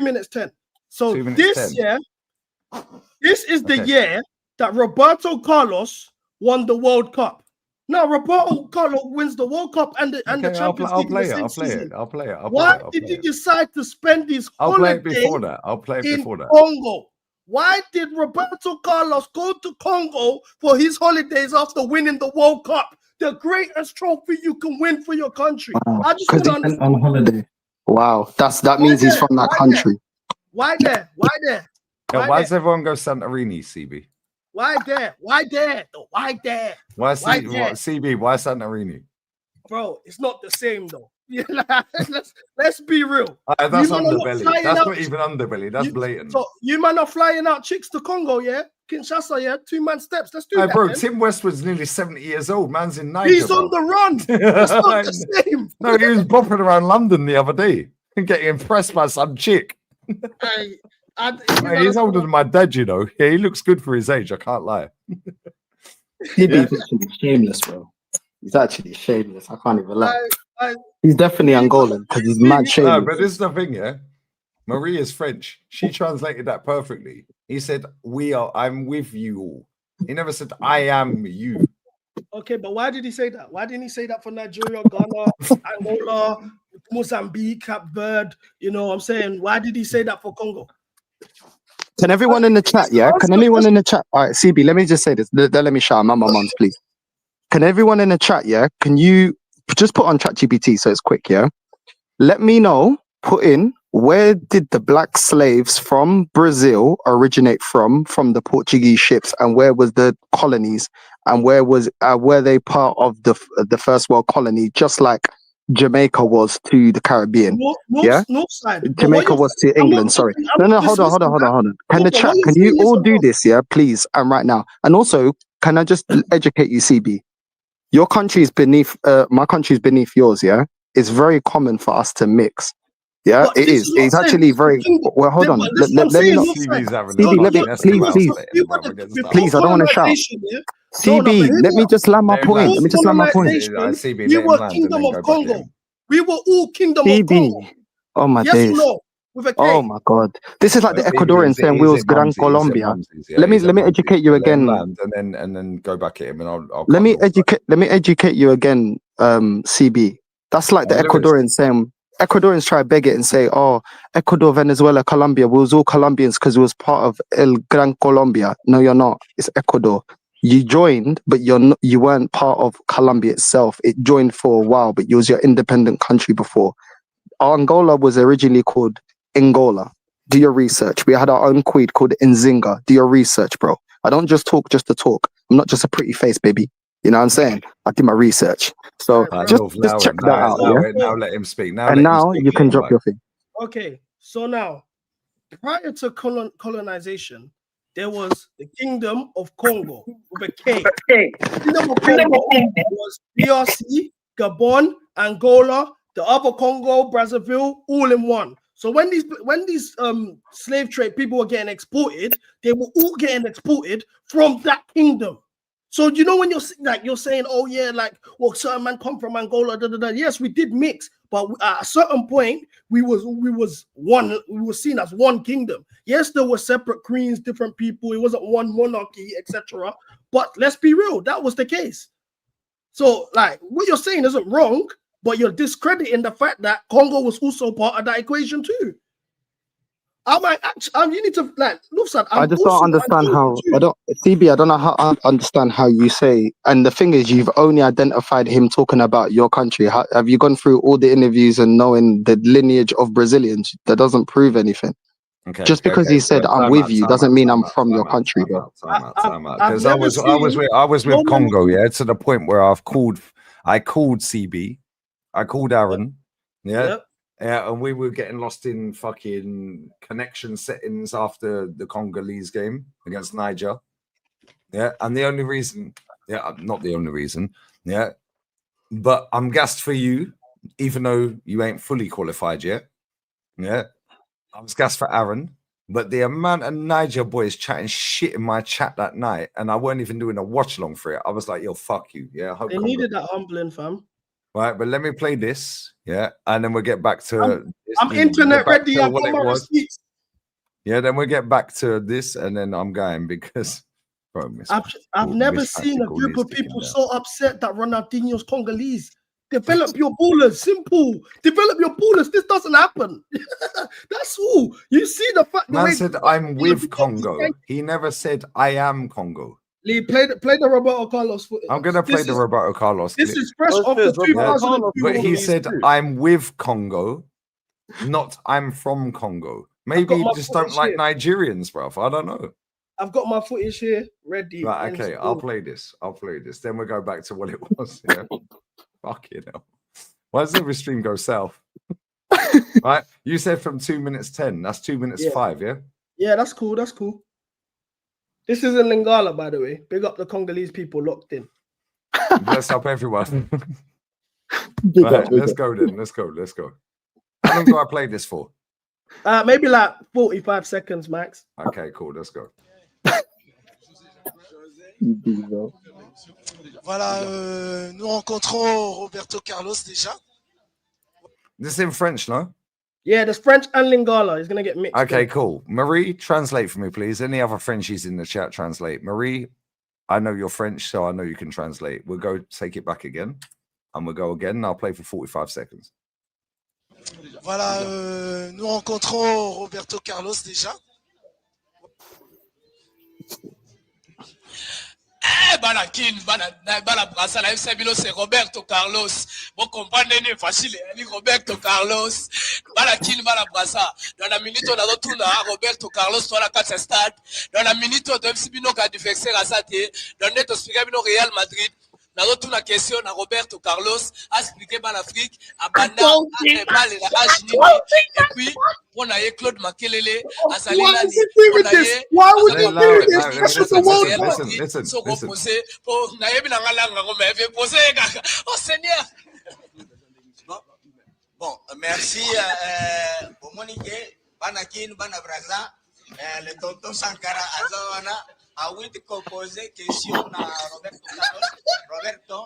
minutes 10. So
2 minutes 10.
This is the year that Roberto Carlos won the World Cup. No, Roberto Carlos wins the World Cup and the Champions League.
I'll play it.
Why did you decide to spend his holiday in Congo? Why did Roberto Carlos go to Congo for his holidays after winning the World Cup? The greatest trophy you can win for your country. I just want to understand.
On holiday. Wow, that means he's from that country.
Why there?
Why does everyone go Santorini, CB?
Why there? Why
CB? Why Santorini?
Bro, it's not the same though. Yeah, let's be real.
That's underbelly. That's not even underbelly. That's blatant.
So you man are flying out chicks to Congo, yeah? Kinshasa, yeah? 2-man steps. Let's do that.
Bro,
man.
Tim Westwood's nearly 70 years old. Man's in Niger.
He's on the run. It's not the same.
No, he was bopping around London the other day and getting impressed by some chick. He's older than my dad, you know. Yeah, he looks good for his age. I can't lie.
He's actually shameless, bro. He's actually shameless. I can't even lie. He's definitely Angolan because he's mad shameless.
No, but this is the thing, yeah. Marie is French. She translated that perfectly. He said, I'm with you all. He never said, I am you.
Okay, but why did he say that? Why didn't he say that for Nigeria, Ghana, Angola, Mozambique, Cape Verde? You know what I'm saying? Why did he say that for Congo?
Can everyone in the chat, yeah? Can anyone in the chat? All right, CB, let me just say this. Let me shout my mums, please. Can everyone in the chat, yeah? Can you just put on ChatGPT so it's quick, yeah? Let me know, put in, where did the black slaves from Brazil originate from the Portuguese ships, and where was the colonies, and were they part of the first world colony, just like Jamaica was to the Caribbean?
North side.
Jamaica was to England. Sorry. No. Hold on. Can you all do this? Yeah, please. And right now. And also, can I just educate you, CB? Your country is beneath. My country is beneath yours. Yeah, it's very common for us to mix. Yeah, it is. It's actually very well. Hold on. Let me not. CB, please. I don't want to shout. CB, let me just land my point.
We were Kingdom of Congo. We were all Kingdom of Congo.
Oh my days. Oh my God. This is like the Ecuadorian saying we was Gran Colombia. Let me educate you again.
And then go back at him and I'll
let me educate you again, CB. That's like the Ecuadorian saying. Ecuadorians try to beg it and say, oh, Ecuador, Venezuela, Colombia, we was all Colombians because it was part of El Gran Colombia. No, you're not. It's Ecuador. You joined, but you weren't part of Colombia itself. It joined for a while, but it was your independent country before. Angola was originally called Angola. Do your research. We had our own queen called Nzinga. Do your research, bro. I don't just talk just to talk. I'm not just a pretty face, baby. You know what I'm saying? I did my research. So just check that out.
Now let him speak.
Now you can drop your thing.
Okay, so now, prior to colonization, there was the Kingdom of Congo with a K. Kingdom of Congo was DRC, Gabon, Angola, the other Congo, Brazzaville, all in one. So when these slave trade people were getting exported, they were all getting exported from that kingdom. So you know when you're saying, oh yeah, like, well, certain man come from Angola, Yes, we did mix, but at a certain point we was seen as one kingdom. Yes, there were separate queens, different people. It wasn't one monarchy, etc. But let's be real, that was the case. So like what you're saying isn't wrong, but you're discrediting the fact that Congo was also part of that equation too. You need to like Lufsan.
I just don't understand how CB. I don't know how I understand how you say. And the thing is, you've only identified him talking about your country. Have you gone through all the interviews and knowing the lineage of Brazilians? That doesn't prove anything.
Okay.
Just because he said I'm with you doesn't mean I'm from your country, bro.
Because I was with Congo, yeah, to the point where I called CB, I called Aaron, yeah.
Yep.
Yeah, and we were getting lost in fucking connection settings after the Congolese game against Niger. Yeah, and the only reason, not the only reason, yeah, but I'm gassed for you, even though you ain't fully qualified yet. Yeah, I was gassed for Aaron, but the amount of Niger boys chatting shit in my chat that night, and I weren't even doing a watch along for it. I was like, yo, fuck you. Yeah, I hope
they needed that humbling, fam.
Right, but let me play this, yeah, and then we'll get back to.
I'm internet ready. I've got my receipts.
Yeah, then we'll get back to this, and then I'm going because, bro,
I've never seen a group of people so upset that Ronaldinho's Congolese. Develop your ballers, simple. Develop your ballers. This doesn't happen. That's all. You see the fact.
Man said I'm with Congo. He never said I am Congo.
Lee, play the Roberto Carlos footage.
I'm gonna play the Roberto Carlos.
This is fresh off the 2002.
But he said I'm with Congo, not I'm from Congo. Maybe you just don't like Nigerians, bro. I don't know.
I've got my footage here ready.
Right, okay, I'll play this. Then we'll go back to what it was. Yeah. Fucking hell. Why does every stream go south? Right? You said from 2 minutes 10. That's 2 minutes 5, yeah?
Yeah, that's cool. That's cool. This is in Lingala, by the way. Big up the Congolese people locked in.
Bless up everyone. Right, let's go then. Let's go. How long do I play this for?
Maybe like 45 seconds max.
Okay, cool. Let's go.
Voilà, nous rencontrons Roberto Carlos déjà.
This is in French, no?
Yeah, there's French and Lingala. It's going to get mixed.
Okay, cool. Marie, translate for me, please. Any other Frenchies in the chat, translate. Marie, I know you're French, so I know you can translate. We'll go take it back again. And we'll go again. And I'll play for 45 seconds.
Voilà, nous rencontrons Roberto Carlos déjà. Banakin, bana brasa la FC Bilo, c'est Roberto Carlos. Vous comprenez, c'est facile, Roberto Carlos. Banakin, bana brasa. Dans la minute, on a retourné Roberto Carlos, sur la 4 stade. Dans la minute, on a FC Bilo qui a diffusé à sa tête. Dans le net, on explique Bilo Real Madrid. Dans la question, on a Roberto Carlos a expliqué par l'Afrique, à Banda, à et puis, on a Claude Makelele, à Salina,
Why would you do this? This is the World
Listen.
Oh Seigneur. Bon, merci. Pour Monique, Banakin, Banabraza, le tonton Sankara, Azawana. I will compose question à Roberto Carlos. Roberto,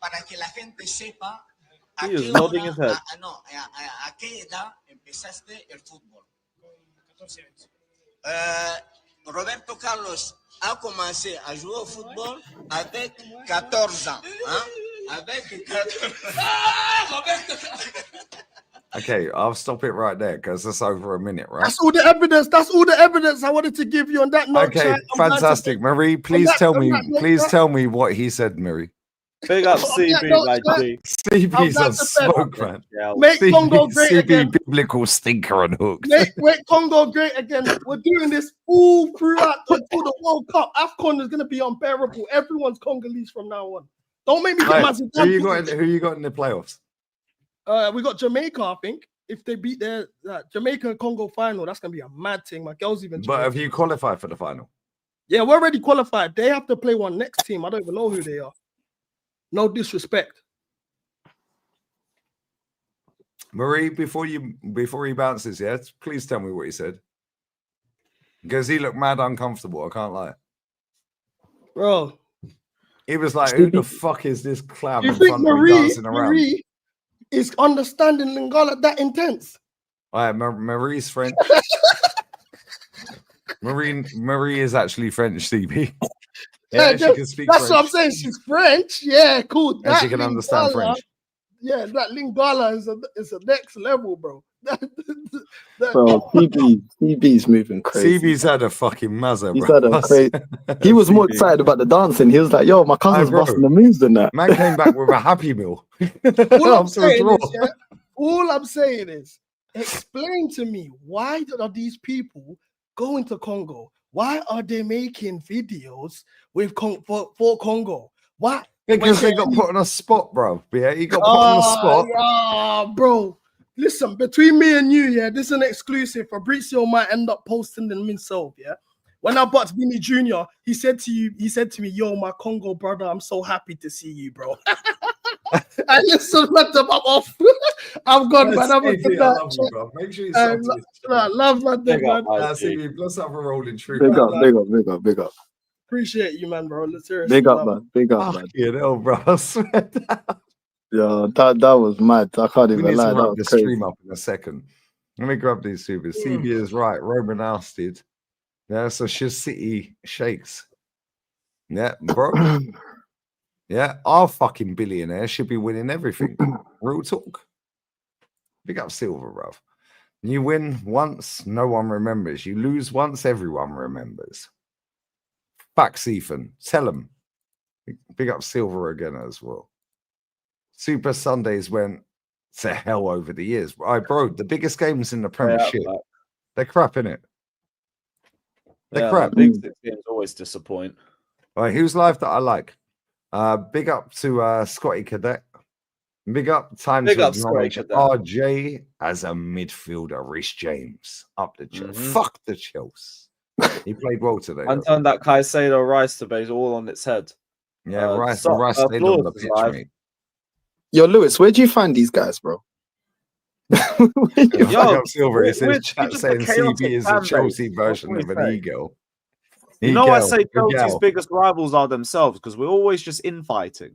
para que la gente sepa a qué edad empezaste el fútbol. 14 años. Roberto Carlos a commencé à jouer au football avec 14 ans. Hein? Avec 14 ans. Roberto.
Okay, I'll stop it right there because that's over a minute, right?
That's all the evidence. That's all the evidence I wanted to give you on that note.
Okay, fantastic. Marie, please tell me what he said, Marie.
Big up CB, like G.
CB's on smoke, man.
Make Congo great again.
CB biblical stinker on hook.
Make Congo great again. We're doing this all throughout until the World Cup. AFCON is going to be unbearable. Everyone's Congolese from now on. Don't make me get my
Who you got in the playoffs?
We got Jamaica, I think. If they beat their Jamaica Congo final, that's gonna be a mad thing. My girl's even.
But have you qualified for the final?
Yeah, we're already qualified. They have to play one next team. I don't even know who they are. No disrespect.
Marie, before he bounces, yes, please tell me what he said. Because he looked mad uncomfortable. I can't lie.
bro.
He was like, "Who the fuck is this clown
You
in
think
front of me dancing around?"
Marie is understanding Lingala that intense?
All right, Marie's French. Marie is actually French, CB. Yeah, she can speak
that's
French.
what I'm saying. She's French. Yeah, cool.
And she can understand French.
Yeah, that Lingala is a next level, bro.
Bro, CB's moving crazy.
CB's had a fucking mazza,
He's
bro.
had a crazy. He was more excited about the dancing. He was like, "Yo, my cousin's busting the moves than that."
Man came back with a happy meal.
All I'm saying is, explain to me, why are these people going to Congo? Why are they making videos with for Congo? Why?
Because they got put on a spot, bro. Yeah, he got put on the spot.
Yeah, bro. Listen, between me and you, yeah, this is an exclusive. Fabrizio might end up posting them himself, yeah. When I bought Vinny Jr., he said to me, "Yo, my Congo brother, I'm so happy to see you, bro." I listen, let them off. I'm gone, man. I'm
Stevie, I love you, bro. Make sure you sub to this.
Love, man.
Stevie, let's have a rolling true.
Big up.
Appreciate you, man, bro. Seriously,
big up, man. Big up, man.
You know, bro. I swear
yeah, that was mad. I can't even lie.
That
was
the
crazy.
stream up in a second. Let me grab these supers. CB is right. Roman ousted. Yeah, so City shakes. Yeah, bro. Yeah, our fucking billionaire should be winning everything. Real talk. Big up Silver, bruv. You win once, no one remembers. You lose once, everyone remembers. Facts, Ethan. Tell them. Big up Silver again as well. Super Sundays went to hell over the years. Bro, the biggest games in the Premiership. They're crap, innit? They're crap.
Big Six games always disappoint.
All right, who's live that I like? Big up to Scotty Cadet. Big up, time to acknowledge RJ as a midfielder. Reece James up the Chelsea. Fuck the Chelsea. He played well today.
And turned that Caicedo Rice debate all on its head.
Yeah, Rice stayed on the pitch, mate.
Yo, Lewis, where'd you find these guys, bro?
Yo, Silver, it says chat saying CB is a Chelsea version of an ego.
You know, I say Chelsea's biggest rivals are themselves because we're always just infighting.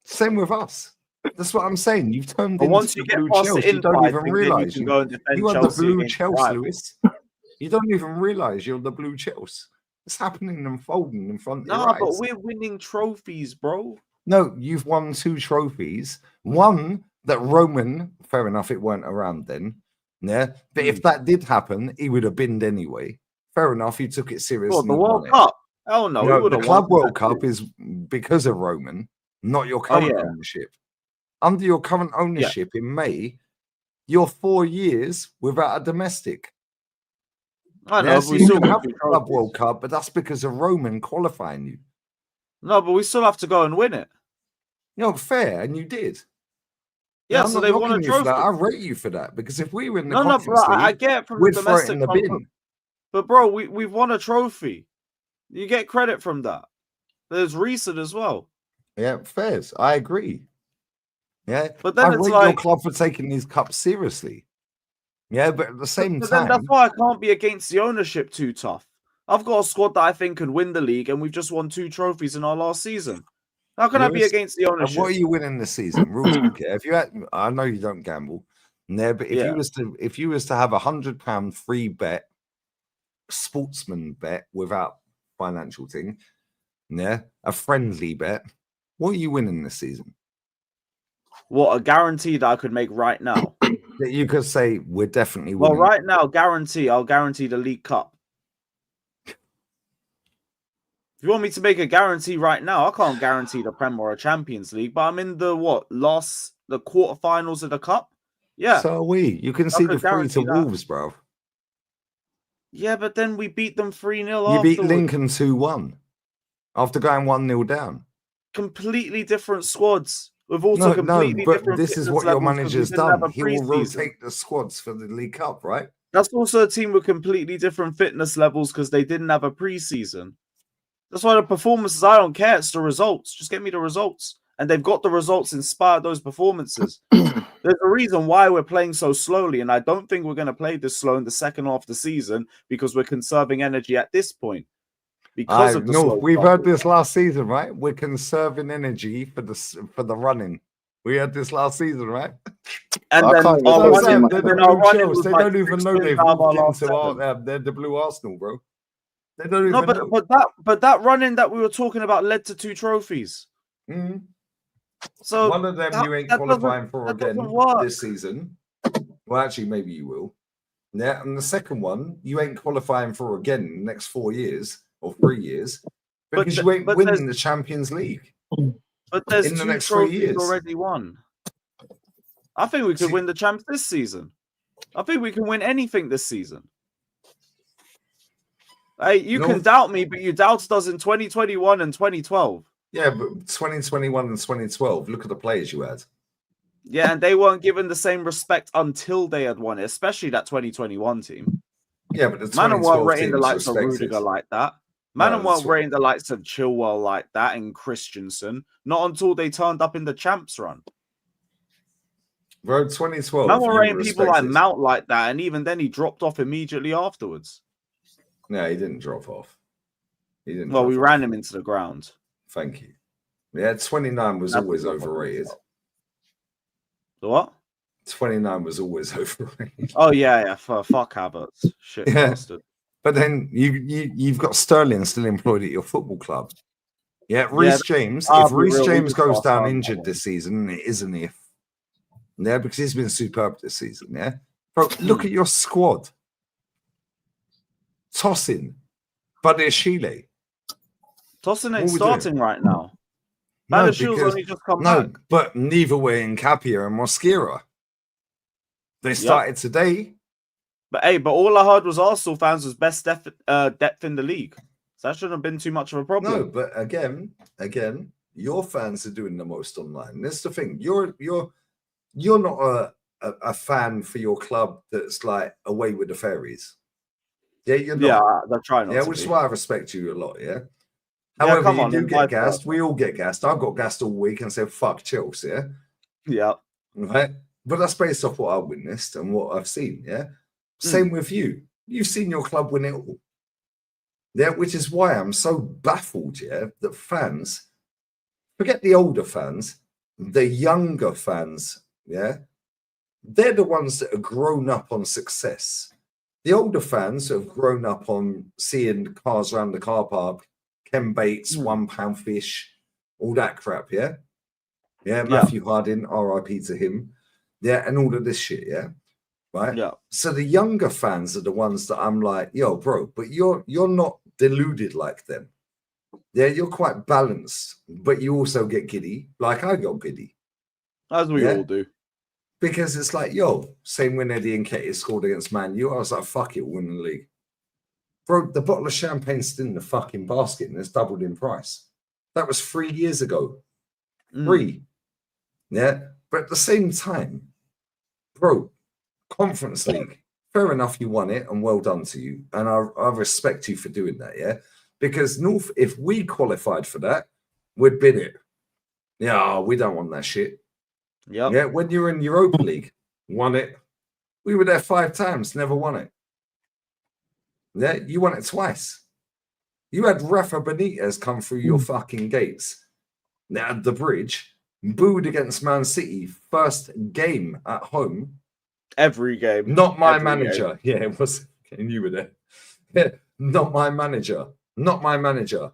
Same with us. That's what I'm saying. You've turned
but
into
once you
the
get
blue
past
Chelsea.
the
You don't even realize
you are the
blue Chelsea, Lewis. You don't even realize you're the blue Chelsea. It's happening and unfolding in front of your eyes.
No, but we're winning trophies, bro.
No, you've won 2 trophies. One that Roman, fair enough, it weren't around then. Yeah. But if that did happen, he would have binned anyway. Fair enough, he took it seriously.
What, the World Cup? Hell no.
The Club World Cup is because of Roman, not your current ownership. Under your current ownership in May, you're 4 years without a domestic.
I know,
so you can have the Club World Cup, but that's because of Roman qualifying you.
No, but we still have to go and win it.
Fair, and you did.
Yeah, so they won a trophy.
I rate you for that because if we were in the
conference league, I get it from the domestic
bin.
But bro, we've won a trophy. You get credit from that. There's recent as well.
Yeah, fairs. I agree. Yeah,
but then
I rate your club for taking these cups seriously. Yeah, but at the same time,
then that's why I can't be against the ownership too tough. I've got a squad that I think can win the league, and we've just won 2 trophies in our last season. How can I be against the ownership?
What are you winning this season? If you had, I know you don't gamble, but if you was to have £100 free bet, sportsman bet without financial thing, a friendly bet, what are you winning this season?
What, a guarantee that I could make right now?
That you could say we're definitely winning.
Well, right now, I'll guarantee the League Cup. If you want me to make a guarantee right now, I can't guarantee the Prem or a Champions League, but I'm in the quarterfinals of the Cup. Yeah.
So are we. You can see the 3 to Wolves, bro.
Yeah, but then we beat them 3-0.
You beat Lincoln 2-1 after going 1-0 down.
Completely different squads. We've also completely different.
This is what your manager's done. He will rotate the squads for the League Cup, right?
That's also a team with completely different fitness levels because they didn't have a preseason. That's why the performances, I don't care. It's the results. Just get me the results. And they've got the results inspired those performances. There's a reason why we're playing so slowly. And I don't think we're going to play this slow in the second half of the season because we're conserving energy at this point. because of the slow
we've
start.
heard this last season, right? We're conserving energy for the running. We had this last season, right?
And
I
then
can't
our
even
running,
They're the
and our
blue
running
Chelsea.
was
They
like
don't even
6
know
wins
they've
out of our
walked
last
into
7.
they're the blue Arsenal, bro. They don't
No,
even know.
but that running that we were talking about led to 2 trophies.
Mhm.
So
One of them you ain't
that
qualifying for
that doesn't
again
work.
this season. Well, actually, maybe you will. Yeah, and the second one you ain't qualifying for again in the next 4 years or 3 years because you ain't winning the Champions League.
But there's
in the
2
next 3
trophies
years
already won. I think we could win the champs this season. I think we can win anything this season. Hey, you can doubt me, but you doubted us in 2021 and 2012.
Yeah, but 2021 and 2012, look at the players you had.
Yeah, and they weren't given the same respect until they had won it, especially that 2021 team.
Yeah, but the
Man weren't
2012
rating the
team's
likes of
respected.
Rudiger like that.
No,
Man weren't rating the likes of Chilwell like that and Christensen. Not until they turned up in the champs run.
Bro, 2012.
Man were
you
rating
were
people like
respected.
Mount like that, and even then he dropped off immediately afterwards.
No, he didn't drop off. He didn't.
Well, we
drop
ran
off.
him into the ground.
Thank you. Yeah, 29 was
That's
always
not what
overrated.
The what?
29 was always overrated.
Oh yeah, fuck Havertz, shit
Yeah.
bastard.
But then you've got Sterling still employed at your football club. Yeah, Reece James.
I'll
If
be
Reece
real, we
James
just
goes
lost
down
out on
injured
that
this season, and it is an if. Yeah, because he's been superb this season. Yeah, bro, look at your squad. Tosin, Badiashile.
Tosin ain't
What we
starting
doing?
right now.
No,
Badiashile's
because
only just come back.
but neither were in Capia and Mosquera. They started today.
But hey, all I heard was Arsenal fans was best depth in the league. So that shouldn't have been too much of a problem.
No, but again, your fans are doing the most online. That's the thing. You're not a fan for your club that's like away with the fairies. Yeah, you're not.
Yeah, they're trying not
yeah,
to
which is
be.
why I respect you a lot. Yeah.
Yeah,
However,
come
you
on,
do
then
get
vice
gassed.
versa.
We all get gassed. I got gassed all week and said fuck Chelsea. Yeah.
Yeah.
Right. But that's based off what I witnessed and what I've seen. Yeah. Same with you. You've seen your club win it all. Yeah, which is why I'm so baffled, yeah, that fans, forget the older fans, the younger fans, yeah, they're the ones that have grown up on success. The older fans have grown up on seeing cars around the car park, Ken Bates, £1 fish, all that crap, yeah? Yeah, Matthew Harding, RIP to him. Yeah, and all of this shit, yeah? Right?
Yeah.
So the younger fans are the ones that I'm like, yo, bro, but you're not deluded like them. Yeah, you're quite balanced, but you also get giddy, like I got giddy.
As we all do.
Because it's like, yo, same when Eddie and Nketiah scored against Man U, I was like, fuck it, we'll win the league. Bro, the bottle of champagne's still in the fucking basket and it's doubled in price. That was 3 years ago. 3. Yeah, but at the same time, bro, Conference League, fair enough, you won it, and well done to you. And I respect you for doing that, yeah? Because North, if we qualified for that, we'd bid it. Yeah, we don't want that shit. Yeah, when you're in Europa League, won it. We were there 5 times, never won it. Yeah, you won it twice. You had Rafa Benitez come through your fucking gates. Now at the bridge, booed against Man City, first game at home.
Every game.
Not my
Every
manager.
game.
Yeah, it was. And you were there. Yeah, not my manager. Not my manager.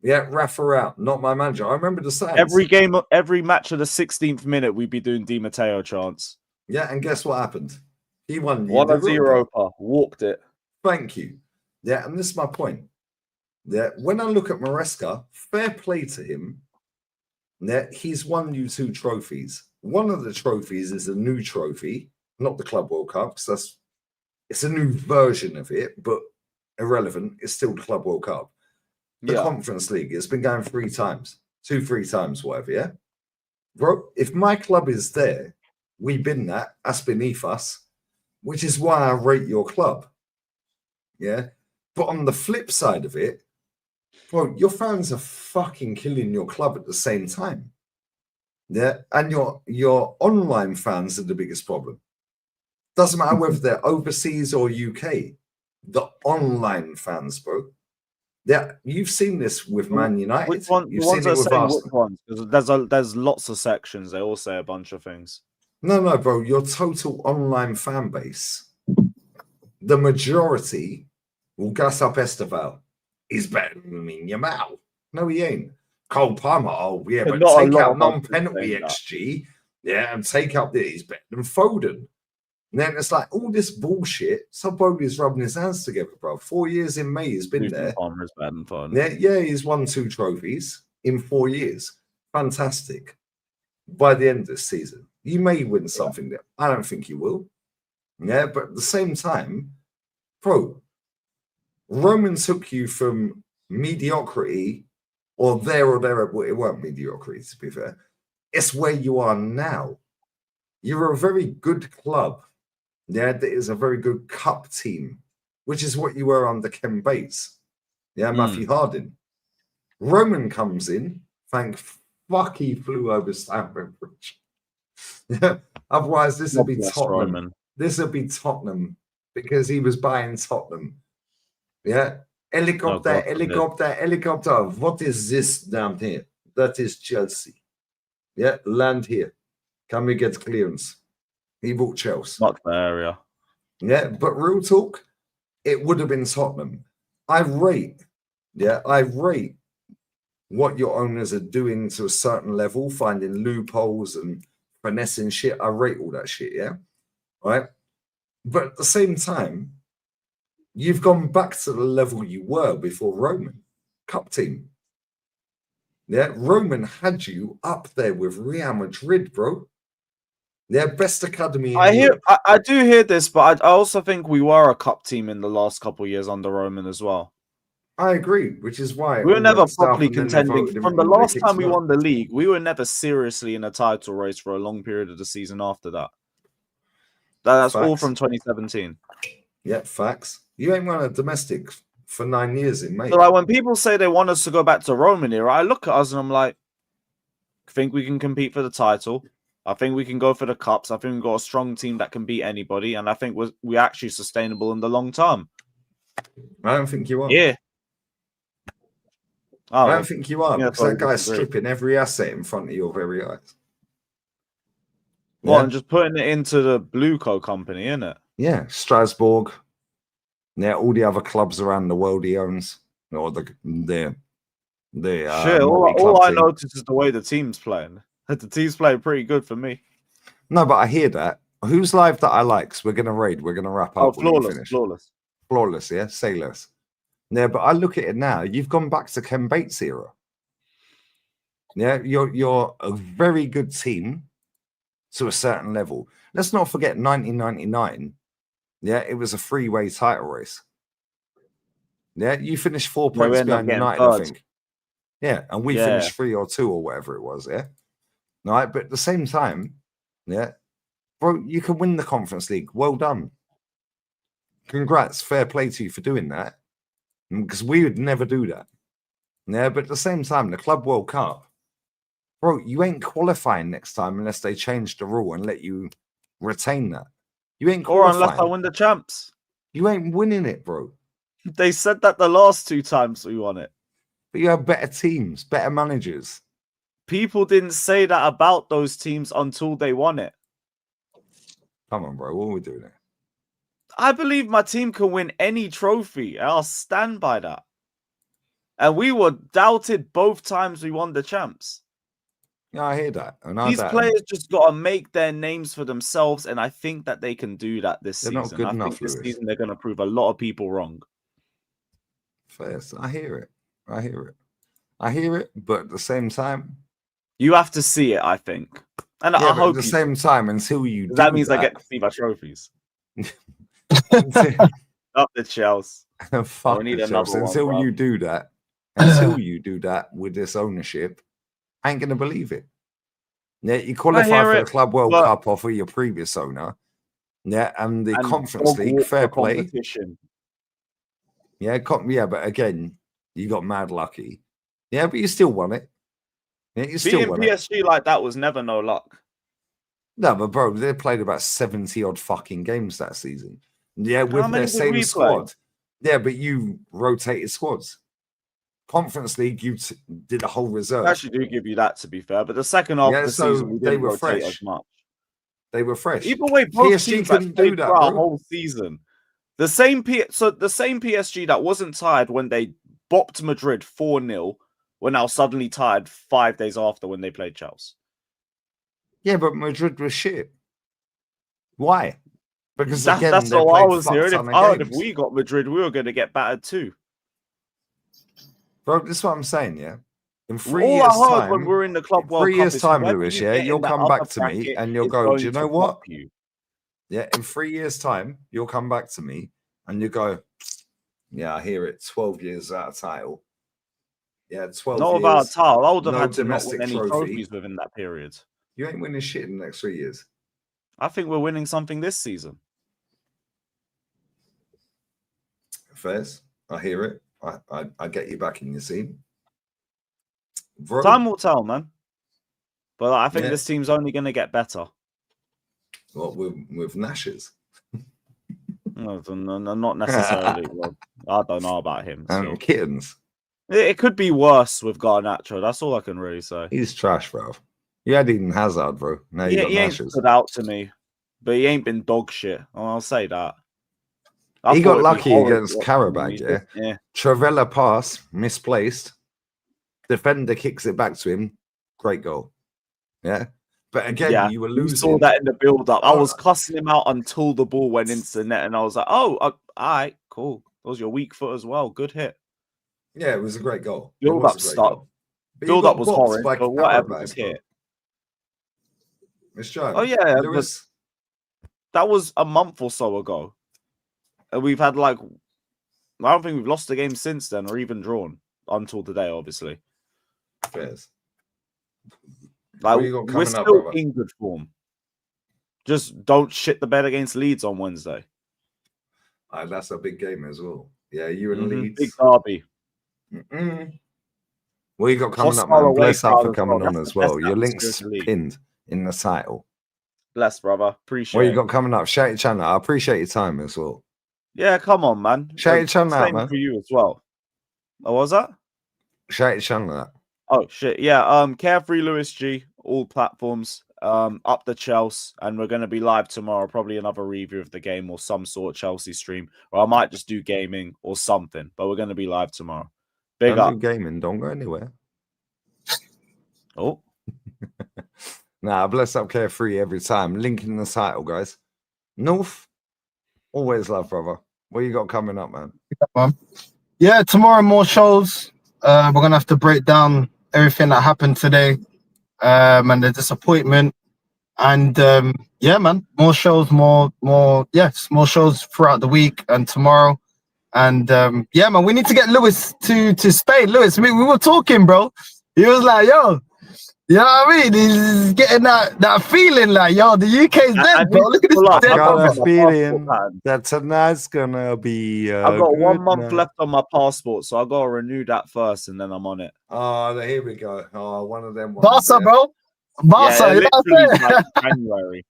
Yeah, Rafa out. Not my manager. I remember the signs.
Every game, every match of the 16th minute, we'd be doing Di Matteo chants.
Yeah, and guess what happened? He won.
1-0 Europa. Walked it.
Thank you. Yeah, and this is my point. Yeah, when I look at Maresca, fair play to him. Yeah, he's won you 2 trophies. One of the trophies is a new trophy, not the Club World Cup, because it's a new version of it, but irrelevant. It's still the Club World Cup. The Conference League, it's been going 3 times, 2-3 times, whatever, yeah? Bro, if my club is there, we bin that, that's beneath us, which is why I rate your club. Yeah? But on the flip side of it, bro, your fans are fucking killing your club at the same time. Yeah? And your online fans are the biggest problem. Doesn't matter whether they're overseas or UK. The online fans, bro. Yeah, you've seen this with Man United.
Which one?
You've
The ones
seen
that
it
are
with
saying
Arsenal.
which ones? Because there's lots of sections. They all say a bunch of things.
No, bro. Your total online fan base, the majority will gas up Esteval. He's better than Yamal. No, he ain't. Cole Palmer. Oh, yeah, but
not a
take
lot
out
of us
non-penalty
saying that.
XG. Yeah, and take out that he's better than Foden. And then it's like all this bullshit. Somebody's rubbing his hands together, bro. 4 years in May, he's been there.
Palmer is better than Foden.
Yeah, he's won 2 trophies in 4 years. Fantastic. By the end of this season, you may win something there. I don't think you will. Yeah, but at the same time, bro, Roman took you from mediocrity or there, well, it weren't mediocrity, to be fair. It's where you are now. You're a very good club. Yeah, that is a very good cup team, which is what you were under Ken Bates. Yeah, Matthew Harding. Roman comes in, thank fuck he flew over Stamford Bridge. Yeah, otherwise this would be Tottenham.
Roman.
This would be Tottenham because he was buying Tottenham. Yeah, helicopter. What is this down here? That is Chelsea. Yeah, land here. Can we get clearance? He bought Chelsea.
Not the area.
Yeah, but real talk, it would have been Tottenham. I rate what your owners are doing to a certain level, finding loopholes and finessing shit. I rate all that shit, yeah? Right? But at the same time, you've gone back to the level you were before Roman. Cup team. Yeah, Roman had you up there with Real Madrid, bro. Their best academy.
I do hear this, but I also think we were a cup team in the last couple of years under Roman as well.
I agree, which is why
we were never properly contending. From the last time we won the league, we were never seriously in a title race for a long period of the season after that. That's all from 2017.
Yeah, facts. You ain't won a domestic for 9 years in May.
So like when people say they want us to go back to Roman era, I look at us and I'm like, I think we can compete for the title. I think we can go for the cups. I think we've got a strong team that can beat anybody, and I think we're actually sustainable in the long term.
I don't think you are.
Yeah.
I don't think you are, because that guy's stripping every asset in front of your very eyes.
Well, and just putting it into the Blueco company, isn't it?
Yeah, Strasbourg. Yeah, all the other clubs around the world he owns, or the
shit. All I notice is the way the team's playing. The team's playing pretty good for me.
No, but I hear that. Who's live that I like? So we're gonna raid. We're gonna wrap up.
Oh, flawless.
Yeah, say less. Yeah, but I look at it now. You've gone back to Ken Bates era. Yeah, you're a very good team to a certain level. Let's not forget 1999. Yeah, it was a 3-way title race. Yeah, you finished 4 points behind United, I think. Yeah, and we finished 3 or 2 or whatever it was. Yeah, all right. But at the same time, yeah, bro, you can win the Conference League. Well done. Congrats, fair play to you for doing that. Because we would never do that. Yeah, but at the same time, the Club World Cup, bro, you ain't qualifying next time unless they change the rule and let you retain that. You ain't qualifying.
Or unless I win the champs.
You ain't winning it, bro.
They said that the last 2 times we won it.
But you have better teams, better managers.
People didn't say that about those teams until they won it.
Come on, bro. What are we doing here?
I believe my team can win any trophy. I'll stand by that. And we were doubted both times we won the champs.
Yeah, I hear that. And
these players just got to make their names for themselves, and I think that they can do that this season.
Not good enough,
this season they're going to prove a lot of people wrong.
First, I hear it. I hear it, but at the same time,
you have to see it, I think. And I hope
at the same time, until you do
that means I get to see my trophies. Up the Chelsea.
Fuck the Chelsea. Until you do that, with this ownership, I ain't gonna believe it. Yeah, you qualify for the Club World Cup off of your previous owner. Yeah, and the Conference League, fair play. Yeah, but again, you got mad lucky. Yeah, but you still won it. Yeah, you still won
PSG like that was never no luck.
No, but bro, they played about 70 odd fucking games that season. Yeah, with their same squad. Yeah, but you rotated squads. Conference League, you did a whole reserve.
I actually do give you that, to be fair. But the second half of the season, we didn't rotate as much.
They were fresh.
Either way, both teams couldn't do that for our whole season. The same PSG that wasn't tired when they bopped Madrid 4-0 were now suddenly tired 5 days after when they played Chelsea.
Yeah, but Madrid was shit. Why? Because
that's all I was hearing. If we got Madrid, we were going to get battered too.
Bro, this is what I'm saying, yeah? In 3 years' time,
when we're in the Club World Cup,
3 years' time, Lewis, yeah, you'll come back to me and you'll go, do you know what? Yeah, in 3 years' time, you'll come back to me and you go, yeah, I hear it. 12 years out of title. Yeah, 12
not
years.
about a title. I would have had to not
domestic
win any
trophy.
trophies within that period.
You ain't winning shit in the next 3 years.
I think we're winning something this season.
Fairs. I hear it. I get you back in your scene. Bro.
Time will tell, man. But I think this team's only going to get better.
What, with Nash's?
No, not necessarily. Well, I don't know about him.
And kittens.
It could be worse with Garnacho. That's all I can really say.
He's trash, bro. You had Eden Hazard, bro. Now you got
he ain't
Nash's.
stood out to me, but he ain't been dog shit. I'll say that.
He got lucky against Karabag, yeah. Travella pass, misplaced. Defender kicks it back to him. Great goal. Yeah. But again, you were losing.
You saw that in the build-up. I was cussing him out until the ball went into the net, and I was like, all right, cool. That was your weak foot as well. Good hit.
Yeah, it was a great goal.
Build-up stuff. Build-up was horrid, but whatever was hit.
Miss Jones.
Oh, yeah. That was a month or so ago. And we've had, I don't think we've lost a game since then or even drawn until today, obviously.
Fairs.
We're still in good form. Just don't shit the bed against Leeds on Wednesday.
That's a big game as well. Yeah, you and Leeds.
Big derby.
What you got coming up, man? Bless up for coming on as well. Your link's pinned in the title.
Bless, brother. Appreciate it.
What you got coming up? Shout your channel. I appreciate your time as well.
Yeah, come on, man.
Shout your channel out, man.
For you as well. Oh, what was that?
Shout your channel out.
Oh shit, yeah. Carefree Lewis G, all platforms. Up the Chelsea, and we're gonna be live tomorrow. Probably another review of the game or some sort of Chelsea stream, or I might just do gaming or something. But we're gonna be live tomorrow. Big up.
Do gaming. Don't go anywhere.
Oh.
Nah, bless up Carefree every time. Link in the title, guys. North. Always love, brother. What you got coming up, man?
Yeah, tomorrow more shows. We're gonna have to break down everything that happened today, and the disappointment. And yeah, man, more shows, more shows throughout the week and tomorrow. And yeah, man, we need to get Lewis to Spain. Lewis, we were talking, bro. He was like, yo, you know what I mean? He's getting that feeling like, yo, the UK's dead, bro. Look at this dead,
got a feeling that tonight's gonna be.
I've got 1 month left on my passport, so I gotta renew that first, and then I'm on it.
Oh, here we go. Oh, one of them.
Barca, bro. Barca,
yeah, literally like January.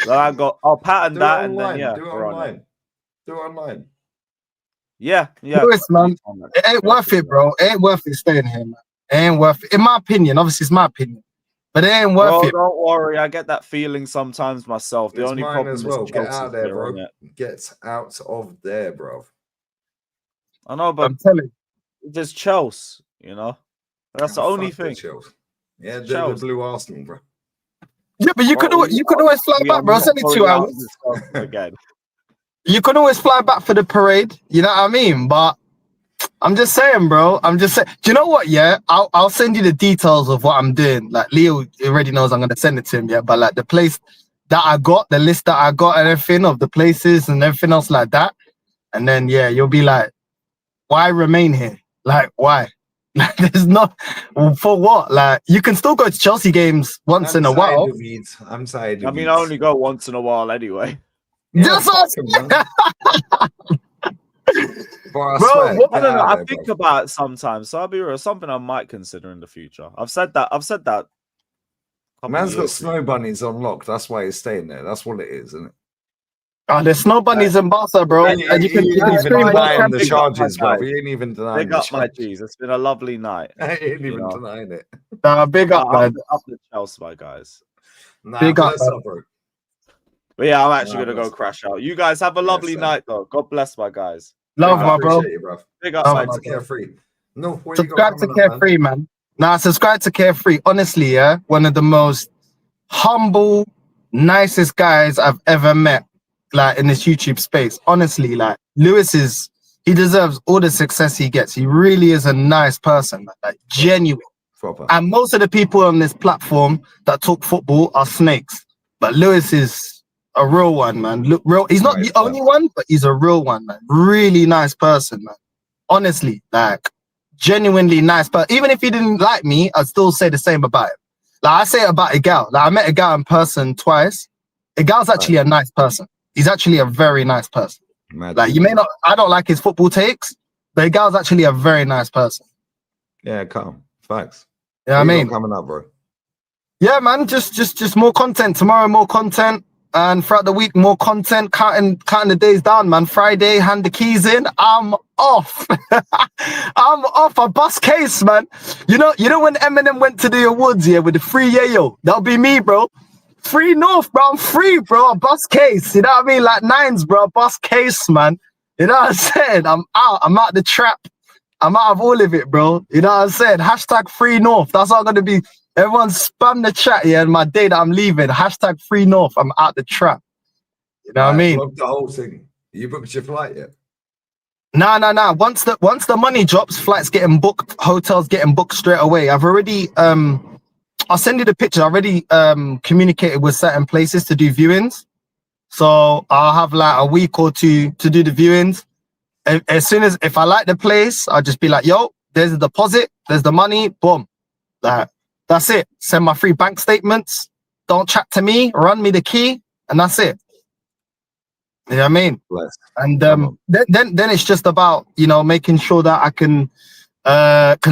I'll pattern that, and then
do it online. Do it online.
Yeah.
Lewis, man, it ain't worth it, bro. It ain't worth it staying here, man. It ain't worth it. In my opinion, obviously it's my opinion, but it ain't worth it.
Don't worry, I get that feeling sometimes myself. The only problem
as well. Get out there, bro. Get out of there, bro.
I know, but
I'm telling
you, there's Chelsea, you know. That's the only thing.
Yeah, the blue Arsenal, bro.
Yeah, but you could always fly back, bro. It's only 2 hours.
Again.
You could always fly back for the parade. You know what I mean? But I'm just saying, bro. I'm just saying. Do you know what? Yeah, I'll send you the details of what I'm doing. Like Leo already knows I'm gonna send it to him. Yeah, but like the place that I got, the list that I got, and everything of the places and everything else like that. And then yeah, you'll be like, why remain here? Like why? Like there's not for what? Like you can still go to Chelsea games once in a while.
I'm tired.
I mean, I only go once in a while anyway.
Just
Bro, I don't know. I think about it sometimes. So I'll be real. Something I might consider in the future. I've said that.
Man's got snow bunnies on lock. That's why he's staying there. That's what it is, isn't it?
Oh, there's no bunnies in Barca, bro.
And
And you can
even
scream
denying the
Big up, my
charges, bro.
guys.
He ain't even denying
Big
the
up, my
charges.
G's. It's been a lovely night.
He ain't
you
even
know.
denying it.
Nah, big up, man.
Up the Chelsea, my guys.
Nah,
Big up,
bless
man.
up, bro.
But yeah, I'm actually
Nah,
gonna go
bless up.
crash out. You guys have a lovely
same.
night, though. God bless, my guys.
Love,
I
my bro.
appreciate you, bro.
Big up,
Love,
my
Subscribe
my
to
G.
Carefree. No, where
Subscribe
you
to
got coming up,
Carefree, man. Nah, subscribe to Carefree. Honestly, yeah, one of the most humble, nicest guys I've ever met, like in this YouTube space. Honestly, like he deserves all the success he gets. He really is a nice person, like genuine.
Proper.
And most of the people on this platform that talk football are snakes, but Lewis is a real one, man. Look, real. He's not
Nice,
the only one, but he's a real one, man. Really nice person, man. Honestly, like genuinely nice. But even if he didn't like me, I'd still say the same about him. Like I say it about Igal. Like I met Igal in person twice. Igal's actually a nice person. He's actually a very nice person.
Mad
Like you may not, I don't like his football takes, but Igal's actually a very nice person.
Yeah, calm. Facts.
You know what I mean?
Coming up, bro.
Yeah, man. Just more content. Tomorrow, more content. And throughout the week, more content. Counting the days down, man. Friday, hand the keys in. I'm off. I'm off. A bus case, man. You know when Eminem went to the awards, yeah, with the free yayo. That'll be me, bro. Free North, bro. I'm free, bro. A bus case. You know what I mean? Like nines, bro. A bus case, man. You know what I'm saying? I'm out. I'm out the trap. I'm out of all of it, bro. You know what I'm saying? Hashtag Free North. That's all gonna be. Everyone spam the chat, yeah. And my day that I'm leaving. Hashtag Free North. I'm out the trap. You know what I mean?
The whole thing. You booked your flight yet?
Nah. Once the money drops, flights getting booked, hotels getting booked straight away. I've already I'll send you the picture. I already communicated with certain places to do viewings. So I'll have like a week or two to do the viewings. As soon as if I like the place, I'll just be like, yo, there's the deposit, there's the money, boom. Like that's it. Send my free bank statements. Don't chat to me, run me the key, and that's it. You know what I mean?
Bless.
And then it's just about, you know, making sure that I can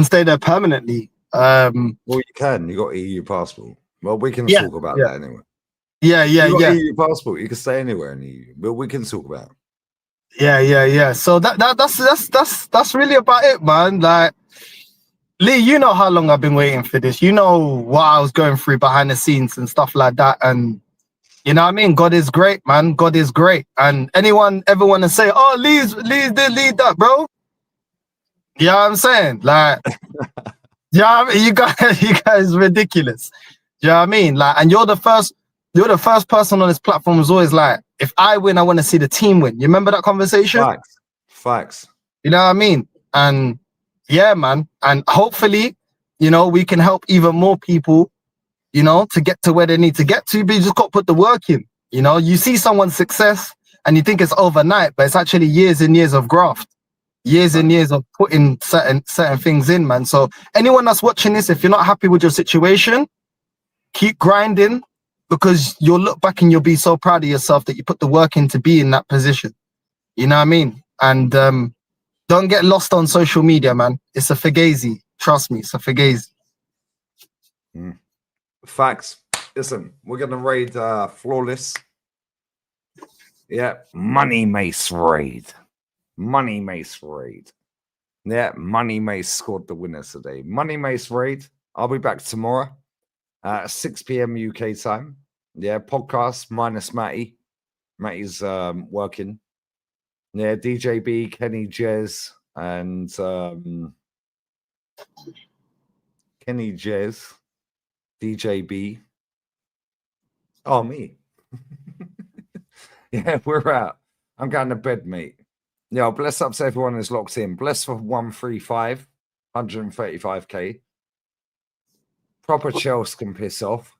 stay there permanently.
Well, you can. You got EU passport. Well, we can talk about that anyway.
Yeah.
You got EU passport. You can stay anywhere in the EU, but we can talk about it.
Yeah. So that's really about it, man. Like Lee, you know how long I've been waiting for this. You know what I was going through behind the scenes and stuff like that. And you know what I mean? God is great, man. God is great. And anyone ever want to say, oh, Lee's did lead that, bro? You know what I'm saying? Like, yeah, I mean, you guys ridiculous. You know what I mean? Like, and you're the first person on this platform who's always like, if I win, I want to see the team win. You remember that conversation?
Facts.
You know what I mean? And yeah, man. And hopefully, you know, we can help even more people, you know, to get to where they need to get to, but you just got to put the work in. You know, you see someone's success and you think it's overnight, but it's actually years and years of graft, years and years of putting certain things in, man. So anyone that's watching this, if you're not happy with your situation, keep grinding, because you'll look back and you'll be so proud of yourself that you put the work in to be in that position. You know what I mean? And don't get lost on social media, man. It's a fugazi. Trust me, it's a fugazi.
Facts. Listen, we're gonna raid Flawless. Yeah, Money Mace raid. Money Mace raid. Yeah, Money Mace scored the winners today. Money Mace raid. I'll be back tomorrow at 6 p.m. UK time. Yeah, podcast minus Matty. Matty's working. Yeah, DJB, Kenny Jez, and Kenny Jez, DJB. Oh, me. Yeah, we're out. I'm going to bed, mate. Yeah, bless up to everyone who's locked in. Bless for 135, 135k. Proper Chelsea can piss off.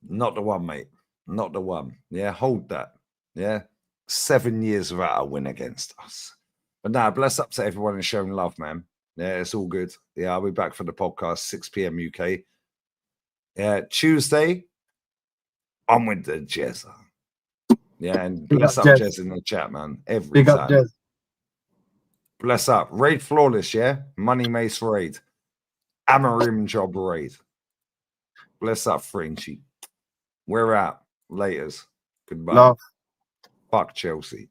Not the one, mate. Not the one. Yeah, hold that. Yeah. 7 years without a win against us. But now, bless up to everyone who's showing love, man. Yeah, it's all good. Yeah, I'll be back for the podcast, 6 p.m. UK. Yeah, Tuesday, I'm with the Jez. Yeah, and bless up Jez in the chat, man. Every time. Up, Jez. Bless up. Raid Flawless, yeah? Money Mace raid. Amarim job raid. Bless up, Frenchie. We're out. Laters. Goodbye.
Love.
Fuck Chelsea.